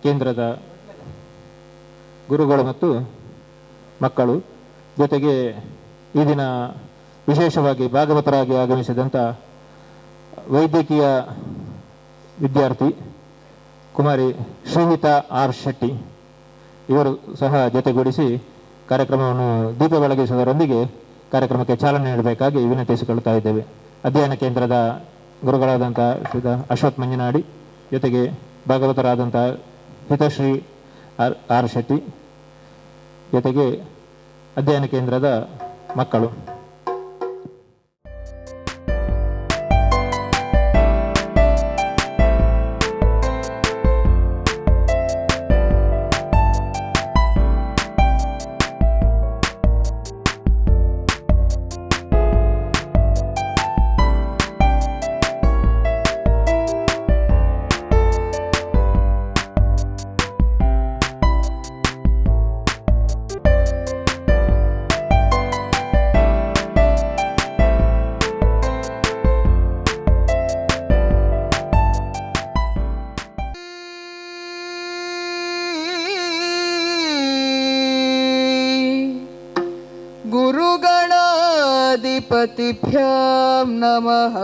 ಕೇಂದ್ರದ ಗುರುಗಳು ಮತ್ತು ಮಕ್ಕಳು, ಜೊತೆಗೆ ಈ ದಿನ ವಿಶೇಷವಾಗಿ ಭಾಗವತರಾಗಿ ಆಗಮಿಸಿದಂಥ ವೈದ್ಯಕೀಯ ವಿದ್ಯಾರ್ಥಿ ಕುಮಾರಿ ಶ್ರೀಹಿತಾ ಆರ್ ಶೆಟ್ಟಿ ಇವರು ಸಹ ಜೊತೆಗೂಡಿಸಿ ಕಾರ್ಯಕ್ರಮವನ್ನು ದೀಪ ಬೆಳಗಿಸುವುದರೊಂದಿಗೆ ಕಾರ್ಯಕ್ರಮಕ್ಕೆ ಚಾಲನೆ ನೀಡಬೇಕಾಗಿ ವಿನಂತಿಸಿಕೊಳ್ತಾ ಇದ್ದೇವೆ. ಅಧ್ಯಯನ ಕೇಂದ್ರದ ಗುರುಗಳಾದಂಥ ಶ್ರೀ ಅಶ್ವಥ್ ಮಂಜನಾಡಿ, ಜೊತೆಗೆ ಭಾಗವತರಾದಂಥ ಹಿತಶ್ರೀ ಆರ್ ಶೆಟ್ಟಿ, ಜೊತೆಗೆ ಅಧ್ಯಯನ ಕೇಂದ್ರದ ಮಕ್ಕಳು. गुरुगणाधिपतिभ्यां नमः।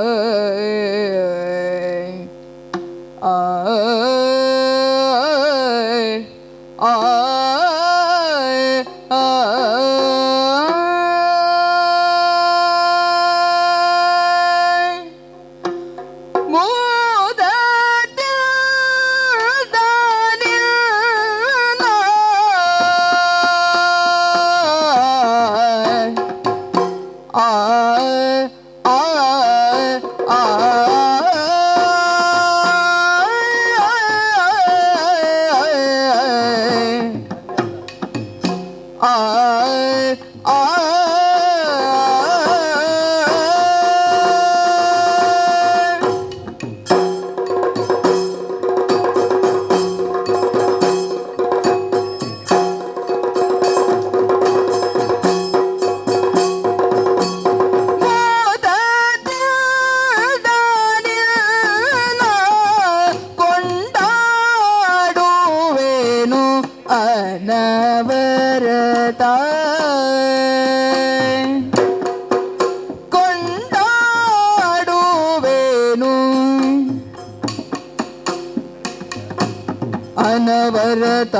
ಅನವರತ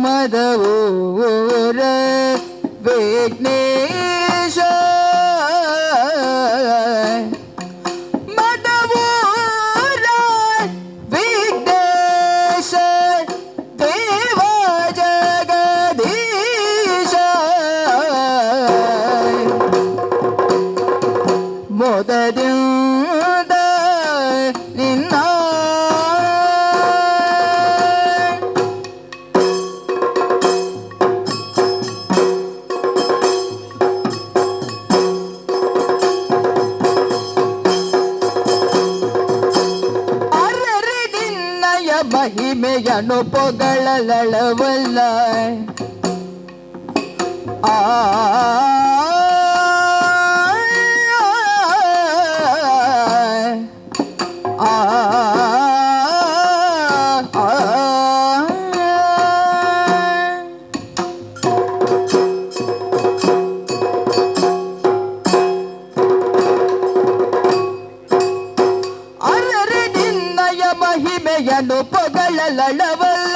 ಮದವೂರ ವಿಘ್ನೇಶ ಮದವೂರ ವಿಘ್ನೇಶ ದೇವ ಜಗದೀಶ ಮೋದದಿ ಮಹಿಮೆಯನು ಪೊಗಳಲಳವಲ್ಲ ಆ ಮಹಿಮೆಯನು ಪೊಗಳಲಳವಲ್ಲ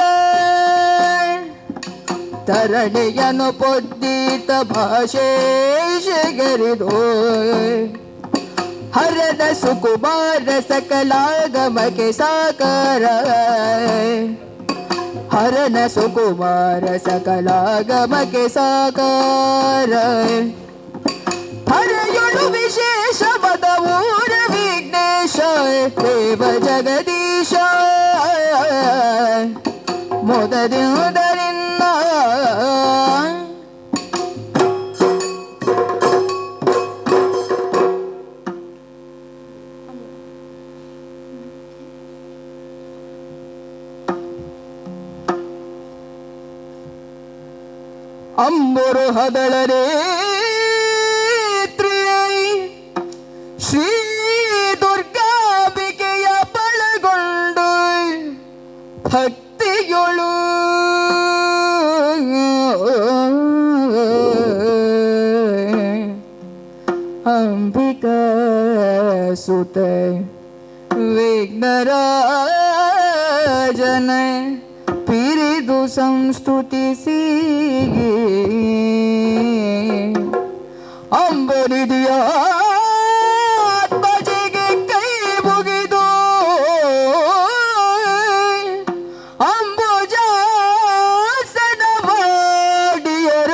ತರಣೆಯನು ಪೊದ್ದಿತ ಭಾಷೆಗರಿದೋ ಹರನ ಸುಕುಮಾರ ಸಕಲಾಗಮಕ್ಕೆ ಸಾಕಾರ ಹರನ ಸುಕುಮಾರ ಸಕಲಾಗಮಕ್ಕೆ ಸಾಕಾರ ಹರೆಯೊಳು ವಿಶೇಷ ಮದವೂರ ವಿಘ್ನೇಶ ದೇವ ಜಗದೀಶ ಮೋದದಿಂದರಿನ್ನ ಅಂಬುರು ಹದಳರೇ ಶ್ರೀ ದುರ್ಗಾಂಬಿಕೆಯ ಬಳಗೊಂಡು ಭಕ್ತಿಯೊಳು ಅಂಬಿಕಾ ಸುತೆ ವಿಘ್ನರಾಜನ ಪಿರಿದು ಸಂಸ್ತುತಿಸಿ ಅಂಬರಿದಿಯ ಆತ್ಮಜಿಗೆ ಕೈ ಮುಗಿದು ಅಂಬುಜಾಸನ ಮಾಡಿಯರ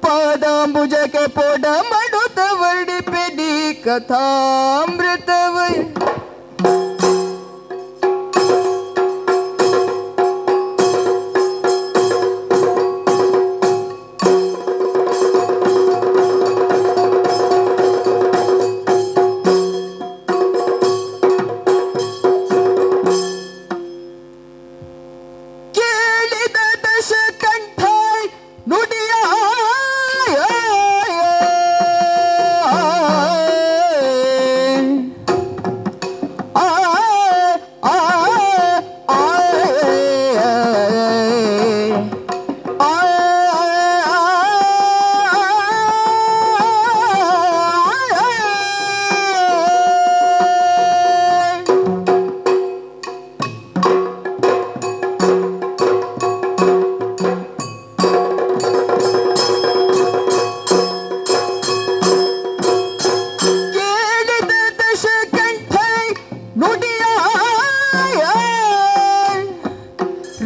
ಪಾದಾಂಬುಜಕ್ಕೆ ಪೊಡ ಮಡುತ್ತವಡಿ ಪೆಡಿ ಕಥಾಮೃತವ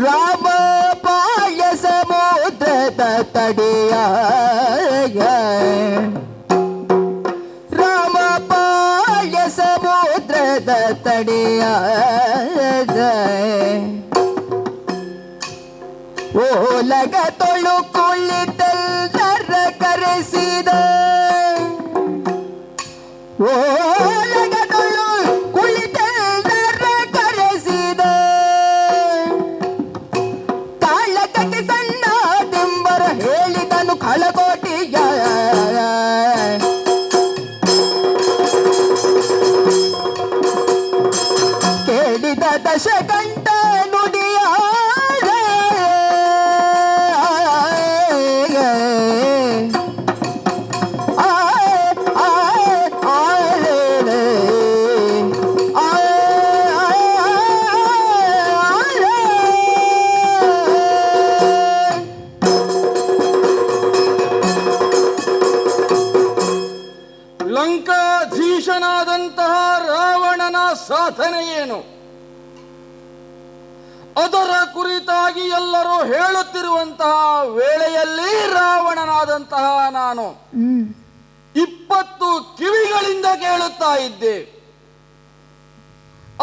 ರಾಮ ಪಾಯ ಸಮುದ್ರದ ತಡೆಯ ರಾಮ ಪಾಯ ಸಮುದ್ರದ ತಡೆಯ ಓಲಗ ತೊಳು ಕುಳಿತೆಲ್ಲರ ಕರೆಸಿದ ಓಲಗ ತೊಳು ಕುಳಿತೆಲ್ಲರ ಕರೆಸಿದ ಕಾಳಕಕ್ಕೆ ಸಣ್ಣ ದಿಂಬರ ಹೇಳಿದನು ಖಳಕೋಟಿಯ ಕೇಳಿದ ದಶಕಂಠ ನುಡಿಯ ಲಂಕಾಧೀಶನಾದಂತಹ ರಾವಣನ ಸಾಧನೆ ಏನು, ಅದರ ಕುರಿತಾಗಿ ಎಲ್ಲರೂ ಹೇಳುತ್ತಿರುವಂತಹ ವೇಳೆಯಲ್ಲಿ ರಾವಣನಾದಂತಹ ನಾನು 20 ಕಿವಿಗಳಿಂದ ಕೇಳುತ್ತಾ ಇದ್ದೆ.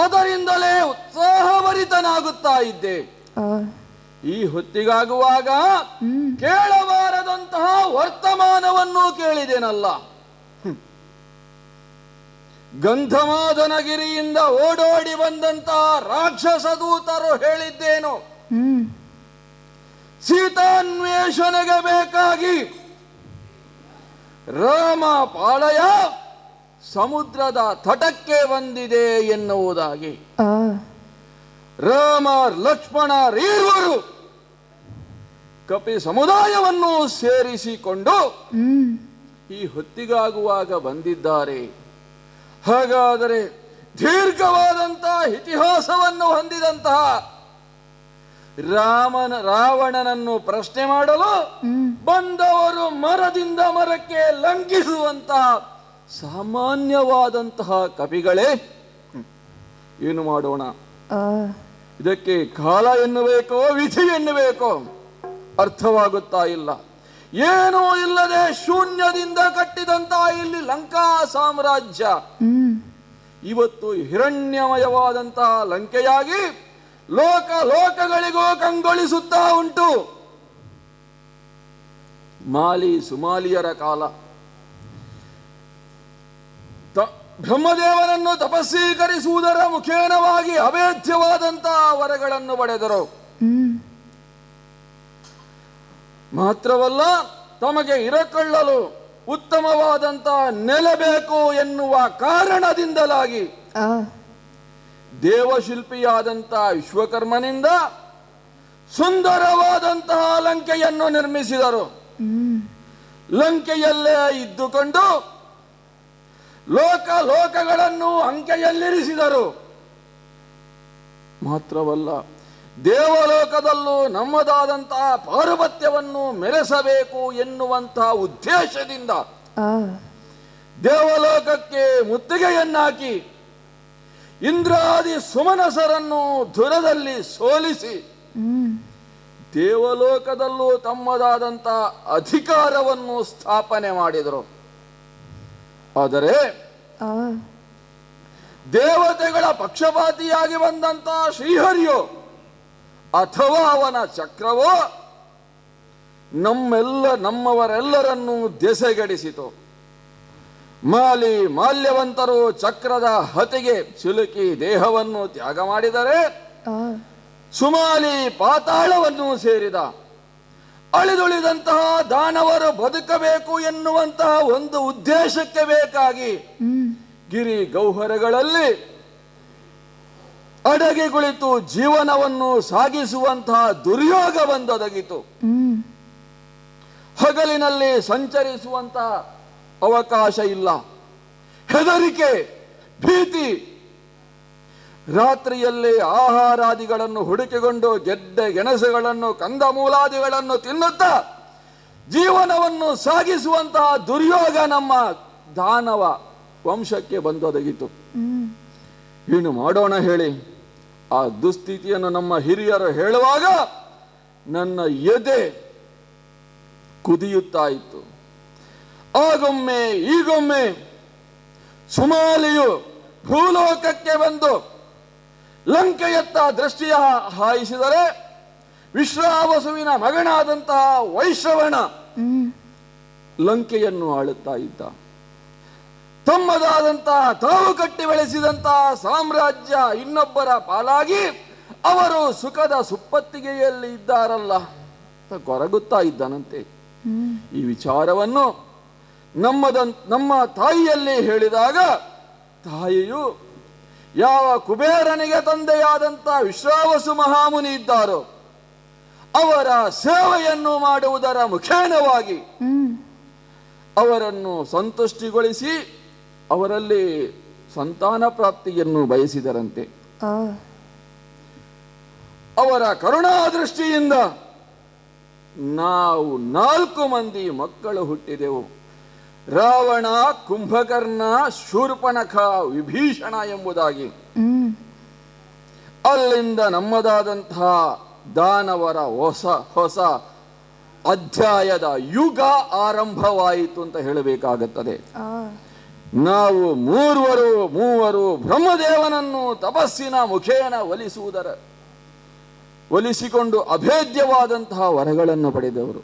ಅದರಿಂದಲೇ ಉತ್ಸಾಹಭರಿತನಾಗುತ್ತಾ ಇದ್ದೆ. ಈ ಹೊತ್ತಿಗಾಗುವಾಗ ಕೇಳಬಾರದಂತಹ ವರ್ತಮಾನವನ್ನು ಕೇಳಿದೆನಲ್ಲ. ಗಂಧಮಾದನಗಿರಿಯಿಂದ ಓಡೋಡಿ ಬಂದಂತಹ ರಾಕ್ಷಸ ದೂತರು ಹೇಳಿದ್ದೇನು, ಸೀತಾನ್ವೇಷಣೆಗೆ ಬೇಕಾಗಿ ರಾಮ ಪಾಳಯ ಸಮುದ್ರದ ತಟಕ್ಕೆ ಬಂದಿದೆ ಎನ್ನುವುದಾಗಿ. ರಾಮ ಲಕ್ಷ್ಮಣರೀರ್ವರು ಕಪಿ ಸಮುದಾಯವನ್ನು ಸೇರಿಸಿಕೊಂಡು ಈ ಹೊತ್ತಿಗಾಗುವಾಗ ಬಂದಿದ್ದಾರೆ. ಹಾಗಾದರೆ ದೀರ್ಘವಾದಂತಹ ಇತಿಹಾಸವನ್ನು ಹೊಂದಿದಂತಹ ರಾವಣನನ್ನು ಪ್ರಶ್ನೆ ಮಾಡಲು ಬಂದವರು ಮರದಿಂದ ಮರಕ್ಕೆ ಲಂಘಿಸುವಂತಹ ಸಾಮಾನ್ಯವಾದಂತಹ ಕಪಿಗಳೇ. ಏನು ಮಾಡೋಣ, ಇದಕ್ಕೆ ಕಾಲ ಎನ್ನಬೇಕೋ ವಿಧಿ ಎನ್ನಬೇಕೋ ಅರ್ಥವಾಗುತ್ತಾ ಇಲ್ಲ. ಏನೂ ಇಲ್ಲದೆ ಶೂನ್ಯದಿಂದ ಕಟ್ಟಿದಂತಹ ಇಲ್ಲಿ ಲಂಕಾ ಸಾಮ್ರಾಜ್ಯ ಇವತ್ತು ಹಿರಣ್ಯಮಯವಾದಂತಹ ಲಂಕೆಯಾಗಿ ಲೋಕ ಲೋಕಗಳಿಗೂ ಕಂಗೊಳಿಸುತ್ತಾ ಉಂಟು. ಮಾಲಿ ಸುಮಾಲಿಯರ ಕಾಲ. ಬ್ರಹ್ಮದೇವನನ್ನು ತಪಸ್ಸೀಕರಿಸುವುದರ ಮುಖೇನವಾಗಿ ಅಭೇದ್ಯವಾದಂತಹ ವರಗಳನ್ನು ಪಡೆದರು. ಮಾತ್ರವಲ್ಲ, ತಮಗೆ ಇರಕೊಳ್ಳಲು ಉತ್ತಮವಾದಂತಹ ನೆಲೆ ಬೇಕು ಎನ್ನುವ ಕಾರಣದಿಂದಲಾಗಿ ದೇವಶಿಲ್ಪಿಯಾದಂತಹ ವಿಶ್ವಕರ್ಮನಿಂದ ಸುಂದರವಾದಂತಹ ಲಂಕೆಯನ್ನು ನಿರ್ಮಿಸಿದರು. ಲಂಕೆಯಲ್ಲೇ ಇದ್ದುಕೊಂಡು ಲೋಕಗಳನ್ನು ಅಂಕೆಯಲ್ಲಿರಿಸಿದರು. ಮಾತ್ರವಲ್ಲ, ದೇವಲೋಕದಲ್ಲೂ ನಮ್ಮದಾದಂತಹ ಪಾರುಪತ್ಯವನ್ನು ಮೆರೆಸಬೇಕು ಎನ್ನುವಂತಹ ಉದ್ದೇಶದಿಂದ ದೇವಲೋಕಕ್ಕೆ ಮುತ್ತಿಗೆಯನ್ನಾಕಿ ಇಂದ್ರಾದಿ ಸುಮನಸರನ್ನು ದುರದಲ್ಲಿ ಸೋಲಿಸಿ ದೇವಲೋಕದಲ್ಲೂ ತಮ್ಮದಾದಂತಹ ಅಧಿಕಾರವನ್ನು ಸ್ಥಾಪನೆ ಮಾಡಿದರು. ಆದರೆ ದೇವತೆಗಳ ಪಕ್ಷಪಾತಿಯಾಗಿ ಬಂದಂತಹ ಶ್ರೀಹರಿಯೋ ಅಥವಾ ಅವನ ಚಕ್ರವೋ ನಮ್ಮವರೆಲ್ಲರನ್ನೂ ದೆಸೆಗಡಿಸಿತು. ಮಾಲ್ಯವಂತರು ಚಕ್ರದ ಹತೆಗೆ ಸಿಲುಕಿ ದೇಹವನ್ನು ತ್ಯಾಗ ಮಾಡಿದರೆ, ಸುಮಾಲಿ ಪಾತಾಳವನ್ನು ಸೇರಿದ. ಅಳಿದುಳಿದಂತಹ ದಾನವರು ಬದುಕಬೇಕು ಎನ್ನುವಂತಹ ಒಂದು ಉದ್ದೇಶಕ್ಕೆ ಬೇಕಾಗಿ ಗಿರಿ ಗೌಹರಗಳಲ್ಲಿ ಅಡಗಿ ಕುಳಿತು ಜೀವನವನ್ನು ಸಾಗಿಸುವಂತಹ ದುರ್ಯೋಗ ಬಂದೊದಗಿತು. ಹಗಲಿನಲ್ಲಿ ಸಂಚರಿಸುವಂತಹ ಅವಕಾಶ ಇಲ್ಲ, ಹೆದರಿಕೆ, ಭೀತಿ. ರಾತ್ರಿಯಲ್ಲಿ ಆಹಾರಾದಿಗಳನ್ನು ಹುಡುಕಿಕೊಂಡು ಗೆಡ್ಡೆ ಗೆಣಸುಗಳನ್ನು ಕಂದಮೂಲಾದಿಗಳನ್ನು ತಿನ್ನುತ್ತಾ ಜೀವನವನ್ನು ಸಾಗಿಸುವಂತಹ ದುರ್ಯೋಗ ನಮ್ಮ ದಾನವ ವಂಶಕ್ಕೆ ಬಂದೊದಗಿತು. ಏನು ಮಾಡೋಣ ಹೇಳಿ? ಆ ದುಸ್ಥಿತಿಯನ್ನು ನಮ್ಮ ಹಿರಿಯರು ಹೇಳುವಾಗ ನನ್ನ ಎದೆ ಕುದಿಯುತ್ತಾ ಇತ್ತು. ಆಗೊಮ್ಮೆ ಈಗೊಮ್ಮೆ ಸುಮಾಲಿಯು ಭೂಲೋಕಕ್ಕೆ ಬಂದು ಲಂಕೆಯತ್ತ ದೃಷ್ಟಿಯ ಹಾಯಿಸಿದರೆ ವಿಶ್ರಾವಸುವಿನ ಮಗನಾದಂತಹ ವೈಶ್ರವಣ ಲಂಕೆಯನ್ನು ಆಳುತ್ತಾ ಇದ್ದ. ತಮ್ಮದಾದಂತಹ ತಾವು ಕಟ್ಟಿ ಬೆಳೆಸಿದಂತಹ ಸಾಮ್ರಾಜ್ಯ ಇನ್ನೊಬ್ಬರ ಪಾಲಾಗಿ ಅವರು ಸುಖದ ಸುಪ್ಪತ್ತಿಗೆಯಲ್ಲಿ ಇದ್ದಾರಲ್ಲ ಅಂತ ಕೊರಗುತ್ತಾ ಇದ್ದಾನಂತೆ. ಈ ವಿಚಾರವನ್ನು ನಮ್ಮ ತಾಯಿಯಲ್ಲಿ ಹೇಳಿದಾಗ ತಾಯಿಯು ಯಾವ ಕುಬೇರನಿಗೆ ತಂದೆಯಾದಂತಹ ವಿಶ್ರಾವಸು ಮಹಾಮುನಿ ಇದ್ದಾರೋ ಅವರ ಸೇವೆಯನ್ನು ಮಾಡುವುದರ ಮುಖೇನವಾಗಿ ಅವರನ್ನು ಸಂತುಷ್ಟಿಗೊಳಿಸಿ ಅವರಲ್ಲಿ ಸಂತಾನ ಪ್ರಾಪ್ತಿಯನ್ನು ಬಯಸಿದರಂತೆ. ಅವರ ಕರುಣಾದೃಷ್ಟಿಯಿಂದ ನಾವು 4 ಮಂದಿ ಮಕ್ಕಳು ಹುಟ್ಟಿದೆವು. ರಾವಣ, ಕುಂಭಕರ್ಣ, ಶೂರ್ಪನಖ, ವಿಭೀಷಣ ಎಂಬುದಾಗಿ. ಅಲ್ಲಿಂದ ನಮ್ಮದಾದಂತಹ ದಾನವರ ಹೊಸ ಅಧ್ಯಾಯದ ಯುಗ ಆರಂಭವಾಯಿತು ಅಂತ ಹೇಳಬೇಕಾಗುತ್ತದೆ. ನಾವು ಮೂವರು ಬ್ರಹ್ಮದೇವನನ್ನು ತಪಸ್ಸಿನ ಮುಖೇನ ಒಲಿಸಿಕೊಂಡು ಅಭೇದ್ಯವಾದಂತಹ ವರಗಳನ್ನು ಪಡೆದವರು.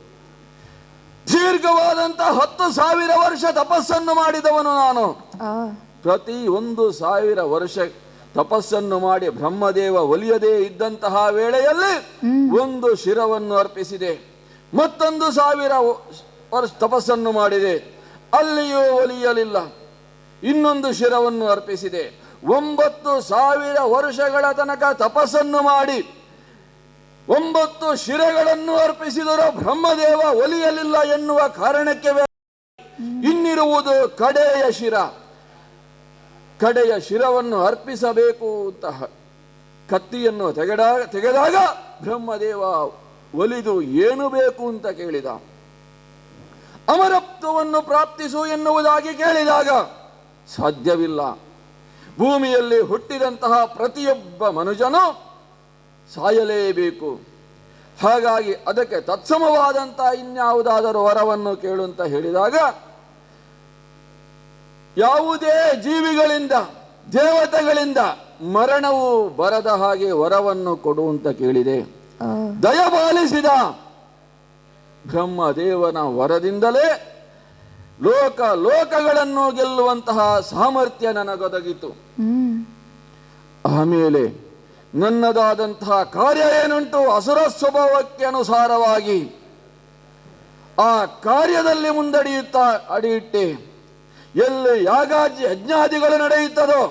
ದೀರ್ಘವಾದಂತಹ 10,000 ವರ್ಷ ತಪಸ್ಸನ್ನು ಮಾಡಿದವನು ನಾನು. ಪ್ರತಿ 1,000 ವರ್ಷ ತಪಸ್ಸನ್ನು ಮಾಡಿ ಬ್ರಹ್ಮದೇವ ಒಲಿಯದೇ ಇದ್ದಂತಹ ವೇಳೆಯಲ್ಲಿ ಒಂದು ಶಿರವನ್ನು ಅರ್ಪಿಸಿದೆ. ಮತ್ತೊಂದು 1,000 ವರ್ಷ ತಪಸ್ಸನ್ನು ಮಾಡಿದೆ, ಅಲ್ಲಿಯೂ ಒಲಿಯಲಿಲ್ಲ. ಇನ್ನೊಂದು ಶಿರವನ್ನು ಅರ್ಪಿಸಿದೆ. 9,000 ವರ್ಷಗಳ ತನಕ ತಪಸ್ಸನ್ನು ಮಾಡಿ 9 ಶಿರಗಳನ್ನು ಅರ್ಪಿಸಿದರೂ ಬ್ರಹ್ಮದೇವ ಒಲಿಯಲಿಲ್ಲ ಎನ್ನುವ ಕಾರಣಕ್ಕೆ ಇನ್ನಿರುವುದು ಕಡೆಯ ಶಿರವನ್ನು ಅರ್ಪಿಸಬೇಕು ಅಂತ ಕತ್ತಿಯನ್ನು ತೆಗೆದಾಗ ಬ್ರಹ್ಮದೇವ ಒಲಿದು ಏನು ಬೇಕು ಅಂತ ಕೇಳಿದ. ಅಮರತ್ವವನ್ನು ಪ್ರಾಪ್ತಿಸು ಎನ್ನುವುದಾಗಿ ಕೇಳಿದಾಗ ಸಾಧ್ಯವಿಲ್ಲ. ಭೂಮಿಯಲ್ಲಿ ಹುಟ್ಟಿದಂತಹ ಪ್ರತಿಯೊಬ್ಬ ಮನುಜನು ಸಾಯಲೇಬೇಕು. ಹಾಗಾಗಿ ಅದಕ್ಕೆ ತತ್ಸಮವಾದಂತಹ ಇನ್ಯಾವುದಾದರೂ ವರವನ್ನು ಕೇಳು ಅಂತ ಹೇಳಿದಾಗ ಯಾವುದೇ ಜೀವಿಗಳಿಂದ ದೇವತೆಗಳಿಂದ ಮರಣವು ಬರದ ಹಾಗೆ ವರವನ್ನು ಕೊಡು ಅಂತ ಕೇಳಿದೆ. ದಯಪಾಲಿಸಿದ ಬ್ರಹ್ಮದೇವನ ವರದಿಂದಲೇ ಲೋಕಗಳನ್ನು ಗೆಲ್ಲುವಂತಹ ಸಾಮರ್ಥ್ಯ ನನಗೊದಗಿತು. ಆಮೇಲೆ ನನ್ನದಾದಂತಹ ಕಾರ್ಯ ಏನುಂಟು ಅಸುರ ಸ್ವಭಾವಕ್ಕೆ ಅನುಸಾರವಾಗಿ ಆ ಕಾರ್ಯದಲ್ಲಿ ಅಡಿಯಿಟ್ಟೆ. ಎಲ್ಲಿ ಯಾಗಾಜಿ ಯಜ್ಞಾದಿಗಳು ನಡೆಯುತ್ತದೋ,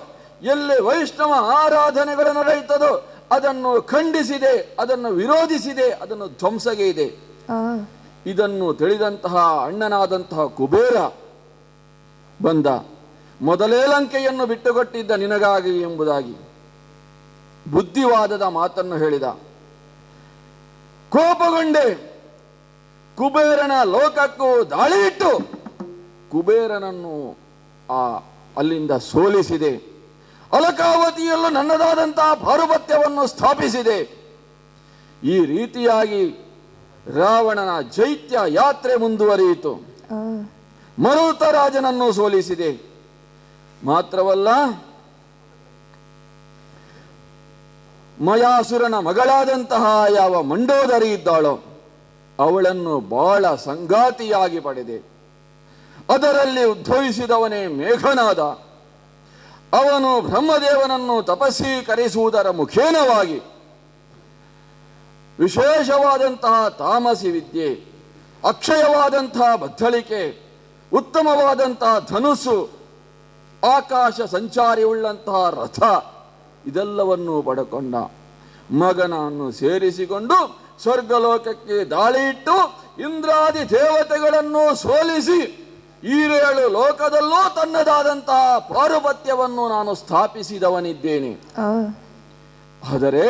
ಎಲ್ಲಿ ವೈಷ್ಣವ ಆರಾಧನೆಗಳು ನಡೆಯುತ್ತದೋ ಅದನ್ನು ಖಂಡಿಸಿದೆ, ಅದನ್ನು ವಿರೋಧಿಸಿದೆ, ಅದನ್ನು ಧ್ವಂಸಗೈದೆ. ಇದನ್ನು ತಿಳಿದಂತಹ ಅಣ್ಣನಾದಂತಹ ಕುಬೇರ ಬಂದ. ಮೊದಲೇ ಲಂಕೆಯನ್ನು ಬಿಟ್ಟುಕೊಟ್ಟಿದ್ದ ನಿನಗಾಗಿ ಎಂಬುದಾಗಿ ಬುದ್ಧಿವಾದದ ಮಾತನ್ನು ಹೇಳಿದ. ಕೋಪಗೊಂಡೆ. ಕುಬೇರನ ಲೋಕಕ್ಕೂ ದಾಳಿ ಇಟ್ಟು ಕುಬೇರನನ್ನು ಅಲ್ಲಿಂದ ಸೋಲಿಸಿದೆ. ಅಲಕಾವತಿಯಲ್ಲೂ ನನ್ನದಾದಂತಹ ಪಾರುಪತ್ಯವನ್ನು ಸ್ಥಾಪಿಸಿದೆ. ಈ ರೀತಿಯಾಗಿ ರಾವಣನ ಜೈತ್ಯ ಯಾತ್ರೆ ಮುಂದುವರಿಯಿತು. ಮರುತ ರಾಜನನ್ನು ಸೋಲಿಸಿದೆ. ಮಾತ್ರವಲ್ಲ, ಮಯಾಸುರನ ಮಗಳಾದಂತಹ ಯಾವ ಮಂಡೋದರಿ ಇದ್ದಾಳೋ ಅವಳನ್ನು ಬಹಳ ಸಂಗಾತಿಯಾಗಿ ಪಡೆದೆ. ಅದರಲ್ಲಿ ಉದ್ಭವಿಸಿದವನೇ ಮೇಘನಾದ. ಅವನು ಬ್ರಹ್ಮದೇವನನ್ನು ತಪಸ್ಸೀಕರಿಸುವುದರ ಮುಖೇನವಾಗಿ ವಿಶೇಷವಾದಂತಹ ತಾಮಸಿ ವಿದ್ಯೆ, ಅಕ್ಷಯವಾದಂತಹ ಬತ್ತಳಿಕೆ, ಉತ್ತಮವಾದಂತಹ ಧನುಸ್ಸು, ಆಕಾಶ ಸಂಚಾರಿ ಉಳ್ಳಂತಹ ರಥ ಇದೆಲ್ಲವನ್ನೂ ಪಡೆಕೊಂಡ. ಮಗನನ್ನು ಸೇರಿಸಿಕೊಂಡು ಸ್ವರ್ಗಲೋಕಕ್ಕೆ ದಾಳಿ ಇಟ್ಟು ಇಂದ್ರಾದಿ ದೇವತೆಗಳನ್ನು ಸೋಲಿಸಿ ಈರೇಳು ಲೋಕದಲ್ಲೂ ತನ್ನದಾದಂತಹ ಪಾರುಪತ್ಯವನ್ನು ನಾನು ಸ್ಥಾಪಿಸಿದವನಿದ್ದೇನೆ. ಆದರೆ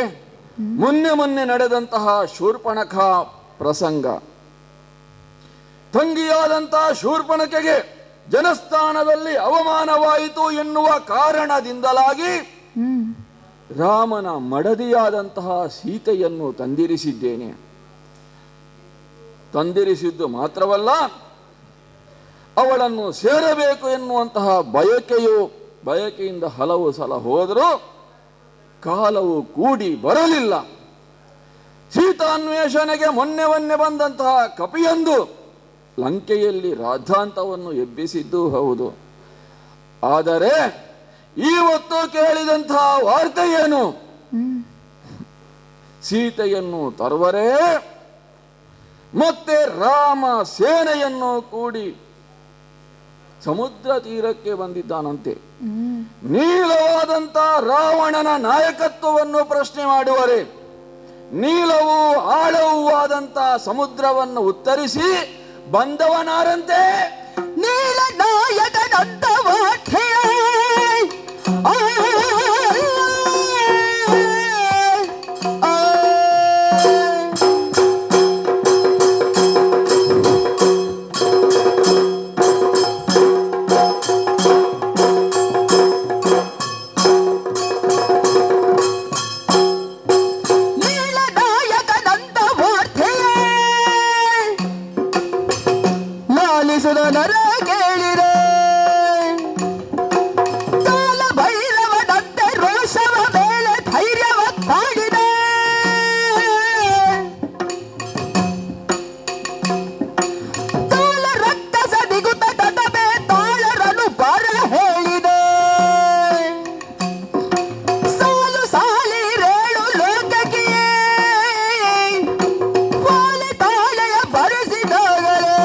ಮೊನ್ನೆ ನಡೆದಂತಹ ಶೂರ್ಪಣಖ ಪ್ರಸಂಗ, ತಂಗಿಯಾದಂತಹ ಶೂರ್ಪಣಖೆಗೆ ಜನಸ್ಥಾನದಲ್ಲಿ ಅವಮಾನವಾಯಿತು ಎನ್ನುವ ಕಾರಣದಿಂದಲಾಗಿ ರಾಮನ ಮಡದಿಯಾದಂತಹ ಸೀತೆಯನ್ನು ತಂದಿರಿಸಿದ್ದೇನೆ. ತಂದಿರಿಸಿದ್ದು ಮಾತ್ರವಲ್ಲ, ಅವಳನ್ನು ಸೇರಬೇಕು ಎನ್ನುವಂತಹ ಬಯಕೆಯಿಂದ ಹಲವು ಸಲ ಹೋದರೂ ಕಾಲವು ಕೂಡಿ ಬರಲಿಲ್ಲ. ಸೀತಾನ್ವೇಷಣೆಗೆ ಮೊನ್ನೆ ಬಂದಂತಹ ಕಪಿಯೊಂದು ಲಂಕೆಯಲ್ಲಿ ರಾಧಾಂತವನ್ನು ಎಬ್ಬಿಸಿದ್ದು ಹೌದು. ಆದರೆ ಇವತ್ತು ಕೇಳಿದಂತಹ ವಾರ್ತೆ ಏನು? ಸೀತೆಯನ್ನು ತರುವರೇ ಮತ್ತೆ ರಾಮ ಸೇನೆಯನ್ನು ಕೂಡಿ ಸಮುದ್ರ ತೀರಕ್ಕೆ ಬಂದಿದ್ದಾನಂತೆ. ನೀಲವಾದಂತ ರಾವಣನ ನಾಯಕತ್ವವನ್ನು ಪ್ರಶ್ನೆ ಮಾಡುವರೆ, ನೀಲವೂ ಆಳವೂ ಆದಂತ ಸಮುದ್ರವನ್ನು ಉತ್ತರಿಸಿ ಬಂದವನಾರಂತೆ. ನೀಲ ನಾಯಕನಂತ ವಾಕ್ಯ ನರ ಕೇಳಿರೆ ಕಾಲ ಭೈರವನಂತೆ ರೋಷವ ಮೇಲೆ ಧೈರ್ಯವ ತಾಡಿದೆ. ತಾಳ ರಕ್ತಸ ದಿಗುತ ತಟಬೆ ತಾಳರನು ಬರ ಹೇಳಿದೆ. ಸಾಲು ಸಾಲಿ ರೇಳು ಲೋಕಕ್ಕೆ ವಾಲೆ ತಾಳೆಯ ಬರೆಸಿದಾಗಲೇ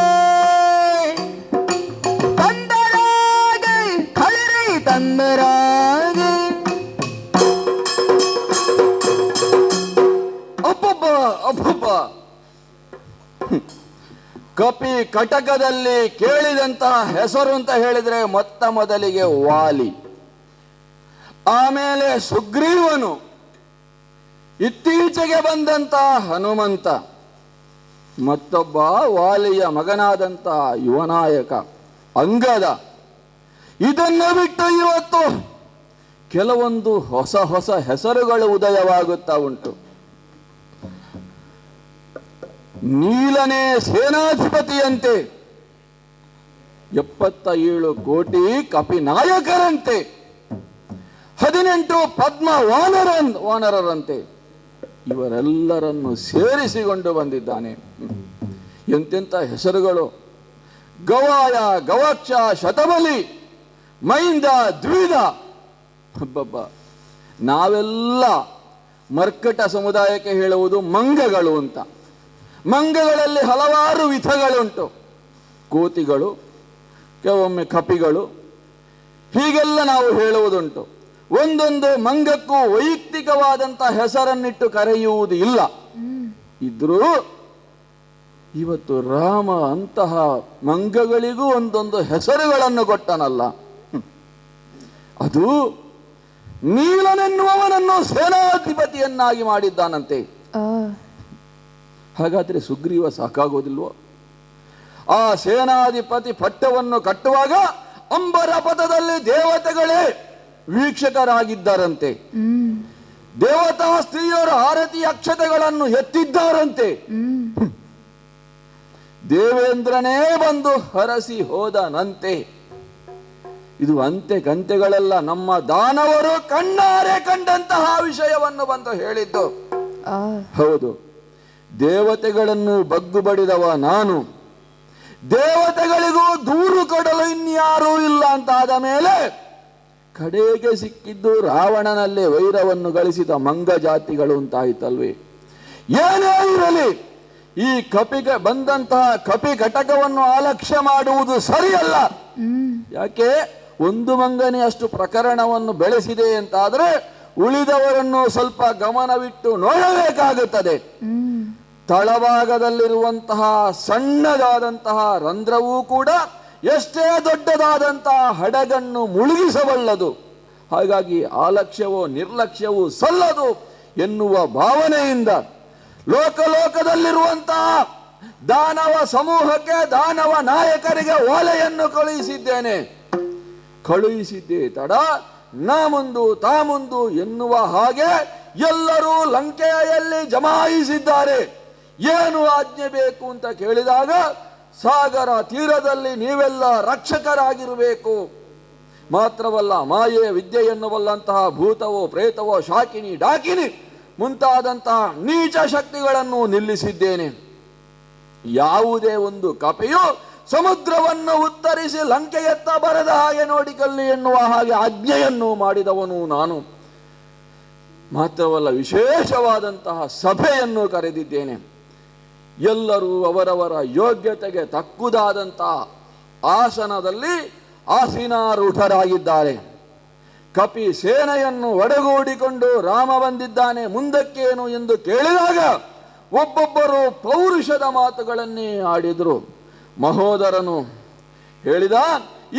ಅಬ್ಬಬ್ಬ, ಕಪಿ ಕಟಕದಲ್ಲಿ ಕೇಳಿದಂತಹ ಹೆಸರು ಅಂತ ಹೇಳಿದ್ರೆ ಮೊದಲಿಗೆ ವಾಲಿ, ಆಮೇಲೆ ಸುಗ್ರೀವನು, ಇತ್ತೀಚೆಗೆ ಬಂದಂತಹ ಹನುಮಂತ, ಮತ್ತೊಬ್ಬ ವಾಲಿಯ ಮಗನಾದಂತಹ ಯುವನಾಯಕ ಅಂಗದ. ಇದನ್ನು ಬಿಟ್ಟು ಇವತ್ತು ಕೆಲವೊಂದು ಹೊಸ ಹೆಸರುಗಳು ಉದಯವಾಗುತ್ತಾ ಉಂಟು. ನೀಲನೇ ಸೇನಾಧಿಪತಿಯಂತೆ, 77 ಕೋಟಿ ಕಪಿ ನಾಯಕರಂತೆ, 18 ಪದ್ಮ ವಾನರರಂತೆ ಇವರೆಲ್ಲರನ್ನು ಸೇರಿಸಿಕೊಂಡು ಬಂದಿದ್ದಾನೆ. ಎಂತೆಂಥ ಹೆಸರುಗಳು! ಗವಾಯ, ಗವಾಕ್ಷ, ಶತಬಲಿ, ಮೈಂದ, ದ್ವಿಧ. ಹಬ್ಬಬ್ಬ, ನಾವೆಲ್ಲ ಮರ್ಕಟ ಸಮುದಾಯಕ್ಕೆ ಹೇಳುವುದು ಮಂಗಗಳು ಅಂತ. ಮಂಗಗಳಲ್ಲಿ ಹಲವಾರು ವಿಧಗಳುಂಟು. ಕೋತಿಗಳು, ಕೆಲವೊಮ್ಮೆ ಕಪಿಗಳು, ಹೀಗೆಲ್ಲ ನಾವು ಹೇಳುವುದುಂಟು. ಒಂದೊಂದು ಮಂಗಕ್ಕೂ ವೈಯಕ್ತಿಕವಾದಂಥ ಹೆಸರನ್ನಿಟ್ಟು ಕರೆಯುವುದು ಇಲ್ಲ. ಇದ್ರೂ ಇವತ್ತು ರಾಮ ಅಂತಹ ಮಂಗಗಳಿಗೂ ಒಂದೊಂದು ಹೆಸರುಗಳನ್ನು ಕೊಟ್ಟನಲ್ಲ. ಅದು ನೀಲನೆನ್ನುವವನನ್ನು ಸೇನಾಧಿಪತಿಯನ್ನಾಗಿ ಮಾಡಿದ್ದಾನಂತೆ. ಹಾಗಾದ್ರೆ ಸುಗ್ರೀವ ಸಾಕಾಗೋದಿಲ್ವೋ? ಆ ಸೇನಾಧಿಪತಿ ಪಟ್ಟವನ್ನು ಕಟ್ಟುವಾಗ ಅಂಬರ ಪಥದಲ್ಲಿ ದೇವತೆಗಳೇ ವೀಕ್ಷಕರಾಗಿದ್ದಾರಂತೆ. ದೇವತಾ ಸ್ತ್ರೀಯರ ಆರತಿ ಅಕ್ಷತೆಗಳನ್ನು ಎತ್ತಿದ್ದಾರಂತೆ. ದೇವೇಂದ್ರನೇ ಬಂದು ಹರಸಿ ಹೋದನಂತೆ. ಇದು ಅಂತೆ ಕಂತೆಗಳೆಲ್ಲ ನಮ್ಮ ದಾನವರು ಕಣ್ಣಾರೆ ಕಂಡಂತಹ ವಿಷಯವನ್ನು ಬಂದು ಹೇಳಿದ್ದು. ಹೌದು, ದೇವತೆಗಳನ್ನು ಬಗ್ಗು ಬಡಿದವ ನಾನು. ದೇವತೆಗಳಿಗೂ ದೂರು ಕೊಡಲು ಇನ್ಯಾರೂ ಇಲ್ಲ ಅಂತಾದ ಮೇಲೆ ಕಡೆಗೆ ಸಿಕ್ಕಿದ್ದು ರಾವಣನಲ್ಲೇ ವೈರವನ್ನು ಗಳಿಸಿದ ಮಂಗ ಜಾತಿಗಳು ಅಂತಾಯ್ತಲ್ವೇ. ಏನೇ ಇರಲಿ, ಈ ಕಪಿಗೆ ಬಂದಂತಹ ಕಪಿ ಘಟಕವನ್ನು ಅಲಕ್ಷ್ಯ ಮಾಡುವುದು ಸರಿಯಲ್ಲ. ಯಾಕೆ? ಒಂದು ಮಂಗನೇ ಅಷ್ಟು ಪ್ರಕರಣವನ್ನು ಬೆಳೆಸಿದೆ ಅಂತಾದ್ರೆ ಉಳಿದವರನ್ನು ಸ್ವಲ್ಪ ಗಮನವಿಟ್ಟು ನೋಡಬೇಕಾಗುತ್ತದೆ. ತಳಭಾಗದಲ್ಲಿರುವಂತಹ ಸಣ್ಣದಾದಂತಹ ರಂಧ್ರವೂ ಕೂಡ ಎಷ್ಟೇ ದೊಡ್ಡದಾದಂತಹ ಹಡಗನ್ನು ಮುಳುಗಿಸಬಲ್ಲದು. ಹಾಗಾಗಿ ಆಲಕ್ಷ್ಯವೋ ನಿರ್ಲಕ್ಷ್ಯವೋ ಸಲ್ಲದು ಎನ್ನುವ ಭಾವನೆಯಿಂದ ಲೋಕಲೋಕದಲ್ಲಿರುವಂತಹ ದಾನವ ಸಮೂಹಕ್ಕೆ, ದಾನವ ನಾಯಕರಿಗೆ ಓಲೆಯನ್ನು ಕಳುಹಿಸಿದ್ದೆ ತಡ ನಾ ಮುಂದು ತಾ ಮುಂದು ಎನ್ನುವ ಹಾಗೆ ಎಲ್ಲರೂ ಲಂಕೆಯಲ್ಲಿ ಜಮಾಯಿಸಿದ್ದಾರೆ. ಏನು ಆಜ್ಞೆ ಬೇಕು ಅಂತ ಕೇಳಿದಾಗ, ಸಾಗರ ತೀರದಲ್ಲಿ ನೀವೆಲ್ಲ ರಕ್ಷಕರಾಗಿರಬೇಕು, ಮಾತ್ರವಲ್ಲ ಮಾಯೆ ವಿದ್ಯೆಯನ್ನು ಬಲ್ಲಂತಹ ಭೂತವೋ ಪ್ರೇತವೋ ಶಾಕಿನಿ ಡಾಕಿನಿ ಮುಂತಾದಂತಹ ನೀಚ ಶಕ್ತಿಗಳನ್ನು ನಿಲ್ಲಿಸಿದ್ದೇನೆ. ಯಾವುದೇ ಒಂದು ಕಪಿಯು ಸಮುದ್ರವನ್ನು ಉತ್ತರಿಸಿ ಲಂಕೆಯತ್ತ ಬರದ ಹಾಗೆ ನೋಡಿಕೊಳ್ಳಿ ಎನ್ನುವ ಹಾಗೆ ಆಜ್ಞೆಯನ್ನು ಮಾಡಿದವನು ನಾನು. ಮಾತ್ರವಲ್ಲ, ವಿಶೇಷವಾದಂತಹ ಸಭೆಯನ್ನು ಕರೆದಿದ್ದೇನೆ. ಎಲ್ಲರೂ ಅವರವರ ಯೋಗ್ಯತೆಗೆ ತಕ್ಕುದಾದಂತಹ ಆಸನದಲ್ಲಿ ಆಸೀನಾರೂಢರಾಗಿದ್ದಾರೆ. ಕಪಿ ಸೇನೆಯನ್ನು ಒಡಗೂಡಿಕೊಂಡು ರಾಮ ಬಂದಿದ್ದಾನೆ, ಮುಂದಕ್ಕೇನು ಎಂದು ಕೇಳಿದಾಗ ಒಬ್ಬೊಬ್ಬರು ಪೌರುಷದ ಮಾತುಗಳನ್ನೇ ಆಡಿದರು. ಮಹೋದರನು ಹೇಳಿದ,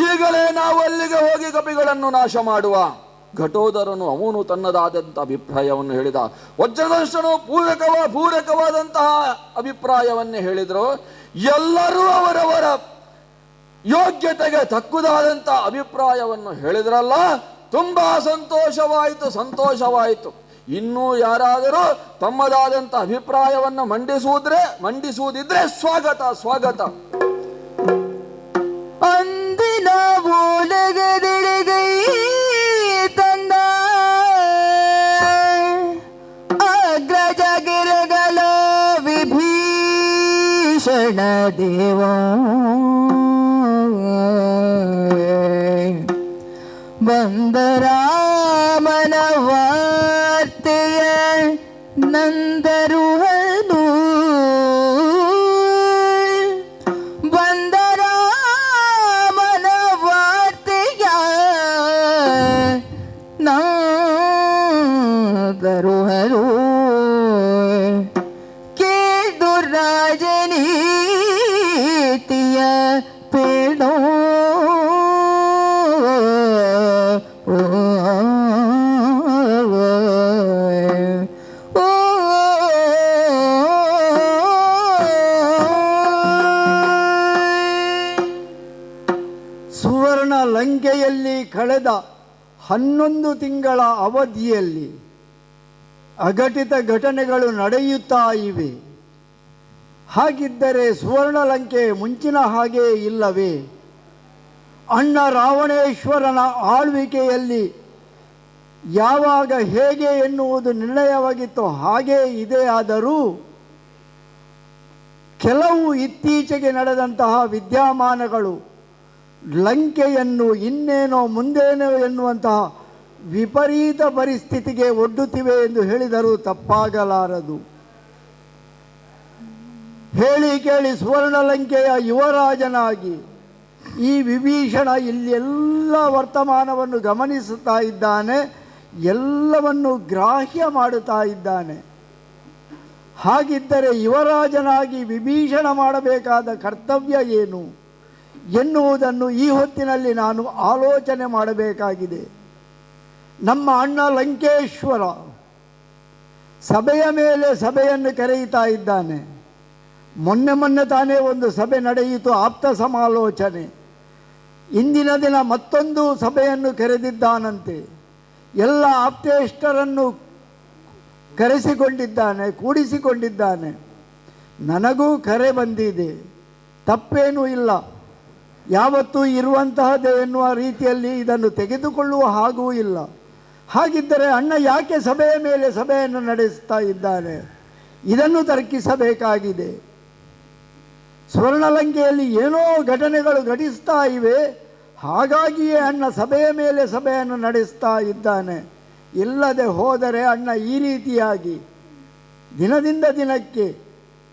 ಈಗಲೇ ನಾವು ಅಲ್ಲಿಗೆ ಹೋಗಿ ಕಪಿಗಳನ್ನು ನಾಶ ಮಾಡುವ. ಘಟೋದರನು ಅವನು ತನ್ನದಾದಂತಹ ಅಭಿಪ್ರಾಯವನ್ನು ಹೇಳಿದ. ವಜ್ರದರ್ಶನು ಪೂರಕವಾದಂತಹ ಅಭಿಪ್ರಾಯವನ್ನೇ ಹೇಳಿದರು. ಎಲ್ಲರೂ ಅವರವರ ಯೋಗ್ಯತೆಗೆ ತಕ್ಕುದಾದಂತಹ ಅಭಿಪ್ರಾಯವನ್ನು ಹೇಳಿದ್ರಲ್ಲ, ತುಂಬಾ ಸಂತೋಷವಾಯಿತು. ಇನ್ನೂ ಯಾರಾದರೂ ತಮ್ಮದಾದಂಥ ಅಭಿಪ್ರಾಯವನ್ನು ಮಂಡಿಸುವುದಿದ್ರೆ ಸ್ವಾಗತ. ಅಂದಿನ ಓಲಗದೆಡೆಗೈ ತಂದ ಅಗ್ರಜಗಿರಗಲ ವಿಭೀಷಣ ದೇವ ಬಂದರಾಮನ ವಾರ್ತೆಯ ನಂದರುಹನು ಬಂದರಾಮನ ವಾರ್ತೆಯ ನಂದರುಹನು ಕೇಳು ರಾಜನೀತಿಯ ಪೇಡೋ ಸುವರ್ಣ ಲಂಕೆಯಲ್ಲಿ ಕಳೆದ 11 ತಿಂಗಳ ಅವಧಿಯಲ್ಲಿ ಅಘಟಿತ ಘಟನೆಗಳು ನಡೆಯುತ್ತಾ ಇವೆ. ಹಾಗಿದ್ದರೆ ಸುವರ್ಣ ಲಂಕೆ ಮುಂಚಿನ ಹಾಗೆ ಇಲ್ಲವೇ? ಅಣ್ಣ ರಾವಣೇಶ್ವರನ ಆಳ್ವಿಕೆಯಲ್ಲಿ ಯಾವಾಗ ಹೇಗೆ ಎನ್ನುವುದು ನಿರ್ಣಯವಾಗಿತ್ತು ಹಾಗೇ ಇದೆ. ಆದರೂ ಕೆಲವು ಇತ್ತೀಚೆಗೆ ನಡೆದಂತಹ ವಿದ್ಯಮಾನಗಳು ಲಂಕೆಯನ್ನು ಇನ್ನೇನೋ ಮುಂದೇನೋ ಎನ್ನುವಂತಹ ವಿಪರೀತ ಪರಿಸ್ಥಿತಿಗೆ ಒಡ್ಡುತ್ತಿವೆ ಎಂದು ಹೇಳಿದರೂ ತಪ್ಪಾಗಲಾರದು. ಹೇಳಿ ಕೇಳಿ ಸುವರ್ಣಲಂಕೆಯ ಯುವರಾಜನಾಗಿ ಈ ವಿಭೀಷಣ ಇಲ್ಲೆಲ್ಲ ವರ್ತಮಾನವನ್ನು ಗಮನಿಸುತ್ತಾ ಇದ್ದಾನೆ, ಎಲ್ಲವನ್ನು ಗ್ರಾಹ್ಯ ಮಾಡುತ್ತಾ ಇದ್ದಾನೆ. ಹಾಗಿದ್ದರೆ ಯುವರಾಜನಾಗಿ ವಿಭೀಷಣ ಮಾಡಬೇಕಾದ ಕರ್ತವ್ಯ ಏನು ಎನ್ನುವುದನ್ನು ಈ ಹೊತ್ತಿನಲ್ಲಿ ನಾನು ಆಲೋಚನೆ ಮಾಡಬೇಕಾಗಿದೆ. ನಮ್ಮ ಅಣ್ಣ ಲಂಕೇಶ್ವರ ಸಭೆಯ ಮೇಲೆ ಸಭೆಯನ್ನು ಕರೆಯುತ್ತಾ ಇದ್ದಾನೆ. ಮೊನ್ನೆ ತಾನೇ ಒಂದು ಸಭೆ ನಡೆಯಿತು, ಆಪ್ತ ಸಮಾಲೋಚನೆ. ಇಂದಿನ ದಿನ ಮತ್ತೊಂದು ಸಭೆಯನ್ನು ಕರೆದಿದ್ದಾನಂತೆ. ಎಲ್ಲ ಆಪ್ತೇಷ್ಟರನ್ನು ಕರೆಸಿಕೊಂಡಿದ್ದಾನೆ, ಕೂಡಿಸಿಕೊಂಡಿದ್ದಾನೆ. ನನಗೂ ಕರೆ ಬಂದಿದೆ, ತಪ್ಪೇನೂ ಇಲ್ಲ. ಯಾವತ್ತೂ ಇರುವಂತಹದ್ದೇ ಎನ್ನುವ ರೀತಿಯಲ್ಲಿ ಇದನ್ನು ತೆಗೆದುಕೊಳ್ಳುವ ಹಾಗೂ ಇಲ್ಲ. ಹಾಗಿದ್ದರೆ ಅಣ್ಣ ಯಾಕೆ ಸಭೆಯ ಮೇಲೆ ಸಭೆಯನ್ನು ನಡೆಸ್ತಾ ಇದ್ದಾನೆ? ಇದನ್ನು ತರ್ಕಿಸಬೇಕಾಗಿದೆ. ಸ್ವರ್ಣಲಂಕೆಯಲ್ಲಿ ಏನೋ ಘಟನೆಗಳು ಘಟಿಸ್ತಾ ಇವೆ, ಹಾಗಾಗಿಯೇ ಅಣ್ಣ ಸಭೆಯ ಮೇಲೆ ಸಭೆಯನ್ನು ನಡೆಸ್ತಾ ಇದ್ದಾನೆ. ಇಲ್ಲದೆ ಹೋದರೆ ಅಣ್ಣ ಈ ರೀತಿಯಾಗಿ ದಿನದಿಂದ ದಿನಕ್ಕೆ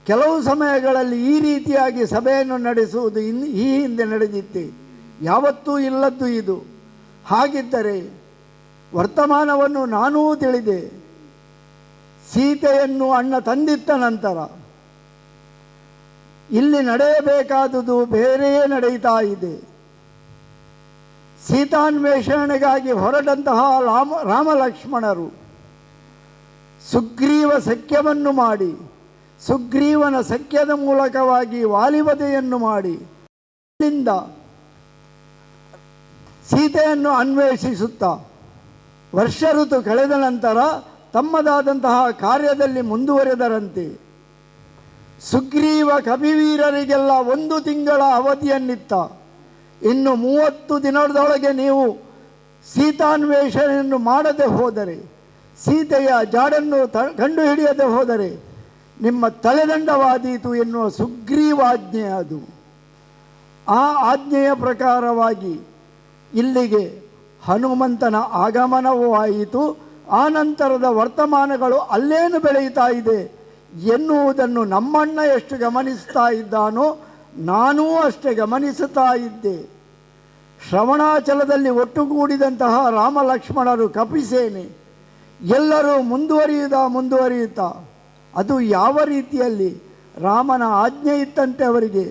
ಕೆಲವು ಸಮಯಗಳಲ್ಲಿ ಈ ರೀತಿಯಾಗಿ ಸಭೆಯನ್ನು ನಡೆಸುವುದು ಈ ಹಿಂದೆ ನಡೆದಿತ್ತೆ, ಯಾವತ್ತೂ ಇಲ್ಲದ್ದು ಇದು. ಹಾಗಿದ್ದರೆ ವರ್ತಮಾನವನ್ನು ನಾನೂ ತಿಳಿದೆ. ಸೀತೆಯನ್ನು ಅಣ್ಣ ತಂದಿತ್ತ ನಂತರ ಇಲ್ಲಿ ನಡೆಯಬೇಕಾದುದು ಬೇರೆಯೇ ನಡೆಯುತ್ತಾ ಇದೆ. ಸೀತಾನ್ವೇಷಣೆಗಾಗಿ ಹೊರಟಂತಹ ರಾಮ ಲಕ್ಷ್ಮಣರು ಸುಗ್ರೀವ ಸಖ್ಯವನ್ನು ಮಾಡಿ, ಸುಗ್ರೀವನ ಸಖ್ಯದ ಮೂಲಕವಾಗಿ ವಾಲಿವಧೆಯನ್ನು ಮಾಡಿ, ಅಲ್ಲಿಂದ ಸೀತೆಯನ್ನು ಅನ್ವೇಷಿಸುತ್ತಾ ವರ್ಷ ಋತು ಕಳೆದ ನಂತರ ತಮ್ಮದಾದಂತಹ ಕಾರ್ಯದಲ್ಲಿ ಮುಂದುವರೆದರಂತೆ. ಸುಗ್ರೀವ ಕಪಿವೀರರಿಗೆಲ್ಲ 1 ತಿಂಗಳ ಅವಧಿಯನ್ನಿತ್ತ. ಇನ್ನು 30 ದಿನದೊಳಗೆ ನೀವು ಸೀತಾನ್ವೇಷಣೆಯನ್ನು ಮಾಡದೆ ಹೋದರೆ, ಸೀತೆಯ ಜಾಡನ್ನು ಕಂಡುಹಿಡಿಯದೆ ಹೋದರೆ ನಿಮ್ಮ ತಲೆದಂಡವಾದೀತು ಎನ್ನುವ ಸುಗ್ರೀವಾಜ್ಞೆ ಅದು. ಆ ಆಜ್ಞೆಯ ಪ್ರಕಾರವಾಗಿ ಇಲ್ಲಿಗೆ ಹನುಮಂತನ ಆಗಮನವೂ ಆಯಿತು. ಆ ನಂತರದ ವರ್ತಮಾನಗಳು ಅಲ್ಲೇನು ಬೆಳೆಯುತ್ತಾ ಇದೆ ಎನ್ನುವುದನ್ನು ನಮ್ಮಣ್ಣ ಎಷ್ಟು ಗಮನಿಸ್ತಾ ಇದ್ದಾನೋ ನಾನೂ ಅಷ್ಟೇ ಗಮನಿಸುತ್ತಾ ಇದ್ದೆ. ಶ್ರವಣಾಚಲದಲ್ಲಿ ಒಟ್ಟುಗೂಡಿದಂತಹ ರಾಮ ಲಕ್ಷ್ಮಣರು, ಕಪಿಸೇನೆ ಎಲ್ಲರೂ ಮುಂದುವರಿಯುತ್ತಾ ಅದು ಯಾವ ರೀತಿಯಲ್ಲಿ ರಾಮನ ಆಜ್ಞೆ ಇತ್ತಂತೆ ಅವರಿಗೆ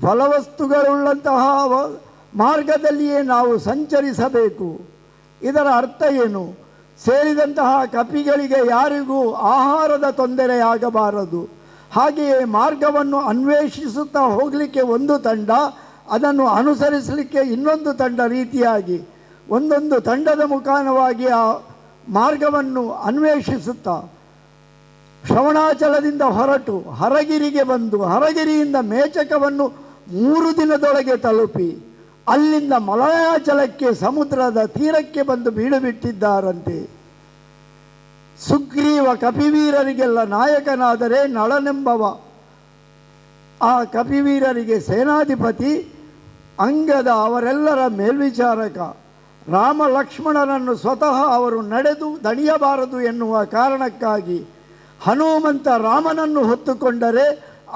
ಫಲವಸ್ತುಗಳುಳ್ಳಂತಹ ಮಾರ್ಗದಲ್ಲಿಯೇ ನಾವು ಸಂಚರಿಸಬೇಕು. ಇದರ ಅರ್ಥ ಏನು? ಸೇರಿದಂತಹ ಕಪಿಗಳಿಗೆ ಯಾರಿಗೂ ಆಹಾರದ ತೊಂದರೆಯಾಗಬಾರದು. ಹಾಗೆಯೇ ಮಾರ್ಗವನ್ನು ಅನ್ವೇಷಿಸುತ್ತಾ ಹೋಗಲಿಕ್ಕೆ ಒಂದು ತಂಡ, ಅದನ್ನು ಅನುಸರಿಸಲಿಕ್ಕೆ ಇನ್ನೊಂದು ತಂಡ ರೀತಿಯಾಗಿ ಒಂದೊಂದು ತಂಡದ ಮುಖಾಂತರವಾಗಿ ಆ ಮಾರ್ಗವನ್ನು ಅನ್ವೇಷಿಸುತ್ತಾ ಶ್ರವಣಾಚಲದಿಂದ ಹೊರಟು ಹರಗಿರಿಗೆ ಬಂದು, ಹರಗಿರಿಯಿಂದ ಮೇಚಕವನ್ನು 3 ದಿನದೊಳಗೆ ತಲುಪಿ ಅಲ್ಲಿಂದ ಮಲಯಾಚಲಕ್ಕೆ ಸಮುದ್ರದ ತೀರಕ್ಕೆ ಬಂದು ಬೀಡುಬಿಟ್ಟಿದ್ದಾರಂತೆ. ಸುಗ್ರೀವ ಕಪಿವೀರರಿಗೆಲ್ಲ ನಾಯಕನಾದರೆ ನಳನೆಂಬವ ಆ ಕಪಿವೀರರಿಗೆ ಸೇನಾಧಿಪತಿ, ಅಂಗದ ಅವರೆಲ್ಲರ ಮೇಲ್ವಿಚಾರಕ. ರಾಮ ಲಕ್ಷ್ಮಣರನ್ನು ಸ್ವತಃ ಅವರು ನಡೆದು ದಣಿಯಬಾರದು ಎನ್ನುವ ಕಾರಣಕ್ಕಾಗಿ ಹನುಮಂತ ರಾಮನನ್ನು ಹೊತ್ತುಕೊಂಡರೆ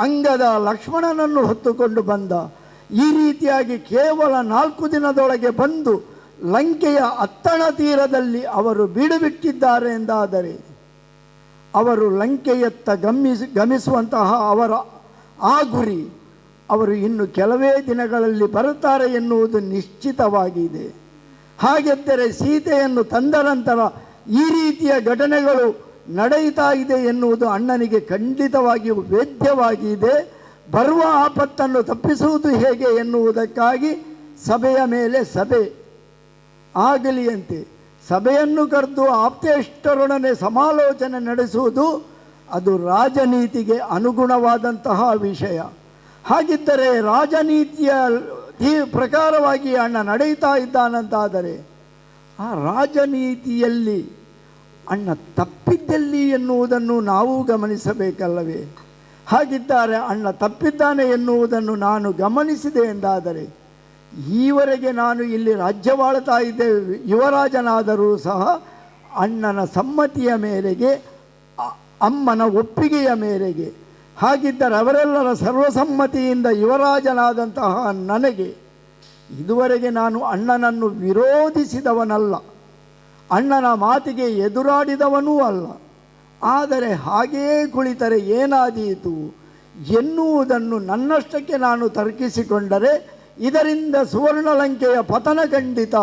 ಅಂಗದ ಲಕ್ಷ್ಮಣನನ್ನು ಹೊತ್ತುಕೊಂಡು ಬಂದ. ಈ ರೀತಿಯಾಗಿ ಕೇವಲ 4 ದಿನದೊಳಗೆ ಬಂದು ಲಂಕೆಯ ಅತ್ತಣ ತೀರದಲ್ಲಿ ಅವರು ಬೀಡುಬಿಟ್ಟಿದ್ದಾರೆ ಎಂದಾದರೆ ಅವರು ಲಂಕೆಯತ್ತ ಗಮಿಸುವಂತಹ ಅವರ ಆ ಗುರಿ, ಅವರು ಇನ್ನು ಕೆಲವೇ ದಿನಗಳಲ್ಲಿ ಬರುತ್ತಾರೆ ಎನ್ನುವುದು ನಿಶ್ಚಿತವಾಗಿದೆ. ಹಾಗೆಂದರೆ ಸೀತೆಯನ್ನು ತಂದ ನಂತರ ಈ ರೀತಿಯ ಘಟನೆಗಳು ನಡೆಯುತ್ತಾ ಇದೆ ಎನ್ನುವುದು ಅಣ್ಣನಿಗೆ ಖಂಡಿತವಾಗಿಯೂ ವೇದ್ಯವಾಗಿದೆ. ಬರುವ ಆಪತ್ತನ್ನು ತಪ್ಪಿಸುವುದು ಹೇಗೆ ಎನ್ನುವುದಕ್ಕಾಗಿ ಸಭೆಯ ಮೇಲೆ ಸಭೆ ಆಗಲಿಯಂತೆ ಸಭೆಯನ್ನು ಕರೆದು ಆಪ್ತೇಷ್ಟರೊಡನೆ ಸಮಾಲೋಚನೆ ನಡೆಸುವುದು ಅದು ರಾಜನೀತಿಗೆ ಅನುಗುಣವಾದಂತಹ ವಿಷಯ. ಹಾಗಿದ್ದರೆ ರಾಜನೀತಿಯ ಪ್ರಕಾರವಾಗಿ ಅಣ್ಣ ನಡೆಯುತ್ತಾ ಇದ್ದಾನಂತಾದರೆ ಆ ರಾಜನೀತಿಯಲ್ಲಿ ಅಣ್ಣ ತಪ್ಪಿದ್ದಲ್ಲಿ ಎನ್ನುವುದನ್ನು ನಾವು ಗಮನಿಸಬೇಕಲ್ಲವೇ? ಹಾಗಿದ್ದಾರೆ ಅಣ್ಣ ತಪ್ಪಿದ್ದಾನೆ ಎನ್ನುವುದನ್ನು ನಾನು ಗಮನಿಸಿದೆ ಎಂದಾದರೆ, ಈವರೆಗೆ ನಾನು ಇಲ್ಲಿ ರಾಜ್ಯವಾಳ್ತಾ ಇದ್ದೆ ಯುವರಾಜನಾದರೂ ಸಹ ಅಣ್ಣನ ಸಮ್ಮತಿಯ ಮೇರೆಗೆ, ಅಮ್ಮನ ಒಪ್ಪಿಗೆಯ ಮೇರೆಗೆ, ಹಾಗಿದ್ದರೆ ಅವರೆಲ್ಲರ ಸರ್ವಸಮ್ಮತಿಯಿಂದ ಯುವರಾಜನಾದಂತಹ ನನಗೆ ಇದುವರೆಗೆ ನಾನು ಅಣ್ಣನನ್ನು ವಿರೋಧಿಸಿದವನಲ್ಲ, ಅಣ್ಣನ ಮಾತಿಗೆ ಎದುರಾಡಿದವನೂ ಅಲ್ಲ. ಆದರೆ ಹಾಗೆಯೇ ಕುಳಿತರೆ ಏನಾದೀತು ಎನ್ನುವುದನ್ನು ನನ್ನಷ್ಟಕ್ಕೆ ನಾನು ತರ್ಕಿಸಿಕೊಂಡರೆ ಇದರಿಂದ ಸುವರ್ಣಲಂಕೆಯ ಪತನ ಖಂಡಿತ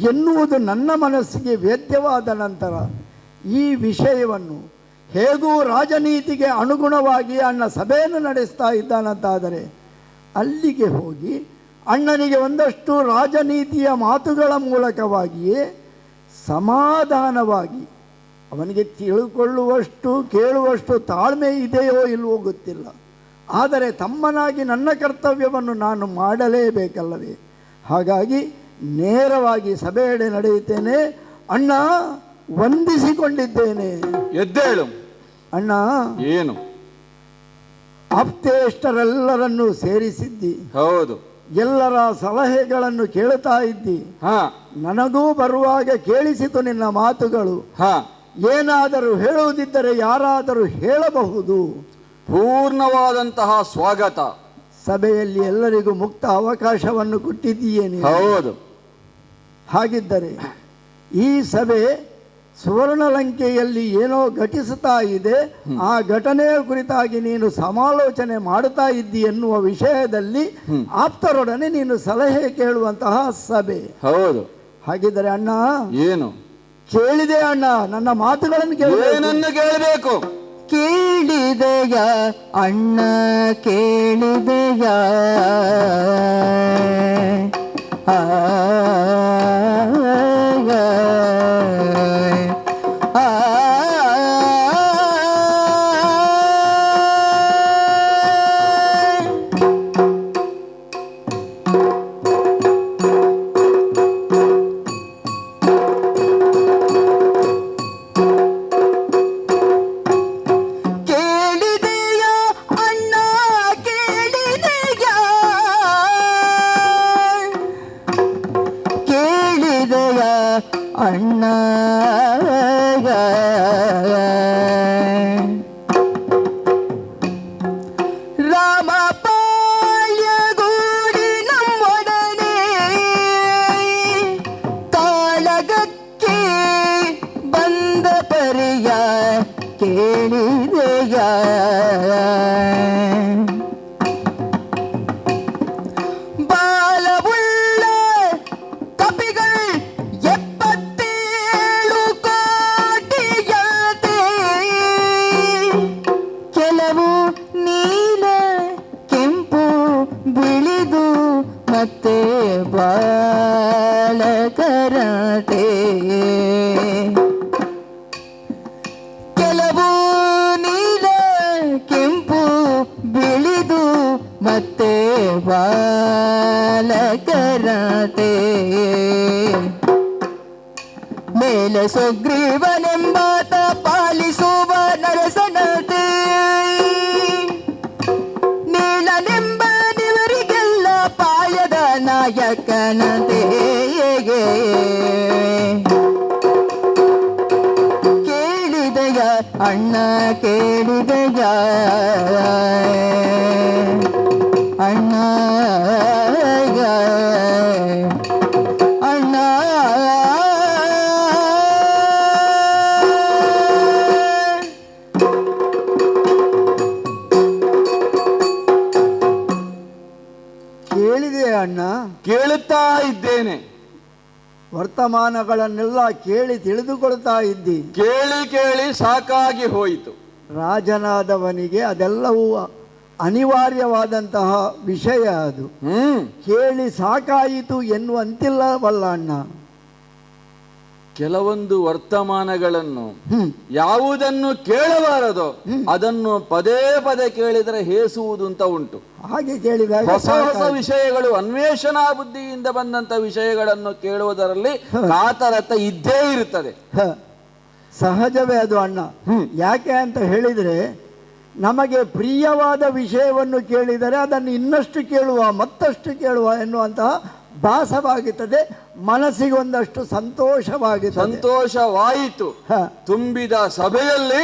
ಎನ್ನುವುದು ನನ್ನ ಮನಸ್ಸಿಗೆ ವೇದ್ಯವಾದ ನಂತರ ಈ ವಿಷಯವನ್ನು ಹೇಗೂ ರಾಜನೀತಿಗೆ ಅನುಗುಣವಾಗಿ ಅಣ್ಣ ಸಭೆಯನ್ನು ನಡೆಸ್ತಾ ಇದ್ದಾನಂತಾದರೆ ಅಲ್ಲಿಗೆ ಹೋಗಿ ಅಣ್ಣನಿಗೆ ಒಂದಷ್ಟು ರಾಜನೀತಿಯ ಮಾತುಗಳ ಮೂಲಕವಾಗಿಯೇ ಸಮಾಧಾನವಾಗಿ ಅವನಿಗೆ ತಿಳ್ಕೊಳ್ಳುವಷ್ಟು ಕೇಳುವಷ್ಟು ತಾಳ್ಮೆ ಇದೆಯೋ ಇಲ್ವೋ ಗೊತ್ತಿಲ್ಲ. ಆದರೆ ತಮ್ಮನಾಗಿ ನನ್ನ ಕರ್ತವ್ಯವನ್ನು ನಾನು ಮಾಡಲೇಬೇಕಲ್ಲವೇ? ಹಾಗಾಗಿ ನೇರವಾಗಿ ಸಭೆಯಡೆ ನಡೆಯುತ್ತೇನೆ. ಅಣ್ಣ, ವಂದಿಸಿಕೊಂಡಿದ್ದೇನೆ. ಎದ್ದೇಳು. ಅಣ್ಣ, ಏನು? ಆಪ್ತೇಷ್ಟರೆಲ್ಲರನ್ನು ಸೇರಿಸಿದ್ದಿ, ಹೌದು. ಎಲ್ಲರ ಸಲಹೆಗಳನ್ನು ಕೇಳುತ್ತಾ ಇದ್ದಿ. ನನಗೂ ಬರುವಾಗ ಕೇಳಿಸಿತು ನಿನ್ನ ಮಾತುಗಳು. ಏನಾದರೂ ಹೇಳುವುದಿದ್ದರೆ ಯಾರಾದರೂ ಹೇಳಬಹುದು. ಪೂರ್ಣವಾದಂತಹ ಸ್ವಾಗತ. ಸಭೆಯಲ್ಲಿ ಎಲ್ಲರಿಗೂ ಮುಕ್ತ ಅವಕಾಶವನ್ನು ಕೊಟ್ಟಿದ್ದೀಯೇ ನೀನು. ಹೌದು. ಹಾಗಿದ್ದರೆ ಈ ಸಭೆ ಸುವರ್ಣಲಂಕೆಯಲ್ಲಿ ಏನೋ ಘಟಿಸುತ್ತಾ ಇದೆ, ಆ ಘಟನೆಯ ಕುರಿತಾಗಿ ನೀನು ಸಮಾಲೋಚನೆ ಮಾಡುತ್ತಾ ಇದ್ದಿ ಎನ್ನುವ ವಿಷಯದಲ್ಲಿ ಆಪ್ತರೊಡನೆ ನೀನು ಸಲಹೆ ಕೇಳುವಂತಹ ಸಭೆ. ಹೌದು. ಹಾಗಿದ್ದರೆ ಅಣ್ಣ, ಏನು ಕೇಳಿದೆ ಅಣ್ಣ, ನನ್ನ ಮಾತುಗಳನ್ನು ಕೇಳಬೇಕು. ಕೇಳಿದೆಯ ಅಣ್ಣ, ಕೇಳಿದೆಯ ಅಣ್ಣ ರಾಮ ಪಾಳ್ಯಗೂಡಿ ನಮ್ಮೊಡನೆ ಕಾಳಗಕ್ಕೆ ಬಂದ ಪರಿಯ ಕೇಳಿದೆಯ ಮತ್ತೆ ಬಾಲಕರಟೆ ಕೆಲವು ನೀಲ ಕೆಂಪು ಬಿಳಿದು ಮತ್ತೆ ಬಾಲಕರಟೆ ಮೇಲೆ ಸುಗ್ರೀವನೆಂಬಾತ ಪಾಲಿಸುವ ನರಸನತೆ ನೀಲನೆಂಬ ನಿವರಿಗೆಲ್ಲ ಪಾಯದ ನಾಯಕನತೆ ಕೇಳಿದೆಯ ಅಣ್ಣ ಕೇಳಿದೆಯ ಅಣ್ಣ ಅಣ್ಣ ಕೇಳಿದೆ ಅಣ್ಣ, ಕೇಳುತ್ತಾ ಇದ್ದೇನೆ. ವರ್ತಮಾನಗಳನ್ನೆಲ್ಲ ಕೇಳಿ ತಿಳಿದುಕೊಳ್ತಾ ಇದ್ದಿ. ಕೇಳಿ ಕೇಳಿ ಸಾಕಾಗಿ ಹೋಯಿತು. ರಾಜನಾದವನಿಗೆ ಅದೆಲ್ಲವೂ ಅನಿವಾರ್ಯವಾದಂತಹ ವಿಷಯ. ಅದು ಕೇಳಿ ಸಾಕಾಯಿತು ಎನ್ನುವಂತಿಲ್ಲವಲ್ಲ ಅಣ್ಣ. ಕೆಲವೊಂದು ವರ್ತಮಾನಗಳನ್ನು ಯಾವುದನ್ನು ಕೇಳಬಾರದೋ ಅದನ್ನು ಪದೇ ಪದೇ ಕೇಳಿದರೆ ಹೇಸುವುದು ಅಂತ ಉಂಟು. ಹಾಗೆ ಕೇಳಿದಾಗ ಹೊಸ ಹೊಸ ವಿಷಯಗಳು, ಅನ್ವೇಷಣಾ ಬುದ್ಧಿಯಿಂದ ಬಂದಂತ ವಿಷಯಗಳನ್ನು ಕೇಳುವುದರಲ್ಲಿ ಕಾತರತೆ ಇದ್ದೇ ಇರುತ್ತದೆ. ಸಹಜವೇ ಅದು ಅಣ್ಣ. ಯಾಕೆ ಅಂತ ಹೇಳಿದರೆ, ನಮಗೆ ಪ್ರಿಯವಾದ ವಿಷಯವನ್ನು ಕೇಳಿದರೆ ಅದನ್ನು ಇನ್ನಷ್ಟು ಕೇಳುವ, ಮತ್ತಷ್ಟು ಕೇಳುವ ಎನ್ನುವಂತಹ ಭಾಸವಾಗುತ್ತದೆ. ಮನಸ್ಸಿಗೆ ಒಂದಷ್ಟು ಸಂತೋಷವಾಗಿದೆ. ಸಂತೋಷವಾಯಿತು. ತುಂಬಿದ ಸಭೆಯಲ್ಲಿ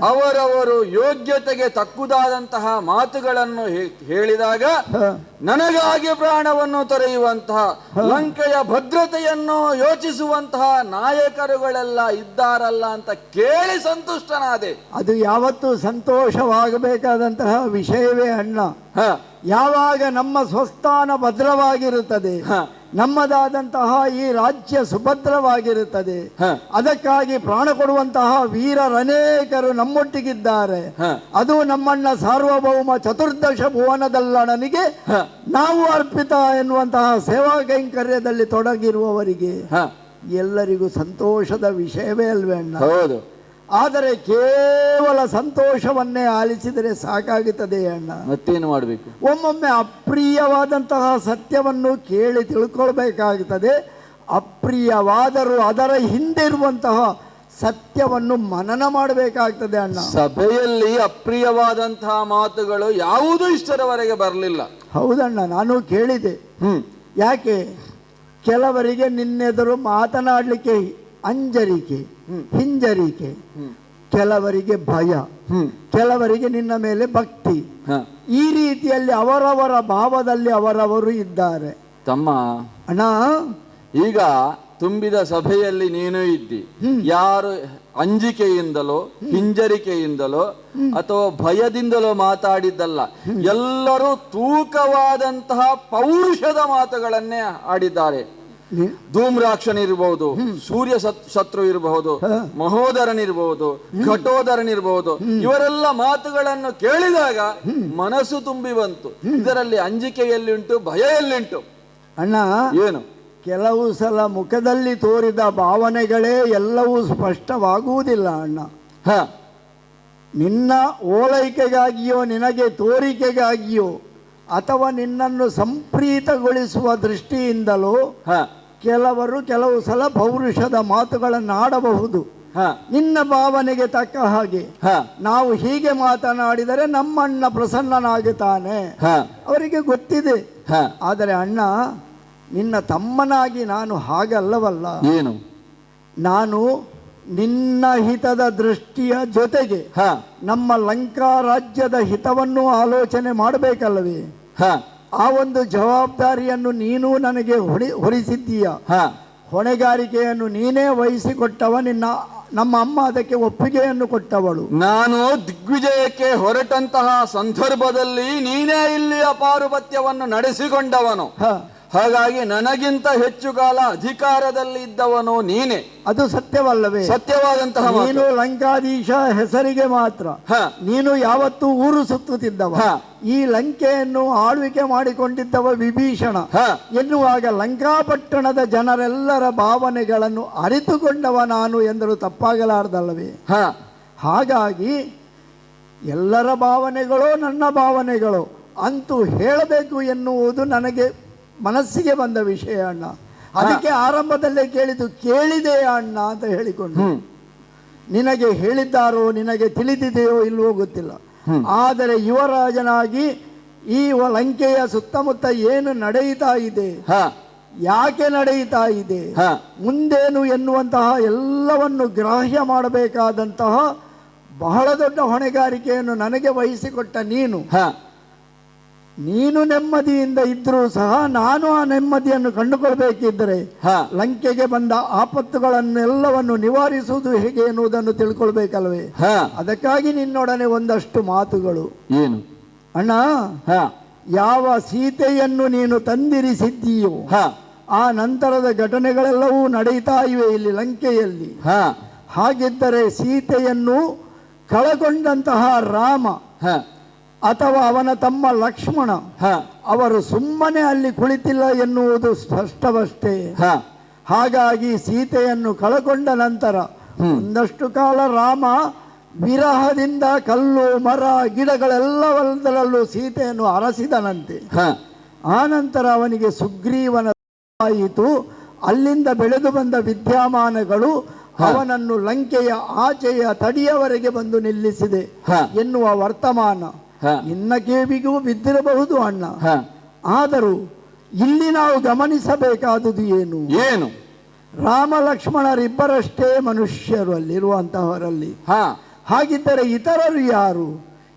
ಅವರವರು ಯೋಗ್ಯತೆಗೆ ತಕ್ಕುದಾದಂತಹ ಮಾತುಗಳನ್ನು ಹೇಳಿದಾಗ ನನಗಾಗಿ ಪ್ರಾಣವನ್ನು ತೊರೆಯುವಂತಹ ಲಂಕೆಯ ಭದ್ರತೆಯನ್ನು ಯೋಚಿಸುವಂತಹ ನಾಯಕರುಗಳೆಲ್ಲ ಇದ್ದಾರಲ್ಲ ಅಂತ ಕೇಳಿ ಸಂತುಷ್ಟನಾದೆ. ಅದು ಯಾವತ್ತೂ ಸಂತೋಷವಾಗಬೇಕಾದಂತಹ ವಿಷಯವೇ ಅಣ್ಣ. ಯಾವಾಗ ನಮ್ಮ ಸ್ವಸ್ಥಾನ ಭದ್ರವಾಗಿರುತ್ತದೆ, ನಮ್ಮದಾದಂತಹ ಈ ರಾಜ್ಯ ಸುಭದ್ರವಾಗಿರುತ್ತದೆ, ಅದಕ್ಕಾಗಿ ಪ್ರಾಣ ಕೊಡುವಂತಹ ವೀರರನೇಕರು ನಮ್ಮೊಟ್ಟಿಗಿದ್ದಾರೆ. ಅದು ನಮ್ಮಣ್ಣ ಸಾರ್ವಭೌಮ ಚತುರ್ದಶ ಭುವನದಲ್ಲಣನಿಗೆ ನಾವು ಅರ್ಪಿತ ಎನ್ನುವಂತಹ ಸೇವಾ ಕೈಂಕರ್ಯದಲ್ಲಿ ತೊಡಗಿರುವವರಿಗೆ ಎಲ್ಲರಿಗೂ ಸಂತೋಷದ ವಿಷಯವೇ ಅಲ್ವೇ ಅಣ್ಣ? ಹೌದು. ಆದರೆ ಕೇವಲ ಸಂತೋಷವನ್ನೇ ಆಲಿಸಿದರೆ ಸಾಕಾಗುತ್ತದೆ ಅಣ್ಣ. ಮತ್ತೇನು ಮಾಡಬೇಕು? ಒಮ್ಮೊಮ್ಮೆ ಅಪ್ರಿಯವಾದಂತಹ ಸತ್ಯವನ್ನು ಕೇಳಿ ತಿಳ್ಕೊಳ್ಬೇಕಾಗುತ್ತದೆ. ಅಪ್ರಿಯವಾದರೂ ಅದರ ಹಿಂದಿರುವಂತಹ ಸತ್ಯವನ್ನು ಮನನ ಮಾಡಬೇಕಾಗ್ತದೆ ಅಣ್ಣ. ಸಭೆಯಲ್ಲಿ ಅಪ್ರಿಯವಾದಂತಹ ಮಾತುಗಳು ಯಾವುದೂ ಇಷ್ಟರವರೆಗೆ ಬರಲಿಲ್ಲ. ಹೌದಣ್ಣ, ನಾನು ಕೇಳಿದೆ. ಯಾಕೆ ಕೆಲವರಿಗೆ ನಿನ್ನೆದುರು ಮಾತನಾಡಲಿಕ್ಕೆ ಅಂಜರಿಕೆ, ಹಿಂಜರಿಕೆ, ಕೆಲವರಿಗೆ ಭಯ, ಕೆಲವರಿಗೆ ನಿನ್ನ ಮೇಲೆ ಭಕ್ತಿ, ಈ ರೀತಿಯಲ್ಲಿ ಅವರವರ ಭಾವದಲ್ಲಿ ಅವರವರು ಇದ್ದಾರೆ. ತಮ್ಮ ಅಣ್ಣ, ಈಗ ತುಂಬಿದ ಸಭೆಯಲ್ಲಿ ನೀನು ಇದ್ದಿ. ಯಾರು ಅಂಜಿಕೆಯಿಂದಲೋ ಹಿಂಜರಿಕೆಯಿಂದಲೋ ಅಥವಾ ಭಯದಿಂದಲೋ ಮಾತಾಡಿದ್ದಲ್ಲ, ಎಲ್ಲರೂ ತೂಕವಾದಂತಹ ಪೌರುಷದ ಮಾತುಗಳನ್ನೇ ಆಡಿದ್ದಾರೆ. ಧೂಮ್ರಾಕ್ಷನಿರಬಹುದು, ಸೂರ್ಯ ಶತ್ರು ಇರಬಹುದು, ಮಹೋದರನಿರಬಹುದು, ಘಟೋದರನಿರಬಹುದು, ಇವರೆಲ್ಲ ಮಾತುಗಳನ್ನು ಕೇಳಿದಾಗ ಮನಸ್ಸು ತುಂಬಿ ಬಂತು. ಇದರಲ್ಲಿ ಅಂಜಿಕೆ ಎಲ್ಲಿಂಟು, ಭಯ ಎಲ್ಲಿಂಟು? ಅಣ್ಣ, ಏನು? ಕೆಲವು ಸಲ ಮುಖದಲ್ಲಿ ತೋರಿದ ಭಾವನೆಗಳೇ ಎಲ್ಲವೂ ಸ್ಪಷ್ಟವಾಗುವುದಿಲ್ಲ ಅಣ್ಣ. ನಿನ್ನ ಓಲೈಕೆಗಾಗಿಯೋ ನಿನಗೆ ತೋರಿಕೆಗಾಗಿಯೋ ಅಥವಾ ನಿನ್ನನ್ನು ಸಂಪ್ರೀತಗೊಳಿಸುವ ದೃಷ್ಟಿಯಿಂದಲೋ ಕೆಲವು ಸಲ ಪೌರುಷದ ಮಾತುಗಳನ್ನು ಆಡಬಹುದು. ನಿನ್ನ ಭಾವನೆಗೆ ತಕ್ಕ ಹಾಗೆ ನಾವು ಹೀಗೆ ಮಾತನಾಡಿದರೆ ನಮ್ಮಣ್ಣ ಪ್ರಸನ್ನನಾಗುತ್ತಾನೆ, ಅವರಿಗೆ ಗೊತ್ತಿದೆ. ಆದರೆ ಅಣ್ಣ, ನಿನ್ನ ತಮ್ಮನಾಗಿ ನಾನು ಹಾಗಲ್ಲವಲ್ಲ. ಏನು? ನಾನು ನಿನ್ನ ಹಿತದ ದೃಷ್ಟಿಯ ಜೊತೆಗೆ ನಮ್ಮ ಲಂಕಾ ರಾಜ್ಯದ ಹಿತವನ್ನು ಆಲೋಚನೆ ಮಾಡಬೇಕಲ್ಲವೇ? ಆ ಒಂದು ಜವಾಬ್ದಾರಿಯನ್ನು ನೀನು ನನಗೆ ಹೊರಿಸಿದ್ದೀಯ. ಹೊಣೆಗಾರಿಕೆಯನ್ನು ನೀನೇ ವಹಿಸಿಕೊಟ್ಟವ. ನಮ್ಮ ಅಮ್ಮ ಅದಕ್ಕೆ ಒಪ್ಪಿಗೆಯನ್ನು ಕೊಟ್ಟವಳು. ನಾನು ದಿಗ್ವಿಜಯಕ್ಕೆ ಹೊರಟಂತಹ ಸಂದರ್ಭದಲ್ಲಿ ನೀನೇ ಇಲ್ಲಿ ಅಪಾರುಪತ್ಯವನ್ನು ನಡೆಸಿಕೊಂಡವನು. ಹಾಗಾಗಿ ನನಗಿಂತ ಹೆಚ್ಚು ಕಾಲ ಅಧಿಕಾರದಲ್ಲಿ ಇದ್ದವನು ನೀನೆ. ಅದು ಸತ್ಯವಲ್ಲವೇ? ಸತ್ಯವಾದಂತಹ ನೀನು ಲಂಕಾಧೀಶ ಹೆಸರಿಗೆ ಮಾತ್ರ. ನೀನು ಯಾವತ್ತೂ ಊರು ಸುತ್ತುತ್ತಿದ್ದವ. ಈ ಲಂಕೆಯನ್ನು ಆಳ್ವಿಕೆ ಮಾಡಿಕೊಂಡಿದ್ದವ ವಿಭೀಷಣ ಎನ್ನುವಾಗ ಲಂಕಾಪಟ್ಟಣದ ಜನರೆಲ್ಲರ ಭಾವನೆಗಳನ್ನು ಅರಿತುಕೊಂಡವ ನಾನು ಎಂದರೂ ತಪ್ಪಾಗಲಾರದಲ್ಲವೇ? ಹಾಗಾಗಿ ಎಲ್ಲರ ಭಾವನೆಗಳು ನನ್ನ ಭಾವನೆಗಳು ಅಂತೂ ಹೇಳಬೇಕು ಎನ್ನುವುದು ನನಗೆ ಮನಸ್ಸಿಗೆ ಬಂದ ವಿಷಯ ಅಣ್ಣ. ಅದಕ್ಕೆ ಆರಂಭದಲ್ಲೇ ಕೇಳಿದೆ ಅಣ್ಣ ಅಂತ ಹೇಳಿಕೊಂಡು. ನಿನಗೆ ಹೇಳಿದ್ದಾರೋ, ನಿನಗೆ ತಿಳಿದಿದೆಯೋ ಇಲ್ವೋ ಗೊತ್ತಿಲ್ಲ. ಆದರೆ ಯುವರಾಜನಾಗಿ ಈ ಲಂಕೆಯ ಸುತ್ತಮುತ್ತ ಏನು ನಡೆಯುತ್ತಾ ಇದೆ, ಯಾಕೆ ನಡೆಯುತ್ತಾ ಇದೆ, ಮುಂದೇನು ಎನ್ನುವಂತಹ ಎಲ್ಲವನ್ನು ಗ್ರಾಹ್ಯ ಮಾಡಬೇಕಾದಂತಹ ಬಹಳ ದೊಡ್ಡ ಹೊಣೆಗಾರಿಕೆಯನ್ನು ನನಗೆ ವಹಿಸಿಕೊಟ್ಟ ನೀನು ನೆಮ್ಮದಿಯಿಂದ ಇದ್ರೂ ಸಹ ನಾನು ಆ ನೆಮ್ಮದಿಯನ್ನು ಕಂಡುಕೊಳ್ಬೇಕಿದ್ದರೆ ಲಂಕೆಗೆ ಬಂದ ಆಪತ್ತುಗಳನ್ನೆಲ್ಲವನ್ನು ನಿವಾರಿಸುವುದು ಹೇಗೆ ಎನ್ನುವುದನ್ನು ತಿಳ್ಕೊಳ್ಬೇಕಲ್ವೇ? ಅದಕ್ಕಾಗಿ ನಿನ್ನೊಡನೆ ಒಂದಷ್ಟು ಮಾತುಗಳು. ಏನು ಅಣ್ಣ? ಯಾವ ಸೀತೆಯನ್ನು ನೀನು ತಂದಿರಿಸಿದ್ದೀಯೋ ಆ ನಂತರದ ಘಟನೆಗಳೆಲ್ಲವೂ ನಡೆಯುತ್ತಾ ಇವೆ ಇಲ್ಲಿ ಲಂಕೆಯಲ್ಲಿ. ಹಾಗಿದ್ದರೆ ಸೀತೆಯನ್ನು ಕಳಕೊಂಡಂತಹ ರಾಮ ಅಥವಾ ಅವನ ತಮ್ಮ ಲಕ್ಷ್ಮಣ ಅವರು ಸುಮ್ಮನೆ ಅಲ್ಲಿ ಕುಳಿತಿಲ್ಲ ಎನ್ನುವುದು ಸ್ಪಷ್ಟವಷ್ಟೇ. ಹಾಗಾಗಿ ಸೀತೆಯನ್ನು ಕಳಕೊಂಡ ನಂತರ ಒಂದಷ್ಟು ಕಾಲ ರಾಮ ವಿರಹದಿಂದ ಕಲ್ಲು ಮರ ಗಿಡಗಳೆಲ್ಲವಲ್ಲದರಲ್ಲೂ ಸೀತೆಯನ್ನು ಅರಸಿದನಂತೆ. ಆ ನಂತರ ಅವನಿಗೆ ಸುಗ್ರೀವನ ಆಯಿತು. ಅಲ್ಲಿಂದ ಬೆಳೆದು ಬಂದ ವಿದ್ಯಮಾನಗಳು ಅವನನ್ನು ಲಂಕೆಯ ಆಚೆಯ ತಡಿಯವರೆಗೆ ಬಂದು ನಿಲ್ಲಿಸಿದೆ ಎನ್ನುವ ವರ್ತಮಾನ ನಿನ್ನ ಕಿವಿಗೂ ಬಿದ್ದಿರಬಹುದು ಅಣ್ಣ. ಆದರೂ ಇಲ್ಲಿ ನಾವು ಗಮನಿಸಬೇಕಾದುದು ಏನು? ಏನು? ರಾಮ ಲಕ್ಷ್ಮಣರಿಬ್ಬರಷ್ಟೇ ಮನುಷ್ಯರು ಅಲ್ಲಿರುವಂತಹವರಲ್ಲಿ. ಹಾ, ಹಾಗಿದ್ದರೆ ಇತರರು ಯಾರು?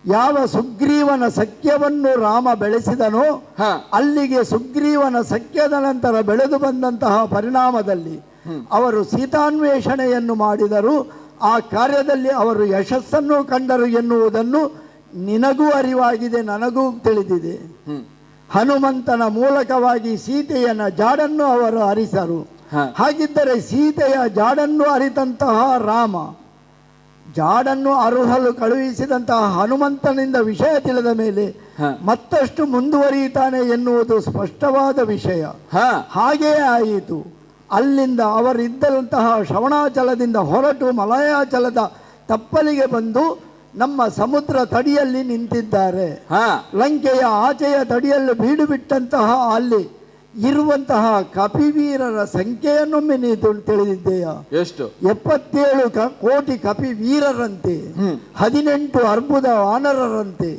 ಯಾವ ಸುಗ್ರೀವನ ಸಖ್ಯವನ್ನು ರಾಮ ಬೆಳೆಸಿದನೋ ಹಾ, ಅಲ್ಲಿಗೆ ಸುಗ್ರೀವನ ಸಖ್ಯದ ನಂತರ ಬೆಳೆದು ಬಂದಂತಹ ಪರಿಣಾಮದಲ್ಲಿ ಅವರು ಸೀತಾನ್ವೇಷಣೆಯನ್ನು ಮಾಡಿದರು. ಆ ಕಾರ್ಯದಲ್ಲಿ ಅವರು ಯಶಸ್ಸನ್ನು ಕಂಡರು ಎನ್ನುವುದನ್ನು ನಿನಗೂ ಅರಿವಾಗಿದೆ, ನನಗೂ ತಿಳಿದಿದೆ. ಹನುಮಂತನ ಮೂಲಕವಾಗಿ ಸೀತೆಯನ ಜಾಡನ್ನು ಅವರು ಅರಿಸರು. ಹಾಗಿದ್ದರೆ ಸೀತೆಯ ಜಾಡನ್ನು ಅರಿತಂತಹ ರಾಮ ಜಾಡನ್ನು ಅರುಹಲು ಕಳುಹಿಸಿದಂತಹ ಹನುಮಂತನಿಂದ ವಿಷಯ ತಿಳಿದ ಮೇಲೆ ಮತ್ತಷ್ಟು ಮುಂದುವರಿಯುತ್ತಾನೆ ಎನ್ನುವುದು ಸ್ಪಷ್ಟವಾದ ವಿಷಯ. ಹಾಗೆಯೇ ಆಯಿತು. ಅಲ್ಲಿಂದ ಅವರಿದ್ದಂತಹ ಶ್ರವಣಾಚಲದಿಂದ ಹೊರಟು ಮಲಯಾಚಲದ ತಪ್ಪಲಿಗೆ ಬಂದು ನಮ್ಮ ಸಮುದ್ರ ತಡಿಯಲ್ಲಿ ನಿಂತಿದ್ದಾರೆ. ಲಂಕೆಯ ಆಚೆಯ ತಡಿಯಲ್ಲಿ ಬೀಡು ಬಿಟ್ಟಂತಹ ಅಲ್ಲಿ ಇರುವಂತಹ ಕಪಿವೀರರ ಸಂಖ್ಯೆಯನ್ನೊಮ್ಮೆ ನೀನು ತಿಳಿದಿದ್ದೀಯಾ? ಎಷ್ಟು? 77 ಕೋಟಿ ಕಪಿವೀರರಂತೆ, 18 ಅರ್ಬುದ ವಾನರರಂತೆ,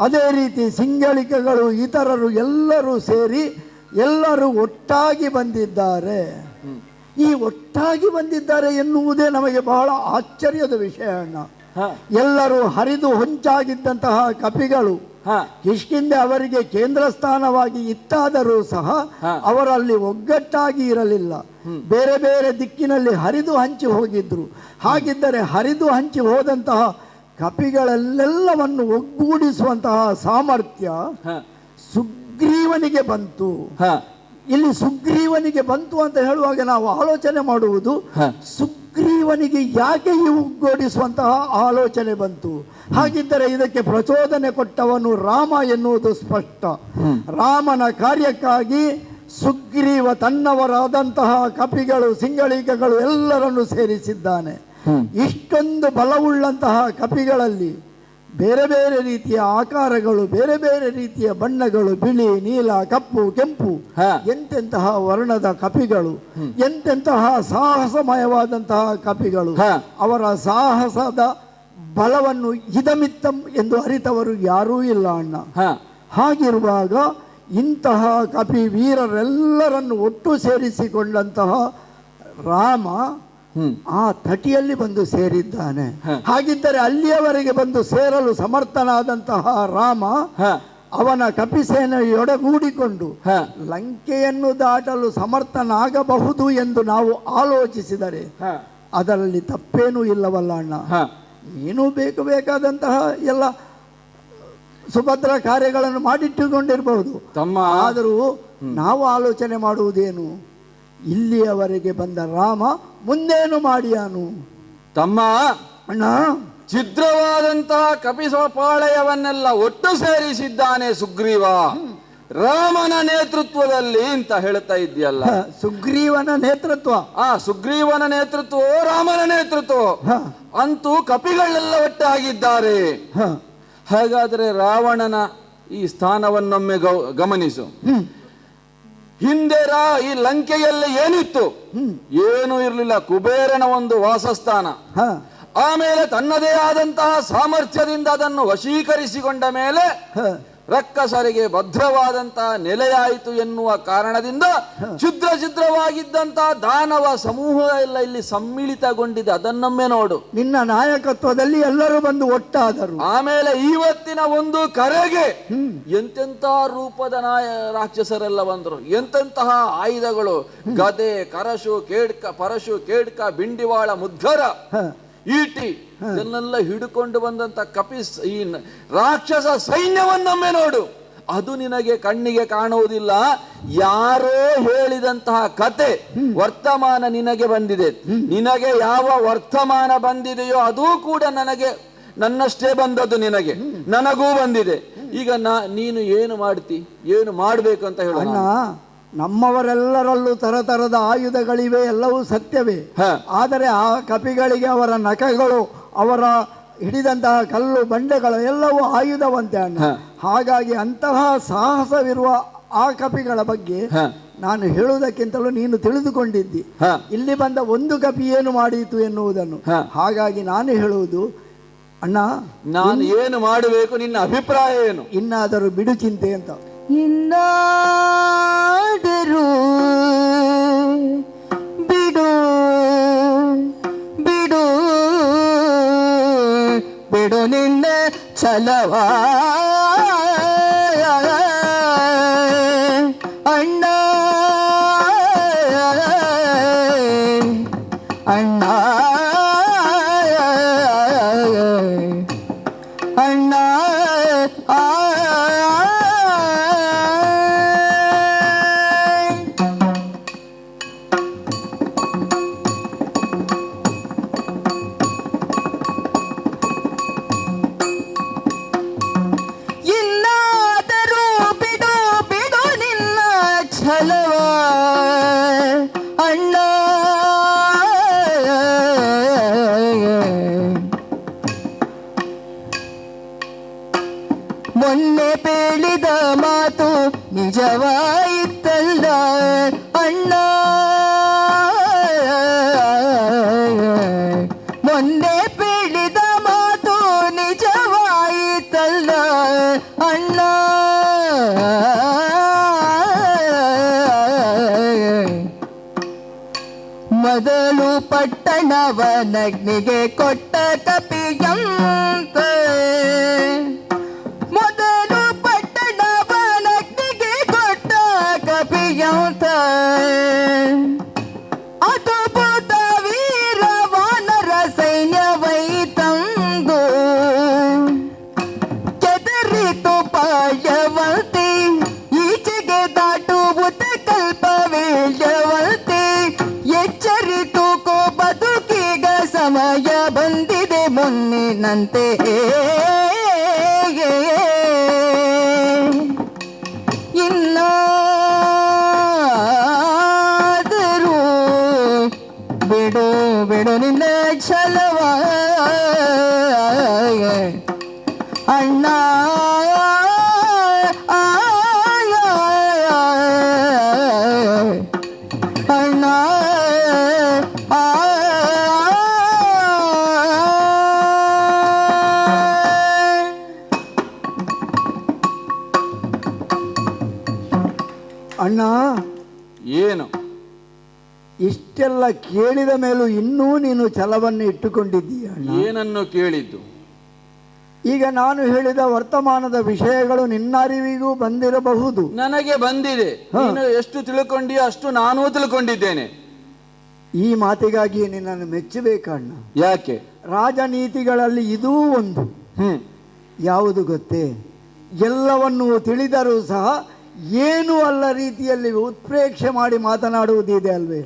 ಅದೇ ರೀತಿ ಸಿಂಗಳಿಕಗಳು ಇತರರು ಎಲ್ಲರೂ ಸೇರಿ ಎಲ್ಲರೂ ಒಟ್ಟಾಗಿ ಬಂದಿದ್ದಾರೆ. ಈ ಒಟ್ಟಾಗಿ ಬಂದಿದ್ದಾರೆ ಎನ್ನುವುದೇ ನಮಗೆ ಬಹಳ ಆಶ್ಚರ್ಯದ ವಿಷಯ ಅಣ್ಣ. ಎಲ್ಲರೂ ಹರಿದು ಹೊಂಚಾಗಿದ್ದಂತಹ ಕಪಿಗಳು ಕಿಷ್ಕಿಂದೆ ಅವರಿಗೆ ಕೇಂದ್ರ ಸ್ಥಾನವಾಗಿ ಇತ್ತಾದರೂ ಸಹ ಅವರಲ್ಲಿ ಒಗ್ಗಟ್ಟಾಗಿ ಇರಲಿಲ್ಲ. ಬೇರೆ ಬೇರೆ ದಿಕ್ಕಿನಲ್ಲಿ ಹರಿದು ಹಂಚಿ ಹೋಗಿದ್ರು. ಹಾಗಿದ್ದರೆ ಹರಿದು ಹಂಚಿ ಹೋದಂತಹ ಕಪಿಗಳೆಲ್ಲವನ್ನು ಒಗ್ಗೂಡಿಸುವಂತಹ ಸಾಮರ್ಥ್ಯ ಸುಗ್ರೀವನಿಗೆ ಬಂತು. ಇಲ್ಲಿ ಸುಗ್ರೀವನಿಗೆ ಬಂತು ಅಂತ ಹೇಳುವಾಗ ನಾವು ಆಲೋಚನೆ ಮಾಡುವುದು, ಸುಗ್ರೀವನಿಗೆ ಯಾಕೆ ಈ ಒಗ್ಗೂಡಿಸುವಂತಹ ಆಲೋಚನೆ ಬಂತು? ಹಾಗಿದ್ದರೆ ಇದಕ್ಕೆ ಪ್ರಚೋದನೆ ಕೊಟ್ಟವನು ರಾಮ ಎನ್ನುವುದು ಸ್ಪಷ್ಟ. ರಾಮನ ಕಾರ್ಯಕ್ಕಾಗಿ ಸುಗ್ರೀವ ತನ್ನವರಾದಂತಹ ಕಪಿಗಳು ಸಿಂಗಳಿಕಗಳು ಎಲ್ಲರನ್ನು ಸೇರಿಸಿದ್ದಾನೆ. ಇಷ್ಟೊಂದು ಬಲವುಳ್ಳಂತಹ ಕಪಿಗಳಲ್ಲಿ ಬೇರೆ ಬೇರೆ ರೀತಿಯ ಆಕಾರಗಳು, ಬೇರೆ ಬೇರೆ ರೀತಿಯ ಬಣ್ಣಗಳು, ಬಿಳಿ, ನೀಲ, ಕಪ್ಪು, ಕೆಂಪು, ಎಂತೆಂತಹ ವರ್ಣದ ಕಪಿಗಳು, ಎಂತೆಂತಹ ಸಾಹಸಮಯವಾದಂತಹ ಕಪಿಗಳು. ಅವರ ಸಾಹಸದ ಬಲವನ್ನು ಇದಮಿತ್ತಂ ಎಂದು ಅರಿತವರು ಯಾರೂ ಇಲ್ಲ ಅಣ್ಣ. ಹಾಗಿರುವಾಗ ಇಂತಹ ಕಪಿ ವೀರರೆಲ್ಲರನ್ನು ಒಟ್ಟು ಸೇರಿಸಿಕೊಂಡಂತಹ ರಾಮ ಆ ತಟಿಯಲ್ಲಿ ಬಂದು ಸೇರಿದ್ದಾನೆ. ಹಾಗಿದ್ದರೆ ಅಲ್ಲಿಯವರೆಗೆ ಬಂದು ಸೇರಲು ಸಮರ್ಥನಾದಂತಹ ರಾಮ ಅವನ ಕಪಿಸೇನೆಯೊಡಗೂಡಿಕೊಂಡು ಲಂಕೆಯನ್ನು ದಾಟಲು ಸಮರ್ಥನಾಗಬಹುದು ಎಂದು ನಾವು ಆಲೋಚಿಸಿದರೆ ಅದರಲ್ಲಿ ತಪ್ಪೇನೂ ಇಲ್ಲವಲ್ಲ ಅಣ್ಣ. ನೀನು ಬೇಕಾದಂತಹ ಎಲ್ಲ ಸುಭದ್ರ ಕಾರ್ಯಗಳನ್ನು ಮಾಡಿಟ್ಟುಕೊಂಡಿರಬಹುದು ತಮ್ಮ. ಆದರೂ ನಾವು ಆಲೋಚನೆ ಮಾಡುವುದೇನು? ಇಲ್ಲಿಯವರೆಗೆ ಬಂದ ರಾಮ ಮುಂದೇನು ಮಾಡಿಯಾನು ತಮ್ಮ? ಅಣ್ಣ, ಛಿದ್ರವಾದಂತಹ ಕಪಿಸಪಾಳಯವನ್ನೆಲ್ಲ ಒಟ್ಟು ಸೇರಿಸಿದ್ದಾನೆ ಸುಗ್ರೀವ ರಾಮನ ನೇತೃತ್ವದಲ್ಲಿ ಅಂತ ಹೇಳ್ತಾ ಇದ್ದೀಯಲ್ಲ. ಸುಗ್ರೀವನ ನೇತೃತ್ವ? ಸುಗ್ರೀವನ ನೇತೃತ್ವವೋ ರಾಮನ ನೇತೃತ್ವ ಅಂತೂ ಕಪಿಗಳೆಲ್ಲ ಒಟ್ಟಾಗಿದ್ದಾರೆ. ಹಾಗಾದ್ರೆ ರಾವಣನ ಈ ಸ್ಥಾನವನ್ನೊಮ್ಮೆ ಗಮನಿಸು. ಹಿಂದೆ ಈ ಲಂಕೆಯಲ್ಲಿ ಏನಿತ್ತು? ಏನೂ ಇರಲಿಲ್ಲ. ಕುಬೇರನ ಒಂದು ವಾಸಸ್ಥಾನ. ಆಮೇಲೆ ತನ್ನದೇ ಆದಂತಹ ಸಾಮರ್ಥ್ಯದಿಂದ ಅದನ್ನು ವಶೀಕರಿಸಿಕೊಂಡ ಮೇಲೆ ರಕ್ಕಸರಿಗೆ ಭದ್ರವಾದಂತಹ ನೆಲೆಯಾಯಿತು ಎನ್ನುವ ಕಾರಣದಿಂದ ಛಿದ್ರವಾಗಿದ್ದಂತಹ ದಾನವ ಸಮೂಹ ಎಲ್ಲ ಇಲ್ಲಿ ಸಮ್ಮಿಳಿತಗೊಂಡಿದೆ. ಅದನ್ನೊಮ್ಮೆ ನೋಡು. ನಿನ್ನ ನಾಯಕತ್ವದಲ್ಲಿ ಎಲ್ಲರೂ ಬಂದು ಒಟ್ಟಾದರು. ಆಮೇಲೆ ಇವತ್ತಿನ ಒಂದು ಕರೆಗೆ ಎಂತೆಂಥ ರೂಪದ ರಾಕ್ಷಸರೆಲ್ಲ ಬಂದರು. ಎಂತೆಂತಹ ಆಯುಧಗಳು, ಗದೆ, ಕರಶು, ಪರಶು, ಕೇಡ್ಕ, ಬಿಂಡಿವಾಳ, ಮುದ್ಗರ, ಈಟಿ ಇದನ್ನೆಲ್ಲ ಹಿಡ್ಕೊಂಡು ಬಂದಂತ ಈ ರಾಕ್ಷಸ ಸೈನ್ಯವನ್ನೊಮ್ಮೆ ನೋಡು. ಅದು ನಿನಗೆ ಕಣ್ಣಿಗೆ ಕಾಣುವುದಿಲ್ಲ. ಯಾರೋ ಹೇಳಿದಂತಹ ಕತೆ ವರ್ತಮಾನ ನಿನಗೆ ಬಂದಿದೆ. ನಿನಗೆ ಯಾವ ವರ್ತಮಾನ ಬಂದಿದೆಯೋ ಅದೂ ಕೂಡ ನನ್ನಷ್ಟೇ ಬಂದದ್ದು. ನಿನಗೆ ನನಗೂ ಬಂದಿದೆ. ಈಗ ನೀನು ಏನು ಮಾಡ್ತಿ, ಏನು ಮಾಡಬೇಕು ಅಂತ ಹೇಳ. ನಮ್ಮವರೆಲ್ಲರಲ್ಲೂ ತರತರದ ಆಯುಧಗಳಿವೆ, ಎಲ್ಲವೂ ಸತ್ಯವೇ. ಆದರೆ ಆ ಕಪಿಗಳಿಗೆ ಅವರ ನಖಗಳು, ಅವರ ಹಿಡಿದಂತಹ ಕಲ್ಲು ಬಂಡೆಗಳು ಎಲ್ಲವೂ ಆಯುಧವಂತೆ ಅಣ್ಣ. ಹಾಗಾಗಿ ಅಂತಹ ಸಾಹಸವಿರುವ ಆ ಕಪಿಗಳ ಬಗ್ಗೆ ನಾನು ಹೇಳುವುದಕ್ಕಿಂತಲೂ ನೀನು ತಿಳಿದುಕೊಂಡಿದ್ದಿ. ಇಲ್ಲಿ ಬಂದ ಒಂದು ಕಪಿ ಏನು ಮಾಡಿತು ಎನ್ನುವುದನ್ನು. ಹಾಗಾಗಿ ನಾನು ಹೇಳುವುದು, ಅಣ್ಣ, ನಾನು ಏನು ಮಾಡಬೇಕು, ನಿನ್ನ ಅಭಿಪ್ರಾಯ ಏನು? ಇನ್ನಾದರೂ ಬಿಡು ಚಿಂತೆ ಅಂತ. ಇನ್ನಾದರೂ ಬಿಡು ಬಿಡು ಬಿಡು ನಿನ್ನ ಛಲವ ಅಣ್ಣ ಅಣ್ಣ ಅಣ್ಣ ಇನ್ನಾದರೂ ಬಿಡು ಬಿಡು ನಿನ್ನ ಛಲವ ಅಣ್ಣ ಮೊನ್ನೆ ಹೇಳಿದ ಮಾತು ನಿಜವಾಯಿತಲ್ಲ ಅಣ್ಣ ಮೊನ್ನೆ ಹೇಳಿದ ಮಾತು ನಿಜವಾಯಿತಲ್ಲ ಅಣ್ಣ ಮೊದಲು ಪಟ್ಟಣವನಗ್ನಿಗೆ ಕೊಟ್ಟ ಕಪಿಯಂತ ಮೊದಲು ಪಟ್ಟಣವನಗ್ನಿಗೆ ಕೊಟ್ಟ ಕಪಿಯಂತ ಅದ್ಭುತ ವೀರ ವಾನರ ಸೈನ್ಯವೈ ತಂದು ಕೆದರಿತು ಪಾಯವಂತೆ ಈಚೆಗೆ ದಾಟುವುದ ಕಲ್ಪವಿಲ್ಲವಂತೆ ಎಚ್ಚರಿತು ಕೋ ಬದುಕೀಗ ಸಮಯ ಬಂದಿದೆ ಮುನ್ನಿನಂತೆ ಇನ್ನಾದರೂ ಬಿಡು ಬಿಡು ನಿನ್ನ ಛಲವ ಅಣ್ಣ ಅಣ್ಣ ಅಣ್ಣ, ಏನು ಇಷ್ಟೆಲ್ಲ ಕೇಳಿದ ಮೇಲೂ ಇನ್ನೂ ನೀನು ಛಲವನ್ನು ಇಟ್ಟುಕೊಂಡಿದ್ದೀಯ ಅಣ್ಣ. ಏನನ್ನು ಕೇಳಿದ್ದು? ಈಗ ನಾನು ಹೇಳಿದ ವರ್ತಮಾನದ ವಿಷಯಗಳು ನಿನ್ನ ಅರಿವಿಗೂ ಬಂದಿರಬಹುದು. ನನಗೆ ಬಂದಿದೆ. ನೀನು ಎಷ್ಟು ತಿಳ್ಕೊಂಡಿಯೋ ಅಷ್ಟು ನಾನೂ ತಿಳ್ಕೊಂಡಿದ್ದೇನೆ. ಈ ಮಾತಿಗಾಗಿ ನಿನ್ನನ್ನು ಮೆಚ್ಚಬೇಕಣ್ಣ. ಯಾಕೆ? ರಾಜನೀತಿಗಳಲ್ಲಿ ಇದೂ ಒಂದು. ಯಾವುದು ಗೊತ್ತೇ? ಎಲ್ಲವನ್ನೂ ತಿಳಿದರೂ ಸಹ ಏನು ಅಲ್ಲ ರೀತಿಯಲ್ಲಿ ಉತ್ಪ್ರೇಕ್ಷೆ ಮಾಡಿ ಮಾತನಾಡುವುದಿದೆ ಅಲ್ವೇ,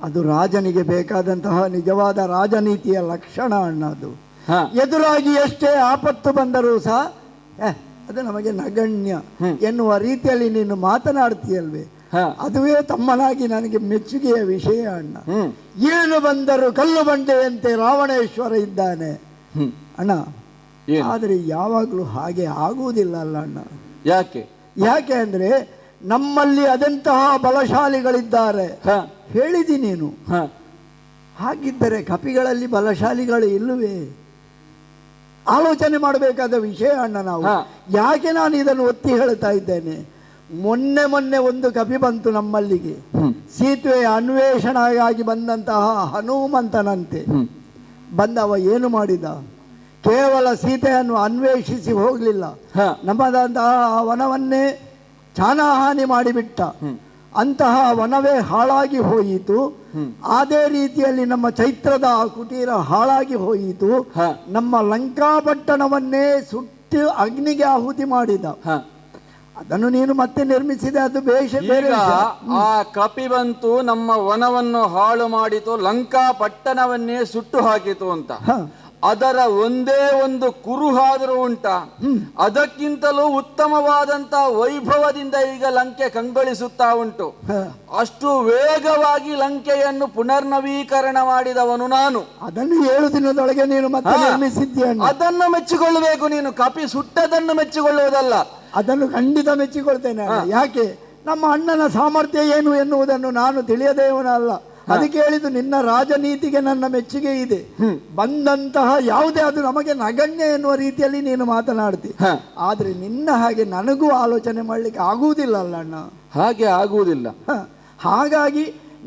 ಅದು ರಾಜನಿಗೆ ಬೇಕಾದಂತಹ ನಿಜವಾದ ರಾಜನೀತಿಯ ಲಕ್ಷಣ ಅಣ್ಣ. ಅದು ಎದುರಾಗಿ ಎಷ್ಟೇ ಆಪತ್ತು ಬಂದರೂ ಸಹ ಅದು ನಮಗೆ ನಗಣ್ಯ ಎನ್ನುವ ರೀತಿಯಲ್ಲಿ ನೀನು ಮಾತನಾಡ್ತೀಯಲ್ವೇ, ಅದುವೇ ತಮ್ಮನಾಗಿ ನನಗೆ ಮೆಚ್ಚುಗೆಯ ವಿಷಯ ಅಣ್ಣ. ಏನು ಬಂದರೂ ಕಲ್ಲು ಬಂಡೆಯಂತೆ ರಾವಣೇಶ್ವರ ಇದ್ದಾನೆ ಅಣ್ಣ. ಆದರೆ ಯಾವಾಗಲೂ ಹಾಗೆ ಆಗುವುದಿಲ್ಲ ಅಲ್ಲ ಅಣ್ಣ. ಯಾಕೆ? ಯಾಕೆ ಅಂದ್ರೆ ನಮ್ಮಲ್ಲಿ ಅದೆಂತಹ ಬಲಶಾಲಿಗಳಿದ್ದಾರೆ ಹೇಳಿದಿ ನೀನು. ಹಾಗಿದ್ದರೆ ಕಪಿಗಳಲ್ಲಿ ಬಲಶಾಲಿಗಳು ಇಲ್ಲವೇ? ಆಲೋಚನೆ ಮಾಡಬೇಕಾದ ವಿಷಯ ಅಣ್ಣ ನಾವು. ಯಾಕೆ ನಾನು ಇದನ್ನು ಒತ್ತಿ ಹೇಳ್ತಾ ಇದ್ದೇನೆ? ಮೊನ್ನೆ ಒಂದು ಕಪಿ ಬಂತು ನಮ್ಮಲ್ಲಿಗೆ, ಸೀತೆಯ ಅನ್ವೇಷಣೆಗಾಗಿ ಬಂದಂತಹ ಹನುಮಂತನಂತೆ ಬಂದವ. ಏನು ಮಾಡಿದ? ಕೇವಲ ಸೀತೆಯನ್ನು ಅನ್ವೇಷಿಸಿ ಹೋಗಲಿಲ್ಲ, ನಮ್ಮದಂತಹ ವನವನ್ನೇ ಚಾನಹಾನಿ ಮಾಡಿಬಿಟ್ಟ. ಅಂತಹ ವನವೇ ಹಾಳಾಗಿ ಹೋಯಿತು. ಅದೇ ರೀತಿಯಲ್ಲಿ ನಮ್ಮ ಚೈತ್ರದ ಕುಟೀರ ಹಾಳಾಗಿ ಹೋಯಿತು. ನಮ್ಮ ಲಂಕಾಪಟ್ಟಣವನ್ನೇ ಸುಟ್ಟು ಅಗ್ನಿಗೆ ಆಹುತಿ ಮಾಡಿದ. ಅದನ್ನು ನೀನು ಮತ್ತೆ ನಿರ್ಮಿಸಿದೆ, ಅದು ಬೇರೆ. ಆ ಕಪಿ ಬಂತು, ನಮ್ಮ ವನವನ್ನು ಹಾಳು ಮಾಡಿತು, ಲಂಕಾ ಪಟ್ಟಣವನ್ನೇ ಸುಟ್ಟು ಹಾಕಿತು ಅಂತ. ಅದರ ಒಂದೇ ಒಂದು ಕುರುಹಾದರೂ ಉಂಟ? ಅದಕ್ಕಿಂತಲೂ ಉತ್ತಮವಾದಂತ ವೈಭವದಿಂದ ಈಗ ಲಂಕೆ ಕಂಗೊಳಿಸುತ್ತಾ ಉಂಟು. ಅಷ್ಟು ವೇಗವಾಗಿ ಲಂಕೆಯನ್ನು ಪುನರ್ನವೀಕರಣ ಮಾಡಿದವನು ನಾನು. ಅದನ್ನು 7 ದಿನದೊಳಗೆ ನೀನು ಮತ್ತೆ ನಿರ್ಮಿಸಿದ್ದೀಯ. ಅದನ್ನು ಮೆಚ್ಚಿಕೊಳ್ಳಬೇಕು ನೀನು. ಕಪಿ ಸುಟ್ಟದನ್ನು ಮೆಚ್ಚಿಕೊಳ್ಳುವುದಲ್ಲ. ಅದನ್ನು ಖಂಡಿತ ಮೆಚ್ಚಿಕೊಳ್ತೇನೆ. ಯಾಕೆ? ನಮ್ಮ ಅಣ್ಣನ ಸಾಮರ್ಥ್ಯ ಏನು ಎನ್ನುವುದನ್ನು ನಾನು ತಿಳಿಯದೇವನಲ್ಲ. ಅದಕ್ಕೆ ಹೇಳಿದ್ದು ನಿನ್ನ ರಾಜನೀತಿಗೆ ನನ್ನ ಮೆಚ್ಚುಗೆ ಇದೆ. ಬಂದಂತಹ ಯಾವುದೇ ಅದು ನಮಗೆ ನಗಣ್ಯ ಎನ್ನುವ ರೀತಿಯಲ್ಲಿ ನೀನು ಮಾತನಾಡ್ತಿ. ಆದ್ರೆ ನಿನ್ನ ಹಾಗೆ ನನಗೂ ಆಲೋಚನೆ ಮಾಡ್ಲಿಕ್ಕೆ ಆಗುವುದಿಲ್ಲ ಅಲ್ಲ ಅಣ್ಣ. ಹಾಗೆ ಆಗುವುದಿಲ್ಲ. ಹಾಗಾಗಿ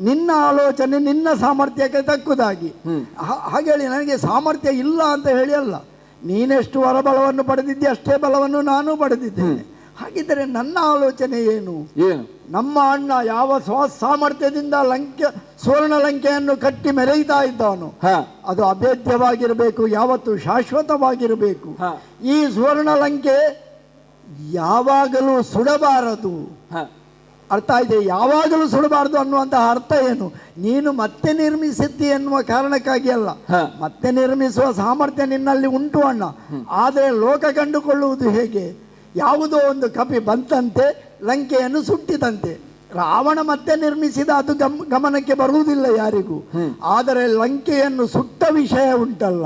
ನಿನ್ನ ಆಲೋಚನೆ ನಿನ್ನ ಸಾಮರ್ಥ್ಯಕ್ಕೆ ತಕ್ಕುದಾಗಿ ಹಾಗೇಳಿ ನನಗೆ ಸಾಮರ್ಥ್ಯ ಇಲ್ಲ ಅಂತ ಹೇಳಿ ಅಲ್ಲ. ನೀನೆಷ್ಟು ಹೊರಬಲವನ್ನು ಪಡೆದಿದ್ದೆ ಅಷ್ಟೇ ಬಲವನ್ನು ನಾನು ಪಡೆದಿದ್ದೇನೆ. ಹಾಗಿದ್ದರೆ ನನ್ನ ಆಲೋಚನೆ ಏನು? ನಮ್ಮ ಅಣ್ಣ ಯಾವ ಸಾಮರ್ಥ್ಯದಿಂದ ಸುವರ್ಣ ಲಂಕೆಯನ್ನು ಕಟ್ಟಿ ಮೆರೆಯುತ್ತಾ ಇದ್ದವನು ಅದು ಅಭೇದ್ಯವಾಗಿರಬೇಕು, ಯಾವತ್ತು ಶಾಶ್ವತವಾಗಿರಬೇಕು. ಈ ಸುವರ್ಣ ಲಂಕೆ ಯಾವಾಗಲೂ ಸುಡಬಾರದು. ಅರ್ಥ ಇದೆ? ಯಾವಾಗಲೂ ಸುಡಬಾರದು ಅನ್ನುವಂತಹ ಅರ್ಥ ಏನು? ನೀನು ಮತ್ತೆ ನಿರ್ಮಿಸುತ್ತಿ ಎನ್ನುವ ಕಾರಣಕ್ಕಾಗಿ ಅಲ್ಲ, ಮತ್ತೆ ನಿರ್ಮಿಸುವ ಸಾಮರ್ಥ್ಯ ನಿನ್ನಲ್ಲಿ ಉಂಟು ಅಣ್ಣ. ಆದರೆ ಲೋಕ ಕಂಡುಕೊಳ್ಳುವುದು ಹೇಗೆ? ಯಾವುದೋ ಒಂದು ಕಪಿ ಬಂತಂತೆ, ಲಂಕೆಯನ್ನು ಸುಟ್ಟಿತಂತೆ. ರಾವಣ ಮತ್ತೆ ನಿರ್ಮಿಸಿದ ಅದು ಗಮನಕ್ಕೆ ಬರುವುದಿಲ್ಲ ಯಾರಿಗೂ. ಆದರೆ ಲಂಕೆಯನ್ನು ಸುಟ್ಟ ವಿಷಯ ಉಂಟಲ್ಲ,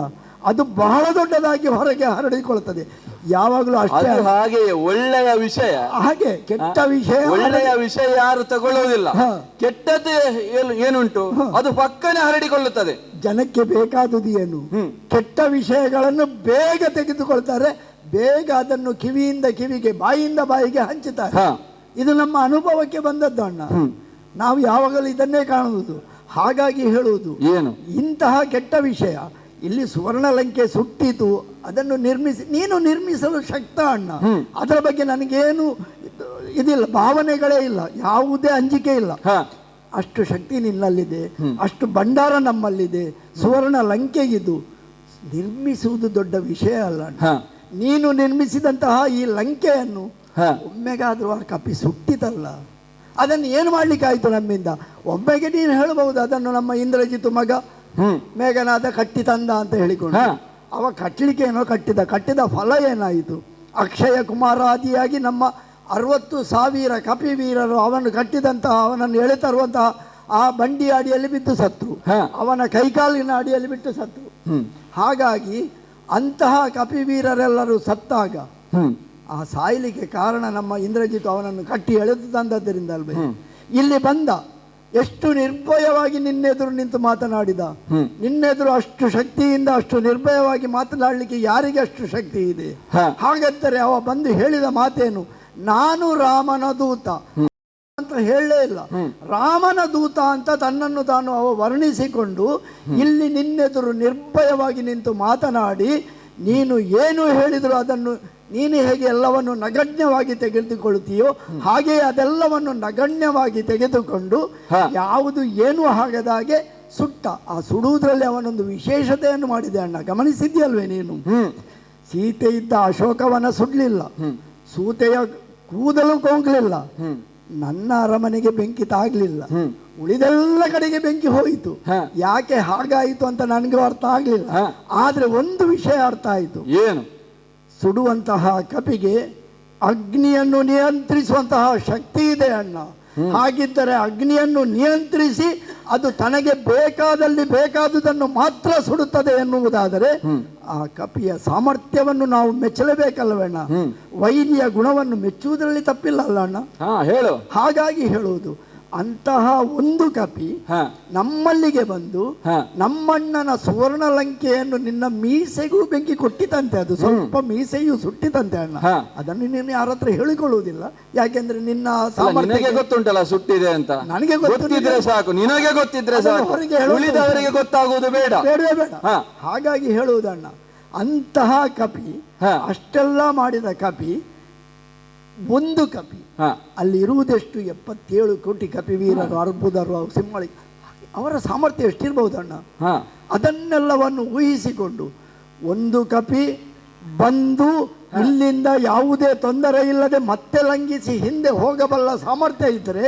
ಅದು ಬಹಳ ದೊಡ್ಡದಾಗಿ ಹೊರಗೆ ಹರಡಿಕೊಳ್ಳುತ್ತದೆ. ಯಾವಾಗಲೂ ಅಷ್ಟೇ. ಹಾಗೆ ಒಳ್ಳೆಯ ವಿಷಯ, ಹಾಗೆ ಕೆಟ್ಟ ವಿಷಯ, ಒಳ್ಳೆಯ ವಿಷಯ ಯಾರು ತಗೊಳ್ಳುವುದಿಲ್ಲ. ಕೆಟ್ಟದ್ದು ಏನುಂಟು ಅದು ಪಕ್ಕನೆ ಹರಡಿಕೊಳ್ಳುತ್ತದೆ. ಜನಕ್ಕೆ ಬೇಕಾದುದು ಏನು? ಕೆಟ್ಟ ವಿಷಯಗಳನ್ನು ಬೇಗ ತೆಗೆದುಕೊಳ್ತಾರೆ, ಬೇಗ ಅದನ್ನು ಕಿವಿಯಿಂದ ಕಿವಿಗೆ, ಬಾಯಿಯಿಂದ ಬಾಯಿಗೆ ಹಂಚುತ್ತಾರೆ. ಇದು ನಮ್ಮ ಅನುಭವಕ್ಕೆ ಬಂದದ್ದು ಅಣ್ಣ. ನಾವು ಯಾವಾಗಲೂ ಇದನ್ನೇ ಕಾಣುವುದು. ಹಾಗಾಗಿ ಹೇಳುವುದು ಏನು, ಇಂತಹ ಕೆಟ್ಟ ವಿಷಯ ಇಲ್ಲಿ ಸುವರ್ಣ ಲಂಕೆ ಸುಟ್ಟಿತು, ಅದನ್ನು ನೀನು ನಿರ್ಮಿಸಲು ಶಕ್ತ ಅಣ್ಣ. ಅದರ ಬಗ್ಗೆ ನನಗೇನು ಇದಿಲ್ಲ, ಭಾವನೆಗಳೇ ಇಲ್ಲ, ಯಾವುದೇ ಅಂಜಿಕೆ ಇಲ್ಲ. ಅಷ್ಟು ಶಕ್ತಿ ನಿನ್ನಲ್ಲಿದೆ, ಅಷ್ಟು ಭಂಡಾರ ನಮ್ಮಲ್ಲಿದೆ. ಸುವರ್ಣ ಲಂಕೆಗಿದು ನಿರ್ಮಿಸುವುದು ದೊಡ್ಡ ವಿಷಯ ಅಲ್ಲ. ನೀನು ನಿರ್ಮಿಸಿದಂತಹ ಈ ಲಂಕೆಯನ್ನು ಒಮ್ಮೆಗಾದ್ರೂ ಆ ಕಪಿ ಸುಟ್ಟಿತಲ್ಲ, ಅದನ್ನು ಏನು ಮಾಡ್ಲಿಕ್ಕಾಯ್ತು ನಮ್ಮಿಂದ? ಒಮ್ಮೆಗೆ ನೀನು ಹೇಳಬಹುದು ಅದನ್ನು ನಮ್ಮ ಇಂದ್ರಜಿತು ಮಗ ಮೇಘನಾದ ಕಟ್ಟಿ ತಂದ ಅಂತ ಹೇಳಿಕೊಂಡು. ಅವ ಕಟ್ಟಲಿಕ್ಕೆ ಏನೋ ಕಟ್ಟಿದ ಫಲ ಏನಾಯಿತು? ಅಕ್ಷಯ ಕುಮಾರಾದಿಯಾಗಿ ನಮ್ಮ 60,000 ಕಪಿ ವೀರರು ಅವನು ಕಟ್ಟಿದಂತಹ, ಅವನನ್ನು ಎಳೆತರುವಂತಹ ಆ ಬಂಡಿ ಅಡಿಯಲ್ಲಿ ಬಿದ್ದು ಸತ್ರು, ಅವನ ಕೈಕಾಲಿನ ಅಡಿಯಲ್ಲಿ ಬಿಟ್ಟು ಸತ್ರು. ಹಾಗಾಗಿ ಅಂತಹ ಕಪಿವೀರರೆಲ್ಲರೂ ಸತ್ತಾಗ ಆ ಸಾಯಲಿಕ್ಕೆ ಕಾರಣ ನಮ್ಮ ಇಂದ್ರಜಿತು ಅವನನ್ನು ಕಟ್ಟಿ ಎಳೆದು ತಂದದ್ದರಿಂದ ಅಲ್ವೇ? ಇಲ್ಲಿ ಬಂದ ಎಷ್ಟು ನಿರ್ಭಯವಾಗಿ ನಿನ್ನೆದುರು ನಿಂತು ಮಾತನಾಡಿದ. ನಿನ್ನೆದುರು ಅಷ್ಟು ಶಕ್ತಿಯಿಂದ ಅಷ್ಟು ನಿರ್ಭಯವಾಗಿ ಮಾತನಾಡಲಿಕ್ಕೆ ಯಾರಿಗೆ ಅಷ್ಟು ಶಕ್ತಿ ಇದೆ? ಹಾಗಾದರೆ ಅವ ಬಂದು ಹೇಳಿದ ಮಾತೇನು? ನಾನು ರಾಮನ ದೂತ ಅಂತ ಹೇಳಲೇ ಇಲ್ಲ, ರಾಮನ ದೂತ ಅಂತ ತನ್ನನ್ನು ತಾನು ಅವ ವರ್ಣಿಸಿಕೊಂಡು ಇಲ್ಲಿ ನಿನ್ನೆದುರು ನಿರ್ಭಯವಾಗಿ ನಿಂತು ಮಾತನಾಡಿ, ನೀನು ಏನು ಹೇಳಿದ್ರು ಅದನ್ನು ನೀನು ಹೇಗೆ ಎಲ್ಲವನ್ನು ನಗಣ್ಯವಾಗಿ ತೆಗೆದುಕೊಳ್ತೀಯೋ ಹಾಗೆ ಅದೆಲ್ಲವನ್ನು ನಗಣ್ಯವಾಗಿ ತೆಗೆದುಕೊಂಡು ಯಾವುದು ಏನೂ ಆಗದಾಗೆ ಸುಟ್ಟ. ಆ ಸುಡುವುದರಲ್ಲಿ ಅವನೊಂದು ವಿಶೇಷತೆಯನ್ನು ಮಾಡಿದೆ ಅಣ್ಣ, ಗಮನಿಸಿದ್ಯಲ್ವೇ ನೀನು? ಸೀತೆ ಇದ್ದ ಅಶೋಕವನ ಸುಡ್ಲಿಲ್ಲ, ಸೂತೆಯ ಕೂದಲು ಕೊಂಗ್ಲಿಲ್ಲ, ನನ್ನ ಅರಮನೆಗೆ ಬೆಂಕಿ ತಾಗ್ಲಿಲ್ಲ, ಉಳಿದೆಲ್ಲ ಕಡೆಗೆ ಬೆಂಕಿ ಹೋಯಿತು. ಯಾಕೆ ಹಾಗಾಯಿತು ಅಂತ ನನಗೆ ಅರ್ಥ ಆಗ್ಲಿಲ್ಲ. ಆದ್ರೆ ಒಂದು ವಿಷಯ ಅರ್ಥ ಆಯಿತು. ಏನು? ಸುಡುವಂತಹ ಕಪಿಗೆ ಅಗ್ನಿಯನ್ನು ನಿಯಂತ್ರಿಸುವಂತಹ ಶಕ್ತಿ ಇದೆ ಅಣ್ಣ. ಹಾಗಿದ್ದರೆ ಅಗ್ನಿಯನ್ನು ನಿಯಂತ್ರಿಸಿ ಅದು ತನಗೆ ಬೇಕಾದಲ್ಲಿ ಬೇಕಾದುದನ್ನು ಮಾತ್ರ ಸುಡುತ್ತದೆ ಎನ್ನುವುದಾದರೆ ಆ ಕಪಿಯ ಸಾಮರ್ಥ್ಯವನ್ನು ನಾವು ಮೆಚ್ಚಲೇಬೇಕಲ್ಲವಣ್ಣ. ವೈರಿಯ ಗುಣವನ್ನು ಮೆಚ್ಚುವುದರಲ್ಲಿ ತಪ್ಪಿಲ್ಲ ಅಲ್ಲ ಅಣ್ಣ? ಹೇಳು. ಹಾಗಾಗಿ ಹೇಳುವುದು, ಅಂತಹ ಒಂದು ಕಪಿ ನಮ್ಮಲ್ಲಿಗೆ ಬಂದು ನಮ್ಮಣ್ಣನ ಸುವರ್ಣ ಲಂಕೆಯನ್ನು ನಿನ್ನ ಮೀಸೆಗೂ ಬೆಂಕಿ ಕೊಟ್ಟಿತಂತೆ. ಅದು ಸ್ವಲ್ಪ ಮೀಸೆಯೂ ಸುಟ್ಟಿತಂತೆ ಅಣ್ಣ. ಅದನ್ನು ನೀನು ಯಾರ ಹತ್ರ ಹೇಳಿಕೊಳ್ಳುವುದಿಲ್ಲ, ಯಾಕೆಂದ್ರೆ ನಿನ್ನ ಸಾಮರ್ಥ್ಯ ಗೊತ್ತುಂಟಲ್ಲ ಸುಟ್ಟಿದೆ ಅಂತ. ನನಗೆ ಗೊತ್ತಿದ್ರೆ ಸಾಕು, ನಿನಗೆ ಗೊತ್ತಿದ್ರೆ ಸಾಕು, ಉಳಿದವರಿಗೆ ಗೊತ್ತಾಗುವುದು ಬೇಡ, ಬೇಡವೇ ಬೇಡ. ಹಾಗಾಗಿ ಹೇಳುವುದಣ್ಣ, ಅಂತಹ ಕಪಿ, ಅಷ್ಟೆಲ್ಲ ಮಾಡಿದ ಕಪಿ, ಒಂದು ಕಪಿ ಅಲ್ಲಿ ಇರುವುದೆಷ್ಟು 77 ಕೋಟಿ ಕಪಿ ವೀರರು, ಅರ್ಬುದರು, ಸಿಂಹಳಿ, ಅವರ ಸಾಮರ್ಥ್ಯ ಎಷ್ಟಿರ್ಬಹುದಣ್ಣ? ಅದನ್ನೆಲ್ಲವನ್ನು ಊಹಿಸಿಕೊಂಡು ಒಂದು ಕಪಿ ಬಂದು ಇಲ್ಲಿಂದ ಯಾವುದೇ ತೊಂದರೆ ಇಲ್ಲದೆ ಮತ್ತೆ ಲಂಘಿಸಿ ಹಿಂದೆ ಹೋಗಬಲ್ಲ ಸಾಮರ್ಥ್ಯ ಇದ್ದರೆ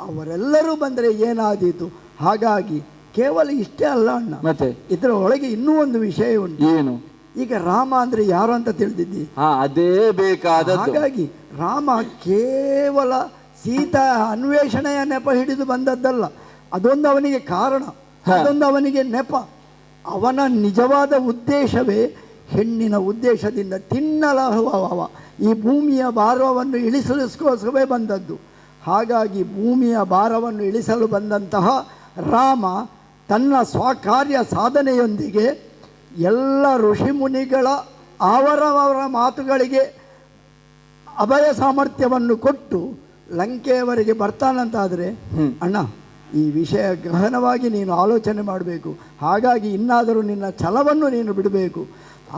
ಅವರೆಲ್ಲರೂ ಬಂದರೆ ಏನಾದೀತು? ಹಾಗಾಗಿ ಕೇವಲ ಇಷ್ಟೇ ಅಲ್ಲ ಅಣ್ಣ, ಮತ್ತೆ ಇದರ ಒಳಗೆ ಇನ್ನೂ ಒಂದು ವಿಷಯ ಉಂಟು. ಏನು? ಈಗ ರಾಮ ಅಂದ್ರೆ ಯಾರು ಅಂತ ತಿಳಿದಿದ್ದಿ? ಅದೇ ಬೇಕಾದ. ಹಾಗಾಗಿ ರಾಮ ಕೇವಲ ಸೀತಾ ಅನ್ವೇಷಣೆಯ ನೆಪ ಹಿಡಿದು ಬಂದದ್ದಲ್ಲ, ಅದೊಂದು ಅವನಿಗೆ ಕಾರಣ, ಅದೊಂದು ಅವನಿಗೆ ನೆಪ. ಅವನ ನಿಜವಾದ ಉದ್ದೇಶವೇ ಹೆಣ್ಣಿನ ಉದ್ದೇಶದಿಂದ ತಿನ್ನಲಹುವ ಈ ಭೂಮಿಯ ಭಾರವನ್ನು ಇಳಿಸಲಿಸ್ಕೋಸ್ಕರವೇ ಬಂದದ್ದು. ಹಾಗಾಗಿ ಭೂಮಿಯ ಭಾರವನ್ನು ಇಳಿಸಲು ಬಂದಂತಹ ರಾಮ ತನ್ನ ಸ್ವಕಾರ್ಯ ಸಾಧನೆಯೊಂದಿಗೆ ಎಲ್ಲ ಋಷಿಮುನಿಗಳ ಅವರವರ ಮಾತುಗಳಿಗೆ ಅಭಯ ಸಾಮರ್ಥ್ಯವನ್ನು ಕೊಟ್ಟು ಲಂಕೆಯವರೆಗೆ ಬರ್ತಾನಂತಾದರೆ ಅಣ್ಣ ಈ ವಿಷಯ ಗಹನವಾಗಿ ನೀನು ಆಲೋಚನೆ ಮಾಡಬೇಕು. ಹಾಗಾಗಿ ಇನ್ನಾದರೂ ನಿನ್ನ ಛಲವನ್ನು ನೀನು ಬಿಡಬೇಕು.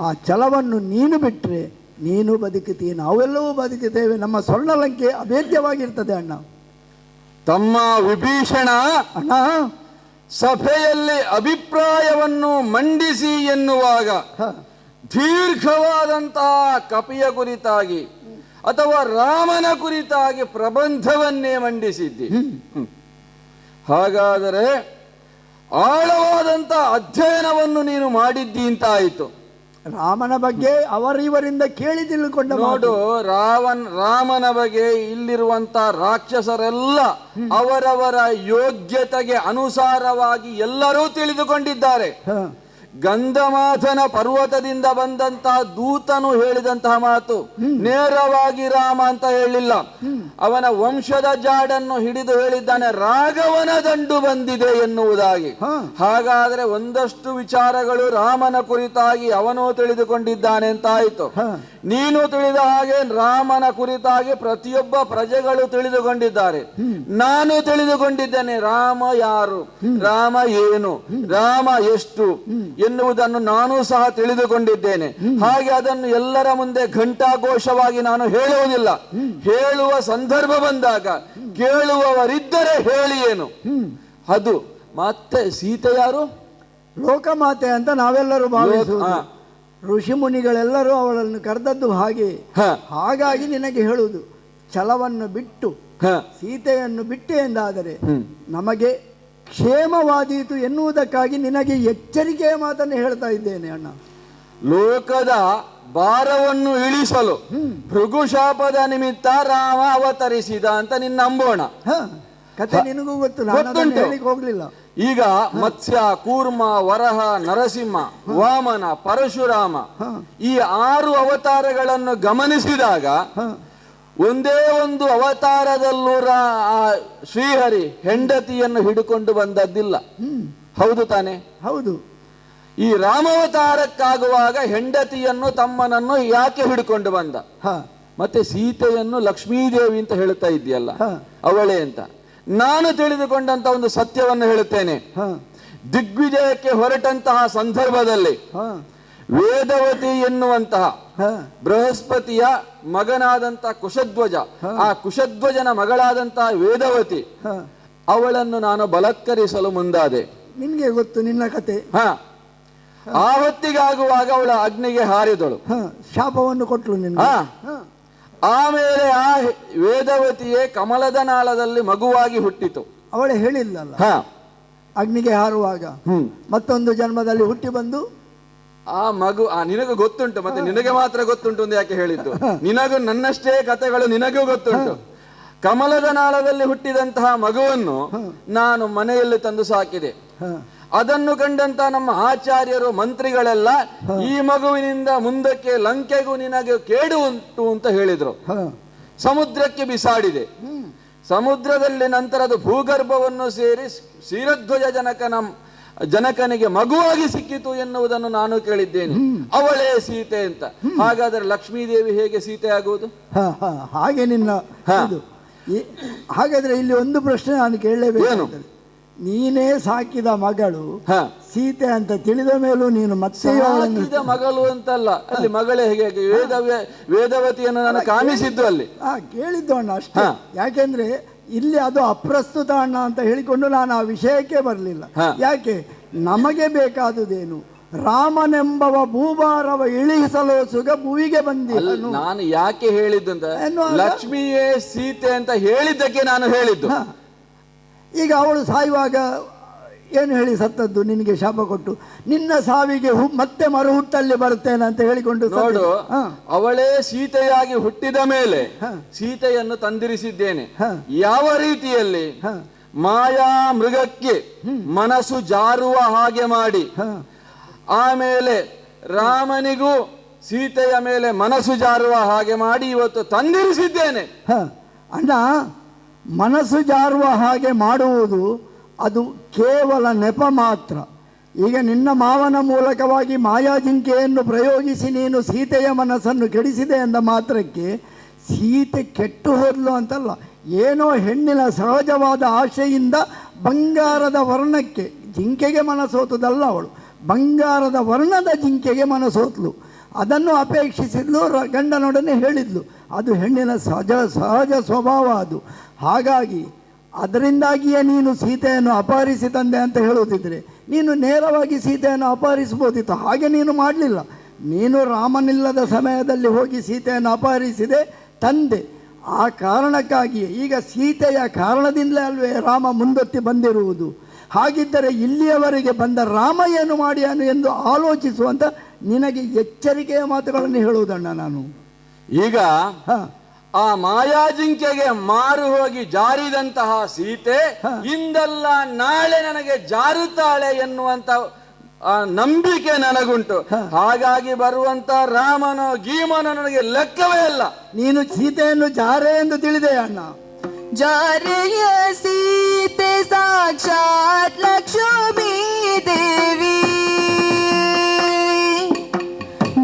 ಆ ಛಲವನ್ನು ನೀನು ಬಿಟ್ಟರೆ ನೀನು ಬದುಕುತ್ತೀಯ, ನಾವೆಲ್ಲವೂ ಬದುಕುತ್ತೇವೆ. ನಮ್ಮ ಸ್ವರ್ಣಲಂಕೆ ಅಭೇದ್ಯವಾಗಿರ್ತದೆ ಅಣ್ಣ. ತಮ್ಮ ವಿಭೀಷಣ ಅಣ್ಣ ಸಭೆಯಲ್ಲಿ ಅಭಿಪ್ರಾಯವನ್ನು ಮಂಡಿಸಿ ಎನ್ನುವಾಗ ದೀರ್ಘವಾದಂತಹ ಕಪಿಯ ಕುರಿತಾಗಿ ಅಥವಾ ರಾಮನ ಕುರಿತಾಗಿ ಪ್ರಬಂಧವನ್ನೇ ಮಂಡಿಸಿದ್ದಿ. ಹಾಗಾದರೆ ಆಳವಾದಂಥ ಅಧ್ಯಯನವನ್ನು ನೀನು ಮಾಡಿದ್ದಿ ಅಂತ ಆಯಿತು. ರಾಮನ ಬಗ್ಗೆ ಅವರಿವರಿಂದ ಕೇಳಿ ತಿಳ್ಕೊಂಡ ನೋಡು, ರಾಮನ ಬಗ್ಗೆ ಇಲ್ಲಿರುವಂತ ರಾಕ್ಷಸರೆಲ್ಲ ಅವರವರ ಯೋಗ್ಯತೆಗೆ ಅನುಸಾರವಾಗಿ ಎಲ್ಲರೂ ತಿಳಿದುಕೊಂಡಿದ್ದಾರೆ. ಗಂಧಮಾಧನ ಪರ್ವತದಿಂದ ಬಂದಂತಹ ದೂತನು ಹೇಳಿದಂತಹ ಮಾತು ನೇರವಾಗಿ ರಾಮ ಅಂತ ಹೇಳಿಲ್ಲ. ಅವನ ವಂಶದ ಜಾಡನ್ನು ಹಿಡಿದು ಹೇಳಿದ್ದಾನೆ, ರಾಘವನ ದಂಡು ಬಂದಿದೆ ಎನ್ನುವುದಾಗಿ. ಹಾಗಾದ್ರೆ ಒಂದಷ್ಟು ವಿಚಾರಗಳು ರಾಮನ ಕುರಿತಾಗಿ ಅವನು ತಿಳಿದುಕೊಂಡಿದ್ದಾನೆ ಅಂತ ಆಯ್ತು. ನೀನು ತಿಳಿದ ಹಾಗೆ ರಾಮನ ಕುರಿತಾಗಿ ಪ್ರತಿಯೊಬ್ಬ ಪ್ರಜೆಗಳು ತಿಳಿದುಕೊಂಡಿದ್ದಾರೆ. ನಾನು ತಿಳಿದುಕೊಂಡಿದ್ದೇನೆ ರಾಮ ಯಾರು, ರಾಮ ಏನು, ರಾಮ ಎಷ್ಟು ಎನ್ನುವುದನ್ನು ನಾನು ಸಹ ತಿಳಿದುಕೊಂಡಿದ್ದೇನೆ. ಹಾಗೆ ಅದನ್ನು ಎಲ್ಲರ ಮುಂದೆ ಘಂಟಾಘೋಷವಾಗಿ ನಾನು ಹೇಳುವುದಿಲ್ಲ. ಹೇಳುವ ಸಂದರ್ಭ ಬಂದಾಗ ಕೇಳುವವರಿದ್ದರೆ ಹೇಳಿ ಏನು. ಅದು ಮತ್ತೆ ಸೀತೆ ಯಾರು, ಲೋಕಮಾತೆ ಅಂತ ನಾವೆಲ್ಲರೂ ಭಾವಿಸುವುದು. ಋಷಿ ಮುನಿಗಳೆಲ್ಲರೂ ಅವಳನ್ನು ಕರೆದದ್ದು ಹಾಗೆ. ಹಾಗಾಗಿ ನಿನಗೆ ಹೇಳುವುದು, ಛಲವನ್ನು ಬಿಟ್ಟು ಸೀತೆಯನ್ನು ಬಿಟ್ಟೆ ಎಂದಾದರೆ ನಮಗೆ ಕ್ಷೇಮವಾದೀತು ಎನ್ನುವುದಕ್ಕಾಗಿ ನಿನಗೆ ಎಚ್ಚರಿಕೆಯ ಮಾತನ್ನು ಹೇಳ್ತಾ ಇದ್ದೇನೆ ಅಣ್ಣ. ಲೋಕದ ಭಾರವನ್ನು ಇಳಿಸಲು ಭೃಗುಶಾಪದ ನಿಮಿತ್ತ ರಾಮ ಅವತರಿಸಿದ ಅಂತ ನಿನ್ನ ನಂಬೋಣ. ಕತೆ ನಿನಗೂ ಗೊತ್ತು, ನಾನು ಹೇಳಿಕ್ಕೆ ಹೋಗ್ಲಿಲ್ಲ. ಈಗ ಮತ್ಸ್ಯ, ಕೂರ್ಮ, ವರಹ, ನರಸಿಂಹ, ವಾಮನ, ಪರಶುರಾಮ ಈ 6 ಅವತಾರಗಳನ್ನು ಗಮನಿಸಿದಾಗ ಒಂದೇ ಒಂದು ಅವತಾರದಲ್ಲೂ ಶ್ರೀಹರಿ ಹೆಂಡತಿಯನ್ನು ಹಿಡಿಕೊಂಡು ಬಂದದ್ದಿಲ್ಲ. ಹೌದು ತಾನೆ? ಹೌದು. ಈ ರಾಮಾವತಾರಕ್ಕಾಗುವಾಗ ಹೆಂಡತಿಯನ್ನು ತಮ್ಮನನ್ನು ಯಾಕೆ ಹಿಡ್ಕೊಂಡು ಬಂದ? ಮತ್ತೆ ಸೀತೆಯನ್ನು ಲಕ್ಷ್ಮೀದೇವಿ ಅಂತ ಹೇಳ್ತಾ ಇದೆಯಲ್ಲ, ಅವಳೇ ಅಂತ. ನಾನು ತಿಳಿದುಕೊಂಡಂತ ಒಂದು ಸತ್ಯವನ್ನು ಹೇಳುತ್ತೇನೆ. ದಿಗ್ವಿಜಯಕ್ಕೆ ಹೊರಟಂತಹ ಸಂದರ್ಭದಲ್ಲಿ ವೇದವತಿ ಎನ್ನುವಂತಹ ಬೃಹಸ್ಪತಿಯ ಮಗನಾದಂತಹ ಕುಶಧ್ವಜ, ಆ ಕುಶಧ್ವಜನ ಮಗಳಾದಂತಹ ವೇದವತಿ, ಅವಳನ್ನು ನಾನು ಬಲತ್ಕರಿಸಲು ಮುಂದಾದೆ. ನಿನ್ಗೆ ಗೊತ್ತು ನಿನ್ನ ಕತೆ. ಆ ಹೊತ್ತಿಗಾಗುವಾಗ ಅವಳ ಅಗ್ನಿಗೆ ಹಾರಿದಳು, ಶಾಪವನ್ನು ಕೊಟ್ಟಳು ನಿನ್ನ. ಆಮೇಲೆ ಆ ವೇದವತಿಯೇ ಕಮಲದ ನಾಳದಲ್ಲಿ ಮಗುವಾಗಿ ಹುಟ್ಟಿತು. ಅವಳೇ ಹೇಳಿಲ್ಲಲ್ಲ ಅಗ್ನಿಗೆ ಹಾರುವಾಗ ಮತ್ತೊಂದು ಜನ್ಮದಲ್ಲಿ ಹುಟ್ಟಿ ಬಂದು ಆ ಮಗು ನಿನಗೂ ಗೊತ್ತುಂಟು, ಮತ್ತೆ ನಿನಗೆ ಮಾತ್ರ ಗೊತ್ತುಂಟು ಅಂತ ಯಾಕೆ ಹೇಳಿದ್ದು? ನಿನಗೂ ನನ್ನಷ್ಟೇ ಕಥೆಗಳು ನಿನಗೂ ಗೊತ್ತುಂಟು. ಕಮಲದ ನಾಳದಲ್ಲಿ ಹುಟ್ಟಿದಂತಹ ಮಗುವನ್ನು ನಾನು ಮನೆಯಲ್ಲಿ ತಂದು ಸಾಕಿದೆ. ಅದನ್ನು ಕಂಡಂತ ನಮ್ಮ ಆಚಾರ್ಯರು, ಮಂತ್ರಿಗಳೆಲ್ಲ ಈ ಮಗುವಿನಿಂದ ಮುಂದಕ್ಕೆ ಲಂಕೆಗೂ ನಿನಗೆ ಕೇಡು ಉಂಟು ಅಂತ ಹೇಳಿದ್ರು. ಸಮುದ್ರಕ್ಕೆ ಬಿಸಾಡಿದೆ. ಸಮುದ್ರದಲ್ಲಿ ನಂತರ ಅದು ಭೂಗರ್ಭವನ್ನು ಸೇರಿ ಕ್ಷೀರಧ್ವಜ ಜನಕನಿಗೆ ಮಗುವಾಗಿ ಸಿಕ್ಕಿತು ಎನ್ನುವುದನ್ನು ನಾನು ಕೇಳಿದ್ದೇನೆ. ಅವಳೇ ಸೀತೆ ಅಂತ. ಹಾಗಾದರೆ ಲಕ್ಷ್ಮೀದೇವಿ ಹೇಗೆ ಸೀತೆ ಆಗುವುದು? ಹಾಗೆ ನಿನ್ನ. ಹಾಗಾದ್ರೆ ಇಲ್ಲಿ ಒಂದು ಪ್ರಶ್ನೆ ನಾನು ಕೇಳಲೇಬೇಕು. ನೀನೇ ಸಾಕಿದ ಮಗಳು ಸೀತೆ ಅಂತ ತಿಳಿದ ಮೇಲೂ ನೀನು ಮತ್ತೆ ಮಗಳು ಅಂತಲ್ಲ, ಅಲ್ಲಿ ಮಗಳೇ ಹೇಗೆ? ವೇದವತಿಯನ್ನು ನಾನು ಕಾಮಿಸಿದ್ದು ಅಲ್ಲಿ. ಕೇಳಿದ್ದು ಅಣ್ಣ ಅಷ್ಟೇ. ಯಾಕೆಂದ್ರೆ ಇಲ್ಲಿ ಅದು ಅಪ್ರಸ್ತುತ ಅಣ್ಣ ಅಂತ ಹೇಳಿಕೊಂಡು ನಾನು ಆ ವಿಷಯಕ್ಕೆ ಬರಲಿಲ್ಲ. ಯಾಕೆ, ನಮಗೆ ಬೇಕಾದುದೇನು? ರಾಮನೆಂಬವ ಭೂಭಾರವ ಇಳಿಸಲು ಸುಗ ಭೂವಿಗೆ ಬಂದಿಲ್ಲ. ನಾನು ಯಾಕೆ ಹೇಳಿದ್ದು ಅಂತ, ಲಕ್ಷ್ಮಿಯೇ ಸೀತೆ ಅಂತ ಹೇಳಿದ್ದಕ್ಕೆ ನಾನು ಹೇಳಿದ್ದು. ಈಗ ಅವಳು ಸಾಯುವಾಗ ಏನು ಹೇಳಿ ಸತ್ತದ್ದು? ನಿನಗೆ ಶಾಪ ಕೊಟ್ಟು ನಿನ್ನ ಸಾವಿಗೆ ಮತ್ತೆ ಮರು ಹುಟ್ಟಲ್ಲಿ ಬರ್ತೇನೆ ಅಂತ ಹೇಳಿಕೊಂಡು. ನೋಡು, ಅವಳೇ ಸೀತೆಯಾಗಿ ಹುಟ್ಟಿದ ಮೇಲೆ ಸೀತೆಯನ್ನು ತಂದಿರಿಸಿದ್ದೇನೆ. ಯಾವ ರೀತಿಯಲ್ಲಿ? ಮಾಯಾ ಮೃಗಕ್ಕೆ ಮನಸ್ಸು ಜಾರುವ ಹಾಗೆ ಮಾಡಿ, ಆಮೇಲೆ ರಾಮನಿಗೂ ಸೀತೆಯ ಮೇಲೆ ಮನಸ್ಸು ಜಾರುವ ಹಾಗೆ ಮಾಡಿ ಇವತ್ತು ತಂದಿರಿಸಿದ್ದೇನೆ. ಅಣ್ಣ, ಮನಸ್ಸು ಜಾರುವ ಹಾಗೆ ಮಾಡುವುದು ಅದು ಕೇವಲ ನೆಪ ಮಾತ್ರ. ಈಗ ನಿನ್ನ ಮಾವನ ಮೂಲಕವಾಗಿ ಮಾಯಾಜಿಂಕೆಯನ್ನು ಪ್ರಯೋಗಿಸಿ ನೀನು ಸೀತೆಯ ಮನಸ್ಸನ್ನು ಕೆಡಿಸಿದೆ ಎಂದ ಮಾತ್ರಕ್ಕೆ ಸೀತೆ ಕೆಟ್ಟು ಹೋದ್ಲು ಅಂತಲ್ಲ. ಏನೋ ಹೆಣ್ಣಿನ ಸಹಜವಾದ ಆಶೆಯಿಂದ ಬಂಗಾರದ ವರ್ಣಕ್ಕೆ, ಜಿಂಕೆಗೆ ಮನಸೋತದಲ್ಲ ಅವಳು, ಬಂಗಾರದ ವರ್ಣದ ಜಿಂಕೆಗೆ ಮನಸೋತ್ಲು. ಅದನ್ನು ಅಪೇಕ್ಷಿಸಿದ್ಲು, ಗಂಡನೊಡನೆ ಹೇಳಿದ್ಲು. ಅದು ಹೆಣ್ಣಿನ ಸಹಜ ಸ್ವಭಾವ ಅದು. ಹಾಗಾಗಿ ಅದರಿಂದಾಗಿಯೇ ನೀನು ಸೀತೆಯನ್ನು ಅಪಹರಿಸಿ ತಂದೆ ಅಂತ ಹೇಳುತ್ತಿದ್ದರೆ ನೀನು ನೇರವಾಗಿ ಸೀತೆಯನ್ನು ಅಪಹರಿಸ್ಬೋದಿತ್ತು. ಹಾಗೆ ನೀನು ಮಾಡಲಿಲ್ಲ. ನೀನು ರಾಮನಿಲ್ಲದ ಸಮಯದಲ್ಲಿ ಹೋಗಿ ಸೀತೆಯನ್ನು ಅಪಹರಿಸಿದೆ, ತಂದೆ. ಆ ಕಾರಣಕ್ಕಾಗಿಯೇ ಈಗ ಸೀತೆಯ ಕಾರಣದಿಂದಲೇ ಅಲ್ವೇ ರಾಮ ಮುಂದೊತ್ತಿ ಬಂದಿರುವುದು. ಹಾಗಿದ್ದರೆ ಇಲ್ಲಿಯವರೆಗೆ ಬಂದ ರಾಮ ಏನು ಮಾಡಿಯಾನು ಎಂದು ಆಲೋಚಿಸುವಂಥ ನಿನಗೆ ಎಚ್ಚರಿಕೆಯ ಮಾತುಗಳನ್ನು ಹೇಳುವುದಣ್ಣ ನಾನು. ಈಗ ಆ ಮಾಯಾಜಿಂಕೆಗೆ ಮಾರು ಹೋಗಿ ಜಾರಿದಂತಹ ಸೀತೆ ಇಂದಲ್ಲ ನಾಳೆ ನನಗೆ ಜಾರುತ್ತಾಳೆ ಎನ್ನುವಂತ ನಂಬಿಕೆ ನನಗುಂಟು. ಹಾಗಾಗಿ ಬರುವಂತ ರಾಮನೋ ಗೀಮನೋ ನನಗೆ ಲೆಕ್ಕವೇ ಅಲ್ಲ. ನೀನು ಸೀತೆಯನ್ನು ಜಾರೆ ಎಂದು ತಿಳಿದೆ ಅಣ್ಣ. ಜಾರೆಯ ಸೀತೆ ಸಾಕ್ಷಾತ್ ಲಕ್ಷ್ಮೀ ದೇವಿ,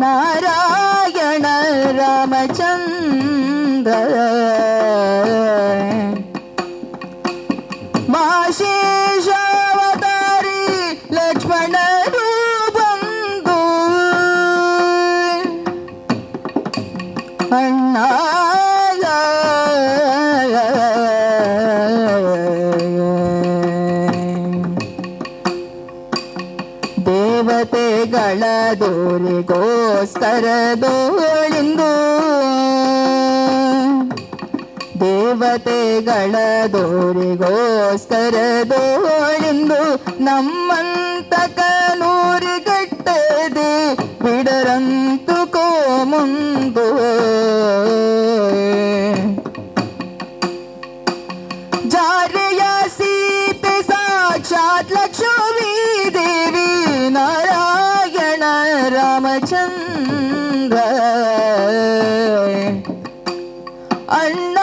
ನಾರಾಯಣ ರಾಮಚಂದ್ರ ಮಾಶೇಷಾವತಾರಿ ಲಕ್ಷ್ಮಣರು ಬಂದು ಅಣ್ಣ ದೇವತೆಗಳ ದೋರಿಗೋಸ್ಕರ ದೋಳಿಂದು, ದೇವತೆಗಳ ದೋರಿಗೋಸ್ಕರ ದೋಳಿಂದು ನಮ್ಮಂತಕ ನೂರಿಗಟ್ಟದೆ ಬಿಡರಂತು ಕೋ ಮುಂದು. ಜಾರೆಯ ಸೀತೆ ಸಾಕ್ಷಾತ್ ಲಕ್ಷ್ಮೀ ದೇವಿ, ನಾರಾಯಣ ರಾಮಚಂದ್ರ ಅಣ್ಣ.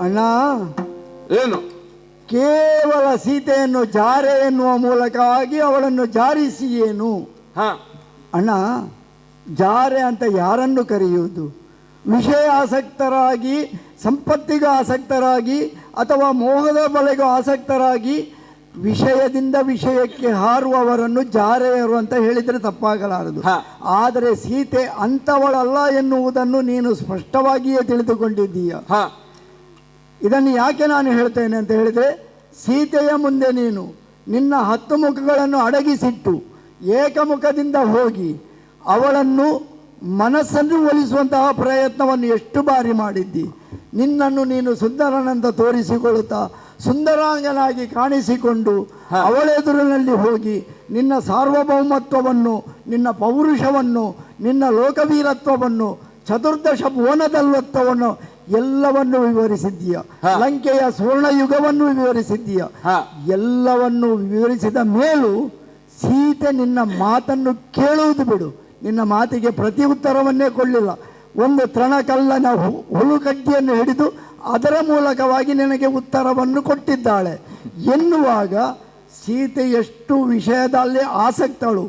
ಅಣ್ಣ, ಏನು ಕೇವಲ ಸೀತೆಯನ್ನು ಜಾರೆ ಎನ್ನುವ ಮೂಲಕವಾಗಿ ಅವಳನ್ನು ಜಾರಿಸಿ ಏನು? ಅಣ್ಣ, ಜಾರೆ ಅಂತ ಯಾರನ್ನು ಕರೆಯುವುದು? ವಿಷಯ ಆಸಕ್ತರಾಗಿ, ಸಂಪತ್ತಿಗೂ ಆಸಕ್ತರಾಗಿ, ಅಥವಾ ಮೋಹದ ಬಲೆಗೂ ಆಸಕ್ತರಾಗಿ ವಿಷಯದಿಂದ ವಿಷಯಕ್ಕೆ ಹಾರುವವರನ್ನು ಜಾರೆಯರು ಅಂತ ಹೇಳಿದರೆ ತಪ್ಪಾಗಲಾರದು. ಆದರೆ ಸೀತೆ ಅಂಥವಳಲ್ಲ ಎನ್ನುವುದನ್ನು ನೀನು ಸ್ಪಷ್ಟವಾಗಿಯೇ ತಿಳಿದುಕೊಂಡಿದ್ದೀಯ. ಇದನ್ನು ಯಾಕೆ ನಾನು ಹೇಳ್ತೇನೆ ಅಂತ ಹೇಳಿದರೆ, ಸೀತೆಯ ಮುಂದೆ ನೀನು ನಿನ್ನ 10 ಮುಖಗಳನ್ನು ಅಡಗಿಸಿಟ್ಟು ಏಕಮುಖದಿಂದ ಹೋಗಿ ಅವಳನ್ನು ಮನಸ್ಸನ್ನು ಒಲಿಸುವಂತಹ ಪ್ರಯತ್ನವನ್ನು ಎಷ್ಟು ಬಾರಿ ಮಾಡಿದ್ದಿ. ನಿನ್ನನ್ನು ನೀನು ಸುಂದರನಂತ ತೋರಿಸಿಕೊಳ್ಳುತ್ತಾ ಸುಂದರಾಂಗನಾಗಿ ಕಾಣಿಸಿಕೊಂಡು ಅವಳೆದುರಿನಲ್ಲಿ ಹೋಗಿ ನಿನ್ನ ಸಾರ್ವಭೌಮತ್ವವನ್ನು, ನಿನ್ನ ಪೌರುಷವನ್ನು, ನಿನ್ನ ಲೋಕವೀರತ್ವವನ್ನು, ಚತುರ್ದಶ ಭುವನದಲ್ವತ್ವವನ್ನು ಎಲ್ಲವನ್ನು ವಿವರಿಸಿದ್ದೀಯ. ಲಂಕೆಯ ಸ್ವರ್ಣಯುಗವನ್ನು ವಿವರಿಸಿದ್ದೀಯ. ಎಲ್ಲವನ್ನು ವಿವರಿಸಿದ ಮೇಲೂ ಸೀತೆ ನಿನ್ನ ಮಾತನ್ನು ಕೇಳುವುದು ಬಿಡು, ನಿನ್ನ ಮಾತಿಗೆ ಪ್ರತಿ ಉತ್ತರವನ್ನೇ ಕೊಳ್ಳಿಲ್ಲ. ಒಂದು ತೃಣಕಲ್ಲನ ಹುಳುಕಡ್ಡಿಯನ್ನು ಹಿಡಿದು ಅದರ ಮೂಲಕವಾಗಿ ನಿನಗೆ ಉತ್ತರವನ್ನು ಕೊಟ್ಟಿದ್ದಾಳೆ ಎನ್ನುವಾಗ ಸೀತೆ ಎಷ್ಟು ವಿಷಯದಲ್ಲಿ ಆಸಕ್ತಳು.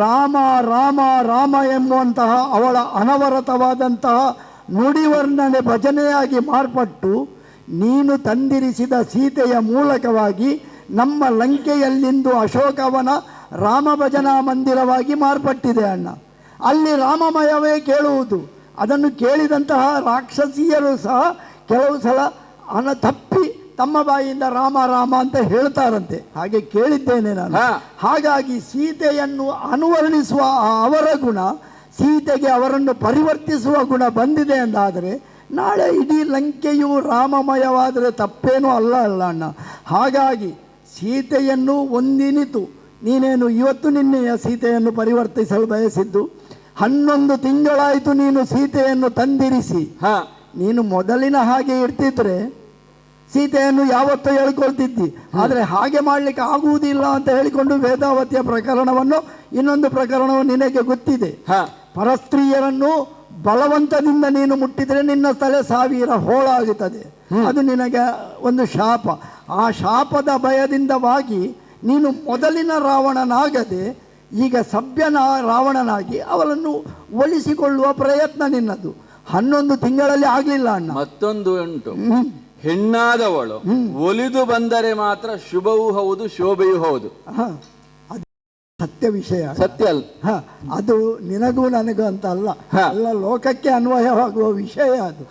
ರಾಮ ರಾಮ ರಾಮ ಎಂಬುವಂತಹ ಅವಳ ಅನವರತವಾದಂತಹ ನುಡಿವರ್ಣನೆ ಭಜನೆಯಾಗಿ ಮಾರ್ಪಟ್ಟು ನೀನು ತಂದಿರಿಸಿದ ಸೀತೆಯ ಮೂಲಕವಾಗಿ ನಮ್ಮ ಲಂಕೆಯಲ್ಲಿಂದು ಅಶೋಕವನ ರಾಮ ಭಜನಾ ಮಂದಿರವಾಗಿ ಮಾರ್ಪಟ್ಟಿದೆ ಅಣ್ಣ. ಅಲ್ಲಿ ರಾಮಮಯವೇ ಕೇಳುವುದು. ಅದನ್ನು ಕೇಳಿದಂತಹ ರಾಕ್ಷಸಿಯರು ಸಹ ಕೆಲವು ಸಲ ತಪ್ಪಿ ತಮ್ಮ ಬಾಯಿಯಿಂದ ರಾಮ ರಾಮ ಅಂತ ಹೇಳ್ತಾರಂತೆ. ಹಾಗೆ ಕೇಳಿದ್ದೇನೆ ನಾನು. ಹಾಗಾಗಿ ಸೀತೆಯನ್ನು ಅನುವರ್ಣಿಸುವ ಅವರ ಗುಣ, ಸೀತೆಗೆ ಅವರನ್ನು ಪರಿವರ್ತಿಸುವ ಗುಣ ಬಂದಿದೆ ಎಂದಾದರೆ ನಾಳೆ ಇಡೀ ಲಂಕೆಯು ರಾಮಮಯವಾದರೆ ತಪ್ಪೇನೂ ಅಲ್ಲ ಅಣ್ಣ. ಹಾಗಾಗಿ ಸೀತೆಯನ್ನು ಒಂದಿನಿತು ನೀನೇನು ಇವತ್ತು ನಿನ್ನೆಯ ಸೀತೆಯನ್ನು ಪರಿವರ್ತಿಸಲು ಬಯಸಿದ್ದು. 11 ತಿಂಗಳಾಯಿತು ನೀನು ಸೀತೆಯನ್ನು ತಂದಿರಿಸಿ. ನೀನು ಮೊದಲಿನ ಹಾಗೆ ಇರ್ತಿದ್ರೆ ಸೀತೆಯನ್ನು ಯಾವತ್ತೂ ಹೇಳ್ಕೊಳ್ತಿದ್ದಿ. ಆದರೆ ಹಾಗೆ ಮಾಡಲಿಕ್ಕೆ ಆಗುವುದಿಲ್ಲ ಅಂತ ಹೇಳಿಕೊಂಡು ವೇದಾವತಿಯ ಪ್ರಕರಣವನ್ನು, ಇನ್ನೊಂದು ಪ್ರಕರಣವನ್ನು ನಿನಗೆ ಗೊತ್ತಿದೆ. ಪರಸ್ತ್ರೀಯರನ್ನು ಬಲವಂತದಿಂದ ನೀನು ಮುಟ್ಟಿದರೆ ನಿನ್ನ ತಲೆ 1000 ಹೋಳಾಗುತ್ತದೆ. ಅದು ನಿನಗೆ ಒಂದು ಶಾಪ. ಆ ಶಾಪದ ಭಯದಿಂದವಾಗಿ ನೀನು ಮೊದಲಿನ ರಾವಣನಾಗದೆ ಈಗ ಸಭ್ಯನ ರಾವಣನಾಗಿ ಅವಳನ್ನು ಒಲಿಸಿಕೊಳ್ಳುವ ಪ್ರಯತ್ನ ನಿನ್ನದು. 11 ತಿಂಗಳಲ್ಲಿ ಆಗಲಿಲ್ಲ ಅಣ್ಣ. ಮತ್ತೊಂದು ಉಂಟು, ಹೆಣ್ಣಾದವಳು ಒಲಿದು ಬಂದರೆ ಮಾತ್ರ ಶುಭವೂ ಹೌದು ಶೋಭೆಯೂ ಹೌದು. ಅದು ಸತ್ಯ ವಿಷಯ, ಸತ್ಯ ಅಲ್ಲ. ಅದು ನಿನಗೂ ನನಗೂ ಅಂತ ಅಲ್ಲ, ಎಲ್ಲ ಲೋಕಕ್ಕೆ ಅನ್ವಯವಾಗುವ ವಿಷಯ ಅದು.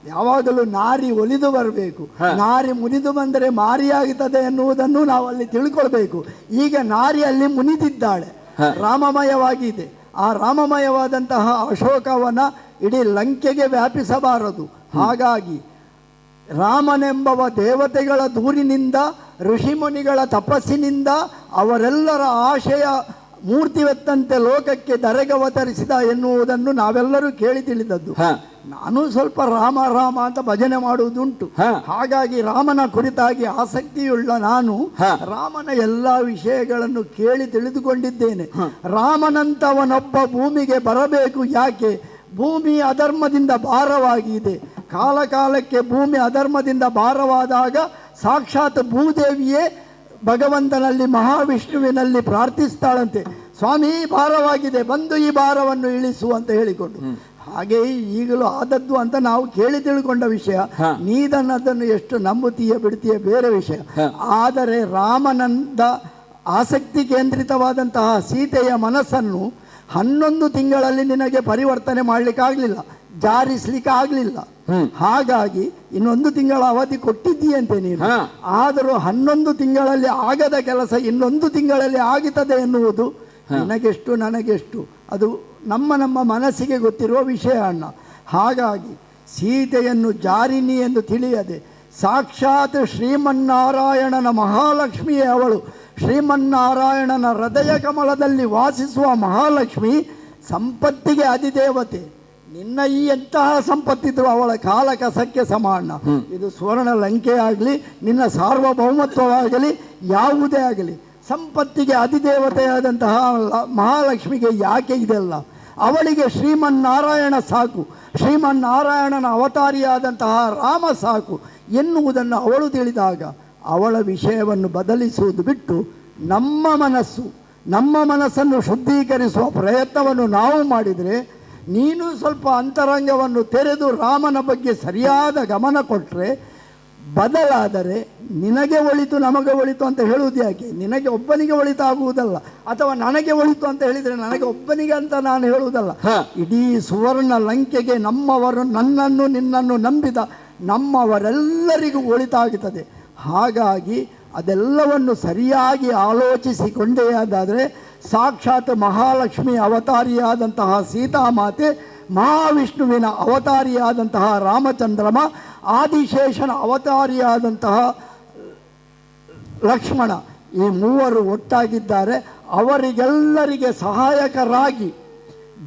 ಯಾವಾಗಲೂ ನಾರಿ ಒಲಿದು ಬರಬೇಕು, ನಾರಿ ಮುನಿದು ಬಂದರೆ ಮಾರಿಯಾಗುತ್ತದೆ ಎನ್ನುವುದನ್ನು ನಾವು ಅಲ್ಲಿ ತಿಳ್ಕೊಳ್ಬೇಕು. ಈಗ ನಾರಿ ಅಲ್ಲಿ ಮುನಿದಿದ್ದಾಳೆ, ರಾಮಮಯವಾಗಿದೆ. ಆ ರಾಮಮಯವಾದಂತಹ ಅಶೋಕವನ ಇಡೀ ಲಂಕೆಗೆ ವ್ಯಾಪಿಸಬಾರದು. ಹಾಗಾಗಿ ರಾಮನೆಂಬವ ದೇವತೆಗಳ ದೂರಿನಿಂದ, ಋಷಿಮುನಿಗಳ ತಪಸ್ಸಿನಿಂದ, ಅವರೆಲ್ಲರ ಆಶಯ ಮೂರ್ತಿವೆತ್ತಂತೆ ಲೋಕಕ್ಕೆ ಧರೆಗವತರಿಸಿದ ಎನ್ನುವುದನ್ನು ನಾವೆಲ್ಲರೂ ಕೇಳಿ ತಿಳಿದದ್ದು. ನಾನು ಸ್ವಲ್ಪ ರಾಮ ರಾಮ ಅಂತ ಭಜನೆ ಮಾಡುವುದುಂಟು. ಹಾಗಾಗಿ ರಾಮನ ಕುರಿತಾಗಿ ಆಸಕ್ತಿಯುಳ್ಳ ನಾನು ರಾಮನ ಎಲ್ಲ ವಿಷಯಗಳನ್ನು ಕೇಳಿ ತಿಳಿದುಕೊಂಡಿದ್ದೇನೆ. ರಾಮನಂತವನೊಬ್ಬ ಭೂಮಿಗೆ ಬರಬೇಕು. ಯಾಕೆ? ಭೂಮಿ ಅಧರ್ಮದಿಂದ ಭಾರವಾಗಿದೆ. ಕಾಲ ಕಾಲಕ್ಕೆ ಭೂಮಿ ಅಧರ್ಮದಿಂದ ಭಾರವಾದಾಗ ಸಾಕ್ಷಾತ್ ಭೂದೇವಿಯೇ ಭಗವಂತನಲ್ಲಿ ಮಹಾವಿಷ್ಣುವಿನಲ್ಲಿ ಪ್ರಾರ್ಥಿಸ್ತಾಳಂತೆ, ಸ್ವಾಮಿ ಭಾರವಾಗಿದೆ, ಬಂದು ಈ ಭಾರವನ್ನು ಇಳಿಸು ಅಂತ ಹೇಳಿಕೊಂಡು. ಹಾಗೆಯೇ ಈಗಲೂ ಆದದ್ದು ಅಂತ ನಾವು ಕೇಳಿ ತಿಳ್ಕೊಂಡ ವಿಷಯ. ನೀದನ್ನದನ್ನು ಎಷ್ಟು ನಂಬುತ್ತೀಯ ಬಿಡ್ತೀಯ ಬೇರೆ ವಿಷಯ. ಆದರೆ ರಾಮನಂದ ಆಸಕ್ತಿ ಕೇಂದ್ರಿತವಾದಂತಹ ಸೀತೆಯ ಮನಸ್ಸನ್ನು 11 ತಿಂಗಳಲ್ಲಿ ನಿನಗೆ ಪರಿವರ್ತನೆ ಮಾಡಲಿಕ್ಕಾಗಲಿಲ್ಲ, ಜಾರಿಸ್ಲಿಕ್ಕೆ ಆಗಲಿಲ್ಲ. ಹಾಗಾಗಿ ಇನ್ನೊಂದು ತಿಂಗಳ ಅವಧಿ ಕೊಟ್ಟಿದ್ದೀಯಂತೆ ನೀನು. ಆದರೂ 11 ತಿಂಗಳಲ್ಲಿ ಆಗದ ಕೆಲಸ ಇನ್ನೊಂದು ತಿಂಗಳಲ್ಲಿ ಆಗುತ್ತದೆ ಎನ್ನುವುದು ನಿನಗೆಷ್ಟು ನನಗೆಷ್ಟು ಅದು ನಮ್ಮ ಮನಸ್ಸಿಗೆ ಗೊತ್ತಿರುವ ವಿಷಯ ಅಣ್ಣ. ಹಾಗಾಗಿ ಸೀತೆಯನ್ನು ಜಾರಿನಿ ಎಂದು ತಿಳಿಯದೆ ಸಾಕ್ಷಾತ್ ಶ್ರೀಮನ್ನಾರಾಯಣನ ಮಹಾಲಕ್ಷ್ಮಿಯೇ ಅವಳು. ಶ್ರೀಮನ್ನಾರಾಯಣನ ಹೃದಯ ಕಮಲದಲ್ಲಿ ವಾಸಿಸುವ ಮಹಾಲಕ್ಷ್ಮಿ ಸಂಪತ್ತಿಗೆ ಅಧಿದೇವತೆ. ನಿನ್ನ ಈ ಎಂತಹ ಸಂಪತ್ತಿದ್ರು ಅವಳ ಕಾಲ ಕಸಕ್ಕೆ ಸಮಾನ. ಇದು ಸುವರ್ಣ ಲಂಕೆ ಆಗಲಿ, ನಿನ್ನ ಸಾರ್ವಭೌಮತ್ವವಾಗಲಿ, ಯಾವುದೇ ಆಗಲಿ, ಸಂಪತ್ತಿಗೆ ಅಧಿದೇವತೆಯಾದಂತಹ ಮಹಾಲಕ್ಷ್ಮಿಗೆ ಯಾಕೆ ಇದೆಲ್ಲ? ಅವಳಿಗೆ ಶ್ರೀಮನ್ನಾರಾಯಣ ಸಾಕು, ಶ್ರೀಮನ್ನಾರಾಯಣನ ಅವತಾರಿಯಾದಂತಹ ರಾಮ ಸಾಕು ಎನ್ನುವುದನ್ನು ಅವಳು ತಿಳಿದಾಗ ಅವಳ ವಿಷಯವನ್ನು ಬದಲಿಸುವುದು ಬಿಟ್ಟು ನಮ್ಮ ಮನಸ್ಸನ್ನು ಶುದ್ಧೀಕರಿಸುವ ಪ್ರಯತ್ನವನ್ನು ನಾವು ಮಾಡಿದರೆ, ನೀನು ಸ್ವಲ್ಪ ಅಂತರಂಗವನ್ನು ತೆರೆದು ರಾಮನ ಬಗ್ಗೆ ಸರಿಯಾದ ಗಮನ ಕೊಟ್ಟರೆ, ಬದಲಾದರೆ ನಿನಗೆ ಒಳಿತು ನಮಗೆ ಒಳಿತು ಅಂತ ಹೇಳುವುದು ಯಾಕೆ? ನಿನಗೆ ಒಬ್ಬನಿಗೆ ಒಳಿತಾಗುವುದಲ್ಲ, ಅಥವಾ ನನಗೆ ಒಳಿತು ಅಂತ ಹೇಳಿದರೆ ನನಗೆ ಒಬ್ಬನಿಗೆ ಅಂತ ನಾನು ಹೇಳುವುದಲ್ಲ. ಇಡೀ ಸುವರ್ಣ ಲಂಕೆಗೆ ನಮ್ಮವರು, ನನ್ನನ್ನು ನಿನ್ನನ್ನು ನಂಬಿದ ನಮ್ಮವರೆಲ್ಲರಿಗೂ ಒಳಿತಾಗುತ್ತದೆ. ಹಾಗಾಗಿ ಅದೆಲ್ಲವನ್ನು ಸರಿಯಾಗಿ ಆಲೋಚಿಸಿಕೊಂಡೇ ಆದಾದರೆ ಸಾಕ್ಷಾತ್ ಮಹಾಲಕ್ಷ್ಮಿ ಅವತಾರಿಯಾದಂತಹ ಸೀತಾಮಾತೆ, ಮಹಾವಿಷ್ಣುವಿನ ಅವತಾರಿಯಾದಂತಹ ರಾಮಚಂದ್ರಮ, ಆದಿಶೇಷನ ಅವತಾರಿಯಾದಂತಹ ಲಕ್ಷ್ಮಣ, ಈ ಮೂವರು ಒಟ್ಟಾಗಿದ್ದಾರೆ. ಅವರಿಗೆಲ್ಲರಿಗೆ ಸಹಾಯಕರಾಗಿ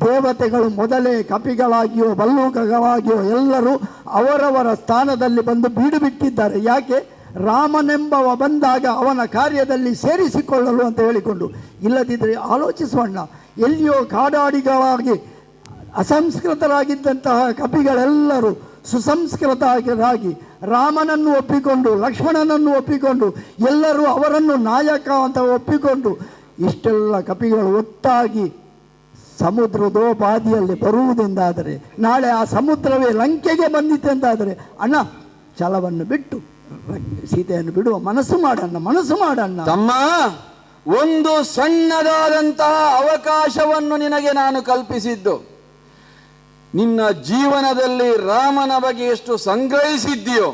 ದೇವತೆಗಳು ಮೊದಲೇ ಕಪಿಗಳಾಗಿಯೋ ಭಲ್ಲೂಕಗಳಾಗಿಯೋ ಎಲ್ಲರೂ ಅವರವರ ಸ್ಥಾನದಲ್ಲಿ ಬಂದು ಬೀಡು ಬಿಟ್ಟಿದ್ದಾರೆ. ಯಾಕೆ? ರಾಮನೆಂಬವ ಬಂದಾಗ ಅವನ ಕಾರ್ಯದಲ್ಲಿ ಸೇರಿಸಿಕೊಳ್ಳಲು ಅಂತ ಹೇಳಿಕೊಂಡು. ಇಲ್ಲದಿದ್ದರೆ ಆಲೋಚಿಸೋಣ, ಎಲ್ಲಿಯೋ ಕಾಡಾಡಿಗಳಾಗಿ ಅಸಂಸ್ಕೃತರಾಗಿದ್ದಂತಹ ಕಪಿಗಳೆಲ್ಲರೂ ಸುಸಂಸ್ಕೃತರಾಗಿ ರಾಮನನ್ನು ಒಪ್ಪಿಕೊಂಡು, ಲಕ್ಷ್ಮಣನನ್ನು ಒಪ್ಪಿಕೊಂಡು, ಎಲ್ಲರೂ ಅವರನ್ನು ನಾಯಕ ಅಂತ ಒಪ್ಪಿಕೊಂಡು ಇಷ್ಟೆಲ್ಲ ಕಪಿಗಳು ಒಟ್ಟಾಗಿ ಸಮುದ್ರದೋಪಾದಿಯಲ್ಲಿ ಬರುವುದೆಂದಾದರೆ, ನಾಳೆ ಆ ಸಮುದ್ರವೇ ಲಂಕೆಗೆ ಬಂದಿತೆಂದಾದರೆ, ಅಣ್ಣ ಛಲವನ್ನು ಬಿಟ್ಟು ಸೀತೆಯನ್ನು ಬಿಡುವ ಮನಸ್ಸು ಮಾಡಣ್ಣ. ತಮ್ಮ, ಒಂದು ಸಣ್ಣದಾದಂತಹ ಅವಕಾಶವನ್ನು ನಿನಗೆ ನಾನು ಕಲ್ಪಿಸಿದ್ದು. ನಿನ್ನ ಜೀವನದಲ್ಲಿ ರಾಮನ ಬಗ್ಗೆ ಎಷ್ಟು ಸಂಗ್ರಹಿಸಿದ್ಯೋ,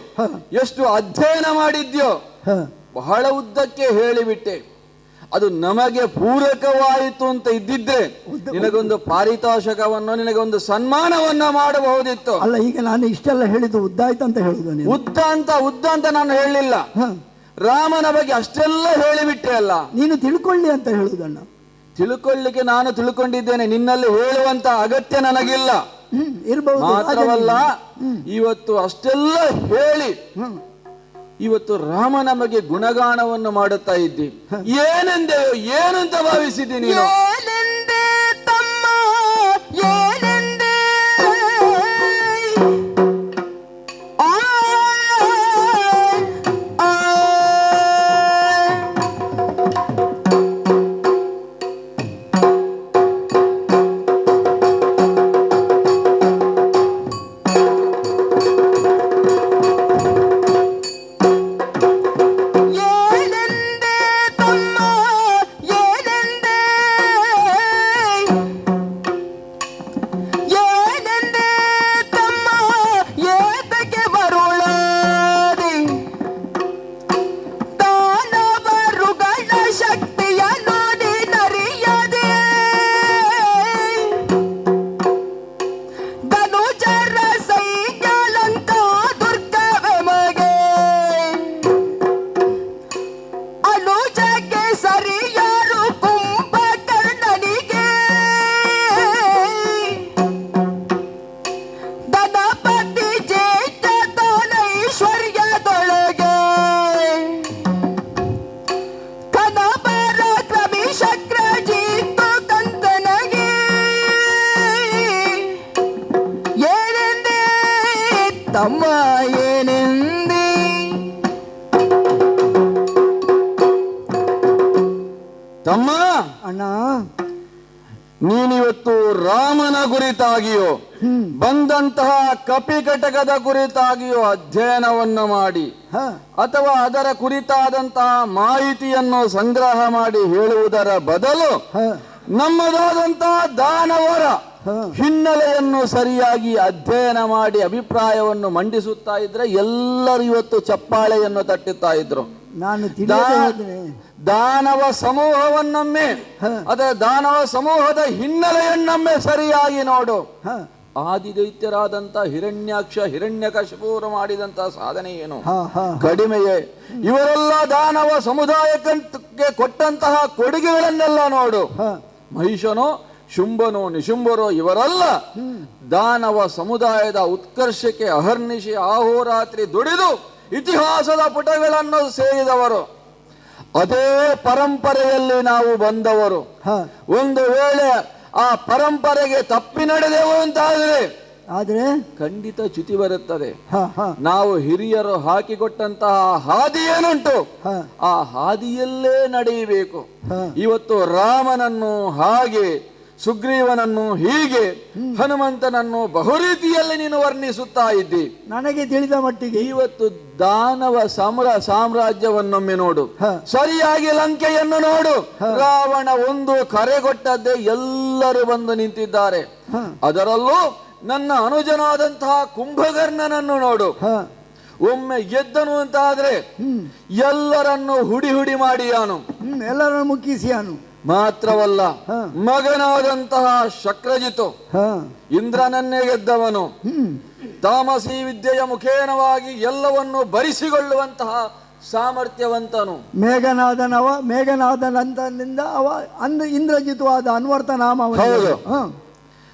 ಎಷ್ಟು ಅಧ್ಯಯನ ಮಾಡಿದ್ಯೋ, ಬಹಳ ಉದ್ದಕ್ಕೆ ಹೇಳಿಬಿಟ್ಟೆ. ಅದು ನಮಗೆ ಪೂರಕವಾಯಿತು ಅಂತ ಇದ್ದಿದ್ದೆ ನಿನಗೊಂದು ಪಾರಿತೋಷಕವನ್ನು, ನಿನಗೊಂದು ಸನ್ಮಾನವನ್ನ ಮಾಡಬಹುದಿತ್ತು. ಅಲ್ಲ, ಈಗ ನಾನು ಇಷ್ಟೆಲ್ಲ ಹೇಳಿದ್ದು ಉದ್ದಾಯ್ತು ಅಂತ ಹೇಳುದು. ಉದ್ದ ಅಂತ ನಾನು ಹೇಳಲಿಲ್ಲ. ರಾಮನ ಬಗ್ಗೆ ಅಷ್ಟೆಲ್ಲ ಹೇಳಿಬಿಟ್ಟೆ ಅಲ್ಲ. ನೀನು ತಿಳ್ಕೊಳ್ಳಿ ಅಂತ ಹೇಳುದಣ್ಣ. ತಿಳ್ಕೊಳ್ಳಿಕ್ಕೆ ನಾನು ತಿಳ್ಕೊಂಡಿದ್ದೇನೆ, ನಿನ್ನಲ್ಲಿ ಹೇಳುವಂತ ಅಗತ್ಯ ನನಗಿಲ್ಲ. ಇರಬಹುದು. ಮಾತ್ರವಲ್ಲ, ಇವತ್ತು ಅಷ್ಟೆಲ್ಲ ಹೇಳಿ ಇವತ್ತು ರಾಮನ ಬಗ್ಗೆ ಗುಣಗಾನವನ್ನು ಮಾಡುತ್ತಾ ಇದ್ದಿ. ಏನಂತ ಭಾವಿಸಿದ್ದೀನಿ? ಏನೆಂದೆ ತಮ್ಮ ತಮ್ಮ, ಅಣ್ಣ ನೀನಿವತ್ತು ರಾಮನ ಕುರಿತಾಗಿಯೋ ಬಂದಂತಹ ಕಪಿಕಟಕದ ಕುರಿತಾಗಿಯೋ ಅಧ್ಯಯನವನ್ನು ಮಾಡಿ ಹ ಅಥವಾ ಅದರ ಕುರಿತಾದಂತಹ ಮಾಹಿತಿಯನ್ನು ಸಂಗ್ರಹ ಮಾಡಿ ಹೇಳುವುದರ ಬದಲು ಹ ನಮ್ಮದಾದಂತಹ ದಾನವರ ಹ ಹಿನ್ನೆಲೆಯನ್ನು ಸರಿಯಾಗಿ ಅಧ್ಯಯನ ಮಾಡಿ ಅಭಿಪ್ರಾಯವನ್ನು ಮಂಡಿಸುತ್ತಾ ಇದ್ರೆ ಎಲ್ಲರೂ ಇವತ್ತು ಚಪ್ಪಾಳೆಯನ್ನು ತಟ್ಟುತ್ತಾ ಇದ್ರು. ನಾನು ತಿಳಿಯದೆ ಹೋದ್ರೆ ದಾನವ ಸಮೂಹವನ್ನೊಮ್ಮೆ ಅದರ ದಾನವ ಸಮೂಹದ ಹಿನ್ನೆಲೆಯನ್ನೊಮ್ಮೆ ಸರಿಯಾಗಿ ನೋಡು. ಹ ಆದಿದೈತ್ಯರಾದಂತ ಹಿರಣ್ಯಾಕ್ಷ ಹಿರಣ್ಯಕಶಿಪುರು ಮಾಡಿದಂತ ಸಾಧನೆ ಏನು? ಹ ಹ ಕಡಿಮೆಯೇ. ಇವರೆಲ್ಲ ದಾನವ ಸಮುದಾಯಕ್ಕೆ ಕೊಟ್ಟಂತಹ ಕೊಡುಗೆಗಳನ್ನೆಲ್ಲ ನೋಡು. ಹ ಮಹಿಷನೋ ಶುಂಭನೋ ನಿಶುಂಭರೋ ಇವರೆಲ್ಲ ದಾನವ ಸಮುದಾಯದ ಉತ್ಕರ್ಷಕ್ಕೆ ಅಹರ್ನಿಶಿ ಅಹೋರಾತ್ರಿ ದುಡಿದು ಇತಿಹಾಸದ ಪುಟಗಳನ್ನು ಸೇರಿದವರು. ಅದೇ ಪರಂಪರೆಯಲ್ಲಿ ನಾವು ಬಂದವರು. ಹ ಒಂದು ವೇಳೆ ಆ ಪರಂಪರೆಗೆ ತಪ್ಪಿ ನಡೆದೆವು ಅಂತಾದರೆ ಆದ್ರೆ ಖಂಡಿತ ಚ್ಯುತಿ ಬರುತ್ತದೆ. ಹ ಹ ನಾವು ಹಿರಿಯರು ಹಾಕಿಕೊಟ್ಟಂತಹ ಹಾದಿ ಏನುಂಟು ಹ ಆ ಹಾದಿಯಲ್ಲೇ ನಡೆಯಬೇಕು. ಹ ಇವತ್ತು ರಾಮನನ್ನು ಹಾಗೆ, ಸುಗ್ರೀವನನ್ನು ಹೀಗೆ, ಹನುಮಂತನನ್ನು ಬಹುರೀತಿಯಲ್ಲಿ ನೀನು ವರ್ಣಿಸುತ್ತಾ ಇದ್ದಿ. ನನಗೆ ತಿಳಿದ ಮಟ್ಟಿಗೆ ಇವತ್ತು ದಾನವ ಸಾಮ್ರಾಜ್ಯವನ್ನೊಮ್ಮೆ ನೋಡು, ಹ. ಸರಿಯಾಗಿ ಲಂಕೆಯನ್ನು ನೋಡು. ರಾವಣ ಒಂದು ಕರೆಗೊಟ್ಟದ್ದೇ ಎಲ್ಲರೂ ಬಂದು ನಿಂತಿದ್ದಾರೆ. ಹ ಅದರಲ್ಲೂ ನನ್ನ ಅನುಜನಾದಂತಹ ಕುಂಭಕರ್ಣನನ್ನು ನೋಡು. ಹ ಒಮ್ಮೆ ಗೆದ್ದನು ಅಂತಾದ್ರೆ ಎಲ್ಲರನ್ನು ಹುಡಿ ಹುಡಿ ಮಾಡಿಯಾನು. ಎಲ್ಲರನ್ನು ಮುಕ್ಕಿಸಿಯಾನು. ಮಾತ್ರವಲ್ಲ, ಹ. ಮಗನಾದಂತಹ ಶಕ್ರಜಿತು ಹ ಇಂದ್ರನನ್ನೇ ಗೆದ್ದವನು. ತಾಮಸಿ ವಿದ್ಯೆಯ ಮುಖೇನವಾಗಿ ಎಲ್ಲವನ್ನು ಭರಿಸಿಕೊಳ್ಳುವಂತಹ ಸಾಮರ್ಥ್ಯವಂತನು. ಮೇಘನಾದನಂತನಿಂದ ಅವ ಇಂದ್ರಜಿತವಾದ ಅನ್ವರ್ಥ ನಾಮ ಹೌದು.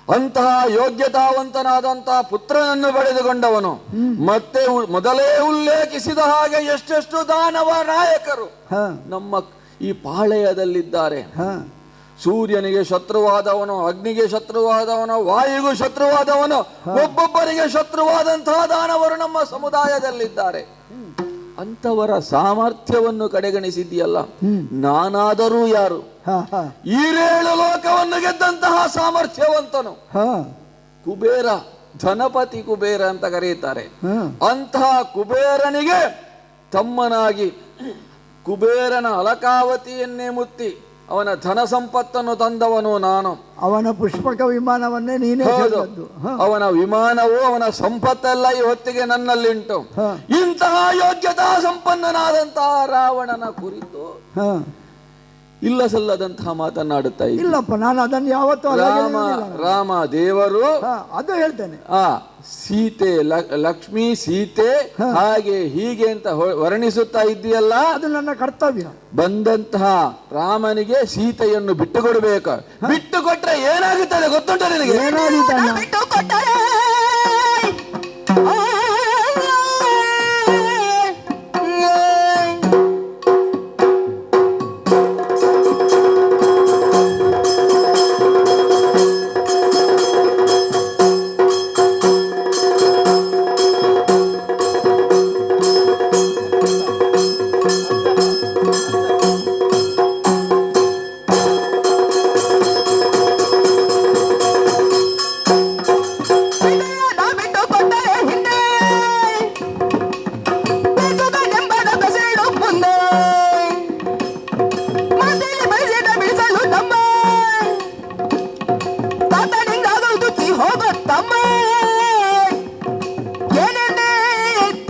ಅಂತಹ ಯೋಗ್ಯತಾವಂತನಾದಂತಹ ಪುತ್ರನನ್ನು ಪಡೆದುಕೊಂಡವನು. ಮತ್ತೆ ಮೊದಲೇ ಉಲ್ಲೇಖಿಸಿದ ಹಾಗೆ ಎಷ್ಟೆಷ್ಟು ದಾನವ ನಾಯಕರು ನಮ್ಮ ಈ ಪಾಳೆಯದಲ್ಲಿದ್ದಾರೆ. ಸೂರ್ಯನಿಗೆ ಶತ್ರುವಾದವನು, ಅಗ್ನಿಗೆ ಶತ್ರುವಾದವನು, ವಾಯುಗೂ ಶತ್ರುವಾದವನು, ಒಬ್ಬೊಬ್ಬರಿಗೆ ಶತ್ರುವಾದಂತಹ ದಾನವರು ನಮ್ಮ ಸಮುದಾಯದಲ್ಲಿದ್ದಾರೆ. ಅಂತವರ ಸಾಮರ್ಥ್ಯವನ್ನು ಕಡೆಗಣಿಸಿದ್ಯಲ್ಲ, ನಾನಾದರೂ ಯಾರು? ಈರೇಳು ಲೋಕವನ್ನು ಗೆದ್ದಂತಹ ಸಾಮರ್ಥ್ಯವಂತನು ಕುಬೇರ, ಧನಪತಿ ಕುಬೇರ ಅಂತ ಕರೆಯುತ್ತಾರೆ. ಅಂತಹ ಕುಬೇರನಿಗೆ ತಮ್ಮನಾಗಿ ಕುಬೇರನ ಅಲಕಾವತಿಯನ್ನೇ ಮುತ್ತಿ ಅವನ ಧನ ಸಂಪತ್ತನ್ನು ತಂದವನು ನಾನು. ಅವನ ಪುಷ್ಪಕ ವಿಮಾನವನ್ನೇ ನೀನೇ ಹೇಳಿದ್ದು. ಅವನ ವಿಮಾನವು ಅವನ ಸಂಪತ್ತೆಲ್ಲ ಈ ಹೊತ್ತಿಗೆ ನನ್ನಲ್ಲಿಂಟು. ಇಂತಹ ಯೋಗ್ಯತಾ ಸಂಪನ್ನನಾದಂತಹ ರಾವಣನ ಕುರಿತು ಇಲ್ಲ ಸಲ್ಲದಂತಹ ಮಾತನಾಡುತ್ತಾ ಇದ್ದ. ಇಲ್ಲಪ್ಪ, ನಾನು ಅದನ್ನು ಯಾವತ್ತೂ ರಾಮ ದೇವರು ಅದು ಹೇಳ್ತೇನೆ. ಸೀತೆ ಲಕ್ಷ್ಮಿ ಸೀತೆ ಹಾಗೆ ಹೀಗೆ ಅಂತ ವರ್ಣಿಸುತ್ತಾ ಇದ್ದೀಯಲ್ಲ, ಅದು ನನ್ನ ಕರ್ತವ್ಯ. ಬಂದಂತಹ ರಾಮನಿಗೆ ಸೀತೆಯನ್ನು ಬಿಟ್ಟು ಕೊಡಬೇಕು. ಬಿಟ್ಟು ಕೊಟ್ರೆ ಏನಾಗುತ್ತದೆ ಗೊತ್ತುಂಟ ನಿನಗೆ?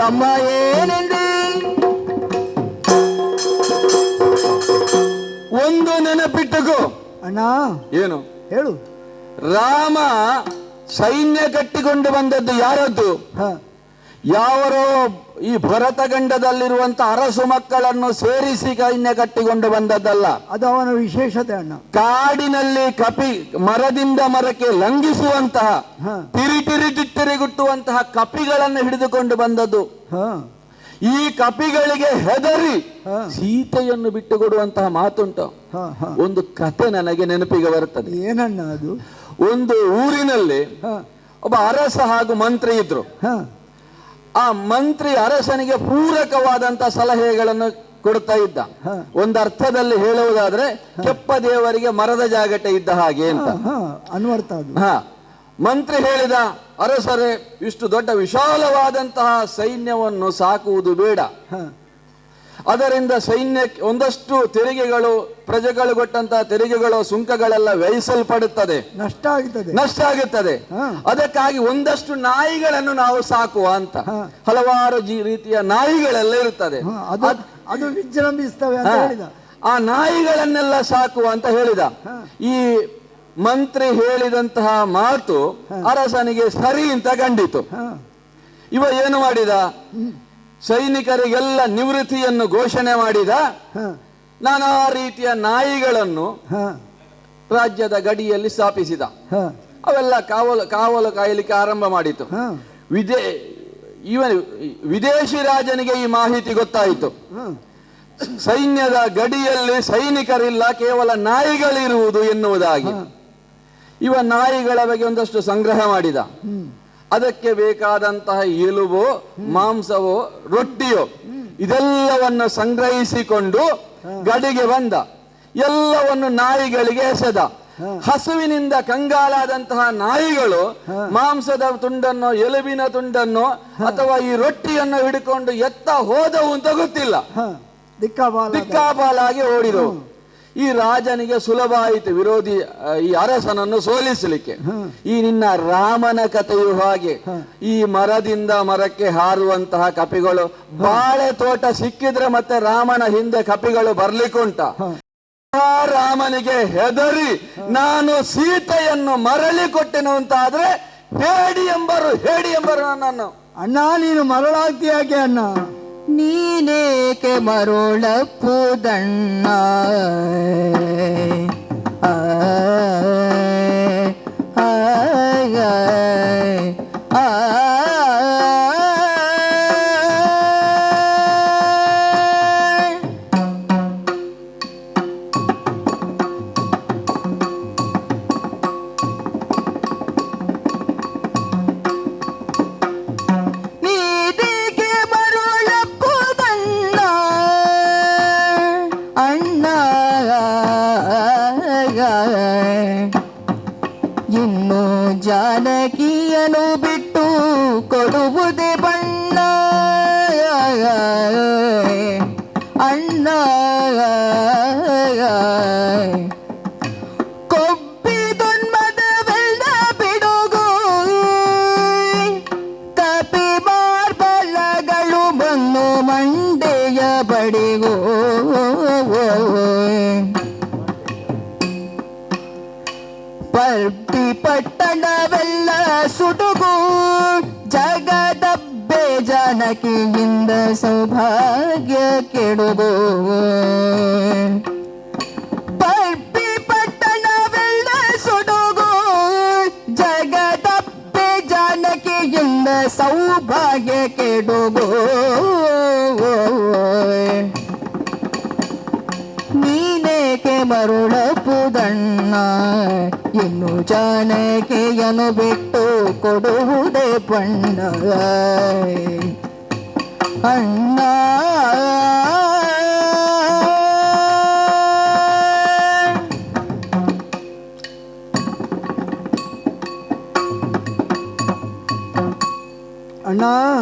ತಮ್ಮ ಏನೆಂದೆ ಒಂದು ನೆನಪಿಟ್ಟುಕೋ ಅಣ್ಣ. ಏನು ಹೇಳು. ರಾಮ ಸೈನ್ಯ ಕಟ್ಟಿಕೊಂಡು ಬಂದದ್ದು ಯಾರದ್ದು? ಯಾವರೋ ಈ ಭರತಖಂಡದಲ್ಲಿರುವಂತ ಅರಸು ಮಕ್ಕಳನ್ನು ಸೇರಿಸಿ ಸೈನ್ಯ ಕಟ್ಟಿಕೊಂಡು ಬಂದದ್ದಲ್ಲ. ಅದು ಅವನ ವಿಶೇಷತೆ ಅಣ್ಣ. ಕಾಡಿನಲ್ಲಿ ಕಪಿ ಮರದಿಂದ ಮರಕ್ಕೆ ಲಂಘಿಸುವಂತಹ ತಿರುಗುಟ್ಟುವಂತಹ ಕಪಿಗಳನ್ನು ಹಿಡಿದುಕೊಂಡು ಬಂದದ್ದು. ಈ ಕಪಿಗಳಿಗೆ ಹೆದರಿ ಸೀತೆಯನ್ನು ಬಿಟ್ಟುಕೊಡುವಂತಹ ಮಾತುಂಟು. ಒಂದು ಕತೆ ನನಗೆ ನೆನಪಿಗೆ ಬರುತ್ತದೆ. ಏನಣ್ಣ ಅದು? ಒಂದು ಊರಿನಲ್ಲಿ ಒಬ್ಬ ಅರಸ ಹಾಗೂ ಮಂತ್ರಿ ಇದ್ರು. ಆ ಮಂತ್ರಿ ಅರಸನಿಗೆ ಪೂರಕವಾದಂತಹ ಸಲಹೆಗಳನ್ನು ಕೊಡ್ತಾ ಇದ್ದ. ಒಂದು ಅರ್ಥದಲ್ಲಿ ಹೇಳುವುದಾದ್ರೆ ಕೆಪ್ಪ ದೇವರಿಗೆ ಮರದ ಜಾಗಟೆ ಇದ್ದ ಹಾಗೆ ಅಂತ ಅನ್ವರ್ಥ ಅದು. ಮಂತ್ರಿ ಹೇಳಿದ, ಅರಸರೇ, ಇಷ್ಟು ದೊಡ್ಡ ವಿಶಾಲವಾದಂತಹ ಸೈನ್ಯವನ್ನು ಸಾಕುವುದು ಬೇಡ. ಅದರಿಂದ ಸೈನ್ಯಕ್ಕೆ ಒಂದಷ್ಟು ತೆರಿಗೆಗಳು, ಪ್ರಜೆಗಳು ಕೊಟ್ಟಂತಹ ತೆರಿಗೆಗಳು, ಸುಂಕಗಳೆಲ್ಲ ವ್ಯಯಿಸಲ್ಪಡುತ್ತದೆ, ನಷ್ಟ ಆಗುತ್ತದೆ. ಅದಕ್ಕಾಗಿ ಒಂದಷ್ಟು ನಾಯಿಗಳನ್ನು ನಾವು ಸಾಕುವ ಅಂತ. ಹಲವಾರು ರೀತಿಯ ನಾಯಿಗಳೆಲ್ಲ ಇರುತ್ತದೆ, ಅದು ವಿಜೃಂಭಿಸ್ತವೆ ಅಂತ ಹೇಳಿದ. ಆ ನಾಯಿಗಳನ್ನೆಲ್ಲ ಸಾಕುವ ಅಂತ ಹೇಳಿದ. ಈ ಮಂತ್ರಿ ಹೇಳಿದಂತಹ ಮಾತು ಅರಸನಿಗೆ ಸರಿ ಅಂತ ಕಂಡಿತು. ಇವ ಏನು ಮಾಡಿದ, ಸೈನಿಕರಿಗೆಲ್ಲ ನಿವೃತ್ತಿಯನ್ನು ಘೋಷಣೆ ಮಾಡಿದ. ನಾನಾ ರೀತಿಯ ನಾಯಿಗಳನ್ನು ರಾಜ್ಯದ ಗಡಿಯಲ್ಲಿ ಸ್ಥಾಪಿಸಿದ. ಅವೆಲ್ಲ ಕಾವಲು ಕಾಯಲಿಕ್ಕೆ ಆರಂಭ ಮಾಡಿತು. ವಿದೇಶಿ ರಾಜನಿಗೆ ಈ ಮಾಹಿತಿ ಗೊತ್ತಾಯಿತು. ಸೈನ್ಯದ ಗಡಿಯಲ್ಲಿ ಸೈನಿಕರಿಲ್ಲ, ಕೇವಲ ನಾಯಿಗಳಿರುವುದು ಎನ್ನುವುದಾಗಿ. ಇವ ನಾಯಿಗಳ ಬಗ್ಗೆ ಒಂದಷ್ಟು ಸಂಗ್ರಹ ಮಾಡಿದ. ಅದಕ್ಕೆ ಬೇಕಾದಂತಹ ಎಲುಬು, ಮಾಂಸವೋ, ರೊಟ್ಟಿಯೋ ಇದೆಲ್ಲವನ್ನು ಸಂಗ್ರಹಿಸಿಕೊಂಡು ಗಡಿಗೆ ಬಂದ. ಎಲ್ಲವನ್ನು ನಾಯಿಗಳಿಗೆ ಎಸೆದ. ಹಸುವಿನಿಂದ ಕಂಗಾಲಾದಂತಹ ನಾಯಿಗಳು ಮಾಂಸದ ತುಂಡನ್ನು, ಎಲುಬಿನ ತುಂಡನ್ನು ಅಥವಾ ಈ ರೊಟ್ಟಿಯನ್ನು ಹಿಡ್ಕೊಂಡು ಎತ್ತ ಹೋದವು ಅಂತ ಗೊತ್ತಿಲ್ಲ, ದಿಕ್ಕಾಪಾಲಾಗಿ ಓಡಿದವು. ಈ ರಾಜನಿಗೆ ಸುಲಭ ಆಯಿತು ವಿರೋಧಿ ಈ ಅರಸನನ್ನು ಸೋಲಿಸಲಿಕ್ಕೆ. ಈ ನಿನ್ನ ರಾಮನ ಕಥೆಯು ಹಾಗೆ, ಈ ಮರದಿಂದ ಮರಕ್ಕೆ ಹಾರುವಂತಹ ಕಪಿಗಳು, ಬಾಳೆ ತೋಟ ಸಿಕ್ಕಿದ್ರೆ ಮತ್ತೆ ರಾಮನ ಹಿಂದೆ ಕಪಿಗಳು ಬರ್ಲಿಕ್ಕುಂಟ. ರಾಮನಿಗೆ ಹೆದರಿ ನಾನು ಸೀತೆಯನ್ನು ಮರಳಿ ಕೊಟ್ಟೆನು ಅಂತ ಆದ್ರೆ ಹೇಡಿ ಎಂಬರು ನನ್ನನ್ನು. ಅಣ್ಣ, ನೀನು ಮರಳಾಗ್ತೀಯಾಕೆ ಅಣ್ಣ? ನೀನೇಕೆ ಮರುಳಪ್ಪುದಣ್ಣ? ಇನ್ನು ಜಾನಕಿಯನು ಬಿಟ್ಟು ಕೊಡುವುದೇ ಬಣ್ಣ ಅಣ್ಣ. ಕೊಬ್ಬಿದೊನ್ಮದವೆಲ್ಲ ಬಿಡುಗು, ಕಪಿ ಮಾರ್ಬಲಗಳು ಬಂದು ಮಂಡೆಯ ಬಡಿಗೋ. ಪರ್ಪಿ ಪಟ್ಟಣವೆಲ್ಲ ಸುಡುಗು, ಜಗದಬ್ಬೆ ಜಾನಕಿಯಿಂದ ಸೌಭಾಗ್ಯ ಕೆಡುಗು. ಪರ್ಪಿ ಪಟ್ಟಣವೆಲ್ಲ ಸುಡುಗು, ಜಗದಬ್ಬೆ ಜಾನಕಿಯಿಂದ ಸೌಭಾಗ್ಯ ಕೆಡುಗು. ನೀನೇಕೆ ಮರುಳಪ್ಪುದಣ್ಣ? ಇನ್ನು ಜಾನಕಿಯನು ಬಿಟ್ಟು ಕೊಡುವುದೇ ಬಣ್ಣ ಅಣ್ಣ. ಅಣ್ಣ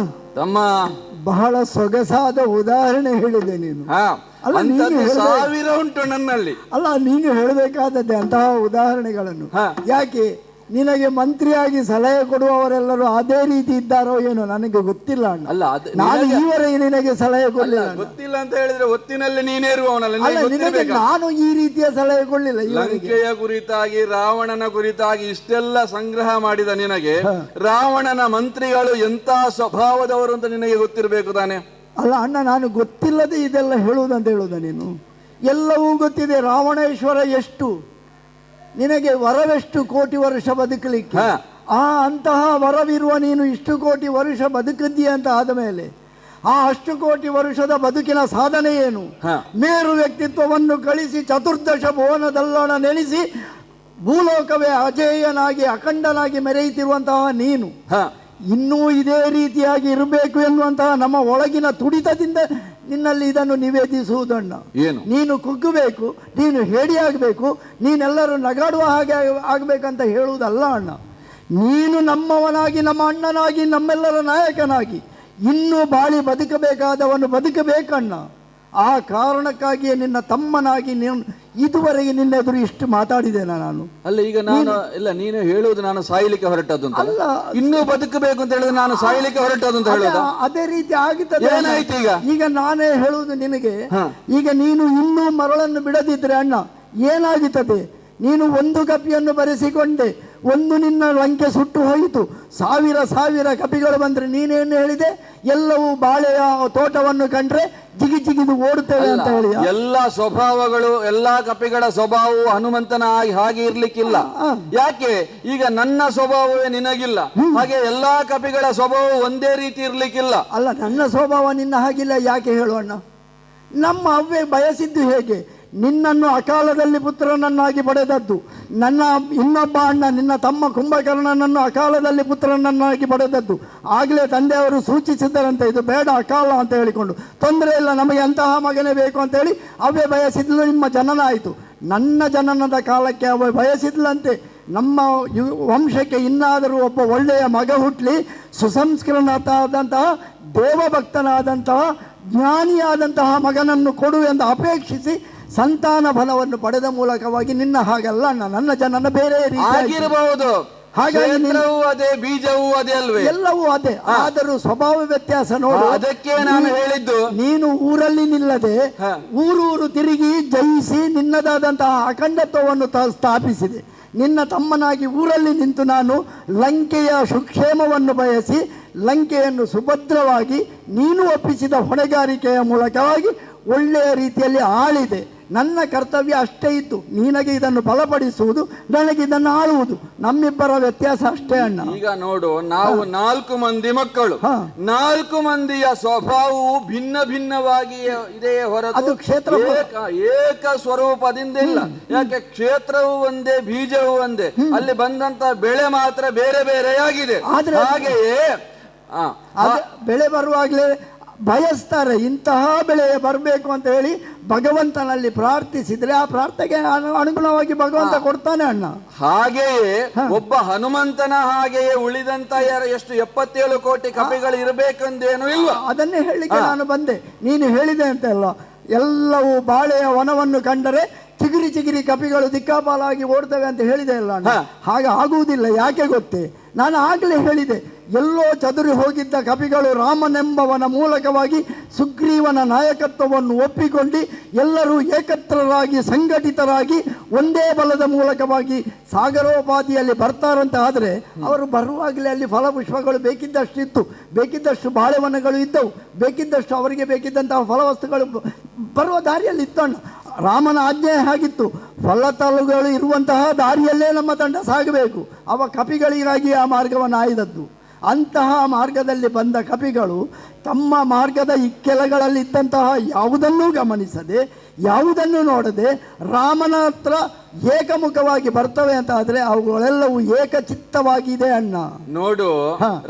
ತಮ್ಮ, ಬಹಳ ಸೊಗಸಾದ ಉದಾಹರಣೆ ಹೇಳಿದೆ ನೀನು. ಅಲ್ಲ, ಸಾವಿರ ಉಂಟು ನನ್ನಲ್ಲಿ. ಅಲ್ಲ, ನೀನು ಹೇಳಬೇಕಾದದ್ದೇ ಅಂತಹ ಉದಾಹರಣೆಗಳನ್ನು. ಯಾಕೆ ನಿನಗೆ ಮಂತ್ರಿಯಾಗಿ ಸಲಹೆ ಕೊಡುವವರೆಲ್ಲರೂ ಅದೇ ರೀತಿ ಇದ್ದಾರೋ ಏನೋ ನನಗೆ ಗೊತ್ತಿಲ್ಲ ಅಣ್ಣ. ಅಲ್ಲ, ನಾನು ಈವರೆಗೆ ನಿನಗೆ ಸಲಹೆ ಕೊಡಲಿಲ್ಲ. ಗೊತ್ತಿಲ್ಲ ಅಂತ ಹೇಳಿದ್ರೆ ಒತ್ತಿನಲ್ಲಿ ನೀನೇರುವವನಲ್ಲ. ನಿನಗೆ ನಾನು ಈ ರೀತಿಯ ಸಲಹೆ ಕೊಡಲಿಲ್ಲ. ಲಂಕೆಯ ಕುರಿತಾಗಿ, ರಾವಣನ ಕುರಿತಾಗಿ ಇಷ್ಟೆಲ್ಲ ಸಂಗ್ರಹ ಮಾಡಿದ ನಿನಗೆ ರಾವಣನ ಮಂತ್ರಿಗಳು ಎಂತ ಸ್ವಭಾವದವರು ಅಂತ ನಿನಗೆ ಗೊತ್ತಿರಬೇಕು ತಾನೆ? ಅಲ್ಲ ಅಣ್ಣ, ನಾನು ಗೊತ್ತಿಲ್ಲದೆ ಇದೆಲ್ಲ ಹೇಳುವುದಂತ ಹೇಳುವುದ ನೀನು? ಎಲ್ಲವೂ ಗೊತ್ತಿದೆ. ರಾವಣೇಶ್ವರ ಎಷ್ಟು, ನಿನಗೆ ವರವೆಷ್ಟು ಕೋಟಿ ವರ್ಷ ಬದುಕಲಿಕ್ಕೆ. ಅಂತಹ ವರವಿರುವ ನೀನು ಇಷ್ಟು ಕೋಟಿ ವರ್ಷ ಬದುಕಿದ್ದೀಯ ಅಂತ ಆದ ಮೇಲೆ ಅಷ್ಟು ಕೋಟಿ ವರ್ಷದ ಬದುಕಿನ ಸಾಧನೆ ಏನು? ಮೇರು ವ್ಯಕ್ತಿತ್ವವನ್ನು ಕಳಿಸಿ ಚತುರ್ದಶ ಭುವನದಲ್ಲೋಣ ನೆಲೆಸಿ ಭೂಲೋಕವೇ ಅಜೇಯನಾಗಿ ಅಖಂಡನಾಗಿ ಮೆರೆಯುತ್ತಿರುವಂತಹ ನೀನು ಇನ್ನೂ ಇದೇ ರೀತಿಯಾಗಿ ಇರಬೇಕು ಎನ್ನುವಂತಹ ನಮ್ಮ ಒಳಗಿನ ತುಡಿತದಿಂದ ನಿನ್ನಲ್ಲಿ ಇದನ್ನು ನಿವೇದಿಸುವುದಣ್ಣ. ಏನು? ನೀನು ಕುಗ್ಗಬೇಕು, ನೀನು ಹೇಡಿಯಾಗಬೇಕು, ನೀನೆಲ್ಲರೂ ನಗಾಡುವ ಹಾಗೆ ಆಗಬೇಕಂತ ಹೇಳುವುದಲ್ಲ ಅಣ್ಣ. ನೀನು ನಮ್ಮವನಾಗಿ, ನಮ್ಮ ಅಣ್ಣನಾಗಿ, ನಮ್ಮೆಲ್ಲರ ನಾಯಕನಾಗಿ ಇನ್ನೂ ಬಾಳಿ ಬದುಕಬೇಕಾದವನು ಬದುಕಬೇಕಣ್ಣ. ಆ ಕಾರಣಕ್ಕಾಗಿಯೇ ನಿನ್ನ ತಮ್ಮನಾಗಿ ಇದುವರೆಗೆ ನಿನ್ನ ಎದುರು ಇಷ್ಟು ಮಾತಾಡಿದ್ದೇನೆ ನಾನು. ಅಲ್ಲ, ಈಗ ನಾನು ಇಲ್ಲ, ನೀನು ಹೇಳುವುದು ನಾನು ಸಾಯ್ಲಿಕ್ಕೆ ಹೊರಟದ್ದು ಅಂತ ಅಲ್ಲ, ಇನ್ನೂ ಬದುಕಬೇಕು ಅಂತ ಹೇಳಿದ್ರೆ ನಾನು ಸಾಯ್ಲಿಕ್ಕೆ ಹೊರಟದ್ದು ಅಂತ ಹೇಳೋದು ಅದೇ ರೀತಿ ಆಗುತ್ತದೆ. ಏನಾಯ್ತು ಈಗ? ಈಗ ನಾನೇ ಹೇಳುವುದು ನಿನಗೆ, ಈಗ ನೀನು ಇನ್ನೂ ಮರಳನ್ನು ಬಿಡದಿದ್ರೆ ಅಣ್ಣ ಏನಾಗುತ್ತದೆ? ನೀನು ಒಂದು ಕಪಿಯನ್ನು ಬರೆಸಿಕೊಂಡೆ, ಒಂದು ನಿನ್ನ ಲಂಕೆ ಸುಟ್ಟು ಹೋಯಿತು, ಸಾವಿರ ಕಪಿಗಳು ಬಂದ್ರೆ ನೀನೇನು ಹೇಳಿದೆ? ಎಲ್ಲವೂ ಬಾಳೆಯ ತೋಟವನ್ನು ಕಂಡ್ರೆ ಜಿಗಿದು ಓಡುತ್ತೇವೆ ಅಂತ ಹೇಳಿ. ಎಲ್ಲ ಸ್ವಭಾವಗಳು, ಎಲ್ಲಾ ಕಪಿಗಳ ಸ್ವಭಾವವು ಹನುಮಂತನ ಹಾಗೆ ಇರ್ಲಿಕ್ಕಿಲ್ಲ. ಯಾಕೆ? ಈಗ ನನ್ನ ಸ್ವಭಾವವೇ ನಿನಗಿಲ್ಲ, ಹಾಗೆ ಎಲ್ಲಾ ಕಪಿಗಳ ಸ್ವಭಾವ ಒಂದೇ ರೀತಿ ಇರ್ಲಿಕ್ಕಿಲ್ಲ. ಅಲ್ಲ, ನನ್ನ ಸ್ವಭಾವ ನಿನ್ನ ಹಾಗಿಲ್ಲ. ಯಾಕೆ ಹೇಳೋಣ? ನಮ್ಮ ಅವ್ವೆ ಬಯಸಿದ್ದು ಹೇಗೆ? ನಿನ್ನನ್ನು ಅಕಾಲದಲ್ಲಿ ಪುತ್ರನನ್ನಾಗಿ ಪಡೆದದ್ದು. ನನ್ನ ಇನ್ನೊಬ್ಬ ಅಣ್ಣ, ನಿನ್ನ ತಮ್ಮ ಕುಂಭಕರ್ಣನನ್ನು ಅಕಾಲದಲ್ಲಿ ಪುತ್ರನನ್ನಾಗಿ ಪಡೆದದ್ದು. ಆಗಲೇ ತಂದೆಯವರು ಸೂಚಿಸಿದ್ದರಂತೆ, ಇದು ಬೇಡ ಅಕಾಲ ಅಂತ ಹೇಳಿಕೊಂಡು, ತೊಂದರೆ ಇಲ್ಲ, ನಮಗೆ ಅಂತಹ ಮಗನೇ ಬೇಕು ಅಂತೇಳಿ ಅವೇ ಬಯಸಿದ್ಲು. ನಿಮ್ಮ ಜನನ ಆಯಿತು. ನನ್ನ ಜನನದ ಕಾಲಕ್ಕೆ ಅವೇ ಬಯಸಿದ್ಲಂತೆ, ನಮ್ಮ ವಂಶಕ್ಕೆ ಇನ್ನಾದರೂ ಒಬ್ಬ ಒಳ್ಳೆಯ ಮಗ ಹುಟ್ಟಲಿ, ಸುಸಂಸ್ಕೃತನಾದಂತಹ ದೇವಭಕ್ತನಾದಂತಹ ಜ್ಞಾನಿಯಾದಂತಹ ಮಗನನ್ನು ಕೊಡು ಎಂದು ಅಪೇಕ್ಷಿಸಿ ಸಂತಾನ ಫಲವನ್ನು ಪಡೆದ ಮೂಲಕವಾಗಿ ನಿನ್ನ ಹಾಗಲ್ಲ ಅಣ್ಣ, ನನ್ನ ಜನನ ಬೇರೆ ಆಗಿರಬಹುದು. ಹಾಗಾಗಿ ಅದೇ ಬೀಜವೂ ಅದೇ ಅಲ್ವೇ? ಎಲ್ಲವೂ ಅದೇ, ಆದರೂ ಸ್ವಭಾವ ವ್ಯತ್ಯಾಸ ನೋಡು. ಅದಕ್ಕೆ ನಾನು ಹೇಳಿದ್ದು, ನೀನು ಊರಲ್ಲಿ ನಿಲ್ಲದೆ ಊರೂರು ತಿರುಗಿ ಜಯಿಸಿ ನಿನ್ನದಾದಂತಹ ಅಖಂಡತ್ವವನ್ನು ಸ್ಥಾಪಿಸಿದೆ. ನಿನ್ನ ತಮ್ಮನಾಗಿ ಊರಲ್ಲಿ ನಿಂತು ನಾನು ಲಂಕೆಯ ಸುಕ್ಷೇಮವನ್ನು ಬಯಸಿ ಲಂಕೆಯನ್ನು ಸುಭದ್ರವಾಗಿ ನೀನು ಒಪ್ಪಿಸಿದ ಹೊಣೆಗಾರಿಕೆಯ ಮೂಲಕವಾಗಿ ಒಳ್ಳೆಯ ರೀತಿಯಲ್ಲಿ ಆಳಿದೆ. ನನ್ನ ಕರ್ತವ್ಯ ಅಷ್ಟೇ ಇತ್ತು. ನಿನಗೆ ಇದನ್ನು ಬಲಪಡಿಸುವುದು, ನನಗೆ ಇದನ್ನು ಆಳುವುದು. ನಮ್ಮಿಬ್ಬರ ವ್ಯತ್ಯಾಸ ಅಷ್ಟೇ ಅಣ್ಣ. ಈಗ ನೋಡು, ನಾವು 4 ಮಂದಿ ಮಕ್ಕಳು, 4 ಮಂದಿಯ ಸ್ವಭಾವವು ಭಿನ್ನವಾಗಿ ಇದೆಯೇ ಹೊರತು ಅದು ಕ್ಷೇತ್ರ ಏಕ ಸ್ವರೂಪದಿಂದ ಇಲ್ಲ. ಯಾಕೆ? ಕ್ಷೇತ್ರವು ಒಂದೇ, ಬೀಜವು ಒಂದೇ, ಅಲ್ಲಿ ಬಂದಂತ ಬೆಳೆ ಮಾತ್ರ ಬೇರೆ ಬೇರೆಯಾಗಿದೆ. ಹಾಗೆಯೇ ಬೆಳೆ ಬರುವಾಗಲೇ ಬಯಸ್ತಾರೆ, ಇಂತಹ ಬೆಳೆ ಬರಬೇಕು ಅಂತ ಹೇಳಿ ಭಗವಂತನಲ್ಲಿ ಪ್ರಾರ್ಥಿಸಿದ್ರೆ ಆ ಪ್ರಾರ್ಥನೆಗೆ ಅನುಗುಣವಾಗಿ ಭಗವಂತ ಕೊಡ್ತಾನೆ ಅಣ್ಣ. ಹಾಗೆಯೇ ಒಬ್ಬ ಹನುಮಂತನ ಹಾಗೆಯೇ ಉಳಿದಂತ ಎಷ್ಟು 77 ಕೋಟಿ ಕಪಿಗಳು ಇರಬೇಕೆಂದೇನು ಇಲ್ಲ. ಅದನ್ನೇ ಹೇಳಲಿಕ್ಕೆ ನಾನು ಬಂದೆ. ನೀನು ಹೇಳಿದೆ ಅಂತ ಅಲ್ಲ, ಎಲ್ಲವೂ ಬಾಳೆಯ ವನವನ್ನು ಕಂಡರೆ ಚಿಗಿರಿ ಕಪಿಗಳು ದಿಕ್ಕಾಪಾಲಾಗಿ ಓಡ್ತವೆ ಅಂತ ಹೇಳಿದೆ ಅಲ್ಲ ಅಣ್ಣ. ಹಾಗೆ ಆಗುವುದಿಲ್ಲ. ಯಾಕೆ ಗೊತ್ತೇ? ನಾನು ಆಗಲೇ ಹೇಳಿದೆ, ಎಲ್ಲೋ ಚದುರಿ ಹೋಗಿದ್ದ ಕಪಿಗಳು ರಾಮನೆಂಬವನ ಮೂಲಕವಾಗಿ ಸುಗ್ರೀವನ ನಾಯಕತ್ವವನ್ನು ಒಪ್ಪಿಕೊಂಡು ಎಲ್ಲರೂ ಏಕತ್ರರಾಗಿ ಸಂಘಟಿತರಾಗಿ ಒಂದೇ ಬಲದ ಮೂಲಕವಾಗಿ ಸಾಗರೋಪಾದಿಯಲ್ಲಿ ಬರ್ತಾರಂತ ಆದರೆ ಅವರು ಬರುವಾಗಲೇ ಅಲ್ಲಿ ಫಲಪುಷ್ಪಗಳು ಬೇಕಿದ್ದಷ್ಟಿತ್ತು, ಬೇಕಿದ್ದಷ್ಟು ಬಾಳೆವನಗಳು ಇದ್ದವು, ಬೇಕಿದ್ದಷ್ಟು ಅವರಿಗೆ ಬೇಕಿದ್ದಂತಹ ಫಲವಸ್ತುಗಳು ಬರುವ ದಾರಿಯಲ್ಲಿ ಇತ್ತಣ್ಣ. ರಾಮನ ಆಜ್ಞೆ ಹಾಗಿತ್ತು, ಫಲತಲುಗಳು ಇರುವಂತಹ ದಾರಿಯಲ್ಲೇ ನಮ್ಮ ತಂಡ ಸಾಗಬೇಕು. ಅವ ಕಪಿಗಳಿಗಾಗಿ ಆ ಮಾರ್ಗವನ್ನು ಆಯ್ದದ್ದು. ಅಂತಹ ಮಾರ್ಗದಲ್ಲಿ ಬಂದ ಕಪಿಗಳು ತಮ್ಮ ಮಾರ್ಗದ ಇಕ್ಕೆಲಗಳಲ್ಲಿ ಇದ್ದಂತಹ ಯಾವುದನ್ನೂ ಗಮನಿಸದೆ, ಯಾವುದನ್ನು ನೋಡದೆ ರಾಮನ ಹತ್ರ ಏಕಮುಖವಾಗಿ ಬರ್ತವೆ ಅಂತ ಆದ್ರೆ ಅವುಗಳೆಲ್ಲವೂ ಏಕಚಿತ್ತವಾಗಿದೆ ಅಣ್ಣ. ನೋಡು,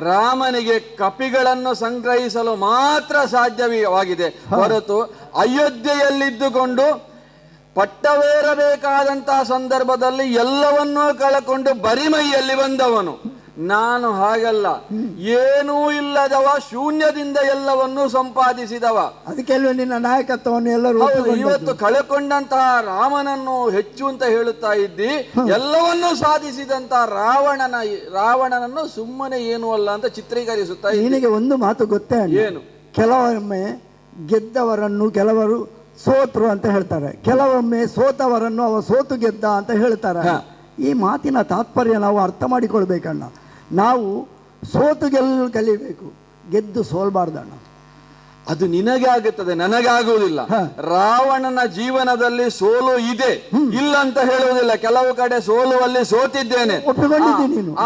ರಾಮನಿಗೆ ಕಪಿಗಳನ್ನು ಸಂಗ್ರಹಿಸಲು ಮಾತ್ರ ಸಾಧ್ಯವಾಗಿದೆ ಹೊರತು ಅಯೋಧ್ಯೆಯಲ್ಲಿದ್ದುಕೊಂಡು ಪಟ್ಟವೇರಬೇಕಾದಂತಹ ಸಂದರ್ಭದಲ್ಲಿ ಎಲ್ಲವನ್ನೂ ಕಳಕೊಂಡು ಬರಿಮೈಯಲ್ಲಿ ಬಂದವನು. ನಾನು ಹಾಗಲ್ಲ, ಏನೂ ಇಲ್ಲದವ, ಶೂನ್ಯದಿಂದ ಎಲ್ಲವನ್ನೂ ಸಂಪಾದಿಸಿದವ. ಅದಕ್ಕೆಲ್ಲೂ ನಿನ್ನ ನಾಯಕತ್ವವನ್ನು ಎಲ್ಲರೂ ಇವತ್ತು ಕಳೆಕೊಂಡಂತಹ ರಾಮನನ್ನು ಹೆಚ್ಚು ಅಂತ ಹೇಳುತ್ತಾ ಇದ್ದಿ, ಎಲ್ಲವನ್ನೂ ಸಾಧಿಸಿದಂತ ರಾವಣನನ್ನು ಸುಮ್ಮನೆ ಏನೂ ಅಲ್ಲ ಅಂತ ಚಿತ್ರೀಕರಿಸುತ್ತಾ ಇದ್ದಿ. ನಿನಗೆ ಒಂದು ಮಾತು ಗೊತ್ತೇ? ಏನು? ಕೆಲವೊಮ್ಮೆ ಗೆದ್ದವರನ್ನು ಕೆಲವರು ಸೋತರು ಅಂತ ಹೇಳ್ತಾರೆ, ಕೆಲವೊಮ್ಮೆ ಸೋತವರನ್ನು ಅವ ಸೋತು ಗೆದ್ದ ಅಂತ ಹೇಳ್ತಾರೆ. ಈ ಮಾತಿನ ತಾತ್ಪರ್ಯ ನಾವು ಅರ್ಥ ಮಾಡಿಕೊಳ್ಬೇಕಣ್ಣ. ನಾವು ಸೋತು ಕಲಿಬೇಕು, ಗೆದ್ದು ಸೋಲ್ಬಾರ್ದಣ್ಣ. ಅದು ನಿನಗೆ ಆಗುತ್ತದೆ, ನನಗಾಗುವುದಿಲ್ಲ. ರಾವಣನ ಜೀವನದಲ್ಲಿ ಸೋಲು ಇದೆ, ಇಲ್ಲ ಅಂತ ಹೇಳುವುದಿಲ್ಲ. ಕೆಲವು ಕಡೆ ಸೋಲುವಲ್ಲಿ ಸೋತಿದ್ದೇನೆ,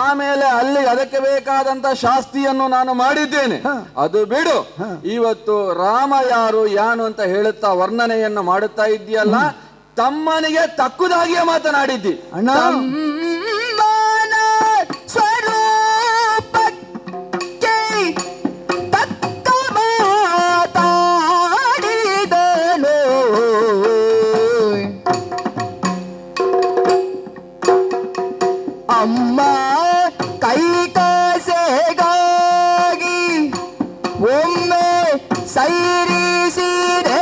ಆಮೇಲೆ ಅಲ್ಲಿ ಅದಕ್ಕೆ ಬೇಕಾದಂತ ಶಾಸ್ತಿಯನ್ನು ನಾನು ಮಾಡಿದ್ದೇನೆ. ಅದು ಬಿಡು, ಇವತ್ತು ರಾಮ ಯಾರು ಯಾನು ಅಂತ ಹೇಳುತ್ತಾ ವರ್ಣನೆಯನ್ನು ಮಾಡುತ್ತಾ ಇದ್ದೀಯಲ್ಲ, ತಮ್ಮನಿಗೆ ತಕ್ಕುದಾಗಿಯೇ ಮಾತನಾಡಿದ್ದಿ ಅಣ್ಣ. ಸ್ವರೂಪಕ್ಕೆ ತಕ್ಕ ಮಾತಾಡಿ ಅಮ್ಮ ಕೈ ಕಾಸೆಗಾಗಿ ಒಮ್ಮೆ ಸೈರಿಸಿದೆ,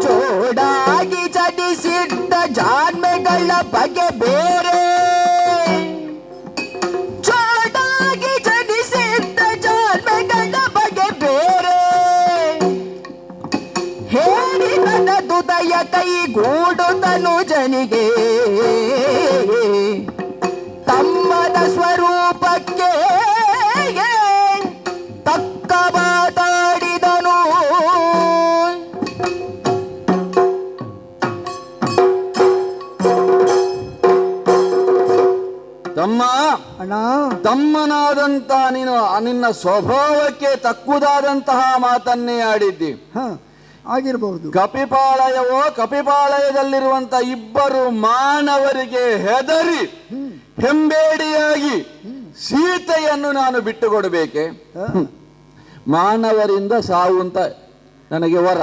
ಜೋಡಾಗಿ ಚಡಿಸಿದ್ದ ಜಾನ್ಮೆಗಳ ಬಗೆ ಬೇರೆ, ಜೋಡಾಗಿ ಚಡಿಸಿದ್ದ ಜಾನ್ಮೆಗಳ ಬಗೆ ಬೇರೆ, ಹೇಳಿದ ದುದಯ ಕೈಗೂಡುತ್ತನು ಜನಿಗೆ, ತಮ್ಮದ ಸ್ವರೂಪಕ್ಕೆ ತಕ್ಕ ಮಾತಾಡಿದನು. ತಮ್ಮ, ಅಣ್ಣ ತಮ್ಮನಾದಂತ ನೀನು ನಿನ್ನ ಸ್ವಭಾವಕ್ಕೆ ತಕ್ಕುದಾದಂತಹ ಮಾತನ್ನೇ ಆಡಿದ್ದಿ. ಹ ಆಗಿರಬಹುದು. ಕಪಿಪಾಳಯವೋ, ಕಪಿಪಾಳಯದಲ್ಲಿರುವಂತ ಇಬ್ಬರು ಮಾನವರಿಗೆ ಹೆದರಿ ಹೆಂಬೇಡಿಯಾಗಿ ಸೀತೆಯನ್ನು ನಾನು ಬಿಟ್ಟುಕೊಡಬೇಕೆ? ಮಾನವರಿಂದ ಸಾವು ಅಂತ ನನಗೆ ವರ.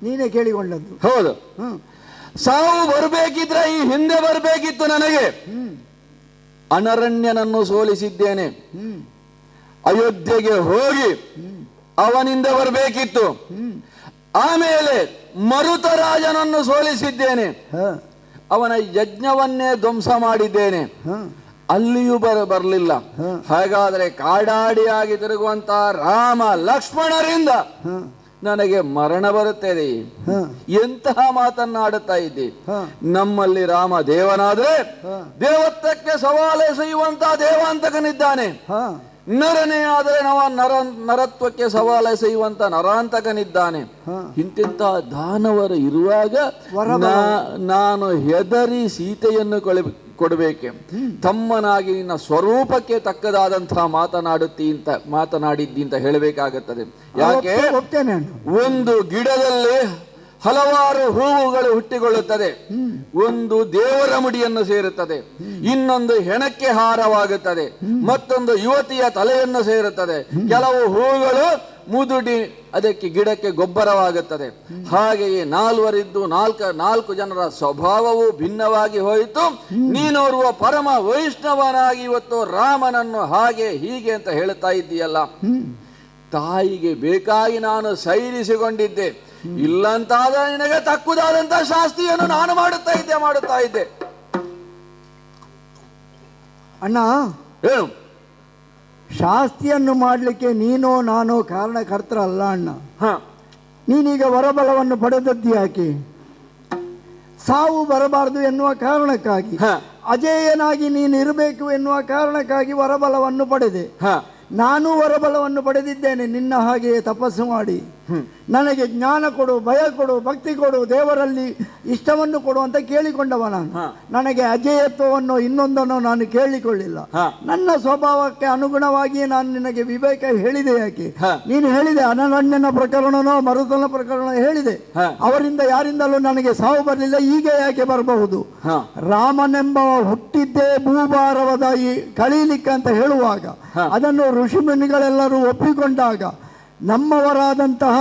ನೀನೇ ಕೇಳಿಕೊಂಡದ್ದು. ಹೌದು, ಸಾವು ಬರಬೇಕಿದ್ರೆ ಈ ಹಿಂದೆ ಬರಬೇಕಿತ್ತು ನನಗೆ. ಅನರಣ್ಯನನ್ನು ಸೋಲಿಸಿದ್ದೇನೆ, ಅಯೋಧ್ಯೆಗೆ ಹೋಗಿ ಅವನಿಂದ ಬರಬೇಕಿತ್ತು. ಆಮೇಲೆ ಮರುತರಾಜನನ್ನು ಸೋಲಿಸಿದ್ದೇನೆ, ಅವನ ಯಜ್ಞವನ್ನೇ ಧ್ವಂಸ ಮಾಡಿದ್ದೇನೆ, ಅಲ್ಲಿಯೂ ಬರಲಿಲ್ಲ. ಹಾಗಾದ್ರೆ ಕಾಡಾಡಿಯಾಗಿ ತಿರುಗುವಂತ ರಾಮ ಲಕ್ಷ್ಮಣರಿಂದ ನನಗೆ ಮರಣ ಬರುತ್ತದೆ. ಎಂತಹ ಮಾತನ್ನಾಡುತ್ತಾ ಇದ್ದಿ. ನಮ್ಮಲ್ಲಿ ರಾಮ ದೇವನಾದ್ರೆ ದೇವತ್ವಕ್ಕೆ ಸವಾಲೆಸೆಯುವಂತ ದೇವಾಂತಕನಿದ್ದಾನೆ, ನರನೇ ಆದರೆ ನರತ್ವಕ್ಕೆ ಸವಾಲೆಸೆಯುವಂತ ನರಾಂತಕನಿದ್ದಾನೆ. ಇಂತಿಂತ ದಾನವರು ಇರುವಾಗ ನಾನು ಹೆದರಿ ಸೀತೆಯನ್ನು ಕೊಡಬೇಕೆ? ತಮ್ಮನಾಗಿ ನಿನ್ನ ಸ್ವರೂಪಕ್ಕೆ ತಕ್ಕದಾದಂತಹ ಮಾತನಾಡಿದ್ದಿ ಅಂತ ಹೇಳಬೇಕಾಗುತ್ತದೆ. ಯಾಕೆ? ಒಂದು ಗಿಡದಲ್ಲಿ ಹಲವಾರು ಹೂವುಗಳು ಹುಟ್ಟಿಕೊಳ್ಳುತ್ತದೆ, ಒಂದು ದೇವರ ಮುಡಿಯನ್ನು ಸೇರುತ್ತದೆ, ಇನ್ನೊಂದು ಹೆಣಕ್ಕೆ ಹಾರವಾಗುತ್ತದೆ, ಮತ್ತೊಂದು ಯುವತಿಯ ತಲೆಯನ್ನು ಸೇರುತ್ತದೆ, ಕೆಲವು ಹೂವುಗಳು ಮುದುಡಿ ಅದಕ್ಕೆ ಗಿಡಕ್ಕೆ ಗೊಬ್ಬರವಾಗುತ್ತದೆ. ಹಾಗೆಯೇ ನಾಲ್ಕು ಜನರ ಸ್ವಭಾವವು ಭಿನ್ನವಾಗಿ ಹೋಯಿತು. ನೀನೋರ್ವ ಪರಮ ವೈಷ್ಣವನಾಗಿ ಇವತ್ತು ರಾಮನನ್ನು ಹಾಗೆ ಹೀಗೆ ಅಂತ ಹೇಳ್ತಾ ಇದ್ದೀಯಲ್ಲ. ತಾಯಿಗೆ ಬೇಕಾಗಿ ನಾನು ಸೈರಿಸಿಕೊಂಡಿದ್ದೆ, ಇಲ್ಲಂತಾದ ನಿನಗೆ ತಕ್ಕುದಾದಂತ ಶಾಸ್ತಿಯನ್ನು ನಾನು ಮಾಡುತ್ತಾ ಇದ್ದೆ. ಅಣ್ಣ, ಹೇಳು. ಶಾಸ್ತಿಯನ್ನು ಮಾಡಲಿಕ್ಕೆ ನೀನೋ ನಾನೋ ಕಾರಣಕರ್ತರ ಅಲ್ಲ ಅಣ್ಣ. ನೀನೀಗ ವರಬಲವನ್ನು ಪಡೆದದ್ದು ಯಾಕೆ? ಸಾವು ಬರಬಾರದು ಎನ್ನುವ ಕಾರಣಕ್ಕಾಗಿ, ಅಜೇಯನಾಗಿ ನೀನು ಇರಬೇಕು ಎನ್ನುವ ಕಾರಣಕ್ಕಾಗಿ ವರಬಲವನ್ನು ಪಡೆದೆ. ನಾನು ವರಬಲವನ್ನು ಪಡೆದಿದ್ದೇನೆ ನಿನ್ನ ಹಾಗೆಯೇ ತಪಸ್ಸು ಮಾಡಿ. ನನಗೆ ಜ್ಞಾನ ಕೊಡು, ಭಯ ಕೊಡು, ಭಕ್ತಿ ಕೊಡು, ದೇವರಲ್ಲಿ ಇಷ್ಟವನ್ನು ಕೊಡು ಅಂತ ಕೇಳಿಕೊಂಡವ ನಾನು. ನನಗೆ ಅಜೇಯತ್ವವನ್ನು ಇನ್ನೊಂದನ್ನು ನಾನು ಕೇಳಿಕೊಳ್ಳಿಲ್ಲ. ನನ್ನ ಸ್ವಭಾವಕ್ಕೆ ಅನುಗುಣವಾಗಿ ನಾನು ನಿನಗೆ ವಿವೇಕ ಹೇಳಿದೆ. ಯಾಕೆ? ನೀನು ಹೇಳಿದೆ ಅನರಣ್ಯನ ಪ್ರಕರಣನೋ ಮರುತನ ಪ್ರಕರಣ ಹೇಳಿದೆ, ಅವರಿಂದ ಯಾರಿಂದಲೂ ನನಗೆ ಸಾವು ಬರಲಿಲ್ಲ, ಈಗ ಯಾಕೆ ಬರಬಹುದು? ರಾಮನೆಂಬ ಹುಟ್ಟಿದ್ದೇ ಭೂಭಾರವದ ಈ ಕಳೀಲಿಕ್ಕೆ ಅಂತ ಹೇಳುವಾಗ, ಅದನ್ನು ಋಷಿಮುನಿಗಳೆಲ್ಲರೂ ಒಪ್ಪಿಕೊಂಡಾಗ, ನಮ್ಮವರಾದಂತಹ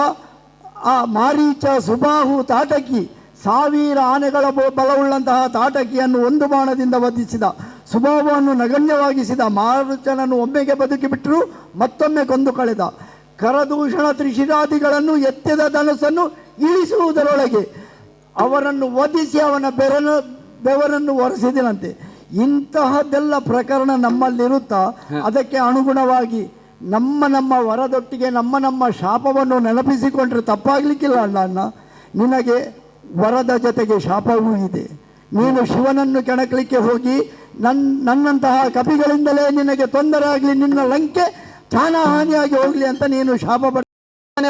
ಆ ಮಾರೀಚ, ಸುಬಾಹು, ತಾಟಕಿ, 1000 ಆನೆಗಳ ಬಲವುಳ್ಳಂತಹ ತಾಟಕಿಯನ್ನು ಒಂದು ಬಾಣದಿಂದ ವಧಿಸಿದ, ಸುಬಾಹುವನ್ನು ನಗಣ್ಯವಾಗಿಸಿದ, ಮಾರುಚನನ್ನು ಒಮ್ಮೆಗೆ ಬದುಕಿಬಿಟ್ಟರು, ಮತ್ತೊಮ್ಮೆ ಕೊಂದು ಕಳೆದ, ಕರದೂಷಣ ತ್ರಿಶಿರಾದಿಗಳನ್ನು ಎತ್ತಿದ ಧನಸ್ಸನ್ನು ಇಳಿಸುವುದರೊಳಗೆ ಅವರನ್ನು ವಧಿಸಿ ಅವನ ಬೆವರನ್ನು ಒರೆಸಿದನಂತೆ. ಇಂತಹದ್ದೆಲ್ಲ ಪ್ರಕರಣ ನಮ್ಮಲ್ಲಿರುತ್ತಾ, ಅದಕ್ಕೆ ಅನುಗುಣವಾಗಿ ನಮ್ಮ ವರದೊಟ್ಟಿಗೆ ನಮ್ಮ ಶಾಪವನ್ನು ನೆನಪಿಸಿಕೊಂಡ್ರೆ ತಪ್ಪಾಗಲಿಕ್ಕಿಲ್ಲ ಅಣ್ಣ. ನಿನಗೆ ವರದ ಜೊತೆಗೆ ಶಾಪವೂ ಇದೆ. ನೀನು ಶಿವನನ್ನು ಕೆಣಕಲಿಕ್ಕೆ ಹೋಗಿ ನನ್ನಂತಹ ಕಪಿಗಳಿಂದಲೇ ನಿನಗೆ ತೊಂದರೆ ಆಗಲಿ, ನಿನ್ನ ಲಂಕೆ ಪ್ರಾಣಹಾನಿಯಾಗಿ ಹೋಗಲಿ ಅಂತ ನೀನು ಶಾಪ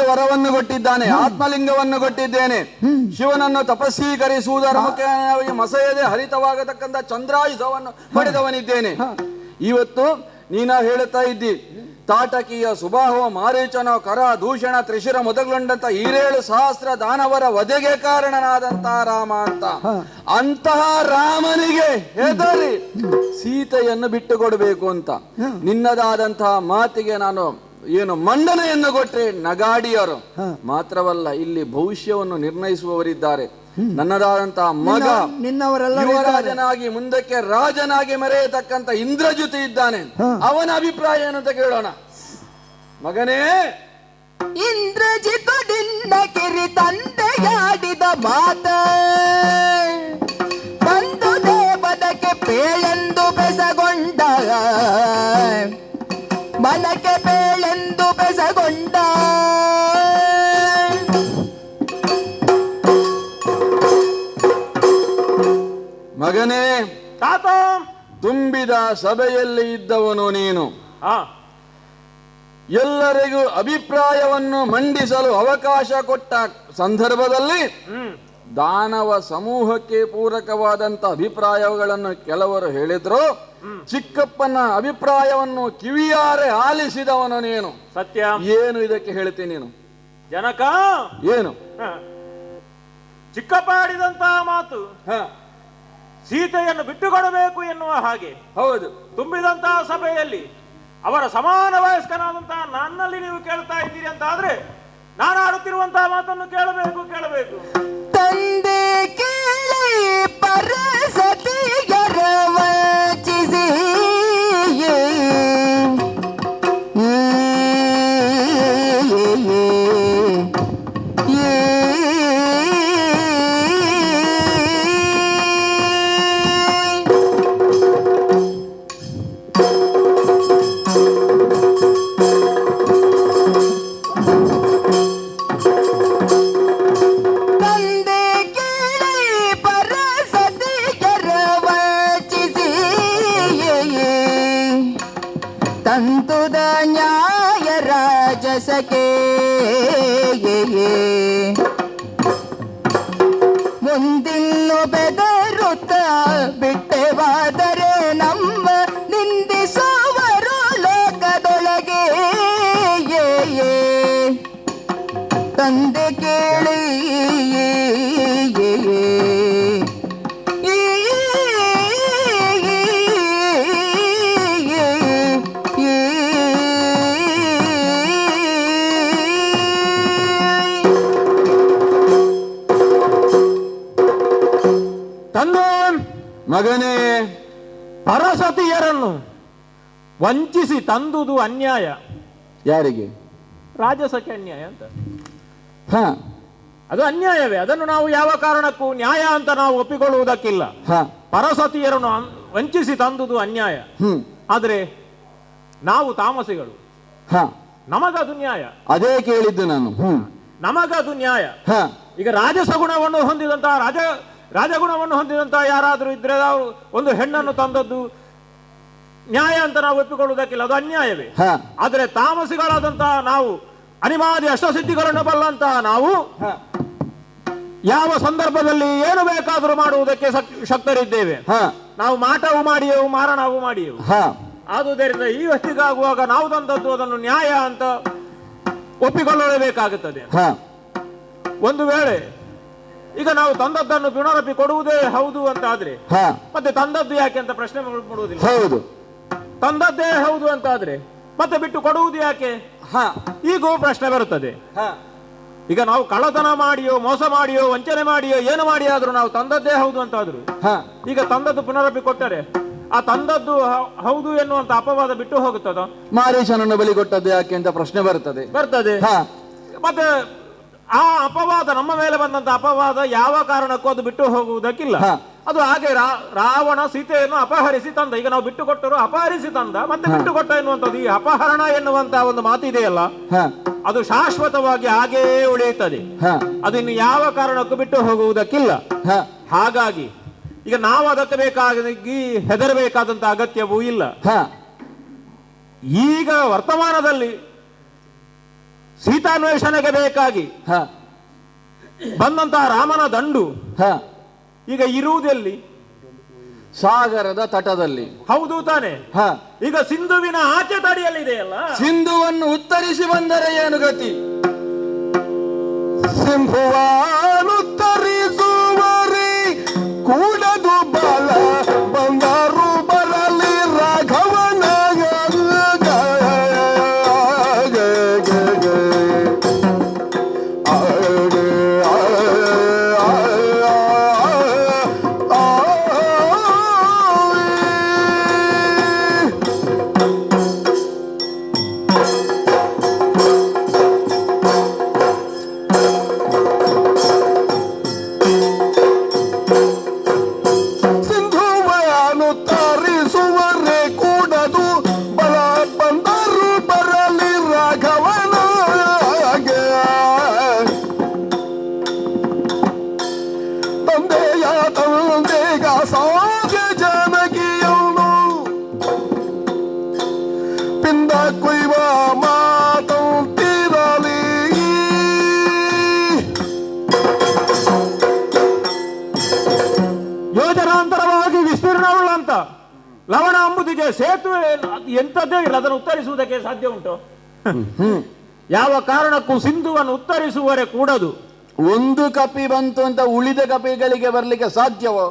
ವರವನ್ನು ಕೊಟ್ಟಿದ್ದಾನೆ, ಆತ್ಮಲಿಂಗವನ್ನು ಕೊಟ್ಟಿದ್ದೇನೆ. ಶಿವನನ್ನು ತಪಸ್ಸೀಕರಿಸುವುದರ ಮುಖ್ಯವಾಗಿ ಮಸೆಯದೆ ಹರಿತವಾಗತಕ್ಕಂಥ ಚಂದ್ರಾಯುಧವನ್ನು ಪಡೆದವನಿದ್ದೇನೆ. ಇವತ್ತು ನೀನ ಹೇಳುತ್ತಾ ಇದ್ದಿ, ತಾಟಕಿಯ, ಸುಬಾಹು, ಮಾರೀಚನ, ಕರ, ದೂಷಣ, ತ್ರಿಶಿರ ಮೊದಲುಗೊಂಡಂತ 7,000 ದಾನವರ ವಧೆಗೆ ಕಾರಣನಾದಂತ ರಾಮ ಅಂತ. ಅಂತಹ ರಾಮನಿಗೆ ಹೆದರಿ ಸೀತೆಯನ್ನು ಬಿಟ್ಟುಕೊಡಬೇಕು ಅಂತ ನಿನ್ನದಾದಂತಹ ಮಾತಿಗೆ ನಾನು ಏನು ಮಂಡನೆಯನ್ನು ಕೊಟ್ಟರೆ ನಗಾಡಿಯರು. ಮಾತ್ರವಲ್ಲ, ಇಲ್ಲಿ ಭವಿಷ್ಯವನ್ನು ನಿರ್ಣಯಿಸುವವರಿದ್ದಾರೆ. ನನ್ನದಾದಂತಹ ಮಗ ನಿನ್ನವರೆಲ್ಲ ಯುವರಾಜನಾಗಿ ಮುಂದಕ್ಕೆ ರಾಜನಾಗಿ ಮೆರೆಯತಕ್ಕಂತ ಇಂದ್ರಜಿತು ಇದ್ದಾನೆ. ಅವನ ಅಭಿಪ್ರಾಯ ಏನು ಅಂತ ಕೇಳೋಣ. ಮಗನೇ, ಇಂದ್ರಜಿತು ನಿನ್ನ ಕಿರಿ ತಂದೆಯಾಡಿದ ಮಾತ ಬಂದು ದೇವದಕ್ಕೆ ಪೇಳೆಂದು ಬೆಸಗೊಂಡ, ಮನಕ್ಕೆ ಪೇಳೆಂದು ಬೆಸಗೊಂಡ. ಮಗನೇ, ತಾತ, ತುಂಬಿದ ಸಭೆಯಲ್ಲಿ ಇದ್ದವನು ನೀನು. ಎಲ್ಲರಿಗೂ ಅಭಿಪ್ರಾಯವನ್ನು ಮಂಡಿಸಲು ಅವಕಾಶ ಕೊಟ್ಟ ಸಂದರ್ಭದಲ್ಲಿ ದಾನವ ಸಮೂಹಕ್ಕೆ ಪೂರಕವಾದಂತ ಅಭಿಪ್ರಾಯಗಳನ್ನು ಕೆಲವರು ಹೇಳಿದ್ರು. ಚಿಕ್ಕಪ್ಪನ ಅಭಿಪ್ರಾಯವನ್ನು ಕಿವಿಯಾರೆ ಆಲಿಸಿದವನು ನೀನು. ಸತ್ಯ. ಏನು ಇದಕ್ಕೆ ಹೇಳ್ತೀನಿ ನೀನು? ಜನಕ, ಏನು ಚಿಕ್ಕಪ್ಪ ಆಡಿದಂತಹ ಮಾತು ಸೀತೆಯನ್ನು ಬಿಟ್ಟುಕೊಡಬೇಕು ಎನ್ನುವ ಹಾಗೆ. ಹೌದು. ತುಂಬಿದಂತಹ ಸಭೆಯಲ್ಲಿ ಅವರ ಸಮಾನ ವಯಸ್ಕನಾದಂತಹ ನನ್ನಲ್ಲಿ ನೀವು ಕೇಳ್ತಾ ಇದ್ದೀರಿ ಅಂತ ಆದ್ರೆ ನಾನು ಆಡುತ್ತಿರುವಂತಹ ಮಾತನ್ನು ಕೇಳಬೇಕು. ತಂದೆ ಕೇಳಿ ಪರಸತಿಯರ ವಂಚಿಸಿ ತಂತುದ ನ್ಯಾಯ ರಾಜಸಕೆ ಮುಂದಿನ್ನು ಬೆದರುತ್ತ ಬಿಟ್ಟೆವಾದರೆ ನಮ್ಮ ನಿಂದಿಸುವರು ಲೋಕದೊಳಗೆ. ತಂದೆ ಕೇಳಿ ಮಗನೇ, ಪರಸತಿಯರನ್ನು ವಂಚಿಸಿ ತಂದುದು ಅನ್ಯಾಯ. ಯಾರಿಗೆ? ರಾಜಸಕ್ಕೆ ಅನ್ಯಾಯ ಅಂತ. ಅದು ಅನ್ಯಾಯವೇ. ಅದನ್ನು ನಾವು ಯಾವ ಕಾರಣಕ್ಕೂ ನ್ಯಾಯ ಅಂತ ನಾವು ಒಪ್ಪಿಕೊಳ್ಳುವುದಕ್ಕಿಲ್ಲ. ಪರಸತಿಯರನ್ನು ವಂಚಿಸಿ ತಂದುದು ಅನ್ಯಾಯ. ಆದ್ರೆ ನಾವು ತಾಮಸಿಗಳು, ನಮಗದು ನ್ಯಾಯ. ಅದೇ ಕೇಳಿದ್ದು ನಾನು. ನಮಗದು ನ್ಯಾಯ. ಈಗ ರಾಜಸಗುಣವನ್ನು ಹೊಂದಿದಂತಹ ರಾಜಗುಣವನ್ನು ಹೊಂದಿದಂತಹ ಯಾರಾದರೂ ಇದ್ರೆ ಅವರು ಒಂದು ಹೆಣ್ಣನ್ನು ತಂದದ್ದು ನ್ಯಾಯ ಅಂತ ನಾವು ಒಪ್ಪಿಕೊಳ್ಳುವುದಕ್ಕಿಲ್ಲ, ಅದು ಅನ್ಯಾಯವೇ. ಆದರೆ ತಾಮಸಿಗಳಾದಂತಹ ನಾವು, ಅನಿಮಾದಿ ಅಷ್ಟಸಿದ್ಧಿಗಳನ್ನು ಬಲ್ಲಂತಹ ನಾವು ಯಾವ ಸಂದರ್ಭದಲ್ಲಿ ಏನು ಬೇಕಾದರೂ ಮಾಡುವುದಕ್ಕೆ ಶಕ್ತರಿದ್ದೇವೆ. ನಾವು ಮಾಟವು ಮಾಡಿಯೆವು, ಮಾರಣವು ಮಾಡಿಯೆವು. ಆದುದರಿಂದ ಈ ಹೊತ್ತಿಗಾಗುವಾಗ ನಾವು ತಂದದ್ದು ಅದನ್ನು ನ್ಯಾಯ ಅಂತ ಒಪ್ಪಿಕೊಳ್ಳಲೇಬೇಕಾಗುತ್ತದೆ. ಒಂದು ವೇಳೆ ಈಗ ನಾವು ತಂದದ್ದನ್ನು ಪುನರಪಿ ಕೊಡುವುದೇ ಹೌದು ಅಂತ ಆದ್ರೆ ಮತ್ತೆ ತಂದದ್ದು ಯಾಕೆ ಅಂತ ಪ್ರಶ್ನೆ ಮಾಡುವುದಿಲ್ಲ. ಹೌದು, ತಂದದ್ದೇ ಹೌದು ಅಂತ ಆದ್ರೆ ಮತ್ತೆ ಬಿಟ್ಟು ಕೊಡುವುದು ಯಾಕೆ? ಈಗೂ ಪ್ರಶ್ನೆ ಬರುತ್ತದೆ. ಈಗ ನಾವು ಕಳ್ಳತನ ಮಾಡಿಯೋ, ಮೋಸ ಮಾಡಿಯೋ, ವಂಚನೆ ಮಾಡಿಯೋ, ಏನು ಮಾಡಿ ಆದ್ರೂ ನಾವು ತಂದದ್ದೇ ಹೌದು ಅಂತ ಆದ್ರು ಈಗ ತಂದದ್ದು ಪುನರಪಿ ಕೊಟ್ಟರೆ ಆ ತಂದದ್ದು ಹೌದು ಎನ್ನುವಂತ ಅಪವಾದ ಬಿಟ್ಟು ಹೋಗುತ್ತದ? ಮಾರೀಶನನ್ನು ಬಲಿ ಕೊಟ್ಟದ್ದು ಯಾಕೆ ಅಂತ ಪ್ರಶ್ನೆ ಬರ್ತದೆ. ಮತ್ತೆ ಆ ಅಪವಾದ, ನಮ್ಮ ಮೇಲೆ ಬಂದಂತ ಅಪವಾದ ಯಾವ ಕಾರಣಕ್ಕೂ ಅದು ಬಿಟ್ಟು ಹೋಗುವುದಕ್ಕಿಲ್ಲ. ಅದು ಹಾಗೆ ರಾವಣ ಸೀತೆಯನ್ನು ಅಪಹರಿಸಿ ತಂದ. ಈಗ ನಾವು ಬಿಟ್ಟು ಕೊಟ್ಟರು ಅಪಹರಿಸಿ ತಂದ, ಮತ್ತೆ ಬಿಟ್ಟು ಕೊಟ್ಟ ಎನ್ನುವಂಥದ್ದು, ಈ ಅಪಹರಣ ಎನ್ನುವಂತ ಒಂದು ಮಾತಿದೆಯಲ್ಲ, ಅದು ಶಾಶ್ವತವಾಗಿ ಹಾಗೇ ಉಳಿಯುತ್ತದೆ. ಅದನ್ನು ಯಾವ ಕಾರಣಕ್ಕೂ ಬಿಟ್ಟು ಹೋಗುವುದಕ್ಕಿಲ್ಲ. ಹಾಗಾಗಿ ಈಗ ನಾವು ಅದಕ್ಕೆ ಬೇಕಾಗಿ ಹೆದರಬೇಕಾದಂತ ಅಗತ್ಯವೂ ಇಲ್ಲ. ಈಗ ವರ್ತಮಾನದಲ್ಲಿ ಸೀತಾನ್ವೇಷಣೆಗೆ ಬೇಕಾಗಿ ಬಂದಂತಹ ರಾಮನ ದಂಡು ಈಗ ಇರುವುದೆಲ್ಲಿ? ಸಾಗರದ ತಟದಲ್ಲಿ. ಹೌದು ತಾನೆ? ಈಗ ಸಿಂಧುವಿನ ಆಚೆ ತಡಿಯಲ್ಲಿದೆಯಲ್ಲ. ಸಿಂಧುವನ್ನು ಉತ್ತರಿಸಿ ಬಂದರೆ ಏನು ಗತಿ? ಸಿಂಧುವಾನುತ್ತರಿಸುವರಿ ಕೂಡದು ಬಲ ಬಂದರು ಬರಲಿ ರಾಘವನ ತಂದೆಯ ತಂದೆಗ ಸಾಧ್ಯ ಜನಕಿಯನ್ನು ಪಿಂದ ಕುಯ್ವ ಮಾತಂತಿರಲಿ ಯೋಜನಾಂತರವಾಗಿ ವಿಸ್ತೀರ್ಣವುಳ್ಳಂತ ಲವಣ ಅಂಬುದಿಗೆ ಸೇತುವೆ ಎಂಥದ್ದೇ ಇಲ್ಲ, ಅದನ್ನು ಉತ್ತರಿಸುವುದಕ್ಕೆ ಸಾಧ್ಯ ಉಂಟು? ಯಾವ ಕಾರಣಕ್ಕೂ ಸಿಂಧುವನ್ನು ಉತ್ತರಿಸುವರೆ ಕೂಡದು. ಒಂದು ಕಪಿ ಬಂತು ಅಂತ ಉಳಿದ ಕಪಿಗಳಿಗೆ ಬರ್ಲಿಕ್ಕೆ ಸಾಧ್ಯವೋ?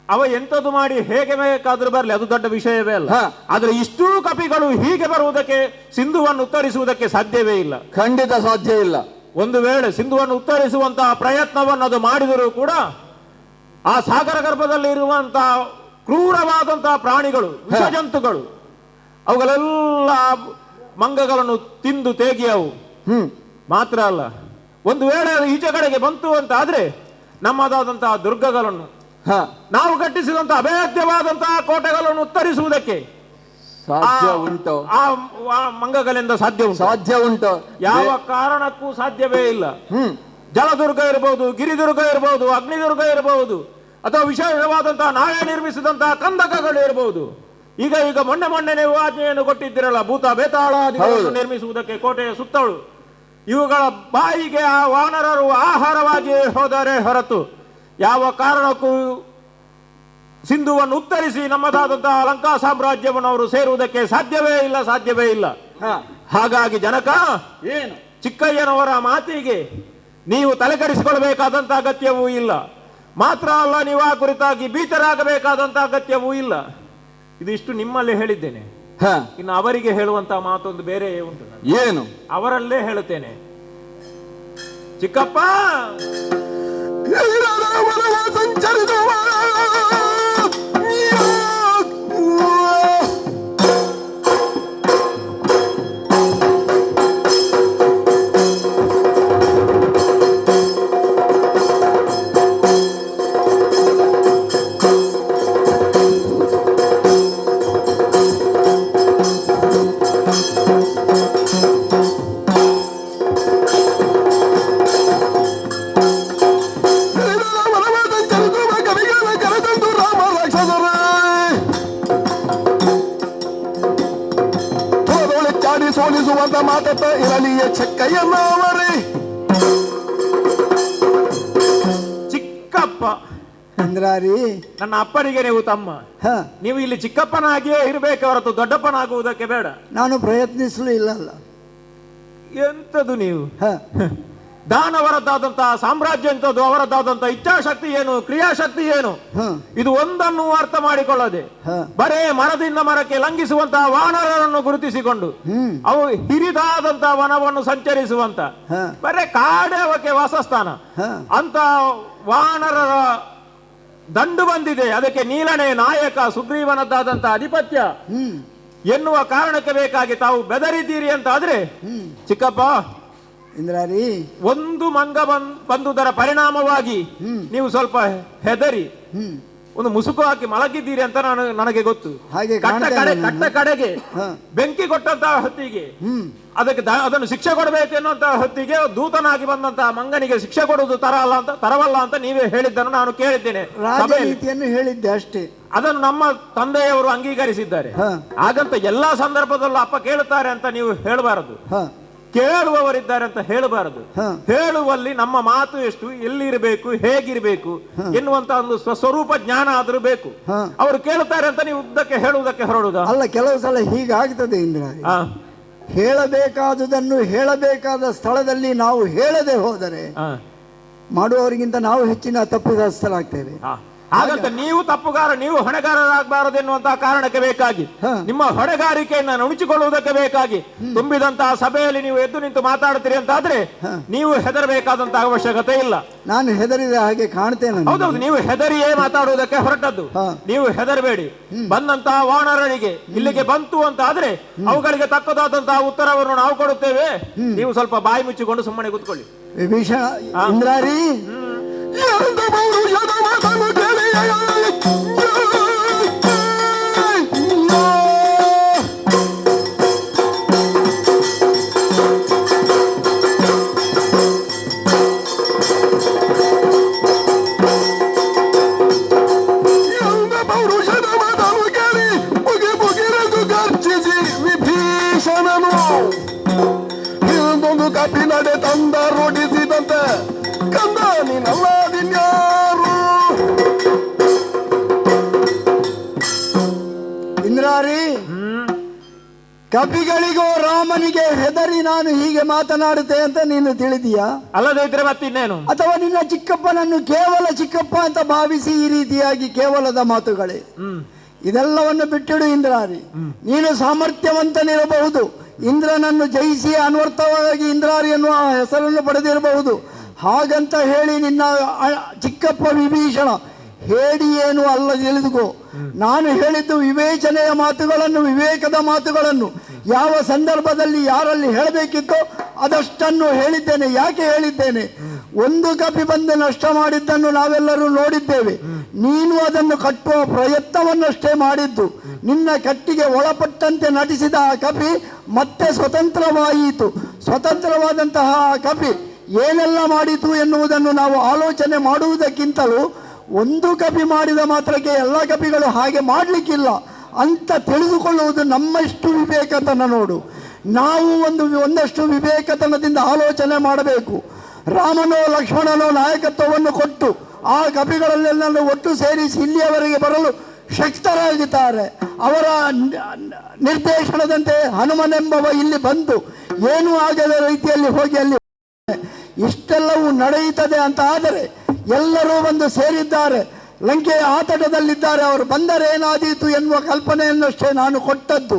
ಅವ ಎಂಥದ್ದು ಮಾಡಿ ಹೇಗೆ ಬೇಕಾದ್ರೂ ಬರಲಿ, ಅದು ದೊಡ್ಡ ವಿಷಯವೇ ಅಲ್ಲ. ಆದ್ರೆ ಇಷ್ಟೂ ಕಪಿಗಳು ಹೀಗೆ ಬರುವುದಕ್ಕೆ, ಸಿಂಧುವನ್ನು ಉತ್ತರಿಸುವುದಕ್ಕೆ ಸಾಧ್ಯವೇ ಇಲ್ಲ. ಖಂಡಿತ ಸಾಧ್ಯ ಇಲ್ಲ. ಒಂದು ವೇಳೆ ಸಿಂಧುವನ್ನು ಉತ್ತರಿಸುವಂತಹ ಪ್ರಯತ್ನವನ್ನು ಅದು ಮಾಡಿದರೂ ಕೂಡ ಆ ಸಾಗರ ಗರ್ಭದಲ್ಲಿ ಇರುವಂತಹ ಕ್ರೂರವಾದಂತಹ ಪ್ರಾಣಿಗಳು, ವಿಷಜಂತುಗಳು, ಅವುಗಳೆಲ್ಲ ಮಂಗಗಳನ್ನು ತಿಂದು ತೇಗಿಯವು. ಮಾತ್ರ ಅಲ್ಲ, ಒಂದು ವೇಳೆ ಈಚೆ ಕಡೆಗೆ ಬಂತು ಅಂತ ಆದ್ರೆ ನಮ್ಮದಾದಂತಹ ದುರ್ಗಗಳನ್ನು, ನಾವು ಕಟ್ಟಿಸಿದಂತಹ ಅಭೇದ್ಯವಾದಂತಹ ಕೋಟೆಗಳನ್ನು ಉತ್ತರಿಸುವುದಕ್ಕೆ ಸಾಧ್ಯ ಉಂಟು? ಆ ಮಂಗಗಳಿಂದ ಸಾಧ್ಯ ಉಂಟು? ಸಾಧ್ಯ ಉಂಟು. ಯಾವ ಕಾರಣಕ್ಕೂ ಸಾಧ್ಯವೇ ಇಲ್ಲ. ಜಲದುರ್ಗ ಇರಬಹುದು, ಗಿರಿದುರ್ಗ ಇರಬಹುದು, ಅಗ್ನಿದುರ್ಗ ಇರಬಹುದು, ಅಥವಾ ವಿಶೇಷವಾದಂತಹ ನಾವೇ ನಿರ್ಮಿಸಿದಂತಹ ಕಂದಕಗಳು ಇರಬಹುದು. ಈಗ ಮೊನ್ನೆ ನೀವು ಆಜ್ಞೆಯನ್ನು ಕೊಟ್ಟಿದ್ದೀರಲ್ಲ, ಭೂತ ಬೇತಾಳಾದಿಗಳನ್ನು ನಿರ್ಮಿಸುವುದಕ್ಕೆ ಕೋಟೆಯ ಸುತ್ತಳು. ಇವುಗಳ ಬಾಯಿಗೆ ಆ ವಾನರರು ಆಹಾರವಾಗಿ ಹೋದರೆ ಹೊರತು ಯಾವ ಕಾರಣಕ್ಕೂ ಸಿಂಧುವನ್ನು ಉತ್ತರಿಸಿ ನಮ್ಮದಾದಂತಹ ಲಂಕಾ ಸಾಮ್ರಾಜ್ಯವನ್ನು ಅವರು ಸೇರುವುದಕ್ಕೆ ಸಾಧ್ಯವೇ ಇಲ್ಲ, ಸಾಧ್ಯವೇ ಇಲ್ಲ. ಹಾಗಾಗಿ ಜನಕ, ಏನು ಚಿಕ್ಕಯ್ಯನವರ ಮಾತಿಗೆ ನೀವು ತಲೆಕೆಡಿಸಿಕೊಳ್ಳಬೇಕಾದಂತಹ ಅಗತ್ಯವೂ ಇಲ್ಲ. ಮಾತ್ರ ಅಲ್ಲ, ನೀವು ಆ ಕುರಿತಾಗಿ ಭೀತರಾಗಬೇಕಾದಂತಹ ಅಗತ್ಯವೂ ಇಲ್ಲ. ಇದಿಷ್ಟು ನಿಮ್ಮಲ್ಲಿ ಹೇಳಿದ್ದೇನೆ. ಇನ್ನು ಅವರಿಗೆ ಹೇಳುವಂತಹ ಮಾತೊಂದು ಬೇರೆ ಉಂಟು. ಏನು? ಅವರಲ್ಲೇ ಹೇಳುತ್ತೇನೆ. ಚಿಕ್ಕಪ್ಪ, ಸಂಚರಿಸುವ ಸೋಲಿಸುವಂತ ಮಾತತ್ತ ಇರಲಿಯ ಚೆಕ್ಕಯ್ಯನವರೇ. ಚಿಕ್ಕಪ್ಪ ಇಂದ್ರಾರಿ, ನನ್ನ ಅಪ್ಪನಿಗೆ ನೀವು ತಮ್ಮ. ನೀವು ಇಲ್ಲಿ ಚಿಕ್ಕಪ್ಪನಾಗಿಯೇ ಇರಬೇಕೆ ಹೊರತು ದೊಡ್ಡಪ್ಪನಾಗುವುದಕ್ಕೆ ಬೇಡ. ನಾನು ಪ್ರಯತ್ನಿಸಲು ಇಲ್ಲಲ್ಲ. ಎಂತದು ನೀವು? ದಾನವರದ್ದಾದಂತಹ ಸಾಮ್ರಾಜ್ಯ ಎಂತದ್ದು, ಅವರದ್ದಾದಂತಹ ಇಚ್ಛಾಶಕ್ತಿ ಏನು, ಕ್ರಿಯಾಶಕ್ತಿ ಏನು, ಇದು ಒಂದನ್ನು ಅರ್ಥ ಮಾಡಿಕೊಳ್ಳದೆ ಬರೇ ಮರದಿಂದ ಮರಕ್ಕೆ ಲಂಘಿಸುವಂತಹ ವಾನರರನ್ನು ಗುರುತಿಸಿಕೊಂಡು ಅವು ಹಿರಿದಾದಂತಹ ವನವನ್ನು ಸಂಚರಿಸುವಂತ, ಬರೇ ಕಾಡೇ ಅವಕ್ಕೆ ವಾಸಸ್ಥಾನ ಅಂತ ವಾನರರ ದಂಡು ಬಂದಿದೆ. ಅದಕ್ಕೆ ನೀಲನೇ ನಾಯಕ, ಸುಗ್ರೀವನದ್ದಾದಂತಹ ಅಧಿಪತ್ಯ ಎನ್ನುವ ಕಾರಣಕ್ಕೆ ಬೇಕಾಗಿ ತಾವು ಬೆದರಿದ್ದೀರಿ ಅಂತ ಆದ್ರೆ, ಚಿಕ್ಕಪ್ಪ ಇಂದ್ರಾರಿ, ಒಂದು ಮಂಗ ಬಂದುದರ ಪರಿಣಾಮವಾಗಿ ನೀವು ಸ್ವಲ್ಪ ಹೆದರಿ ಒಂದು ಮುಸುಕು ಹಾಕಿ ಮಲಗಿದ್ದೀರಿ ಅಂತ ನನಗೆ ಗೊತ್ತು. ಹಾಗೆ ಕಟ್ಟ ಕಡೆಗೆ ಬೆಂಕಿ ಕೊಟ್ಟಂತಹ ಹೊತ್ತಿಗೆ ಅದನ್ನು ಶಿಕ್ಷೆ ಕೊಡಬೇಕು ಎನ್ನುವಂತಹ ಹೊತ್ತಿಗೆ ದೂತನಾಗಿ ಬಂದಂತಹ ಮಂಗನಿಗೆ ಶಿಕ್ಷೆ ಕೊಡುವುದು ತರವಲ್ಲ ಅಂತ ನೀವೇ ಹೇಳಿದ್ದನ್ನು ನಾನು ಕೇಳಿದ್ದೇನೆ. ರಾಜನೀತಿಯನ್ನು ಹೇಳಿದ್ದೆ ಅಷ್ಟೇ. ಅದನ್ನು ನಮ್ಮ ತಂದೆಯವರು ಅಂಗೀಕರಿಸಿದ್ದಾರೆ. ಹಾಗಂತ ಎಲ್ಲಾ ಸಂದರ್ಭದಲ್ಲೂ ಅಪ್ಪ ಕೇಳುತ್ತಾರೆ ಅಂತ ನೀವು ಹೇಳಬಾರದು, ಕೇಳುವವರಿದ್ದಾರೆ ಅಂತ ಹೇಳಬಾರದು. ಹೇಳುವಲ್ಲಿ ನಮ್ಮ ಮಾತು ಎಷ್ಟು, ಎಲ್ಲಿರಬೇಕು, ಹೇಗಿರಬೇಕು ಎನ್ನುವಂತ ಒಂದು ಸ್ವಸ್ವರೂಪ ಜ್ಞಾನ ಆದ್ರೂ ಬೇಕು. ಅವರು ಕೇಳುತ್ತಾರೆ ಅಂತ ನೀವು ಉದ್ದಕ್ಕೆ ಹೇಳುವುದಕ್ಕೆ ಹೊರಡುದ ಅಲ್ಲ. ಕೆಲವು ಸಲ ಹೀಗಾಗ್ತದೆ ಇಂದ್ರ, ಹೇಳಬೇಕಾದುದನ್ನು ಹೇಳಬೇಕಾದ ಸ್ಥಳದಲ್ಲಿ ನಾವು ಹೇಳದೆ ಹೋದರೆ ಮಾಡುವವರಿಗಿಂತ ನಾವು ಹೆಚ್ಚಿನ ತಪ್ಪಿತಸ್ಥರಾಗ್ತೇವೆ. ಹಾಗಂತ ನೀವು ತಪ್ಪುಗಾರ, ನೀವು ಹೊಣೆಗಾರರಾಗಬಾರದು ಎನ್ನುವಂತಹ ಕಾರಣಕ್ಕೆ ಬೇಕಾಗಿ, ನಿಮ್ಮ ಹೊಣೆಗಾರಿಕೆಯನ್ನು ನುಣುಚಿಕೊಳ್ಳುವುದಕ್ಕೆ ಬೇಕಾಗಿ ತುಂಬಿದಂತಹ ಸಭೆಯಲ್ಲಿ ನೀವು ಎದ್ದು ನಿಂತು ಮಾತಾಡ್ತೀರಿ ಅಂತ ಆದ್ರೆ ನೀವು ಹೆದರಬೇಕಾದಂತಹ ಅವಶ್ಯಕತೆ ಇಲ್ಲ. ನಾನು ಹೆದರಿದ ಹಾಗೆ ಕಾಣ್ತೇನೆ. ಹೌದೌದು, ನೀವು ಹೆದರಿಯೇ ಮಾತಾಡುವುದಕ್ಕೆ ಹೊರಟದ್ದು. ನೀವು ಹೆದರಬೇಡಿ. ಬಂದಂತಹ ವಾನರರಿಗೆ ಇಲ್ಲಿಗೆ ಬಂತು ಅಂತ ಆದ್ರೆ ಅವುಗಳಿಗೆ ತಕ್ಕದಾದಂತಹ ಉತ್ತರವನ್ನು ನಾವು ಕೊಡುತ್ತೇವೆ. ನೀವು ಸ್ವಲ್ಪ ಬಾಯಿ ಮುಚ್ಚಿಕೊಂಡು ಸುಮ್ಮನೆ ಕೂತ್ಕೊಳ್ಳಿ. ವಿಭೀಷಣ, ಇಂದ್ರಾರಿ, ಕಪಿಗಳಿಗೋ ರಾಮನಿಗೆ ಹೆದರಿ ನಾನು ಹೀಗೆ ಮಾತನಾಡುತ್ತೆ ಅಂತ ನೀನು ತಿಳಿದೀಯಾ? ಅಲ್ಲದೆ ಇದ್ರೆ ಮತ್ತಿನ್ನೇನು? ಅಥವಾ ನಿನ್ನ ಚಿಕ್ಕಪ್ಪನನ್ನು ಕೇವಲ ಚಿಕ್ಕಪ್ಪ ಅಂತ ಭಾವಿಸಿ ಈ ರೀತಿಯಾಗಿ ಕೇವಲದ ಮಾತುಗಳೇ? ಇದೆಲ್ಲವನ್ನು ಬಿಟ್ಟಿಡು ಇಂದ್ರಾರಿ. ನೀನು ಸಾಮರ್ಥ್ಯವಂತನಿರಬಹುದು, ಇಂದ್ರನನ್ನು ಜಯಿಸಿ ಅನ್ವರ್ಥವಾಗಿ ಇಂದ್ರಾರಿ ಎನ್ನುವ ಹೆಸರನ್ನು ಪಡೆದಿರಬಹುದು. ಹಾಗಂತ ಹೇಳಿ ನಿನ್ನ ಚಿಕ್ಕಪ್ಪ ವಿಭೀಷಣ ಹೇಳಿ ಏನು ಅಲ್ಲ, ತಿಳಿದುಕೋ. ನಾನು ಹೇಳಿದ್ದು ವಿವೇಚನೆಯ ಮಾತುಗಳನ್ನು, ವಿವೇಕದ ಮಾತುಗಳನ್ನು. ಯಾವ ಸಂದರ್ಭದಲ್ಲಿ ಯಾರಲ್ಲಿ ಹೇಳಬೇಕಿತ್ತೋ ಅದಷ್ಟನ್ನು ಹೇಳಿದ್ದೇನೆ. ಯಾಕೆ ಹೇಳಿದ್ದೇನೆ? ಒಂದು ಕಪಿ ಬಂದು ನಷ್ಟ ಮಾಡಿದ್ದನ್ನು ನಾವೆಲ್ಲರೂ ನೋಡಿದ್ದೇವೆ. ನೀನು ಅದನ್ನು ಕಟ್ಟುವ ಪ್ರಯತ್ನವನ್ನಷ್ಟೇ ಮಾಡಿದ್ದು. ನಿನ್ನ ಕಟ್ಟಿಗೆ ಒಳಪಟ್ಟಂತೆ ನಟಿಸಿದ ಆ ಕಪಿ ಮತ್ತೆ ಸ್ವತಂತ್ರವಾಯಿತು. ಸ್ವತಂತ್ರವಾದಂತಹ ಆ ಕಪಿ ಏನೆಲ್ಲ ಮಾಡಿತು ಎನ್ನುವುದನ್ನು ನಾವು ಆಲೋಚನೆ ಮಾಡುವುದಕ್ಕಿಂತಲೂ ಒಂದು ಕಪಿ ಮಾಡಿದ ಮಾತ್ರಕ್ಕೆ ಎಲ್ಲ ಕಪಿಗಳು ಹಾಗೆ ಮಾಡಲಿಕ್ಕಿಲ್ಲ ಅಂತ ತಿಳಿದುಕೊಳ್ಳುವುದು ನಮ್ಮಷ್ಟು ವಿವೇಕತನ. ನೋಡು, ನಾವು ಒಂದಷ್ಟು ವಿವೇಕತನದಿಂದ ಆಲೋಚನೆ ಮಾಡಬೇಕು. ರಾಮನೋ ಲಕ್ಷ್ಮಣನೋ ನಾಯಕತ್ವವನ್ನು ಕೊಟ್ಟು ಆ ಕಪಿಗಳಲ್ಲೆಲ್ಲ ಒಟ್ಟು ಸೇರಿಸಿ ಇಲ್ಲಿಯವರೆಗೆ ಬರಲು ಶಕ್ತರಾಗಿದ್ದಾರೆ. ಅವರ ನಿರ್ದೇಶನದಂತೆ ಹನುಮನೆಂಬವ ಇಲ್ಲಿ ಬಂದು ಏನೂ ಆಗದ ರೀತಿಯಲ್ಲಿ ಹೋಗಿ ಅಲ್ಲಿ ಇಷ್ಟೆಲ್ಲವೂ ನಡೆಯುತ್ತದೆ ಅಂತ ಆದರೆ ಎಲ್ಲರೂ ಬಂದು ಸೇರಿದ್ದಾರೆ, ಲಂಕೆಯ ಆತಟದಲ್ಲಿದ್ದಾರೆ. ಅವರು ಬಂದರೆ ಏನಾದೀತು ಎನ್ನುವ ಕಲ್ಪನೆಯನ್ನಷ್ಟೇ ನಾನು ಕೊಟ್ಟದ್ದು.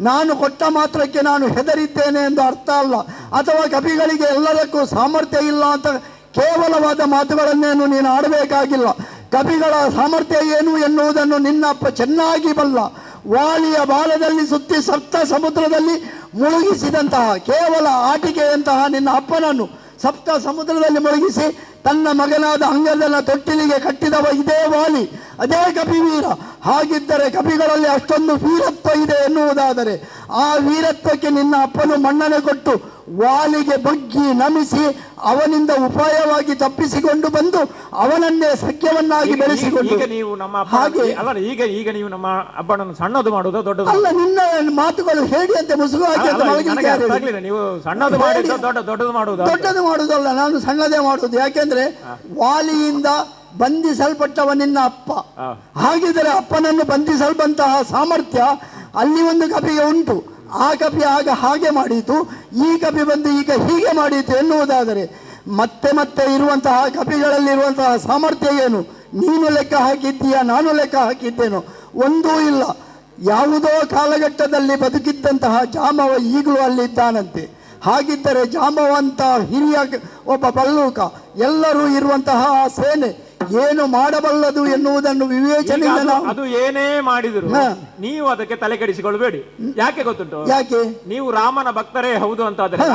ನಾನು ಕೊಟ್ಟ ಮಾತ್ರಕ್ಕೆ ನಾನು ಹೆದರಿದ್ದೇನೆ ಎಂದು ಅರ್ಥ ಅಲ್ಲ, ಅಥವಾ ಕಪಿಗಳಿಗೆ ಎಲ್ಲದಕ್ಕೂ ಸಾಮರ್ಥ್ಯ ಇಲ್ಲ ಅಂತ ಕೇವಲವಾದ ಮಾತುಗಳನ್ನೇನು ನೀನು ಆಡಬೇಕಾಗಿಲ್ಲ. ಕಪಿಗಳ ಸಾಮರ್ಥ್ಯ ಏನು ಎನ್ನುವುದನ್ನು ನಿನ್ನಪ್ಪ ಚೆನ್ನಾಗಿ ಬಲ್ಲ. ವಾಲಿಯ ಬಾಲದಲ್ಲಿ ಸುತ್ತಿ ಸಪ್ತ ಸಮುದ್ರದಲ್ಲಿ ಮುಳುಗಿಸಿದಂತಹ ಕೇವಲ ಆಟಿಕೆಯಂತಹ ನಿನ್ನ ಅಪ್ಪನನ್ನು ಸಪ್ತ ಸಮುದ್ರದಲ್ಲಿ ಮುಳುಗಿಸಿ ತನ್ನ ಮಗನಾದ ಅಂಗದನ ತೊಟ್ಟಿಲಿಗೆ ಕಟ್ಟಿದವ ಇದೇ ವಾಲಿ, ಅದೇ ಕಪಿವೀರ. ಹಾಗಿದ್ದರೆ ಕಪಿಗಳಲ್ಲಿ ಅಷ್ಟೊಂದು ವೀರತ್ವ ಇದೆ ಎನ್ನುವುದಾದರೆ ಆ ವೀರತ್ವಕ್ಕೆ ನಿನ್ನ ಅಪ್ಪನು ಮನ್ನಣೆ ಕೊಟ್ಟು ವಾಲಿಗೆ ಬಗ್ಗಿ ನಮಿಸಿ ಅವನಿಂದ ಉಪಾಯವಾಗಿ ತಪ್ಪಿಸಿಕೊಂಡು ಬಂದು ಅವನನ್ನೇ ಸಖ್ಯವನ್ನಾಗಿ ಬೆಳೆಸಿಕೊಂಡು ಹಾಗೆ ಅಲ್ಲ. ಈಗ ನೀವು ನಮ್ಮ ಅಪ್ಪನನ್ನು ಸಣ್ಣದು ಮಾಡುವುದು ದೊಡ್ಡದು ಅಲ್ಲ. ನಿನ್ನ ಮಾತುಗಳು ಹೇಳಿ ಅಂತ ಮುಸುಗು ಹಾಕಿ ನೀವು ಸಣ್ಣದು ಮಾಡಿ ದೊಡ್ಡದು ಮಾಡುವುದಲ್ಲ, ನಾನು ಸಣ್ಣದೇ ಮಾಡುವುದು. ಯಾಕೆಂದ್ರೆ ವಾಲಿಯಿಂದ ಬಂಧಿಸಲ್ಪಟ್ಟವ ನಿನ್ನ ಅಪ್ಪ. ಹಾಗಿದ್ರೆ ಅಪ್ಪನನ್ನು ಬಂಧಿಸಲ್ಪಂತಹ ಸಾಮರ್ಥ್ಯ ಅಲ್ಲಿ ಒಂದು ಕಪಿಗೆ ಉಂಟು. ಆ ಕಪಿ ಆಗ ಹಾಗೆ ಮಾಡಿತು, ಈ ಕಪಿ ಬಂದು ಈಗ ಹೀಗೆ ಮಾಡಿತು ಎನ್ನುವುದಾದರೆ ಮತ್ತೆ ಮತ್ತೆ ಇರುವಂತಹ ಕಪಿಗಳಲ್ಲಿರುವಂತಹ ಸಾಮರ್ಥ್ಯ ಏನು? ನೀನು ಲೆಕ್ಕ ಹಾಕಿದ್ದೀಯಾ, ನಾನು ಲೆಕ್ಕ ಹಾಕಿದ್ದೇನೋ? ಒಂದೂ ಇಲ್ಲ. ಯಾವುದೋ ಕಾಲಘಟ್ಟದಲ್ಲಿ ಬದುಕಿದ್ದಂತಹ ಜಾಮವ ಈಗಲೂ ಅಲ್ಲಿದ್ದಾನಂತೆ. ಹಾಗಿದ್ದರೆ ಜಾಂಬವಂತ ಹಿರಿಯ ಒಬ್ಬ ಬಲ್ಲೂಕ ಎಲ್ಲರೂ ಇರುವಂತಹ ಸೇನೆ ಏನು ಮಾಡಬಲ್ಲದು ಎನ್ನುವುದನ್ನು ವಿವೇಚನೆಯಿಂದ ಅದು ಏನೇ ಮಾಡಿದ್ರು ನೀವು ಅದಕ್ಕೆ ತಲೆ ಕೆಡಿಸಿಕೊಳ್ಳಬೇಡಿ. ಯಾಕೆ ಗೊತ್ತುಂಟು? ಯಾಕೆ? ನೀವು ರಾಮನ ಭಕ್ತರೇ ಹೌದು ಅಂತಾದ್ರೆ,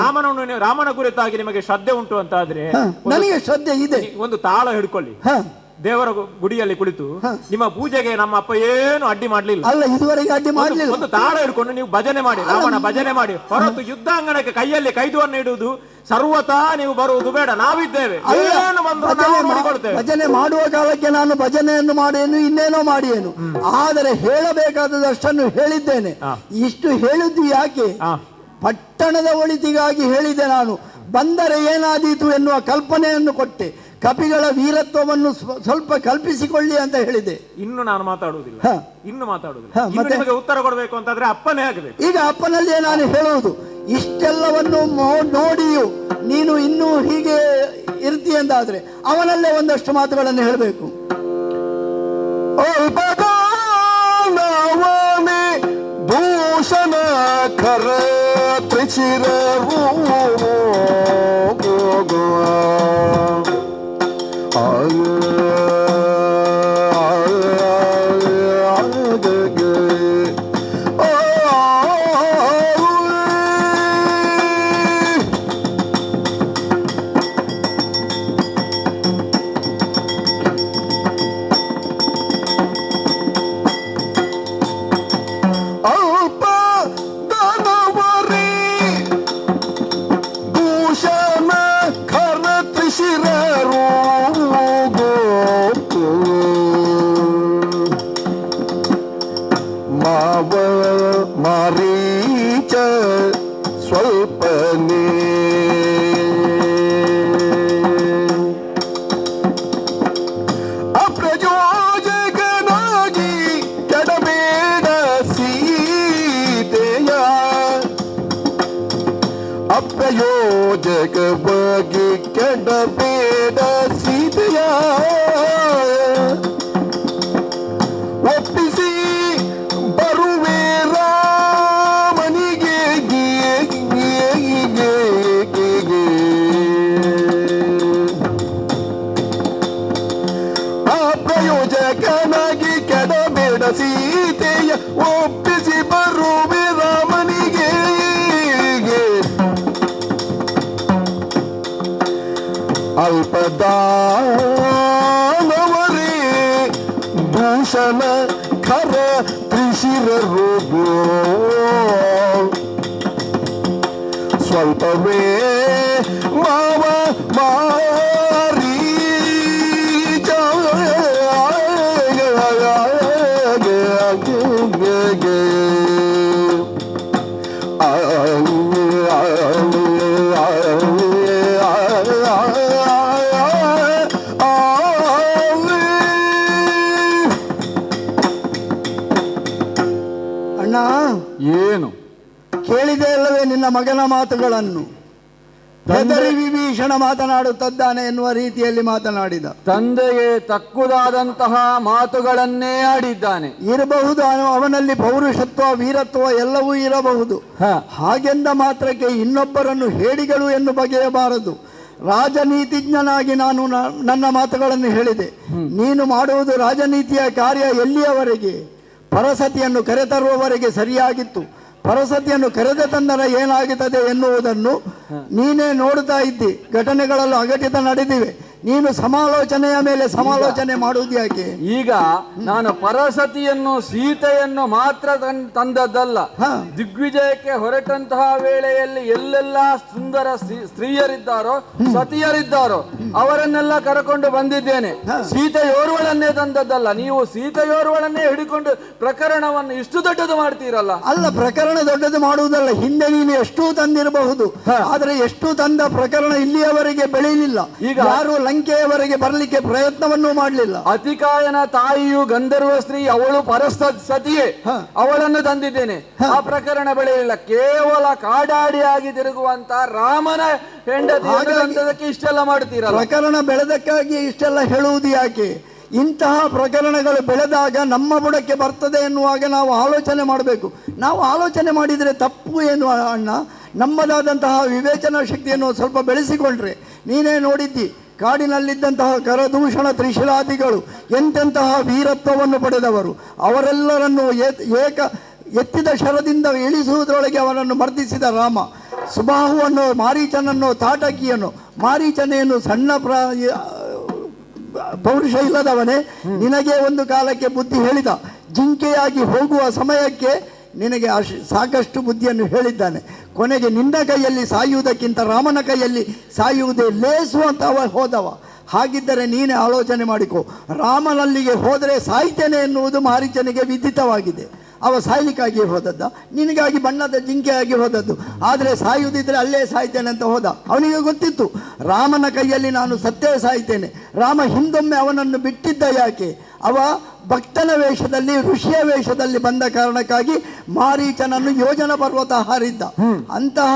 ರಾಮನ ಕುರಿತಾಗಿ ನಿಮಗೆ ಶ್ರದ್ಧೆ ಉಂಟು ಅಂತಾದ್ರೆ, ನನಗೆ ಶ್ರದ್ಧೆ ಇದೆ. ಒಂದು ತಾಳ ಹಿಡ್ಕೊಳ್ಳಿ. ದೇವರ ಗುಡಿಯಲ್ಲಿ ಕುಳಿತು ನಿಮ್ಮ ಪೂಜೆಗೆ ನಮ್ಮ ಅಪ್ಪ ಏನು ಅಡ್ಡಿ ಮಾಡ್ಲಿಲ್ಲ. ಅಲ್ಲ, ಇದುವರೆಗೆ ಅಡ್ಡಿ ಮಾಡಲಿಲ್ಲ. ಒಂದು ತಾಳ ಹಿಡ್ಕೊಂಡು ನೀವು ಭಜನೆ ಮಾಡಿ, ರಾಮನ ಭಜನೆ ಮಾಡಿ. ಹೊರತು ಯುದ್ಧಾಂಗಣಕ್ಕೆ ಕೈಯಲ್ಲಿ ಕೈದುವನ್ನು ಇಡುವುದು ಸರ್ವತಾ ನೀವು ಬರುವುದು ಬೇಡ. ನಾವಿದ್ದೇವೆ, ಭಜನೆ ಮಾಡುವ ಕಾಲಕ್ಕೆ ನಾನು ಭಜನೆಯನ್ನು ಮಾಡೇನು, ಇನ್ನೇನೋ ಮಾಡಿಯೇನು. ಆದರೆ ಹೇಳಬೇಕಾದದಷ್ಟನ್ನು ಹೇಳಿದ್ದೇನೆ. ಇಷ್ಟು ಹೇಳಿದ್ದು ಯಾಕೆ? ಪಟ್ಟಣದ ಒಳಿತಿಗಾಗಿ ಹೇಳಿದೆ. ನಾನು ಬಂದರೆ ಏನಾದೀತು ಎನ್ನುವ ಕಲ್ಪನೆಯನ್ನು ಕೊಟ್ಟೆ. ಕಪಿಗಳ ವೀರತ್ವವನ್ನು ಸ್ವಲ್ಪ ಕಲ್ಪಿಸಿಕೊಳ್ಳಿ ಅಂತ ಹೇಳಿದೆ. ಇನ್ನು ನಾನು ಮಾತಾಡುವುದಿಲ್ಲ, ನಿಮಗೆ ಉತ್ತರ ಕೊಡಬೇಕು ಅಂತಂದ್ರೆ ಅಪ್ಪನೇ ಆಗಬೇಕು. ಈಗ ಅಪ್ಪನಲ್ಲಿಯೇ ನಾನು ಹೇಳುವುದು. ಇಷ್ಟೆಲ್ಲವನ್ನು ನೋಡಿಯೂ ನೀನು ಇನ್ನೂ ಹೀಗೆ ಇರ್ತಿ ಎಂದಾದ್ರೆ ಅವನಲ್ಲೇ ಒಂದಷ್ಟು ಮಾತುಗಳನ್ನು ಹೇಳಬೇಕು. ಭೂಷಣ ಖರ ತ್ರಿಚಿರ ನಾಯಕನಾಗಿ ಕೆಡಬೇಡ ಸೀತೆಯ ಒಪ್ಪಿಸಿ ಬರುವೆ ರಾಮನಿಗೆ. ಅಲ್ಪದಾನವರೇ ಭೂಷಣ ಖರ ತ್ರಿಶಿರ ರೋಗೋ ಸ್ವಲ್ಪವೇ ಮಾವ ಮಾರಿ ಅಣ್ಣ, ಏನು ಕೇಳಿದೆ ಅಲ್ಲವೇ ನಿನ್ನ ಮಗನ ಮಾತುಗಳನ್ನು? ಹೆದರಿ ವಿಭೀಷಣ ಮಾತನಾಡುತ್ತಿದ್ದಾನೆ ಎನ್ನುವ ರೀತಿಯಲ್ಲಿ ಮಾತನಾಡಿದ. ತಂದೆಗೆ ತಕ್ಕುದಾದಂತಹ ಮಾತುಗಳನ್ನೇ ಆಡಿದ್ದಾನೆ. ಇರಬಹುದು, ಅವನಲ್ಲಿ ಪೌರುಷತ್ವ ವೀರತ್ವ ಎಲ್ಲವೂ ಇರಬಹುದು. ಹಾಗೆಂದ ಮಾತ್ರಕ್ಕೆ ಇನ್ನೊಬ್ಬರನ್ನು ಹೇಡಿಗಳು ಎಂದು ಬಗೆಯಬಾರದು. ರಾಜನೀತಿಜ್ಞನಾಗಿ ನಾನು ನನ್ನ ಮಾತುಗಳನ್ನು ಹೇಳಿದೆ. ನೀನು ಮಾಡುವುದು ರಾಜನೀತಿಯ ಕಾರ್ಯ ಎಲ್ಲಿಯವರೆಗೆ? ಪರಸತಿಯನ್ನು ಕರೆತರುವವರೆಗೆ ಸರಿಯಾಗಿತ್ತು. ಪರಸತಿಯನ್ನು ಕರೆದ ತಂದರೆ ಏನಾಗುತ್ತದೆ ಎನ್ನುವುದನ್ನು ನೀನೇ ನೋಡ್ತಾ ಇದ್ದಿ. ಘಟನೆಗಳೆಲ್ಲ ಅಘಟಿತ ನಡೆದಿವೆ. ನೀನು ಸಮಾಲೋಚನೆಯ ಮೇಲೆ ಸಮಾಲೋಚನೆ ಮಾಡುವುದು ಯಾಕೆ? ಈಗ ನಾನು ಪರಸತಿಯನ್ನು ಸೀತೆಯನ್ನು ಮಾತ್ರ ತಂದದ್ದಲ್ಲ, ದಿಗ್ವಿಜಯಕ್ಕೆ ಹೊರಟಂತಹ ವೇಳೆಯಲ್ಲಿ ಎಲ್ಲೆಲ್ಲ ಸುಂದರ ಸ್ತ್ರೀಯರಿದ್ದಾರೋ ಸತಿಯರಿದ್ದಾರೋ ಅವರನ್ನೆಲ್ಲ ಕರೆಕೊಂಡು ಬಂದಿದ್ದೇನೆ. ಸೀತೆಯೋರ್ವಳನ್ನೇ ತಂದದ್ದಲ್ಲ. ನೀವು ಸೀತೆಯೋರ್ವಳನ್ನೇ ಹಿಡಿಕೊಂಡು ಪ್ರಕರಣವನ್ನು ಇಷ್ಟು ದೊಡ್ಡದು ಮಾಡ್ತೀರಲ್ಲ. ಅಲ್ಲ, ಪ್ರಕರಣ ದೊಡ್ಡದು ಮಾಡುವುದಲ್ಲ. ಹಿಂದೆ ನೀನು ಎಷ್ಟು ತಂದಿರಬಹುದು, ಆದರೆ ಎಷ್ಟು ತಂದ ಪ್ರಕರಣ ಇಲ್ಲಿಯವರೆಗೆ ಬೆಳೆಯಲಿಲ್ಲ. ಈಗ ಯಾರು ಲಂಕೆಯವರೆಗೆ ಬರಲಿಕ್ಕೆ ಪ್ರಯತ್ನವನ್ನು ಮಾಡಲಿಲ್ಲ. ಅತಿಕಾಯನ ತಾಯಿಯು ಗಂಧರ್ವ ಸ್ತ್ರೀ, ಅವಳು ಪರಸತಿಯೇ, ಅವಳನ್ನು ತಂದಿದ್ದೇನೆ. ಆ ಪ್ರಕರಣ ಬೆಳೆಯಲಿಲ್ಲ. ಕೇವಲ ಕಾಡಾಡಿಯಾಗಿ ತಿರುಗುವಂತ ರಾಮನ ಹೆಂಡತಿ ಇಷ್ಟೆಲ್ಲ ಮಾಡ್ತೀರಲ್ಲ. ಪ್ರಕರಣ ಬೆಳೆದಕ್ಕಾಗಿ ಇಷ್ಟೆಲ್ಲ ಹೇಳುವುದು ಯಾಕೆ? ಇಂತಹ ಪ್ರಕರಣಗಳು ಬೆಳೆದಾಗ ನಮ್ಮ ಬುಡಕ್ಕೆ ಬರ್ತದೆ ಎನ್ನುವಾಗ ನಾವು ಆಲೋಚನೆ ಮಾಡಬೇಕು. ನಾವು ಆಲೋಚನೆ ಮಾಡಿದರೆ ತಪ್ಪು ಏನು ಅಣ್ಣ? ನಮ್ಮದಾದಂತಹ ವಿವೇಚನಾ ಶಕ್ತಿಯನ್ನು ಸ್ವಲ್ಪ ಬೆಳೆಸಿಕೊಂಡ್ರೆ, ನೀನೇ ನೋಡಿದ್ದಿ ಕಾಡಿನಲ್ಲಿದ್ದಂತಹ ಕರದೂಷಣ ತ್ರಿಶಿಲಾದಿಗಳು ಎಂತೆಂತಹ ವೀರತ್ವವನ್ನು ಪಡೆದವರು. ಅವರೆಲ್ಲರನ್ನು ಎತ್ತಿದ ಶರದಿಂದ ಇಳಿಸುವುದರೊಳಗೆ ಅವರನ್ನು ಮರ್ದಿಸಿದ ರಾಮ. ಸುಬಾಹುವನ್ನು, ಮಾರೀಚನನ್ನು, ತಾಟಕಿಯನ್ನು, ಮಾರೀಚನೆಯನ್ನು ಸಣ್ಣ ಪೌರುಷ ಇಲ್ಲದವನೇ ನಿನಗೆ ಒಂದು ಕಾಲಕ್ಕೆ ಬುದ್ಧಿ ಹೇಳಿದ. ಜಿಂಕೆಯಾಗಿ ಹೋಗುವ ಸಮಯಕ್ಕೆ ನಿನಗೆ ಸಾಕಷ್ಟು ಬುದ್ಧಿಯನ್ನು ಹೇಳಿದ್ದಾನೆ. ಕೊನೆಗೆ ನಿನ್ನ ಕೈಯಲ್ಲಿ ಸಾಯುವುದಕ್ಕಿಂತ ರಾಮನ ಕೈಯಲ್ಲಿ ಸಾಯುವುದೇ ಲೇಸು ಅಂತ ಹೋದವ. ಹಾಗಿದ್ದರೆ ನೀನೇ ಆಲೋಚನೆ ಮಾಡಿಕೊ. ರಾಮನಲ್ಲಿಗೆ ಹೋದರೆ ಸಾಯ್ತೇನೆ ಎನ್ನುವುದು ಮಾರೀಚನಿಗೆ ವಿದಿತವಾಗಿದೆ. ಅವ ಸಾಯ್ಲಿಕ್ಕಾಗಿ ಹೋದದ್ದ, ನಿನಗಾಗಿ ಬಣ್ಣದ ಜಿಂಕೆಯಾಗಿ ಹೋದದ್ದು. ಆದರೆ ಸಾಯುವುದಿದ್ರೆ ಅಲ್ಲೇ ಸಾಯ್ತೇನೆ ಅಂತ ಹೋದ. ಅವನಿಗೆ ಗೊತ್ತಿತ್ತು ರಾಮನ ಕೈಯಲ್ಲಿ ನಾನು ಸತ್ತೇ ಸಾಯ್ತೇನೆ. ರಾಮ ಹಿಂದೊಮ್ಮೆ ಅವನನ್ನು ಬಿಟ್ಟಿದ್ದ ಯಾಕೆ? ಅವ ಭಕ್ತನ ವೇಷದಲ್ಲಿ, ಋಷಿಯ ವೇಷದಲ್ಲಿ ಬಂದ ಕಾರಣಕ್ಕಾಗಿ ಮಾರೀಚನನ್ನು ಯೋಜನ ಪರ್ವತ ಹಾರಿದ್ದ. ಅಂತಹ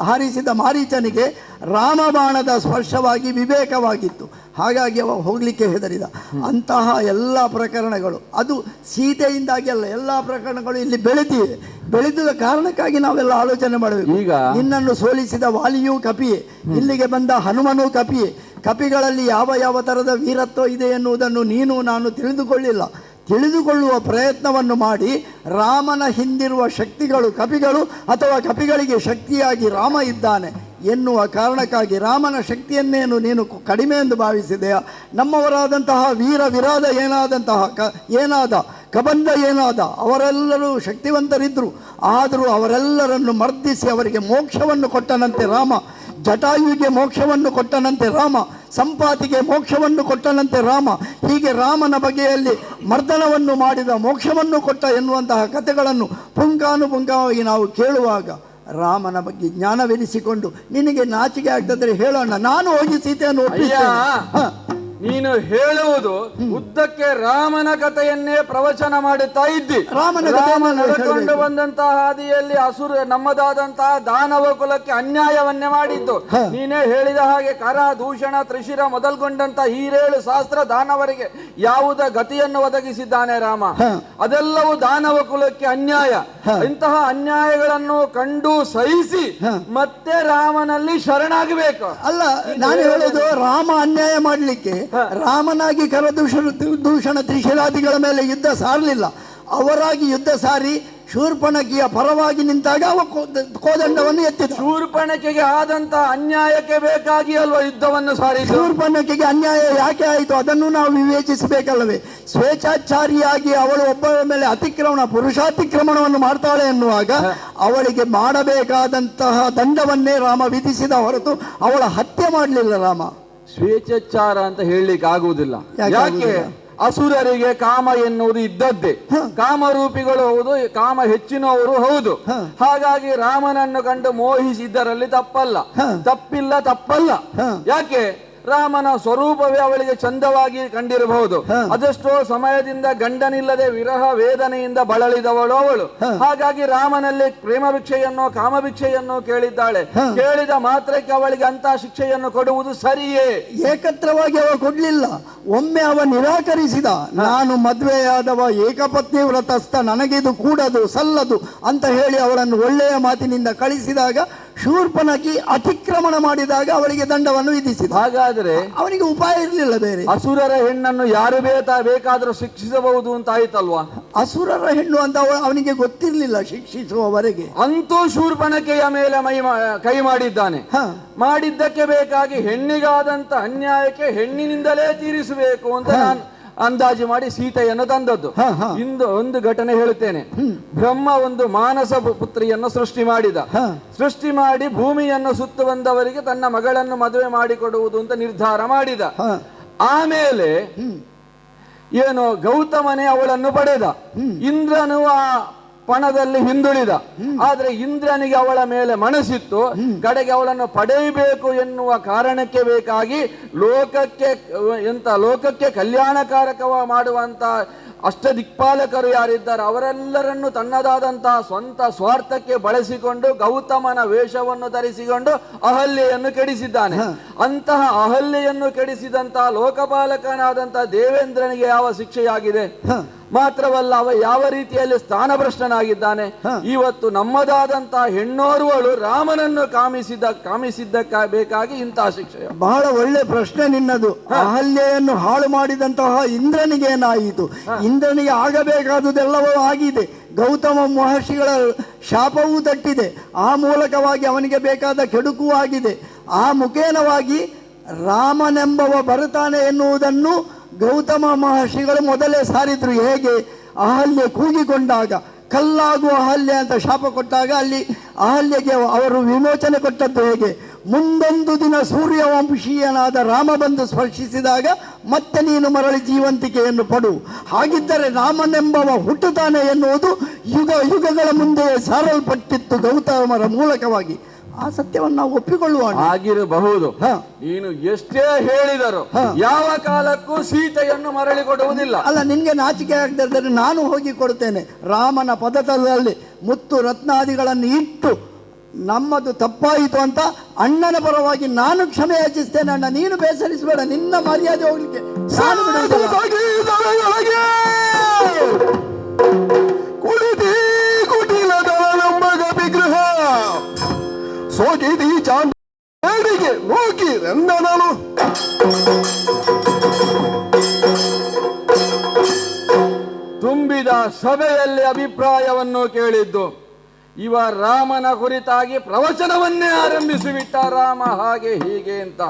ಹಾರಿಸಿದ ಮಾರೀಚನಿಗೆ ರಾಮಬಾಣದ ಸ್ಪರ್ಶವಾಗಿ ವಿವೇಕವಾಗಿತ್ತು. ಹಾಗಾಗಿ ಅವ ಹೋಗಲಿಕ್ಕೆ ಹೆದರಿದ. ಅಂತಹ ಎಲ್ಲ ಪ್ರಕರಣಗಳು, ಅದು ಸೀತೆಯಿಂದಾಗಿ ಅಲ್ಲ, ಎಲ್ಲ ಪ್ರಕರಣಗಳು ಇಲ್ಲಿ ಬೆಳೆದ ಕಾರಣಕ್ಕಾಗಿ ನಾವೆಲ್ಲ ಆಲೋಚನೆ ಮಾಡಬೇಕು. ಈಗ ನಿನ್ನನ್ನು ಸೋಲಿಸಿದ ವಾಲಿಯೂ ಕಪಿಯೇ, ಇಲ್ಲಿಗೆ ಬಂದ ಹನುಮನೂ ಕಪಿಯೇ. ಕಪಿಗಳಲ್ಲಿ ಯಾವ ಯಾವ ಥರದ ವೀರತ್ವ ಇದೆ ಎನ್ನುವುದನ್ನು ನೀನು ನಾನು ತಿಳಿದುಕೊಳ್ಳುವ ಪ್ರಯತ್ನವನ್ನು ಮಾಡಿ ರಾಮನ ಹಿಂದಿರುವ ಶಕ್ತಿಗಳು ಕಪಿಗಳು, ಅಥವಾ ಕಪಿಗಳಿಗೆ ಶಕ್ತಿಯಾಗಿ ರಾಮ ಇದ್ದಾನೆ ಎನ್ನುವ ಕಾರಣಕ್ಕಾಗಿ ರಾಮನ ಶಕ್ತಿಯನ್ನೇನು ನೀನು ಕಡಿಮೆ ಎಂದು ಭಾವಿಸಿದೆಯಾ? ನಮ್ಮವರಾದಂತಹ ವೀರ ವಿರಾದ ಏನಾದ ಕಬಂಧ ಏನಾದ ಅವರೆಲ್ಲರೂ ಶಕ್ತಿವಂತರಿದ್ದರು. ಆದರೂ ಅವರೆಲ್ಲರನ್ನು ಮರ್ದಿಸಿ ಅವರಿಗೆ ಮೋಕ್ಷವನ್ನು ಕೊಟ್ಟನಂತೆ ರಾಮ. ಜಟಾಯುವಿಗೆ ಮೋಕ್ಷವನ್ನು ಕೊಟ್ಟನಂತೆ ರಾಮ. ಸಂಪಾತಿಗೆ ಮೋಕ್ಷವನ್ನು ಕೊಟ್ಟನಂತೆ ರಾಮ. ಹೀಗೆ ರಾಮನ ಬಗೆಯಲ್ಲಿ ಮರ್ದನವನ್ನು ಮಾಡಿದ, ಮೋಕ್ಷವನ್ನು ಕೊಟ್ಟ ಎನ್ನುವಂತಹ ಕಥೆಗಳನ್ನು ಪುಂಖಾನುಪುಂಖವಾಗಿ ನಾವು ಕೇಳುವಾಗ ರಾಮನ ಬಗ್ಗೆ ಜ್ಞಾನವೆನಿಸಿಕೊಂಡು ನಿನಗೆ ನಾಚಿಕೆ ಆಗ್ತದ್ರೆ ಹೇಳೋಣ, ನಾನು ಹೋಗಿ ಸೀತೆಯನ್ನು ಒಪ್ಪಿಸ್ತೇನೆ. ನೀನು ಹೇಳುವುದು ಉದ್ದಕ್ಕೆ ರಾಮನ ಕಥೆಯನ್ನೇ ಪ್ರವಚನ ಮಾಡುತ್ತಾ ಇದ್ದಿ. ರಾಮ ನಡ್ಕೊಂಡು ಬಂದಂತಹ ಹಾದಿಯಲ್ಲಿ ನಮ್ಮದಾದಂತಹ ದಾನವ ಕುಲಕ್ಕೆ ಅನ್ಯಾಯವನ್ನೇ ಮಾಡಿದ್ದು. ನೀನೇ ಹೇಳಿದ ಹಾಗೆ ಕರ ದೂಷಣ ತ್ರಿಶಿರ ಮೊದಲ್ಗೊಂಡಂತ ಹೀರೇಳು ಶಾಸ್ತ್ರ ದಾನವರಿಗೆ ಯಾವುದ ಗತಿಯನ್ನು ಒದಗಿಸಿದ್ದಾನೆ ರಾಮ. ಅದೆಲ್ಲವೂ ದಾನವ ಕುಲಕ್ಕೆ ಅನ್ಯಾಯ. ಇಂತಹ ಅನ್ಯಾಯಗಳನ್ನು ಕಂಡು ಸಹಿಸಿ ಮತ್ತೆ ರಾಮನಲ್ಲಿ ಶರಣಾಗಬೇಕು. ಅಲ್ಲ, ನಾನು ಹೇಳುದು ರಾಮ ಅನ್ಯಾಯ ಮಾಡಲಿಕ್ಕೆ ರಾಮನಾಗಿ ದೂಷಣ ತ್ರಿಶಿರಾದಿಗಳ ಮೇಲೆ ಯುದ್ಧ ಸಾರಲಿಲ್ಲ. ಅವರಾಗಿ ಯುದ್ಧ ಸಾರಿ ಶೂರ್ಪಣಕಿಯ ಪರವಾಗಿ ನಿಂತಾಗ ಅವ ಕೋದಂಡವನ್ನು ಎತ್ತಿದ. ಶೂರ್ಪಣಕಿಗೆ ಆದಂತ ಅನ್ಯಾಯಕ್ಕೆ ಬೇಕಾಗಿ ಅಲ್ವಾ ಯುದ್ಧವನ್ನು ಸಾರಿ. ಶೂರ್ಪಣಕಿಗೆ ಅನ್ಯಾಯ ಯಾಕೆ ಆಯಿತು ಅದನ್ನು ನಾವು ವಿವೇಚಿಸಬೇಕಲ್ಲವೇ? ಸ್ವೇಚ್ಛಾಚಾರಿಯಾಗಿ ಅವಳು ಒಬ್ಬರ ಮೇಲೆ ಪುರುಷಾತಿಕ್ರಮಣವನ್ನು ಮಾಡ್ತಾಳೆ ಎನ್ನುವಾಗ ಅವಳಿಗೆ ಮಾಡಬೇಕಾದಂತಹ ದಂಡವನ್ನೇ ರಾಮ ವಿಧಿಸಿದ ಹೊರತು ಅವಳ ಹತ್ಯೆ ಮಾಡಲಿಲ್ಲ ರಾಮ. ಸ್ವೇಚ್ಛಾಚಾರ ಅಂತ ಹೇಳಲಿಕ್ಕೆ ಆಗುವುದಿಲ್ಲ. ಯಾಕೆ? ಅಸುರರಿಗೆ ಕಾಮ ಎನ್ನುವುದು ಇದ್ದದ್ದೇ, ಕಾಮರೂಪಿಗಳು ಹೌದು, ಕಾಮ ಹೆಚ್ಚಿನವರು ಹೌದು. ಹಾಗಾಗಿ ರಾಮನನ್ನು ಕಂಡು ಮೋಹಿಸಿದ್ದರಲ್ಲಿ ತಪ್ಪಲ್ಲ. ಯಾಕೆ? ರಾಮನ ಸ್ವರೂಪವೇ ಅವಳಿಗೆ ಚಂದವಾಗಿ ಕಂಡಿರಬಹುದು. ಅದೆಷ್ಟೋ ಸಮಯದಿಂದ ಗಂಡನಿಲ್ಲದೆ ವಿರಹ ವೇದನೆಯಿಂದ ಬಳಲಿದವಳು ಅವಳು. ಹಾಗಾಗಿ ರಾಮನಲ್ಲಿ ಪ್ರೇಮ ಭಿಕ್ಷೆಯನ್ನು ಕಾಮ ಭಿಕ್ಷೆಯನ್ನು ಕೇಳಿದ್ದಾಳೆ. ಕೇಳಿದ ಮಾತ್ರಕ್ಕೆ ಅವಳಿಗೆ ಅಂತ ಶಿಕ್ಷೆಯನ್ನು ಕೊಡುವುದು ಸರಿಯೇ? ಏಕತ್ರವಾಗಿ ಅವ ಕೊಡ್ಲಿಲ್ಲ. ಒಮ್ಮೆ ಅವ ನಿರಾಕರಿಸಿದ. ನಾನು ಮದುವೆಯಾದವ ಏಕಪತ್ನಿ ವ್ರತಸ್ಥ, ನನಗಿದು ಕೂಡದು ಸಲ್ಲದು ಅಂತ ಹೇಳಿ ಅವಳನ್ನು ಒಳ್ಳೆಯ ಮಾತಿನಿಂದ ಕಳಿಸಿದಾಗ ಶೂರ್ಪಣಕಿ ಅತಿಕ್ರಮಣ ಮಾಡಿದಾಗ ಅವಳಿಗೆ ದಂಡವನ್ನು ವಿಧಿಸಿದ. ಹಾಗಾದ್ರೆ ಅವನಿಗೆ ಉಪಾಯ ಇರಲಿಲ್ಲ ಬೇರೆ. ಅಸುರರ ಹೆಣ್ಣನ್ನು ಯಾರು ಬೇಕಾದ್ರೂ ಶಿಕ್ಷಿಸಬಹುದು ಅಂತ ಆಯ್ತಲ್ವಾ? ಅಸುರರ ಹೆಣ್ಣು ಅಂತ ಅವನಿಗೆ ಗೊತ್ತಿರಲಿಲ್ಲ ಶಿಕ್ಷಿಸುವವರೆಗೆ. ಅಂತೂ ಶೂರ್ಪಣಕೆಯ ಮೇಲೆ ಕೈ ಮಾಡಿದ್ದಾನೆ. ಮಾಡಿದ್ದಕ್ಕೆ ಬೇಕಾಗಿ ಹೆಣ್ಣಿಗಾದಂತ ಅನ್ಯಾಯಕ್ಕೆ ಹೆಣ್ಣಿನಿಂದಲೇ ತೀರಿಸಬೇಕು ಅಂತ ನಾನು ಅಂದಾಜು ಮಾಡಿ ಸೀತೆಯನ್ನು ತಂದದ್ದು. ಇಂದು ಒಂದು ಘಟನೆ ಹೇಳುತ್ತೇನೆ. ಬ್ರಹ್ಮ ಒಂದು ಮಾನಸ ಪುತ್ರಿಯನ್ನು ಸೃಷ್ಟಿ ಮಾಡಿ ಭೂಮಿಯನ್ನು ಸುತ್ತು ಬಂದವರಿಗೆ ತನ್ನ ಮಗಳನ್ನು ಮದುವೆ ಮಾಡಿಕೊಡುವುದು ಅಂತ ನಿರ್ಧಾರ ಮಾಡಿದ. ಆಮೇಲೆ ಏನು ಗೌತಮನೇ ಅವಳನ್ನು ಪಡೆದ. ಇಂದ್ರನು ಆ ಪಣದಲ್ಲಿ ಹಿಂದುಳಿದ. ಆದ್ರೆ ಇಂದ್ರನಿಗೆ ಅವಳ ಮೇಲೆ ಮನಸ್ಸಿತ್ತು. ಕಡೆಗೆ ಅವಳನ್ನು ಪಡೆಯಬೇಕು ಎನ್ನುವ ಕಾರಣಕ್ಕೆ ಬೇಕಾಗಿ ಲೋಕಕ್ಕೆ ಕಲ್ಯಾಣಕಾರಕವ ಮಾಡುವಂತ ಅಷ್ಟದಿಕ್ಪಾಲಕರು ಯಾರಿದ್ದಾರೆ ಅವರೆಲ್ಲರನ್ನು ತನ್ನದಾದಂತಹ ಸ್ವಂತ ಸ್ವಾರ್ಥಕ್ಕೆ ಬಳಸಿಕೊಂಡು ಗೌತಮನ ವೇಷವನ್ನು ಧರಿಸಿಕೊಂಡು ಅಹಲ್ಯೆಯನ್ನು ಕೆಡಿಸಿದ್ದಾನೆ. ಅಂತಹ ಅಹಲ್ಯೆಯನ್ನು ಕೆಡಿಸಿದಂತಹ ಲೋಕಪಾಲಕನಾದಂತಹ ದೇವೇಂದ್ರನಿಗೆ ಯಾವ ಶಿಕ್ಷೆಯಾಗಿದೆ? ಮಾತ್ರವಲ್ಲ, ಅವ ಯಾವ ರೀತಿಯಲ್ಲಿ ಸ್ಥಾನಭ್ರಷ್ಟನಾಗಿದ್ದಾನೆ. ಇವತ್ತು ನಮ್ಮದಾದಂತಹ ಹೆಣ್ಣೋರ್ವಳು ರಾಮನನ್ನು ಕಾಮಿಸಿದ್ದಕ್ಕ ಬೇಕಾಗಿ ಇಂತಹ ಶಿಕ್ಷೆ. ಬಹಳ ಒಳ್ಳೆ ಪ್ರಶ್ನೆ ನಿನ್ನದು. ಅಹಲ್ಯೆಯನ್ನು ಹಾಳು ಮಾಡಿದಂತಹ ಇಂದ್ರನಿಗೆ ಏನಾಯಿತು? ಇಂದ್ರನಿಗೆ ಆಗಬೇಕಾದುದೆಲ್ಲವೂ ಆಗಿದೆ. ಗೌತಮ ಮಹರ್ಷಿಗಳ ಶಾಪವೂ ತಟ್ಟಿದೆ. ಆ ಮೂಲಕವಾಗಿ ಅವನಿಗೆ ಬೇಕಾದ ಕೆಡುಕೂ ಆಗಿದೆ. ಆ ಮುಖೇನವಾಗಿ ರಾಮನೆಂಬವ ಬರುತ್ತಾನೆ ಎನ್ನುವುದನ್ನು ಗೌತಮ ಮಹರ್ಷಿಗಳು ಮೊದಲೇ ಸಾರಿದ್ರು. ಹೇಗೆ? ಅಹಲ್ಯೆ ಕೂಗಿಕೊಂಡಾಗ ಕಲ್ಲಾಗುವ ಅಹಲ್ಯೆ ಅಂತ ಶಾಪ ಕೊಟ್ಟಾಗ ಅಲ್ಲಿ ಅಹಲ್ಯೆಗೆ ಅವರು ವಿಮೋಚನೆ ಕೊಟ್ಟದ್ದು ಹೇಗೆ? ಮುಂದೊಂದು ದಿನ ಸೂರ್ಯವಂಶೀಯನಾದ ರಾಮ ಬಂದು ಸ್ಪರ್ಶಿಸಿದಾಗ ಮತ್ತೆ ನೀನು ಮರಳಿ ಜೀವಂತಿಕೆಯನ್ನು ಪಡು. ಹಾಗಿದ್ದರೆ ರಾಮನೆಂಬವ ಹುಟ್ಟುತ್ತಾನೆ ಎನ್ನುವುದು ಯುಗಗಳ ಮುಂದೆ ಸಾರಲ್ಪಟ್ಟಿತ್ತು ಗೌತಮರ ಮೂಲಕವಾಗಿ. ಆ ಸತ್ಯವನ್ನು ನಾವು ಒಪ್ಪಿಕೊಳ್ಳುವ ಆಗಿರಬಹುದು. ನೀನು ಎಷ್ಟೇ ಹೇಳಿದರು ಯಾವ ಕಾಲಕ್ಕೂ ಸೀತೆಯನ್ನು ಮರಳಿ ಕೊಡುವುದಿಲ್ಲ. ಅಲ್ಲ, ನಿನ್ಗೆ ನಾಚಿಕೆ ಆಗದಿದ್ದರೆ ನಾನು ಹೋಗಿ ಕೊಡ್ತೇನೆ. ರಾಮನ ಪದತಲದಲ್ಲಿ ಮುತ್ತು ರತ್ನಾದಿಗಳನ್ನು ಇಟ್ಟು ನಮ್ಮದು ತಪ್ಪಾಯಿತು ಅಂತ ಅಣ್ಣನ ಪರವಾಗಿ ನಾನು ಕ್ಷಮೆ ಯಾಚಿಸ್ತೇನೆ. ಅಣ್ಣ, ನೀನು ಬೇಸರಿಸಬೇಡ. ನಿನ್ನ ಮರ್ಯಾದೆ ಹೋಗ್ಲಿಕ್ಕೆ ನಾನು ವಿಗ್ರಹ ಸೋಗಿದಿ ಚಾಂದಿಗೆ ಹೋಗಿ ನಾನು ತುಂಬಿದ ಸಭೆಯಲ್ಲಿ ಅಭಿಪ್ರಾಯವನ್ನು ಕೇಳಿದ್ದು. ಇವ ರಾಮನ ಕುರಿತಾಗಿ ಪ್ರವಚನವನ್ನೇ ಆರಂಭಿಸಿಬಿಟ್ಟ. ರಾಮ ಹಾಗೆ ಹೀಗೆ ಅಂತ.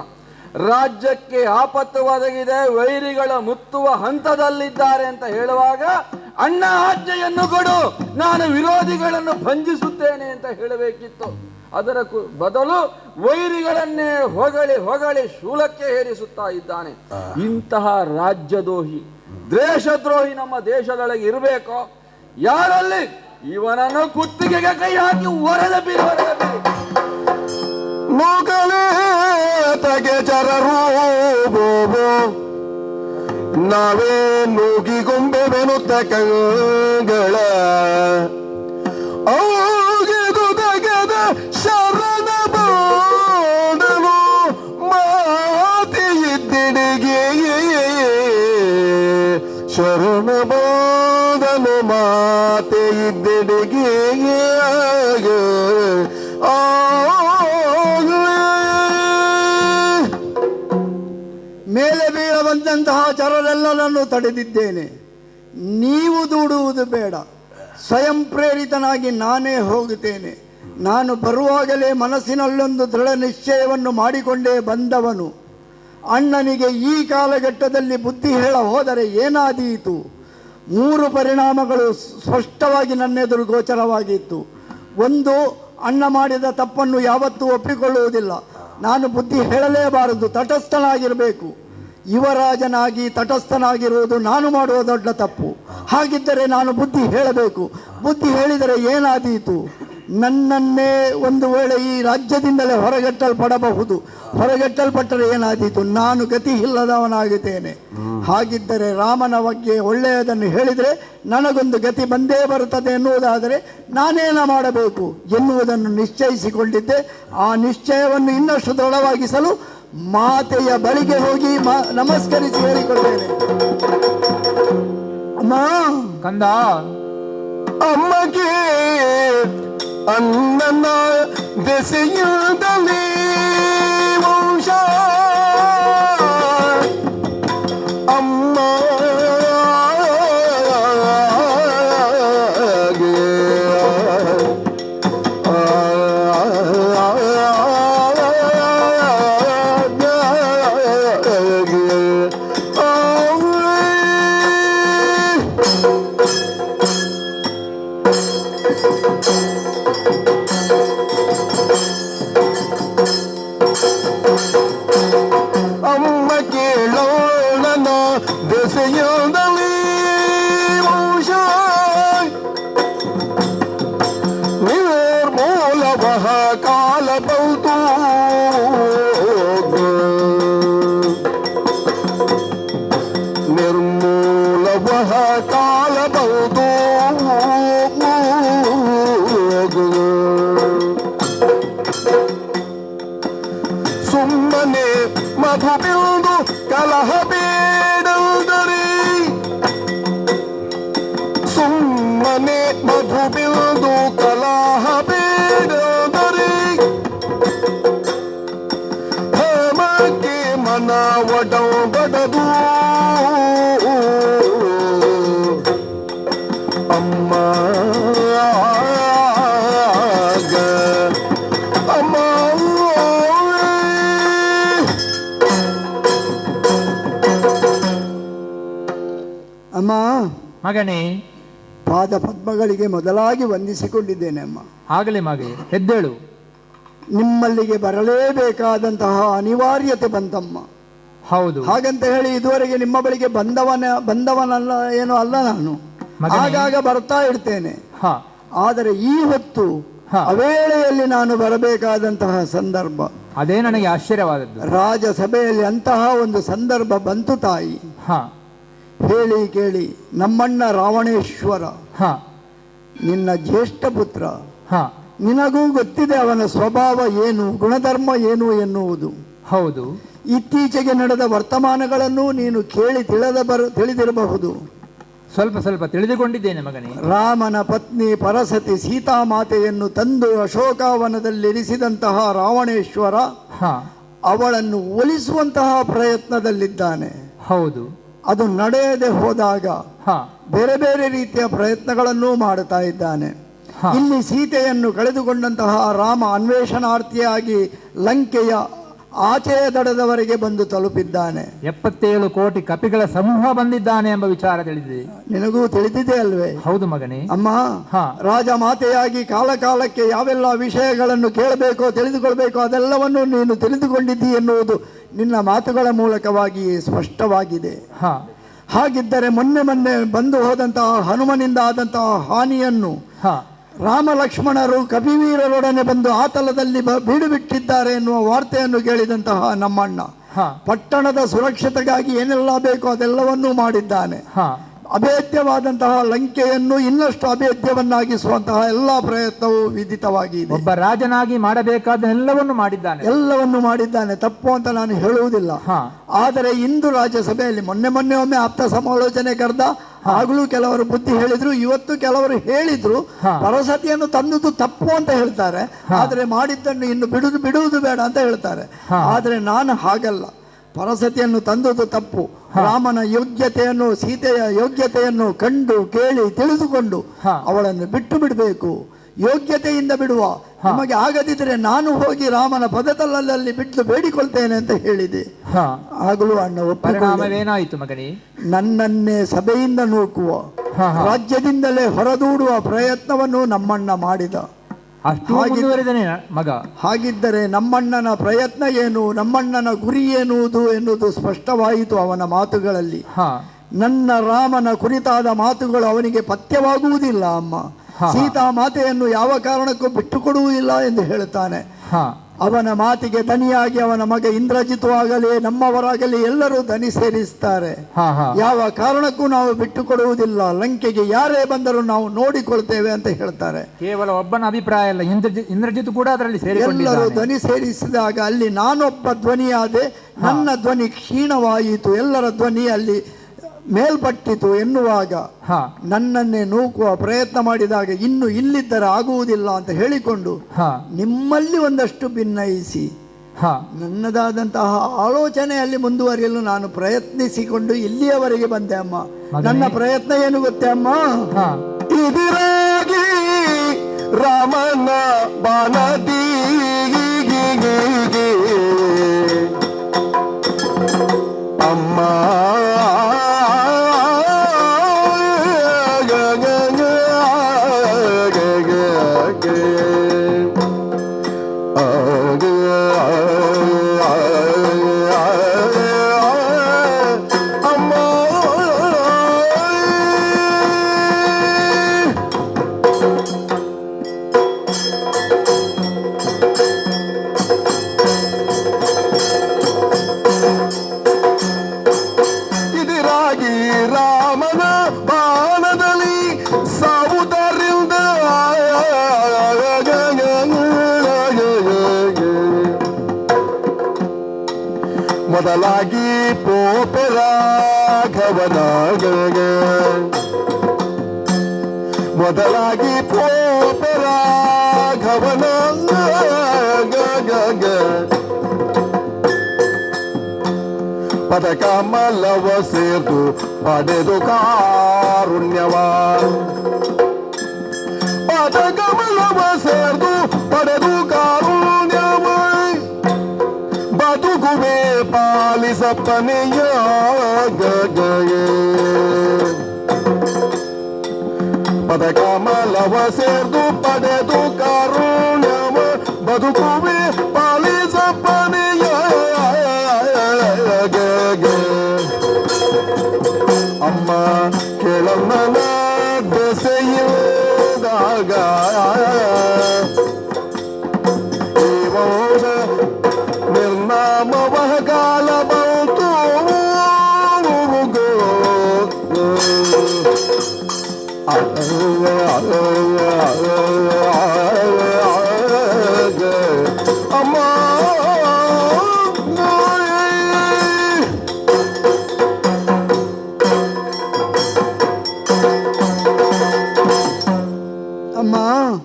ರಾಜ್ಯಕ್ಕೆ ಆಪತ್ತು ಒದಗಿದೆ, ವೈರಿಗಳ ಮುತ್ತುವ ಹಂತದಲ್ಲಿದ್ದಾರೆ ಅಂತ ಹೇಳುವಾಗ ಅಣ್ಣ ಆಜ್ಞೆಯನ್ನು ಕೊಡು, ನಾನು ವಿರೋಧಿಗಳನ್ನು ಭಂಜಿಸುತ್ತೇನೆ ಅಂತ ಹೇಳಬೇಕಿತ್ತು. ಅದರ ಬದಲು ವೈರಿಗಳನ್ನೇ ಹೊಗಳಿ ಶೂಲಕ್ಕೆ ಏರಿಸುತ್ತಾ ಇದ್ದಾನೆ. ಇಂತಹ ರಾಜ್ಯದ್ರೋಹಿ ದೇಶದ್ರೋಹಿ ನಮ್ಮ ದೇಶದೊಳಗೆ ಇರಬೇಕೋ? ಯಾರಲ್ಲಿ? ಇವನನ್ನು ಕುತ್ತಿಗೆಗೆ ಕೈ ಹಾಕಿ ಹೊರದ ಬಿರಿ ಮೂಗಲೇ ತಗೆ ಚರರು ನಾವೇ ನುಗಿಗೊಂಬೆವೆನುತ್ತ ಕಂಗಳ ಅವಗೆದು ತಗೆದ ಶರಣ ಬೋಡನು ಮಾತಿ ಇದ್ದಿಡಿಗೆ ಶರಣ ಬೋದನು ಮಾತೆ ಇದ್ದಿಡಿಗೆ ಮೇಲೆ ಬೀಳ ದೂಡಿದಂತಹ ಚರರೆಲ್ಲರನ್ನು ತಡೆದಿದ್ದೇನೆ. ನೀವು ದೂಡುವುದು ಬೇಡ, ಸ್ವಯಂ ಪ್ರೇರಿತನಾಗಿ ನಾನೇ ಹೋಗುತ್ತೇನೆ. ನಾನು ಬರುವಾಗಲೇ ಮನಸ್ಸಿನಲ್ಲೊಂದು ದೃಢ ನಿಶ್ಚಯವನ್ನು ಮಾಡಿಕೊಂಡೇ ಬಂದವನು. ಅಣ್ಣನಿಗೆ ಈ ಕಾಲಘಟ್ಟದಲ್ಲಿ ಬುದ್ಧಿ ಹೇಳ ಹೋದರೆ ಏನಾದೀತು? 3 ಪರಿಣಾಮಗಳು ಸ್ಪಷ್ಟವಾಗಿ ನನ್ನೆದುರು ಗೋಚರವಾಗಿತ್ತು. ಒಂದು, ಅಣ್ಣ ಮಾಡಿದ ತಪ್ಪನ್ನು ಯಾವತ್ತೂ ಒಪ್ಪಿಕೊಳ್ಳುವುದಿಲ್ಲ. ನಾನು ಬುದ್ಧಿ ಹೇಳಲೇಬಾರದು, ತಟಸ್ಥನಾಗಿರಬೇಕು. ಯುವರಾಜನಾಗಿ ತಟಸ್ಥನಾಗಿರುವುದು ನಾನು ಮಾಡುವ ದೊಡ್ಡ ತಪ್ಪು. ಹಾಗಿದ್ದರೆ ನಾನು ಬುದ್ಧಿ ಹೇಳಬೇಕು. ಬುದ್ಧಿ ಹೇಳಿದರೆ ಏನಾದೀತು? ನನ್ನನ್ನೇ ಒಂದು ವೇಳೆ ಈ ರಾಜ್ಯದಿಂದಲೇ ಹೊರಗೆಟ್ಟಲ್ಪಡಬಹುದು. ಹೊರಗೆಟ್ಟಲ್ಪಟ್ಟರೆ ಏನಾದೀತು? ನಾನು ಗತಿ ಇಲ್ಲದವನಾಗುತ್ತೇನೆ. ಹಾಗಿದ್ದರೆ ರಾಮನ ಬಗ್ಗೆ ಒಳ್ಳೆಯದನ್ನು ಹೇಳಿದರೆ ನನಗೊಂದು ಗತಿ ಬಂದೇ ಬರುತ್ತದೆ ಎನ್ನುವುದಾದರೆ ನಾನೇನ ಮಾಡಬೇಕು ಎನ್ನುವುದನ್ನು ನಿಶ್ಚಯಿಸಿಕೊಂಡಿದ್ದೆ. ಆ ನಿಶ್ಚಯವನ್ನು ಇನ್ನಷ್ಟು ದೃಢವಾಗಿಸಲು ಮಾತೆಯ ಬಳಿಗೆ ಹೋಗಿ ನಮಸ್ಕರಿಸಿ ಹೇಳಿಕೊಳ್ತೇನೆ. ಅಮ್ಮ ಕಂದ, ಅಮ್ಮಗೆ ಅಣ್ಣನ ದೆಸೆಯುವುದಲೇ ವಂಶ ಅಮ್ಮ ಸುಮ್ಮನೆ ಮಧು ಬಿಂದು ಕಲಹ ಬೇಡಂದರೆ, ಸುಮ್ಮನೆ ಮಧು ಬಿಂದು ಕಲಹ ಬೇಡಂದರೆ, ಹೇಮಕ್ಕೆ ಮನ ಒಡಂಬಡದು ಅಮ್ಮ ಅಮ್ಮ. ಮಗನೇ, ಪಾದ ಪದ್ಮಗಳಿಗೆ ಮೊದಲಾಗಿ ವಂದಿಸಿಕೊಂಡಿದ್ದೇನೆ ಅಮ್ಮ. ಆಗಲಿ ಮಗ, ಎದ್ದೇಳು. ನಿಮ್ಮಲ್ಲಿಗೆ ಬರಲೇಬೇಕಾದಂತಹ ಅನಿವಾರ್ಯತೆ ಬಂತಮ್ಮ. ಹೌದು. ಹಾಗಂತ ಹೇಳಿ ಇದುವರೆಗೆ ನಿಮ್ಮ ಬಳಿಗೆ ಬಂದವನಲ್ಲ, ಏನೋ ಅಲ್ಲ ನಾನು. ಆಗಾಗ ಬರ್ತಾ ಇರ್ತೇನೆ. ಆದರೆ ಈ ಹೊತ್ತು ಅವೇಳೆಯಲ್ಲಿ ನಾನು ಬರಬೇಕಾದಂತಹ ಸಂದರ್ಭ, ಅದೇ ನನಗೆ ಆಶ್ಚರ್ಯವಾದದ್ದು. ರಾಜಸಭೆಯಲ್ಲಿ ಅಂತಹ ಒಂದು ಸಂದರ್ಭ ಬಂತು ತಾಯಿ. ಹೇಳಿ ಕೇಳಿ, ನಮ್ಮಣ್ಣ ರಾವಣೇಶ್ವರ ನಿನ್ನ ಜ್ಯೇಷ್ಠ ಪುತ್ರ. ನಿನಗೂ ಗೊತ್ತಿದೆ ಅವನ ಸ್ವಭಾವ ಏನು, ಗುಣಧರ್ಮ ಏನು ಎನ್ನುವುದು. ಹೌದು. ಇತ್ತೀಚೆಗೆ ನಡೆದ ವರ್ತಮಾನಗಳನ್ನು ನೀನು ಕೇಳಿ ತಿಳಿದಿರಬಹುದು. ಸ್ವಲ್ಪ ಸ್ವಲ್ಪ ತಿಳಿದುಕೊಂಡಿದ್ದೇನೆ ಮಗನೇ. ರಾಮನ ಪತ್ನಿ ಪರಸತಿ ಸೀತಾಮಾತೆಯನ್ನು ತಂದು ಅಶೋಕವನದಲ್ಲಿರಿಸಿದಂತಹ ರಾವಣೇಶ್ವರ ಅವಳನ್ನು ಒಲಿಸುವಂತಹ ಪ್ರಯತ್ನದಲ್ಲಿದ್ದಾನೆ. ಹೌದು. ಅದು ನಡೆಯದೆ ಹೋದಾಗ ಬೇರೆ ಬೇರೆ ರೀತಿಯ ಪ್ರಯತ್ನಗಳನ್ನೂ ಮಾಡುತ್ತಾ ಇದ್ದಾನೆ. ಇಲ್ಲಿ ಸೀತೆಯನ್ನು ಕಳೆದುಕೊಂಡಂತಹ ರಾಮ ಅನ್ವೇಷಣಾರ್ಥಿಯಾಗಿ ಲಂಕೆಯ ಆಚೆಯ ದಡದವರೆಗೆ ಬಂದು ತಲುಪಿದ್ದಾನೆ. 77 ಕೋಟಿ ಕಪಿಗಳ ಸಮೂಹ ಬಂದಿದ್ದಾನೆ ಎಂಬ ವಿಚಾರ ತಿಳಿದಿದೆ. ನಿನಗೂ ತಿಳಿದಿದೆ ಅಲ್ವೇ? ಹೌದು ಮಗನೇ. ಅಮ್ಮ, ರಾಜ ಮಾತೆಯಾಗಿ ಕಾಲ ಕಾಲಕ್ಕೆ ಯಾವೆಲ್ಲ ವಿಷಯಗಳನ್ನು ಕೇಳಬೇಕೋ ತಿಳಿದುಕೊಳ್ಬೇಕೋ ಅದೆಲ್ಲವನ್ನು ನೀನು ತಿಳಿದುಕೊಂಡಿದ್ದಿ ಎನ್ನುವುದು ನಿನ್ನ ಮಾತುಗಳ ಮೂಲಕವಾಗಿ ಸ್ಪಷ್ಟವಾಗಿದೆ. ಹಾಗಿದ್ದರೆ ಮೊನ್ನೆ ಬಂದು ಹೋದಂತಹ ಹನುಮನಿಂದ ಆದಂತಹ ಹಾನಿಯನ್ನು ರಾಮ ಲಕ್ಷ್ಮಣರು ಕಪಿವೀರರೊಡನೆ ಬಂದು ಆತಲದಲ್ಲಿ ಬೀಡು ಬಿಟ್ಟಿದ್ದಾರೆ ಎನ್ನುವ ವಾರ್ತೆಯನ್ನು ಕೇಳಿದಂತಹ ನಮ್ಮಣ್ಣ ಪಟ್ಟಣದ ಸುರಕ್ಷತೆಗಾಗಿ ಏನೆಲ್ಲ ಬೇಕೋ ಅದೆಲ್ಲವನ್ನೂ ಮಾಡಿದ್ದಾನೆ. ಅಭೇದ್ಯವಾದಂತಹ ಲಂಕೆಯನ್ನು ಇನ್ನಷ್ಟು ಅಭೇದ್ಯವನ್ನಾಗಿಸುವಂತಹ ಎಲ್ಲಾ ಪ್ರಯತ್ನವೂ ವಿದಿತವಾಗಿದೆ. ಒಬ್ಬ ರಾಜನಾಗಿ ಮಾಡಬೇಕಾದ ಎಲ್ಲವನ್ನು ಮಾಡಿದ್ದಾನೆ. ತಪ್ಪು ಅಂತ ನಾನು ಹೇಳುವುದಿಲ್ಲ. ಆದರೆ ಇಂದು ರಾಜ್ಯಸಭೆಯಲ್ಲಿ ಮೊನ್ನೆ ಒಮ್ಮೆ ಆಪ್ತ ಸಮಾಲೋಚನೆ ಕರೆದ, ಆಗಲೂ ಕೆಲವರು ಬುದ್ಧಿ ಹೇಳಿದ್ರು, ಇವತ್ತು ಕೆಲವರು ಹೇಳಿದ್ರು ಪರಸತಿಯನ್ನು ತಂದುದು ತಪ್ಪು ಅಂತ ಹೇಳ್ತಾರೆ, ಆದರೆ ಮಾಡಿದ್ದನ್ನು ಇನ್ನು ಬಿಡುವುದು ಬೇಡ ಅಂತ ಹೇಳ್ತಾರೆ. ಆದರೆ ನಾನು ಹಾಗಲ್ಲ. ಪರಸತಿಯನ್ನು ತಂದುದು ತಪ್ಪು. ರಾಮನ ಯೋಗ್ಯತೆಯನ್ನು, ಸೀತೆಯ ಯೋಗ್ಯತೆಯನ್ನು ಕಂಡು ಕೇಳಿ ತಿಳಿದುಕೊಂಡು ಅವಳನ್ನು ಬಿಟ್ಟು ಬಿಡಬೇಕು. ಯೋಗ್ಯತೆಯಿಂದ ಬಿಡುವ. ನಮಗೆ ಆಗದಿದ್ರೆ ನಾನು ಹೋಗಿ ರಾಮನ ಪದತಲಲ್ಲಿ ಬಿಟ್ಟು ಬೇಡಿಕೊಳ್ತೇನೆ ಅಂತ ಹೇಳಿದೆ. ಆಗಲೂ ಅಣ್ಣ ಪರಿಣಾಮವೇನಾಯಿತು ಮಗನೇ? ನನ್ನನ್ನೇ ಸಭೆಯಿಂದ ನೂಕುವ, ರಾಜ್ಯದಿಂದಲೇ ಹೊರದೂಡುವ ಪ್ರಯತ್ನವನ್ನು ನಮ್ಮಣ್ಣ ಮಾಡಿದ. ಮಗ ಹಾಗಿದ್ದರೆ ನಮ್ಮಣ್ಣನ ಪ್ರಯತ್ನ ಏನು, ನಮ್ಮಣ್ಣನ ಗುರಿ ಏನುವುದು ಎನ್ನುವುದು ಸ್ಪಷ್ಟವಾಯಿತು ಅವನ ಮಾತುಗಳಲ್ಲಿ. ನನ್ನ ರಾಮನ ಕುರಿತಾದ ಮಾತುಗಳು ಅವನಿಗೆ ಪಥ್ಯವಾಗುವುದಿಲ್ಲ. ಅಮ್ಮ ಸೀತಾ ಮಾತೆಯನ್ನು ಯಾವ ಕಾರಣಕ್ಕೂ ಬಿಟ್ಟುಕೊಡುವುದಿಲ್ಲ ಎಂದು ಹೇಳುತ್ತಾನೆ. ಅವನ ಮಾತಿಗೆ ದನಿಯಾಗಿ ಅವನ ಮಗ ಇಂದ್ರಜಿತು ಆಗಲಿ ನಮ್ಮವರಾಗಲಿ ಎಲ್ಲರೂ ದನಿ ಸೇರಿಸ್ತಾರೆ. ಯಾವ ಕಾರಣಕ್ಕೂ ನಾವು ಬಿಟ್ಟು ಕೊಡುವುದಿಲ್ಲ, ಲಂಕೆಗೆ ಯಾರೇ ಬಂದರೂ ನಾವು ನೋಡಿಕೊಳ್ತೇವೆ ಅಂತ ಹೇಳ್ತಾರೆ. ಕೇವಲ ಒಬ್ಬನ ಅಭಿಪ್ರಾಯ ಅಲ್ಲ, ಇಂದ್ರಜಿತು ಕೂಡ ಅದರಲ್ಲಿ ಎಲ್ಲರೂ ಧ್ವನಿ ಸೇರಿಸಿದಾಗ ಅಲ್ಲಿ ನಾನೊಬ್ಬ ಧ್ವನಿಯಾದೆ, ನನ್ನ ಧ್ವನಿ ಕ್ಷೀಣವಾಯಿತು, ಎಲ್ಲರ ಧ್ವನಿ ಅಲ್ಲಿ ಮೇಲ್ಪಟ್ಟಿತು ಎನ್ನುವಾಗ ನನ್ನನ್ನೇ ನೂಕುವ ಪ್ರಯತ್ನ ಮಾಡಿದಾಗ ಇನ್ನು ಇಲ್ಲಿದ್ದರೆ ಆಗುವುದಿಲ್ಲ ಅಂತ ಹೇಳಿಕೊಂಡು ನಿಮ್ಮಲ್ಲಿ ಒಂದಷ್ಟು ಭಿನ್ನಯಿಸಿ ನನ್ನದಾದಂತಹ ಆಲೋಚನೆಯಲ್ಲಿ ಮುಂದುವರಿಯಲು ನಾನು ಪ್ರಯತ್ನಿಸಿಕೊಂಡು ಇಲ್ಲಿಯವರೆಗೆ ಬಂದೆ. ಅಮ್ಮ ನನ್ನ ಪ್ರಯತ್ನ ಏನು ಗೊತ್ತೇ ಅಮ್ಮ? ಇದರಾಗಿ ರಾಮನ ಬಾಣದಿ ಅಮ್ಮ ಮೊದಲಾಗಿ ಪೋಪರಾಘವನ ಮೊದಲಾಗಿ ಪೋಪರಾಘವನ ಪದಕಮಲವ ಸೇರ್ದು ಪಡೆದು ಕಾರುಣ್ಯವ ಪದಕಮಲವ ಸೇರ್ದು ಪಡೆದು ಕಾರುಣ್ಯವ ಬದುಕುವೆ ಪಾಲಿಸಪ್ಪನೆಯ ಗಗಯೇ ಪದಕಮಲವ ಸೇರ್ದು ಪಡೆದು ಕಾರುಣ್ಯವ ಬದುಕುವೆ ಪಾಲಿಸಪ್ಪನೆಯ ಅಮ್ಮ ಕೇಳಮ್ಮನ ದೆಸೆಯಿಲ್ದಾಗ ನಿರ್ನಾಮವ ಕಾಲ ಬಂತು ಅಮ್ಮ ಅಮ್ಮ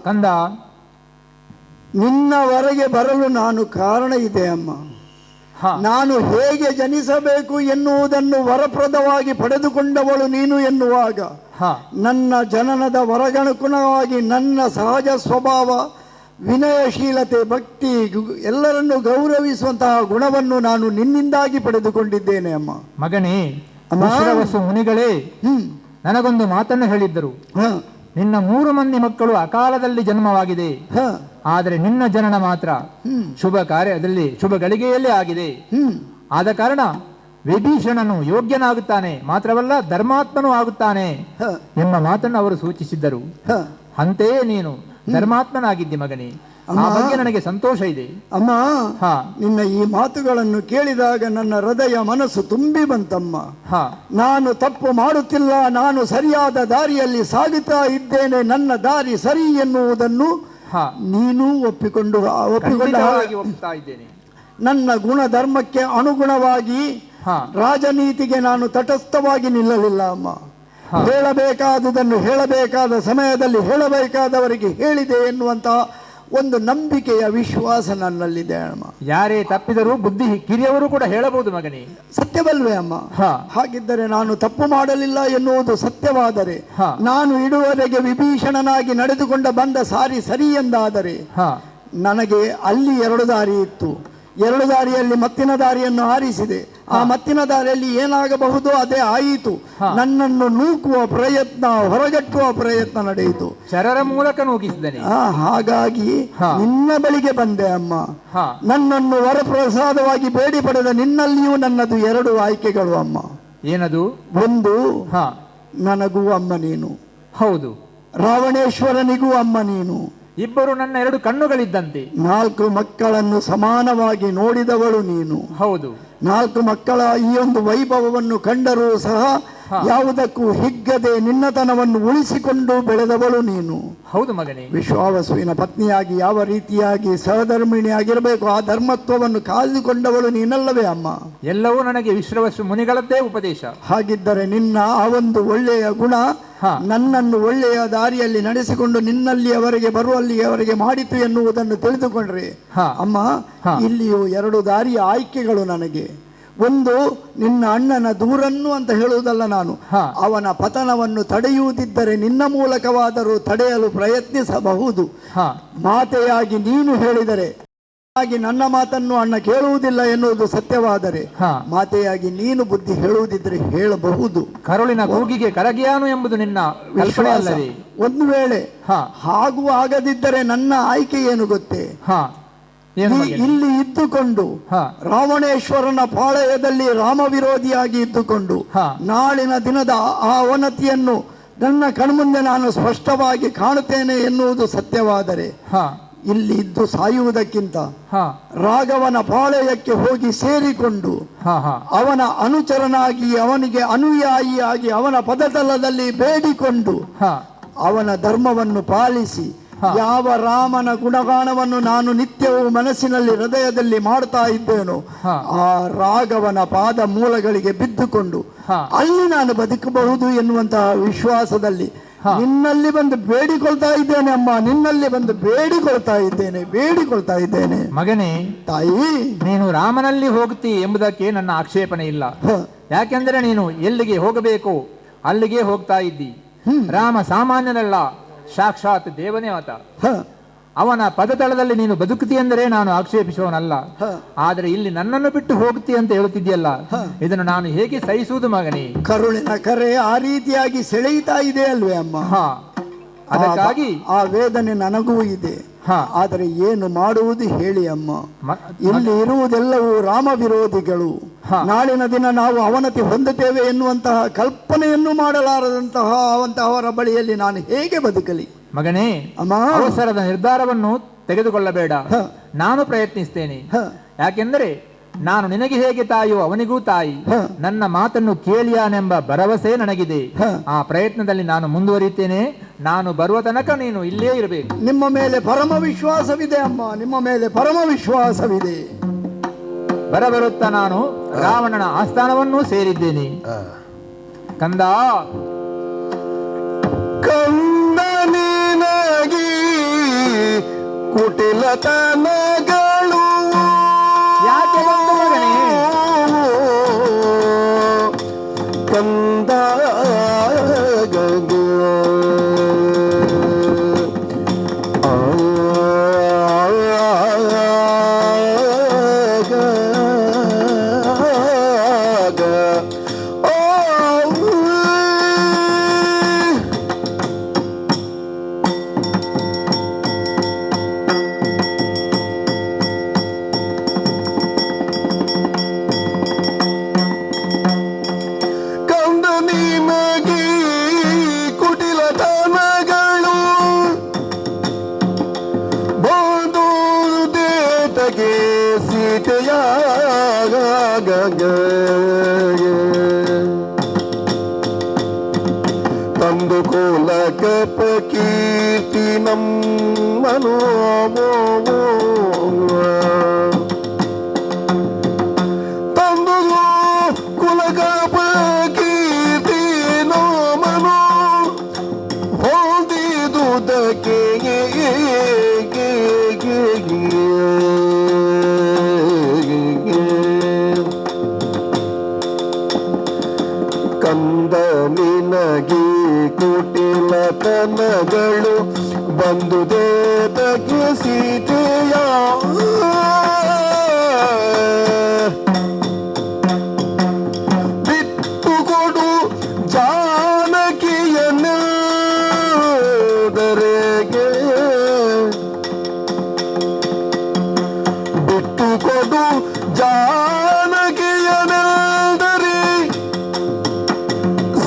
ಕಂದ, ನಿನ್ನವರೆಗೆ ಬರಲು ನಾನು ಕಾರಣ ಇದೆ ಅಮ್ಮ. ನಾನು ಹೇಗೆ ಜನಿಸಬೇಕು ಎನ್ನುವುದನ್ನು ವರಪ್ರದವಾಗಿ ಪಡೆದುಕೊಂಡವಳು ನೀನು ಎನ್ನುವಾಗ ನನ್ನ ಜನನದ ವರಗನುಗುಣವಾಗಿ ನನ್ನ ಸಹಜ ಸ್ವಭಾವ, ವಿನಯಶೀಲತೆ, ಭಕ್ತಿ, ಎಲ್ಲರನ್ನು ಗೌರವಿಸುವಂತಹ ಗುಣವನ್ನು ನಾನು ನಿನ್ನಿಂದಾಗಿ ಪಡೆದುಕೊಂಡಿದ್ದೇನೆ ಅಮ್ಮ. ಮಗನೇ, ಮುನಿಗಳೇ ನನಗೊಂದು ಮಾತನ್ನು ಹೇಳಿದ್ದರು. ನಿನ್ನ 3 ಮಂದಿ ಮಕ್ಕಳು ಅಕಾಲದಲ್ಲಿ ಜನ್ಮವಾಗಿದೆ, ಆದರೆ ನಿನ್ನ ಜನನ ಮಾತ್ರ ಶುಭ ಕಾರ್ಯದಲ್ಲಿ ಶುಭ ಗಳಿಗೆಯಲ್ಲೇ ಆಗಿದೆ. ಆದ ಕಾರಣ ವಿಭೀಷಣನು ಯೋಗ್ಯನಾಗುತ್ತಾನೆ, ಮಾತ್ರವಲ್ಲ ಧರ್ಮಾತ್ಮನೂ ಆಗುತ್ತಾನೆ ಎಂಬ ಮಾತನ್ನು ಅವರು ಸೂಚಿಸಿದ್ದರು. ಅಂತೆಯೇ ನೀನು ಧರ್ಮಾತ್ಮನಾಗಿದ್ದಿ ಮಗನೇ. ಆ ಬಗ್ಗೆ ನನಗೆ ಸಂತೋಷ ಇದೆ ಅಮ್ಮ. ನಿನ್ನ ಈ ಮಾತುಗಳನ್ನು ಕೇಳಿದಾಗ ನನ್ನ ಹೃದಯ ಮನಸ್ಸು ತುಂಬಿ ಬಂತಮ್ಮ. ನಾನು ತಪ್ಪು ಮಾಡುತ್ತಿಲ್ಲ, ನಾನು ಸರಿಯಾದ ದಾರಿಯಲ್ಲಿ ಸಾಗುತ್ತಾ ಇದ್ದೇನೆ, ನನ್ನ ದಾರಿ ಸರಿ ಎನ್ನುವುದನ್ನು ನೀನು ಒಪ್ಪಿಕೊಂಡ ಇದ್ದೇನೆ. ನನ್ನ ಗುಣ ಧರ್ಮಕ್ಕೆ ಅನುಗುಣವಾಗಿ ರಾಜನೀತಿಗೆ ನಾನು ತಟಸ್ಥವಾಗಿ ನಿಲ್ಲಲಿಲ್ಲ ಅಮ್ಮ. ಹೇಳಬೇಕಾದುದನ್ನು ಹೇಳಬೇಕಾದ ಸಮಯದಲ್ಲಿ ಹೇಳಬೇಕಾದವರಿಗೆ ಹೇಳಿದೆ ಎನ್ನುವಂತಹ ಒಂದು ನಂಬಿಕೆಯ ವಿಶ್ವಾಸ ನನ್ನಲ್ಲಿದೆ ಅಮ್ಮ. ಯಾರೇ ತಪ್ಪಿದರೂ ಬುದ್ಧಿ ಕಿರಿಯವರು ಕೂಡ ಹೇಳಬಹುದು ಮಗನೇ. ಸತ್ಯವಲ್ವೇ ಅಮ್ಮ? ಹಾಗಿದ್ದರೆ ನಾನು ತಪ್ಪು ಮಾಡಲಿಲ್ಲ ಎನ್ನುವುದು ಸತ್ಯವಾದರೆ, ನಾನು ಇಡುವರೆಗೆ ವಿಭೀಷಣನಾಗಿ ನಡೆದುಕೊಂಡ ಬಂದ ಸಾರಿ ಸರಿ ಎಂದಾದರೆ, ನನಗೆ ಅಲ್ಲಿ 2 ದಾರಿ ಇತ್ತು. 2 ದಾರಿಯಲ್ಲಿ ಮತ್ತಿನ ದಾರಿಯನ್ನು ಆರಿಸಿದೆ. ಆ ಮತ್ತಿನ ದಾರಿಯಲ್ಲಿ ಏನಾಗಬಹುದು ಅದೇ ಆಯಿತು. ನನ್ನನ್ನು ನೂಕುವ ಪ್ರಯತ್ನ, ಹೊರಗಟ್ಟುವ ಪ್ರಯತ್ನ ನಡೆಯಿತು. ಶರರ ಮೂಲಕ ನೂಕಿಸಿದ್ದೇನೆ. ಹಾಗಾಗಿ ನಿನ್ನ ಬಳಿಗೆ ಬಂದೆ ಅಮ್ಮ. ನನ್ನನ್ನು ವರಪ್ರಸಾದವಾಗಿ ಬೇಡಿ ಪಡೆದ ನಿನ್ನಲ್ಲಿಯೂ ನನ್ನದು 2 ಆಯ್ಕೆಗಳು ಅಮ್ಮ. ಏನದು? ಒಂದು, ನನಗೂ ಅಮ್ಮ ನೀನು. ಹೌದು. ರಾವಣೇಶ್ವರನಿಗೂ ಅಮ್ಮ ನೀನು. ಇಬ್ಬರು ನನ್ನ 2 ಕಣ್ಣುಗಳಿದ್ದಂತೆ. 4 ಮಕ್ಕಳನ್ನು ಸಮಾನವಾಗಿ ನೋಡಿದವಳು ನೀನು. ಹೌದು. 4 ಮಕ್ಕಳ ಈ ಒಂದು ವೈಭವವನ್ನು ಕಂಡರೂ ಸಹ ಯಾವುದಕ್ಕೂ ಹಿಗ್ಗದೆ ನಿನ್ನತನವನ್ನು ಉಳಿಸಿಕೊಂಡು ಬೆಳೆದವಳು ನೀನು. ಹೌದು ಮಗನೇ. ವಿಶ್ವಾವಸುವಿನ ಪತ್ನಿಯಾಗಿ ಯಾವ ರೀತಿಯಾಗಿ ಸಹಧರ್ಮಿಣಿಯಾಗಿರಬೇಕು ಆ ಧರ್ಮತ್ವವನ್ನು ಕಾಯ್ದುಕೊಂಡವಳು ನೀನಲ್ಲವೇ ಅಮ್ಮ? ಎಲ್ಲವೂ ನನಗೆ ವಿಶ್ವವಸು ಮುನಿಗಳದ್ದೇ ಉಪದೇಶ. ಹಾಗಿದ್ದರೆ ನಿನ್ನ ಆ ಒಂದು ಒಳ್ಳೆಯ ಗುಣ ನನ್ನನ್ನು ಒಳ್ಳೆಯ ದಾರಿಯಲ್ಲಿ ನಡೆಸಿಕೊಂಡು ನಿನ್ನಲ್ಲಿಯವರೆಗೆ ಬರುವಲ್ಲಿಯವರೆಗೆ ಮಾಡಿತು ಎನ್ನುವುದನ್ನು ತಿಳಿದುಕೊಂಡ್ರೆ ಅಮ್ಮ, ಇಲ್ಲಿಯೂ 2 ದಾರಿಯ ಆಯ್ಕೆಗಳು ನನಗೆ. ಒಂದು, ನಿನ್ನ ಅಣ್ಣನ ದೂರನ್ನು ಅಂತ ಹೇಳುವುದಲ್ಲ ನಾನು, ಅವನ ಪತನವನ್ನು ತಡೆಯುವುದಿದ್ದರೆ ನಿನ್ನ ಮೂಲಕವಾದರೂ ತಡೆಯಲು ಪ್ರಯತ್ನಿಸಬಹುದು. ಮಾತೆಯಾಗಿ ನೀನು ಹೇಳಿದರೆ, ನನ್ನ ಮಾತನ್ನು ಅಣ್ಣ ಕೇಳುವುದಿಲ್ಲ ಎನ್ನುವುದು ಸತ್ಯವಾದರೆ, ಮಾತೆಯಾಗಿ ನೀನು ಬುದ್ಧಿ ಹೇಳುವುದಿದ್ರೆ ಹೇಳಬಹುದು. ಕರುಳಿನ ಕೂಗಿಗೆ ಕರಗಿಯಾನು ಎಂಬುದು ನಿನ್ನ ಕಲ್ಪನೆ ಅಲ್ಲವೇ? ಒಂದು ವೇಳೆ ಹಾಗೂ ಆಗದಿದ್ದರೆ ನನ್ನ ಆಯ್ಕೆ ಏನು ಗೊತ್ತೇ? ಇಲ್ಲಿ ಇದ್ದುಕೊಂಡು ರಾವಣೇಶ್ವರನ ಪಾಳಯದಲ್ಲಿ ರಾಮ ವಿರೋಧಿಯಾಗಿ ಇದ್ದುಕೊಂಡು ನಾಳಿನ ದಿನದ ಆ ಅವನತಿಯನ್ನು ನನ್ನ ಕಣ್ಮುಂದೆ ನಾನು ಸ್ಪಷ್ಟವಾಗಿ ಕಾಣುತ್ತೇನೆ ಎನ್ನುವುದು ಸತ್ಯವಾದರೆ, ಇಲ್ಲಿ ಇದ್ದು ಸಾಯುವುದಕ್ಕಿಂತ ರಾಘವನ ಪಾಳಯಕ್ಕೆ ಹೋಗಿ ಸೇರಿಕೊಂಡು ಅವನ ಅನುಚರನಾಗಿ, ಅವನಿಗೆ ಅನುಯಾಯಿಯಾಗಿ, ಅವನ ಪದತಲದಲ್ಲಿ ಬೇಡಿಕೊಂಡು ಅವನ ಧರ್ಮವನ್ನು ಪಾಲಿಸಿ, ಯಾವ ರಾಮನ ಗುಣಗಾನವನ್ನು ನಾನು ನಿತ್ಯವೂ ಮನಸ್ಸಿನಲ್ಲಿ ಹೃದಯದಲ್ಲಿ ಮಾಡ್ತಾ ಇದ್ದೇನೋ ಆ ರಾಘವನ ಪಾದ ಮೂಲಗಳಿಗೆ ಬಿದ್ದುಕೊಂಡು ಅಲ್ಲಿ ನಾನು ಬದುಕಬಹುದು ಎನ್ನುವಂತಹ ವಿಶ್ವಾಸದಲ್ಲಿ ನಿನ್ನಲ್ಲಿ ಬಂದು ಬೇಡಿಕೊಳ್ತಾ ಇದ್ದೇನೆ ಅಮ್ಮ. ನಿನ್ನಲ್ಲಿ ಬಂದು ಬೇಡಿಕೊಳ್ತಾ ಇದ್ದೇನೆ ಮಗನೇ. ತಾಯಿ, ನೀನು ರಾಮನಲ್ಲಿ ಹೋಗ್ತಿ ಎಂಬುದಕ್ಕೆ ನನ್ನ ಆಕ್ಷೇಪಣೆ ಇಲ್ಲ. ಯಾಕೆಂದರೆ ನೀನು ಎಲ್ಲಿಗೆ ಹೋಗಬೇಕು ಅಲ್ಲಿಗೆ ಹೋಗ್ತಾ ಇದ್ದಿ. ರಾಮ ಸಾಮಾನ್ಯನಲ್ಲ, ಸಾಕ್ಷಾತ್ ದೇವನೇ ಆತ. ಅವನ ಪದತಳದಲ್ಲಿ ನೀನು ಬದುಕುತ್ತಿ ಎಂದರೆ ನಾನು ಆಕ್ಷೇಪಿಸುವವನಲ್ಲ. ಆದರೆ ಇಲ್ಲಿ ನನ್ನನ್ನು ಬಿಟ್ಟು ಹೋಗ್ತಿ ಅಂತ ಹೇಳುತ್ತಿದ್ಯಲ್ಲ, ಇದನ್ನು ನಾನು ಹೇಗೆ ಸಹಿಸುವುದು ಮಗನೇ? ಕರುಳಿನ ಕರೆ ಆ ರೀತಿಯಾಗಿ ಸೆಳೆಯುತ್ತಾ ಇದೆ ಅಲ್ವೇ ಅಮ್ಮ? ಅದಕ್ಕಾಗಿ ಆ ವೇದನೆ ನನಗೂ ಇದೆ. ಆದರೆ ಏನು ಮಾಡುವುದು ಹೇಳಿ ಅಮ್ಮ? ಇಲ್ಲಿ ಇರುವುದೆಲ್ಲವೂ ರಾಮ ವಿರೋಧಿಗಳು. ನಾಳಿನ ದಿನ ನಾವು ಅವನತಿ ಹೊಂದುತ್ತೇವೆ ಎನ್ನುವಂತಹ ಕಲ್ಪನೆಯನ್ನು ಮಾಡಲಾರದಂತಹ ಅವರ ಬಳಿಯಲ್ಲಿ ನಾನು ಹೇಗೆ ಬದುಕಲಿ? ಮಗನೇ, ಅವಸರದ ನಿರ್ಧಾರವನ್ನು ತೆಗೆದುಕೊಳ್ಳಬೇಡ. ನಾನು ಪ್ರಯತ್ನಿಸ್ತೇನೆ. ಯಾಕೆಂದರೆ ನಾನು ನಿನಗೆ ಹೇಗೆ ತಾಯಿಯೋ ಅವನಿಗೂ ತಾಯಿ. ನನ್ನ ಮಾತನ್ನು ಕೇಳಿಯಾನೆಂಬ ಭರವಸೆ ನನಗಿದೆ. ಆ ಪ್ರಯತ್ನದಲ್ಲಿ ನಾನು ಮುಂದುವರಿಯುತ್ತೇನೆ. ನಾನು ಬರುವ ತನಕ ನೀನು ಇಲ್ಲೇ ಇರಬೇಕು. ನಿಮ್ಮ ಮೇಲೆ ಪರಮ ವಿಶ್ವಾಸವಿದೆ ಅಮ್ಮ, ನಿಮ್ಮ ಮೇಲೆ ಪರಮ ವಿಶ್ವಾಸವಿದೆ. ಬರುತ್ತಾ ನಾನು ರಾವಣನ ಆಸ್ಥಾನವನ್ನು ಸೇರಿದ್ದೇನೆ. ಕಂದ ಕಂದನಿನಗಿ ಕುಟಿಲತನಗಳು ಯಾಕೆ ಬಂದು ಮಗನೇ? ಕಂದ ತಂದು ಕೋಲಕಪ ಕೀರ್ತಿ ನಮ್ಮನು ತಂದು ಕುಲಕಪ ಕೀರ್ತಿ ನಮ್ಮನು ಹೊಂದಿದುದಕ್ಕೆ ಕಂದ ನಿನಗೆ ಕುಟಿಲತನಗಳು ಬಂದುದೇ ತಗೆ ಸೀತೆಯ ಬಿಟ್ಟುಕೊಡು ಜಾನಕಿಯನೆದರೆಗೆ ಬಿಟ್ಟುಕೊಡು ಜಾನಕಿಯನೆದರೆ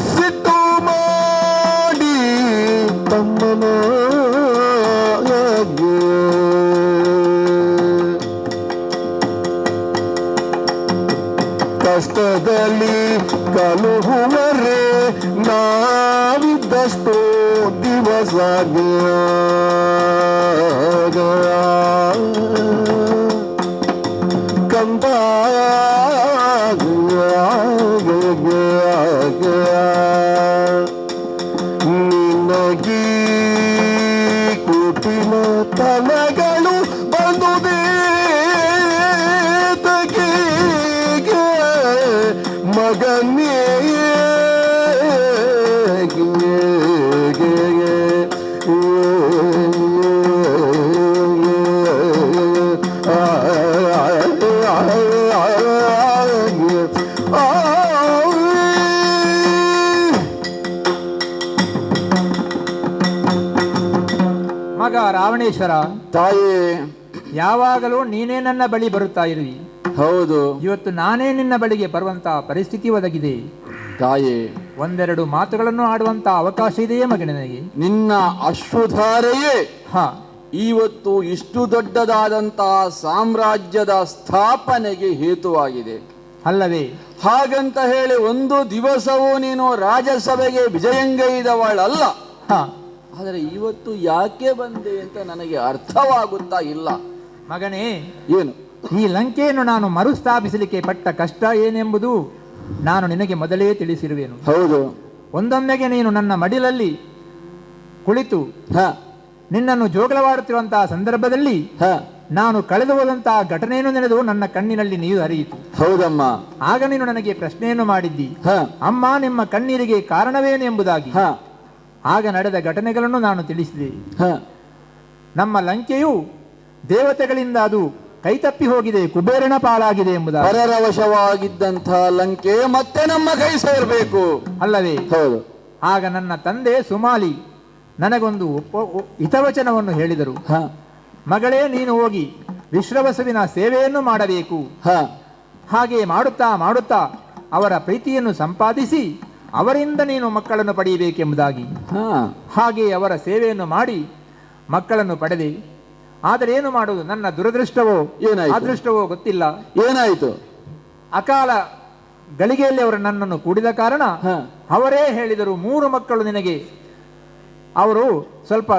ಸಿಟ್ಟು ಮಾಡಿ ತಮ್ಮನ ಕಷ್ಟದಲ್ಲಿ ಕಳುಹುವರೆ ನಾವಿದ್ದಷ್ಟು ದಿವಸ ಕಂದ ನಿನಗೀ ಕುಟಿಲ ತನಗಳು ಬಂದುದೇ ತಗೆ ಮಗನೇ ಮಗ ರಾವಣೇಶ್ವರ, ತಾಯಿ, ಯಾವಾಗಲೂ ನೀನೇ ನನ್ನ ಬಳಿ ಬರುತ್ತಾ ಇರುವಿ. ಹೌದು ಇವತ್ತು ನಾನೇ ನಿನ್ನ ಬಳಿಗೆ ಬರುವಂತಹ ಪರಿಸ್ಥಿತಿ ಒದಗಿದೆ. ತಾಯಿ, ಒಂದೆರಡು ಮಾತುಗಳನ್ನು ಆಡುವಂತ ಅವಕಾಶ ಇದೆಯೇ ಮಗನೇ ನನಗೆ? ನಿನ್ನ ಅಶ್ರುಧಾರೆಯೇ ಹಾ, ಇವತ್ತು ಇಷ್ಟು ದೊಡ್ಡದಾದಂತಹ ಸಾಮ್ರಾಜ್ಯದ ಸ್ಥಾಪನೆಗೆ ಹೇತುವಾಗಿದೆ ಅಲ್ಲವೇ? ಹಾಗಂತ ಹೇಳಿ ಒಂದು ದಿವಸವೂ ನೀನು ರಾಜಸಭೆಗೆ ವಿಜಯಂಗೈದವಳಲ್ಲ. ಹಾ, ಆದರೆ ಇವತ್ತು ಯಾಕೆ ಬಂದೆ ಅಂತ ನನಗೆ ಅರ್ಥವಾಗುತ್ತಾ ಇಲ್ಲ. ಮಗನೇ, ಏನು? ಈ ಲಂಕೆಯನ್ನು ನಾನು ಮರುಸ್ಥಾಪಿಸಲಿಕ್ಕೆ ಪಟ್ಟ ಕಷ್ಟ ಏನೆಂಬುದು ನಾನು ನಿನಗೆ ಮೊದಲೇ ತಿಳಿಸಿರುವೆನು. ಹೌದು. ಒಂದೊಮ್ಮೆಗೆ ನೀನು ನನ್ನ ಮಡಿಲಲ್ಲಿ ಕುಳಿತು ಹ ನಿನ್ನನ್ನು ಜೋಗಲವಾಡುತ್ತಿರುವಂತಹ ಸಂದರ್ಭದಲ್ಲಿ ಹ ನಾನು ಕಳೆದು ಹೋದಂತಹ ಘಟನೆಯನ್ನು ನೆನೆದು ನನ್ನ ಕಣ್ಣಿನಲ್ಲಿ ನೀರು ಹರಿಯಿತು. ಹೌದಮ್ಮ. ಆಗ ನೀನು ನನಗೆ ಪ್ರಶ್ನೆಯನ್ನು ಮಾಡಿದ್ದಿ, ಹ ಅಮ್ಮ ನಿಮ್ಮ ಕಣ್ಣೀರಿಗೆ ಕಾರಣವೇನು ಎಂಬುದಾಗಿ. ಹ ಆಗ ನಡೆದ ಘಟನೆಗಳನ್ನು ನಾನು ತಿಳಿಸಿದೆ. ಹ ನಮ್ಮ ಲಂಕೆಯು ದೇವತೆಗಳಿಂದ ಅದು ಕೈತಪ್ಪಿ ಹೋಗಿದೆ, ಕುಬೇರನ ಪಾಲಾಗಿದೆ ಎಂಬುದಾಗಿ. ಪರರವಶವಾಗಿದ್ದಂತಹ ಲಂಕೆ ಮತ್ತೆ ನಮ್ಮ ಕೈ ಸೇರಬೇಕು ಅಲ್ಲವೇ? ಹೌದು. ಆಗ ನನ್ನ ತಂದೆ ಸುಮಾಲಿ ನನಗೊಂದು ಹಿತವಚನವನ್ನು ಹೇಳಿದರು. ಹ ಮಗಳೇ, ನೀನು ಹೋಗಿ ವಿಶ್ರವಸುವಿನ ಸೇವೆಯನ್ನು ಮಾಡಬೇಕು. ಹ ಹಾಗೆ ಮಾಡುತ್ತಾ ಮಾಡುತ್ತಾ ಅವರ ಪ್ರೀತಿಯನ್ನು ಸಂಪಾದಿಸಿ ಅವರಿಂದ ನೀನು ಮಕ್ಕಳನ್ನು ಪಡೆಯಬೇಕೆಂಬುದಾಗಿ. ಹ ಹಾಗೆ ಅವರ ಸೇವೆಯನ್ನು ಮಾಡಿ ಮಕ್ಕಳನ್ನು ಪಡೆದೆ. ಆದರೆ ಏನು ಮಾಡುವುದು, ನನ್ನ ದುರದೃಷ್ಟವೋ ಏನಾಯ್ತು? ಅದೃಷ್ಟವೋ ಗೊತ್ತಿಲ್ಲ. ಏನಾಯ್ತು? ಅಕಾಲ ಗಳಿಗೆಯಲ್ಲಿ ಅವರು ನನ್ನನ್ನು ಕೂಡಿದ ಕಾರಣ ಹ ಅವರೇ ಹೇಳಿದರು, 3 ಮಕ್ಕಳು ನಿನಗೆ ಅವರು ಸ್ವಲ್ಪ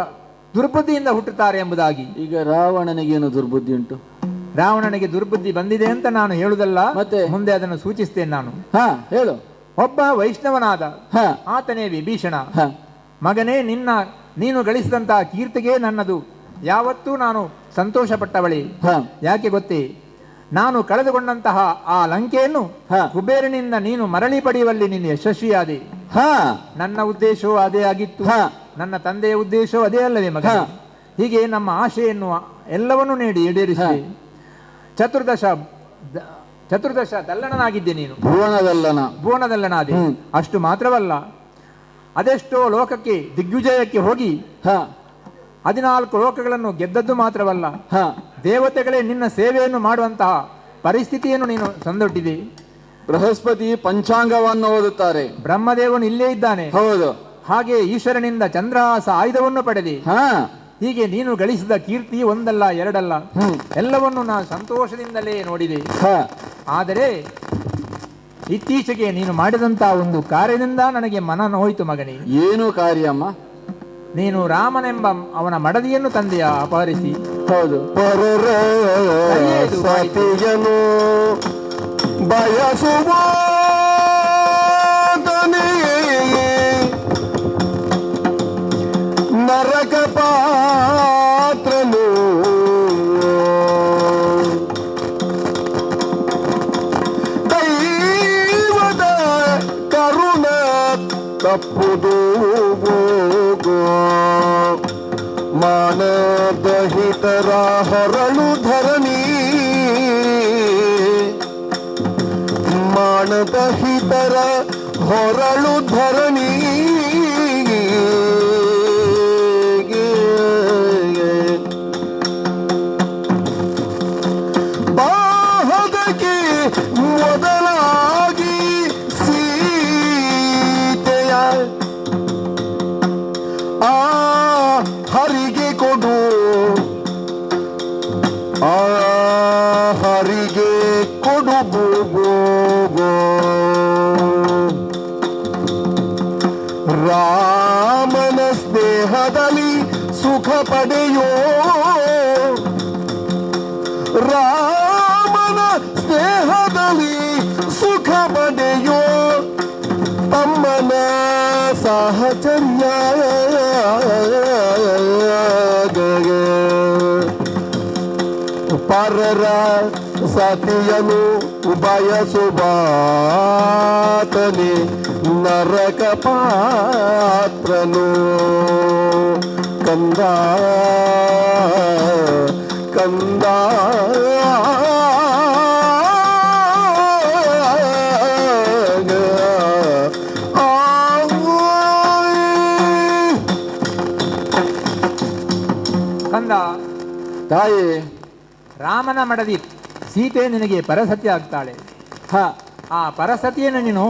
ದುರ್ಬುದ್ಧಿಯಿಂದ ಹುಟ್ಟುತ್ತಾರೆ ಎಂಬುದಾಗಿ. ಈಗ ರಾವಣನಿಗೇನು ದುರ್ಬುದ್ಧಿ ಉಂಟು? ರಾವಣನಿಗೆ ದುರ್ಬುದ್ಧಿ ಬಂದಿದೆ ಅಂತ ನಾನು ಹೇಳುವುದಲ್ಲ, ಮತ್ತೆ ಮುಂದೆ ಅದನ್ನು ಸೂಚಿಸ್ತೇನೆ ನಾನು. ಹ ಹೇಳು. ಒಬ್ಬ ವೈಷ್ಣವನಾದ ಹ ಆತನೇ ವಿಭೀಷಣ. ಹ ಮಗನೇ, ನೀನು ಗಳಿಸಿದಂತಹ ಕೀರ್ತಿಗೆ ನನ್ನದು ಯಾವತ್ತೂ ನಾನು ಸಂತೋಷ ಪಟ್ಟವಳೆ. ಹ ಯಾಕೆ ಗೊತ್ತೇ? ನಾನು ಕಳೆದುಕೊಂಡಂತಹ ಆ ಲಂಕೆಯನ್ನು ಕುಬೇರನಿಂದ ನೀನು ಮರಳಿ ಪಡೆಯುವಲ್ಲಿ ನೀನು ಯಶಸ್ವಿಯಾದೆ. ಹ ನನ್ನ ಉದ್ದೇಶವೂ ಅದೇ ಆಗಿತ್ತು, ನನ್ನ ತಂದೆಯ ಉದ್ದೇಶವೂ ಅದೇ ಅಲ್ಲವೇ ಮಗ? ಹೀಗೆ ನಮ್ಮ ಆಶೆಯನ್ನು ಎಲ್ಲವನ್ನೂ ನೀಡಿ ಈಡೇರಿಸಿದೆ. ಚತುರ್ದಶ ದಲ್ಲಣನಾಗಿದ್ದೆ ನೀನು, ಭುವನದಲ್ಲನಾದೆ. ಅಷ್ಟು ಮಾತ್ರವಲ್ಲ, ಅದೆಷ್ಟೋ ಲೋಕಕ್ಕೆ ದಿಗ್ವಿಜಯಕ್ಕೆ ಹೋಗಿ 14 ಲೋಕಗಳನ್ನು ಗೆದ್ದದ್ದು ಮಾತ್ರವಲ್ಲ, ದೇವತೆಗಳೇ ನಿನ್ನ ಸೇವೆಯನ್ನು ಮಾಡುವಂತಹ ಪರಿಸ್ಥಿತಿಯನ್ನು ನೀನು ಸಂದೊಡ್ಡಿದೆ. ಬೃಹಸ್ಪತಿ ಪಂಚಾಂಗವನ್ನು ಓದುತ್ತಾರೆ. ಬ್ರಹ್ಮದೇವನು ಇಲ್ಲೇ ಇದ್ದಾನೆ. ಹೌದು. ಹಾಗೆ ಈಶ್ವರನಿಂದ ಚಂದ್ರಹಾಸ ಆಯುಧವನ್ನು ಪಡೆದೆ. ಹೀಗೆ ನೀನು ಗಳಿಸಿದ ಕೀರ್ತಿ ಒಂದಲ್ಲ ಎರಡಲ್ಲ, ಎಲ್ಲವನ್ನು ನಾನು ಸಂತೋಷದಿಂದಲೇ ನೋಡಿದೆ. ಆದರೆ ಇತ್ತೀಚೆಗೆ ನೀನು ಮಾಡಿದಂತಹ ಒಂದು ಕಾರ್ಯದಿಂದ ನನಗೆ ಮನ ನೋಯಿತು ಮಗನೇ. ಏನು ಕಾರ್ಯಮ್ಮ? ನೀನು ರಾಮನೆಂಬ ಅವನ ಮಡದಿಯನ್ನು ತಂದೆಯ ಅಪಹರಿಸಿ. ಹೌದು. ಸತಿಯನು ಬಯಸುವ ನರಕ ಪಾತ್ರನು ದೈವದ ಕರುಣ ತಪ್ಪುದು ಮಾನದಹಿತರ ಹೊರಳು ಧರಣಿ ಮಾನದಹಿತರ ಹೊರಳು ಧರಣಿ ಬಾಹದಕ್ಕೆ ಮೊದಲಾಗಿ ಸೀತೆಯ ಆ ಹರಿಗೆ ಕೊಡು ಆ ಹರಿಗೆ ಕೊಡು ರಾಮನ ಸ್ನೇಹದಲ್ಲಿ ಸುಖ ಪಡೆಯೋ ರಾಮನ ಸ್ನೇಹದಲ್ಲಿ ಸುಖ ಪಡೆಯೋ ತಮ್ಮನ ಸಾಹಚರ್ಯ ಪರರ ಸತಿಯನು ಬಯಸುವಾತನೆ ನರಕ ಪಾತ್ರನು ಕಂದ ಕಂದ ಕಂದ, ತಾಯಿ, ರಾಮನ ಮಡದಿ ಸೀತೆ ನಿನಗೆ ಪರಸತಿ ಆಗ್ತಾಳೆ. ಆ ಪರಸತಿಯನ್ನು ನೀನು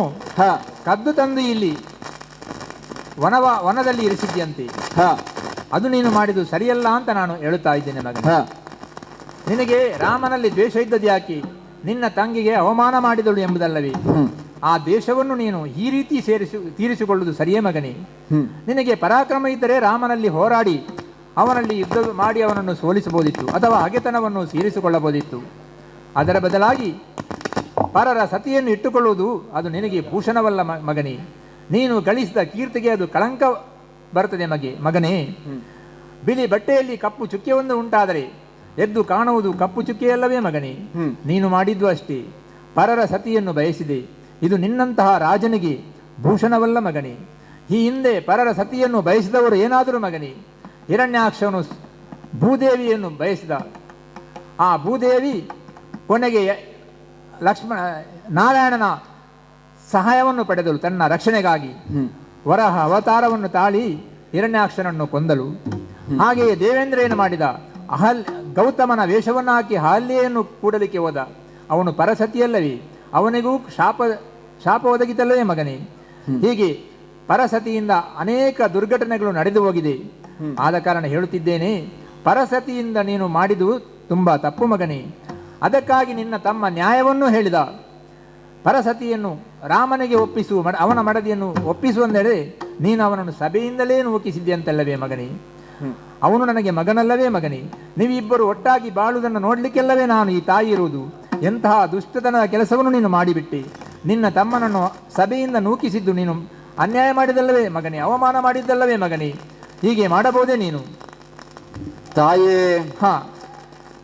ಕದ್ದು ತಂದು ಇಲ್ಲಿ ವನದಲ್ಲಿ ಇರಿಸಿದ್ಯಂತೆ. ಅದು ನೀನು ಮಾಡಿದ್ದು ಸರಿಯಲ್ಲ ಅಂತ ನಾನು ಹೇಳುತ್ತಾ ಇದ್ದೇನೆ ಮಗ. ನಿನಗೆ ರಾಮನಲ್ಲಿ ದ್ವೇಷ ಇದ್ದದ್ದು ಯಾಕೆ? ನಿನ್ನ ತಂಗಿಗೆ ಅವಮಾನ ಮಾಡಿದಳು ಎಂಬುದಲ್ಲವೇ? ಆ ದ್ವೇಷವನ್ನು ನೀನು ಈ ರೀತಿ ತೀರಿಸಿಕೊಳ್ಳುವುದು ಸರಿಯೇ ಮಗನೇ? ನಿನಗೆ ಪರಾಕ್ರಮ ಇದ್ದರೆ ರಾಮನಲ್ಲಿ ಹೋರಾಡಿ ಅವನಲ್ಲಿ ಯುದ್ಧ ಮಾಡಿ ಅವನನ್ನು ಸೋಲಿಸಬಹುದಿತ್ತು, ಅಥವಾ ಹಗೆತನವನ್ನು ಸೇರಿಸಿಕೊಳ್ಳಬಹುದಿತ್ತು. ಅದರ ಬದಲಾಗಿ ಪರರ ಸತಿಯನ್ನು ಇಟ್ಟುಕೊಳ್ಳುವುದು ಅದು ನಿನಗೆ ಭೂಷಣವಲ್ಲ ಮಗನೇ. ನೀನು ಗಳಿಸಿದ ಕೀರ್ತಿಗೆ ಅದು ಕಳಂಕ ಬರುತ್ತದೆ ಮಗನೇ. ಬಿಳಿ ಬಟ್ಟೆಯಲ್ಲಿ ಕಪ್ಪು ಚುಕ್ಕೆಯೊಂದು ಉಂಟಾದರೆ ಎದ್ದು ಕಾಣುವುದು ಕಪ್ಪು ಚುಕ್ಕೆಯಲ್ಲವೇ ಮಗನೇ? ನೀನು ಮಾಡಿದ್ದು ಅಷ್ಟೇ. ಪರರ ಸತಿಯನ್ನು ಬಯಸಿದೆ. ಇದು ನಿನ್ನಂತಹ ರಾಜನಿಗೆ ಭೂಷಣವಲ್ಲ ಮಗನೇ. ಈ ಹಿಂದೆ ಪರರ ಸತಿಯನ್ನು ಬಯಸಿದವರು ಏನಾದರೂ ಮಗನೇ? ಹಿರಣ್ಯಾಕ್ಷನು ಭೂದೇವಿಯನ್ನು ಬಯಸಿದ. ಆ ಭೂದೇವಿ ಕೊನೆಗೆ ನಾರಾಯಣನ ಸಹಾಯವನ್ನು ಪಡೆದಳು ತನ್ನ ರಕ್ಷಣೆಗಾಗಿ. ವರಹ ಅವತಾರವನ್ನು ತಾಳಿ ಹಿರಣ್ಯಾಕ್ಷನನ್ನು ಕೊಂದಳು. ಹಾಗೆಯೇ ದೇವೇಂದ್ರ ಏನು ಮಾಡಿದ? ಗೌತಮನ ವೇಷವನ್ನು ಹಾಕಿ ಅಹಲ್ಯೆಯನ್ನು ಕೂಡಲಿಕ್ಕೆ ಹೋದ. ಅವನು ಪರಸತಿಯಲ್ಲವೇ? ಅವನಿಗೂ ಶಾಪ ಒದಗಿತಲ್ಲವೇ ಮಗನೇ? ಹೀಗೆ ಪರಸತಿಯಿಂದ ಅನೇಕ ದುರ್ಘಟನೆಗಳು ನಡೆದು ಹೋಗಿದೆ. ಆದ ಕಾರಣ ಹೇಳುತ್ತಿದ್ದೇನೆ, ಪರಸತಿಯಿಂದ ನೀನು ಮಾಡಿದು ತುಂಬಾ ತಪ್ಪು ಮಗನೇ. ಅದಕ್ಕಾಗಿ ನಿನ್ನ ತಮ್ಮ ನ್ಯಾಯವನ್ನು ಹೇಳಿದ. ಪರಸತಿಯನ್ನು ರಾಮನಿಗೆ ಅವನ ಮಡದಿಯನ್ನು ಒಪ್ಪಿಸುವಂದೆಡೆ ನೀನು ಅವನನ್ನು ಸಭೆಯಿಂದಲೇ ನೂಕಿಸಿದ್ದೆ ಅಂತಲ್ಲವೇ ಮಗನೇ? ಅವನು ನನಗೆ ಮಗನಲ್ಲವೇ ಮಗನೇ? ನೀವಿಬ್ಬರು ಒಟ್ಟಾಗಿ ಬಾಳುವುದನ್ನು ನೋಡ್ಲಿಕ್ಕೆಲ್ಲವೇ ನಾನು ಈ ತಾಯಿ ಇರುವುದು. ಎಂತಹ ದುಷ್ಟತನದ ಕೆಲಸವನ್ನು ನೀನು ಮಾಡಿಬಿಟ್ಟೆ. ನಿನ್ನ ತಮ್ಮನನ್ನು ಸಭೆಯಿಂದ ನೂಕಿಸಿದ್ದು ನೀನು ಅನ್ಯಾಯ ಮಾಡಿದಲ್ಲವೇ ಮಗನೇ? ಅವಮಾನ ಮಾಡಿದ್ದಲ್ಲವೇ ಮಗನೇ? ಹೀಗೆ ಮಾಡಬಹುದೇ ನೀನು? ತಾಯೇ,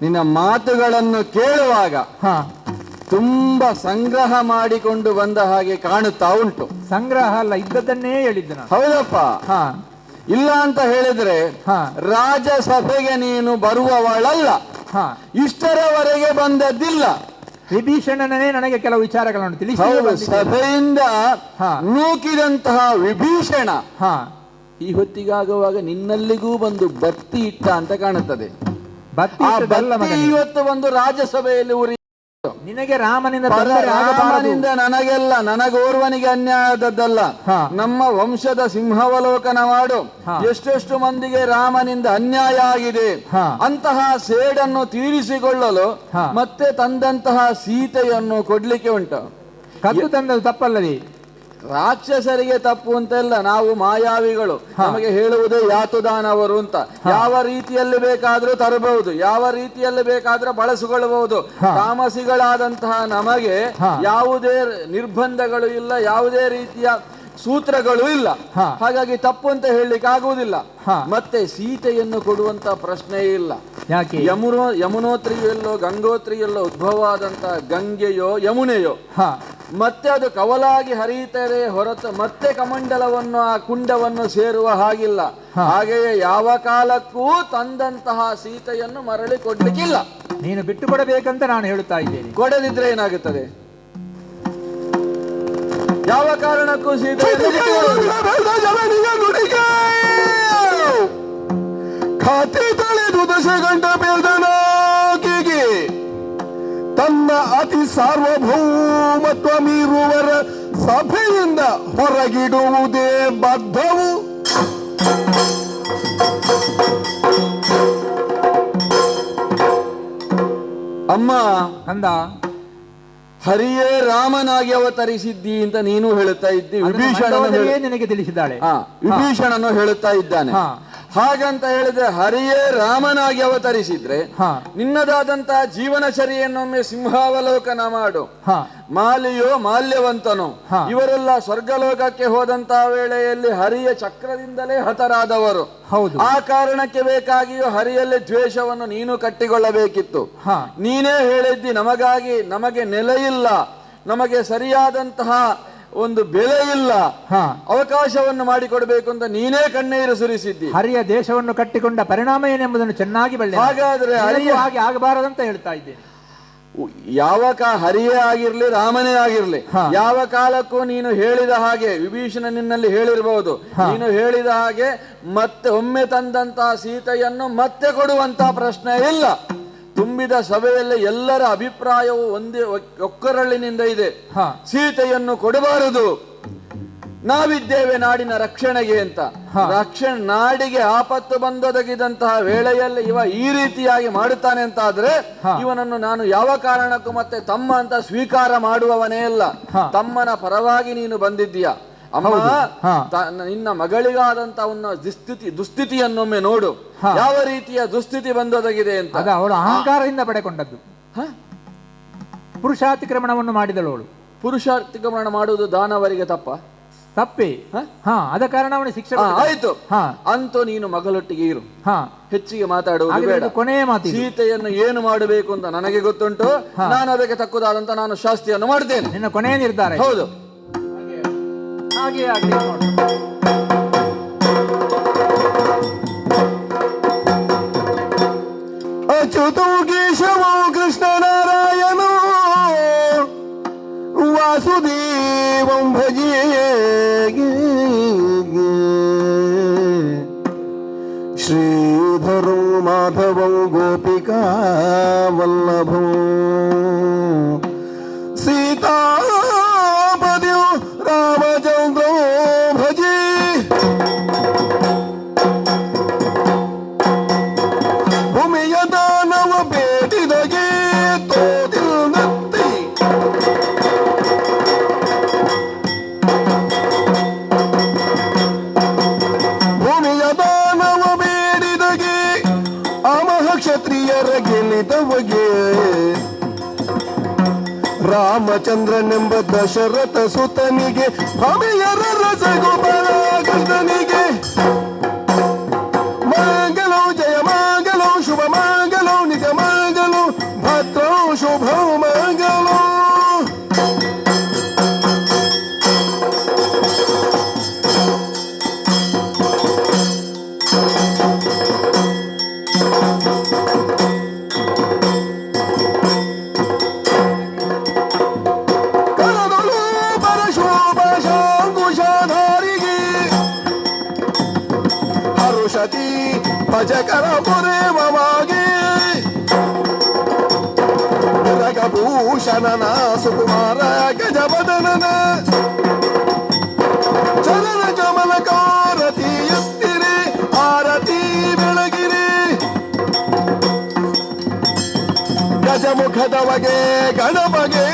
ನಿನ್ನ ಮಾತುಗಳನ್ನು ಕೇಳುವಾಗ ತುಂಬಾ ಸಂಗ್ರಹ ಮಾಡಿಕೊಂಡು ಬಂದ ಹಾಗೆ ಕಾಣುತ್ತಾ ಉಂಟು. ಸಂಗ್ರಹ ಅಲ್ಲ, ಇದ್ದದ್ದನ್ನೇ ಹೇಳಿದ್ದು ನಾನು. ಹೌದಪ್ಪ. ಇಲ್ಲ ಅಂತ ಹೇಳಿದ್ರೆ ರಾಜಸಭೆಗೆ ನೀನು ಬರುವವಳಲ್ಲ. ಇಷ್ಟರವರೆಗೆ ಬಂದದ್ದಿಲ್ಲ. ವಿಭೀಷಣನೇ ನನಗೆ ಕೆಲವು ವಿಚಾರಗಳನ್ನು ತಿಳಿಸಿ. ಸಭೆಯಿಂದ ನೂಕಿದಂತಹ ವಿಭೀಷಣ ಈ ಹೊತ್ತಿಗಾಗುವಾಗ ನಿನ್ನಲ್ಲಿಗೂ ಬಂದು ಬತ್ತಿ ಇಟ್ಟ ಅಂತ ಕಾಣುತ್ತದೆ. ಬತ್ತಿ ಇವತ್ತು ಒಂದು ರಾಜ್ಯಸಭೆಯಲ್ಲಿ ಉರಿ. ನಿನಗೆ ರಾಮನಿಂದ ನನಗೆಲ್ಲ, ನನಗೋರ್ವನಿಗೆ ಅನ್ಯಾಯ ಆದದ್ದಲ್ಲ. ನಮ್ಮ ವಂಶದ ಸಿಂಹಾವಲೋಕನ ಮಾಡು. ಎಷ್ಟೆಷ್ಟು ಮಂದಿಗೆ ರಾಮನಿಂದ ಅನ್ಯಾಯ ಆಗಿದೆ. ಅಂತಹ ಸೇಡನ್ನು ತೀರಿಸಿಕೊಳ್ಳಲು ಮತ್ತೆ ತಂದಂತಹ ಸೀತೆಯನ್ನು ಕೊಡ್ಲಿಕ್ಕೆ ಉಂಟು. ಕದ್ದು ತಂದದ್ದು ತಪ್ಪಲ್ಲವೇ? ರಾಕ್ಷಸರಿಗೆ ತಪ್ಪು ಅಂತೆಲ್ಲ, ನಾವು ಮಾಯಾವಿಗಳು, ನಮಗೆ ಹೇಳುವುದೇ ಯಾತುದಾನವರು ಅಂತ. ಯಾವ ರೀತಿಯಲ್ಲಿ ಬೇಕಾದ್ರೂ ತರಬಹುದು, ಯಾವ ರೀತಿಯಲ್ಲಿ ಬೇಕಾದ್ರೂ ಬಳಸಿಕೊಳ್ಳಬಹುದು. ತಾಮಸಿಗಳಾದಂತಹ ನಮಗೆ ಯಾವುದೇ ನಿರ್ಬಂಧಗಳು ಇಲ್ಲ, ಯಾವುದೇ ರೀತಿಯ ಸೂತ್ರಗಳು ಇಲ್ಲ. ಹಾಗಾಗಿ ತಪ್ಪು ಅಂತ ಹೇಳಲಿಕ್ಕೆ ಆಗುವುದಿಲ್ಲ. ಮತ್ತೆ ಸೀತೆಯನ್ನು ಕೊಡುವಂತ ಪ್ರಶ್ನೆಯೇ ಇಲ್ಲ. ಯಾಕೆ? ಯಮುನೋತ್ರಿಯಲ್ಲೋ ಗಂಗೋತ್ರಿಯಲ್ಲೋ ಉದ್ಭವ ಆದಂತಹ ಗಂಗೆಯೋ ಯಮುನೆಯೋ ಮತ್ತೆ ಅದು ಕವಲಾಗಿ ಹರಿಯುತ್ತದೆ ಹೊರತು ಮತ್ತೆ ಕಮಂಡಲವನ್ನು ಆ ಕುಂಡವನ್ನು ಸೇರುವ ಹಾಗಿಲ್ಲ. ಹಾಗೆಯೇ ಯಾವ ಕಾಲಕ್ಕೂ ತಂದಂತಹ ಸೀತೆಯನ್ನು ಮರಳಿ ಕೊಡ್ಲಿಕ್ಕಿಲ್ಲ. ನೀನು ಬಿಟ್ಟು ಕೊಡಬೇಕಂತ ನಾನು ಹೇಳುತ್ತಾ ಇದ್ದೇನೆ. ಕೊಡದಿದ್ರೆ ಏನಾಗುತ್ತದೆ? ಯಾವ ಕಾರಣಕ್ಕೂ ಸೀತೆಯನ್ನು ಖಾತೆ ತಳೆದು ದಶಗಂಟ ಬೆಳೆದನಾಕಿಗೆ ತನ್ನ ಅತಿ ಸಾರ್ವಭೌಮತ್ವ ಮೀರುವರ ಸಭೆಯಿಂದ ಹೊರಗಿಡುವುದೇ ಬದ್ಧವು. ಅಮ್ಮ ಅಂದ ಹರಿಯೇ ರಾಮನಾಗಿ ಅವತರಿಸಿದ್ದಿ ಅಂತ ನೀನು ಹೇಳುತ್ತಾ ಇದ್ದಿ. ನಿನಗೆ ತಿಳಿಸಿದ್ದಾಳೆ. ವಿಭೀಷಣನು ಹೇಳುತ್ತಾ ಇದ್ದಾನೆ. ಹಾಗಂತ ಹೇಳಿದ್ರೆ ಹರಿಯೇ ರಾಮನಾಗಿ ಅವತರಿಸಿದ್ರೆ ನಿನ್ನದಾದಂತಹ ಜೀವನಚರ್ಯೆಯನ್ನೊಮ್ಮೆ ಸಿಂಹಾವಲೋಕನ ಮಾಡು. ಮಾಲಿಯೋ ಮಾಲ್ಯವಂತನೋ ಇವರೆಲ್ಲ ಸ್ವರ್ಗಲೋಕಕ್ಕೆ ಹೋದಂತಹ ವೇಳೆಯಲ್ಲಿ ಹರಿಯ ಚಕ್ರದಿಂದಲೇ ಹತರಾದವರು. ಆ ಕಾರಣಕ್ಕೆ ಬೇಕಾಗಿಯೂ ಹರಿಯಲ್ಲಿ ದ್ವೇಷವನ್ನು ನೀನು ಕಟ್ಟಿಕೊಳ್ಳಬೇಕಿತ್ತು. ನೀನೇ ಹೇಳಿದ್ದಿ ನಮಗಾಗಿ ನಮಗೆ ನೆಲೆ ಇಲ್ಲ, ನಮಗೆ ಸರಿಯಾದಂತಹ ಒಂದು ಬೆಲೆ ಇಲ್ಲ, ಅವಕಾಶವನ್ನು ಮಾಡಿಕೊಡ್ಬೇಕು ಅಂತ ನೀನೇ ಕಣ್ಣೀರು ಸುರಿಸಿದ್ದಿ. ಹರಿಯ ದೇಶವನ್ನು ಕಟ್ಟಿಕೊಂಡ ಪರಿಣಾಮ ಏನೆಂಬುದನ್ನು ಚೆನ್ನಾಗಿ ಬಳ್ಳಿ. ಹಾಗಾದ್ರೆ ಹಾಗೆ ಆಗಬಾರದಂತ ಹೇಳ್ತಾ ಇದ್ದೇನೆ. ಹರಿಯೇ ಆಗಿರ್ಲಿ ರಾಮನೇ ಆಗಿರ್ಲಿ ಯಾವ ಕಾಲಕ್ಕೂ ನೀನು ಹೇಳಿದ ಹಾಗೆ ವಿಭೀಷಣ ನಿನ್ನಲ್ಲಿ ಹೇಳಿರಬಹುದು. ನೀನು ಹೇಳಿದ ಹಾಗೆ ಮತ್ತೆ ಒಮ್ಮೆ ತಂದಂತಹ ಸೀತೆಯನ್ನು ಮತ್ತೆ ಕೊಡುವಂತಹ ಪ್ರಶ್ನೆ ಇಲ್ಲ. ತುಂಬಿದ ಸಭೆಯಲ್ಲಿ ಎಲ್ಲರ ಅಭಿಪ್ರಾಯವು ಒಂದೇ ಒಕ್ಕರಳಿನಿಂದ ಇದೆ. ಸೀತೆಯನ್ನು ಕೊಡಬಾರದು, ನಾವಿದ್ದೇವೆ ನಾಡಿನ ರಕ್ಷಣೆಗೆ ಅಂತ. ನಾಡಿಗೆ ಆಪತ್ತು ಬಂದೊದಗಿದಂತಹ ವೇಳೆಯಲ್ಲಿ ಇವ ಈ ರೀತಿಯಾಗಿ ಮಾಡುತ್ತಾನೆ ಅಂತ ಆದ್ರೆ ಇವನನ್ನು ನಾನು ಯಾವ ಕಾರಣಕ್ಕೂ ಮತ್ತೆ ತಮ್ಮ ಅಂತ ಸ್ವೀಕಾರ ಮಾಡುವವನೇ ಅಲ್ಲ. ತಮ್ಮನ ಪರವಾಗಿ ನೀನು ಬಂದಿದ್ದೀಯ ಅಮ್ಮ. ನಿನ್ನ ಮಗಳಿಗಾದಂತ ದುಸ್ಥಿತಿಯನ್ನೊಮ್ಮೆ ನೋಡು, ಯಾವ ರೀತಿಯ ದುಸ್ಥಿತಿ ಬಂದೊದಗಿದೆ ಅಂತ. ಅವಳು ಅಹಂಕಾರದಿಂದ ಪಡೆಕೊಂಡದ್ದು. ಪುರುಷಾತಿಕ್ರಮಣವನ್ನು ಮಾಡಿದಳು ಅವಳು. ಪುರುಷಾತಿಕ್ರಮಣ ಮಾಡುವುದು ದಾನವರಿಗೆ ತಪ್ಪೇ. ಅದ ಕಾರಣ ಅವನು ಶಿಕ್ಷೆ ಆಯ್ತು. ಅಂತೂ ನೀನು ಮಗಳೊಟ್ಟಿಗೆ ಇರು, ಹೆಚ್ಚಿಗೆ ಮಾತಾಡುವುದು ಬೇಡ. ಕೊನೆಯ ಮಾತು, ಸೀತೆಯನ್ನು ಏನು ಮಾಡಬೇಕು ಅಂತ ನನಗೆ ಗೊತ್ತುಂಟು. ನಾನು ಅದಕ್ಕೆ ತಕ್ಕುದಾದಂತ ನಾನು ಶಾಸ್ತಿಯನ್ನು ಮಾಡ್ತೇನೆ. ನಿನ್ನ ಕೊನೆಯ ನಿರ್ಧಾರ. ಹೌದು, ಹಾಗೆ ಆಗಲಿ. ಅಚ್ಯುತೋ ಕೇಶವೋ ಕೃಷ್ಣ ನಾರಾಯಣೋ ವಾಸುದೇವಂ ಭಜೇ ಶ್ರೀಧರೋ ಮಾಧವಂ ಗೋಪಿಕಾ ವಲ್ಲಭೋ ಸೀತಾಪದ್ಯೋ ರಾಮಚಂದ್ರೋ ಭಜೇ. ಭೂಮಿಯ ದಾನವ ಬೇಟಿದಗೆ ತೋದಿಲ್ನತ್ತಿ ಭೂಮಿಯ ದಾನವ ಬೇಡಿದಗೆ ಅಮಹ ಕ್ಷತ್ರಿಯರ ಗೆಲಿದವಗೆ ರಾಮಚಂದ್ರನೆಂಬ ದಶರಥ ಸುತನಿಗೆ ಭಮೆಯರ ರಸಗೋಪಾಲ ಕೃಷ್ಣನಿಗೆ ಮಂಗಲೋ ಜಯ ಮಂಗಲೋ ಶುಭ ಮಂಗಲೋ ನಿಜ ಮಂಗಲೋ ಭದ್ರೋ ಶುಭ ಮಂಗಲೋ. ಕರದೊಳು ಪರಶೋಭ ಶಾಂಕುಶಾಧಾರಿಗೆ ಹರುಷತಿ ಭಜಕರ ಪುರೇವವಾಗಿ ರಗಭೂಷಣನ ಸುಕುಮಾರ ಗಜವದನನ ಚಲನ ಕಮಲ ಕಾರತಿ ಎತ್ತಿರಿ ಆರತಿ ಬೆಳಗಿರಿ ಗಜಮುಖದವಗೆ ಗಣಪಗೆ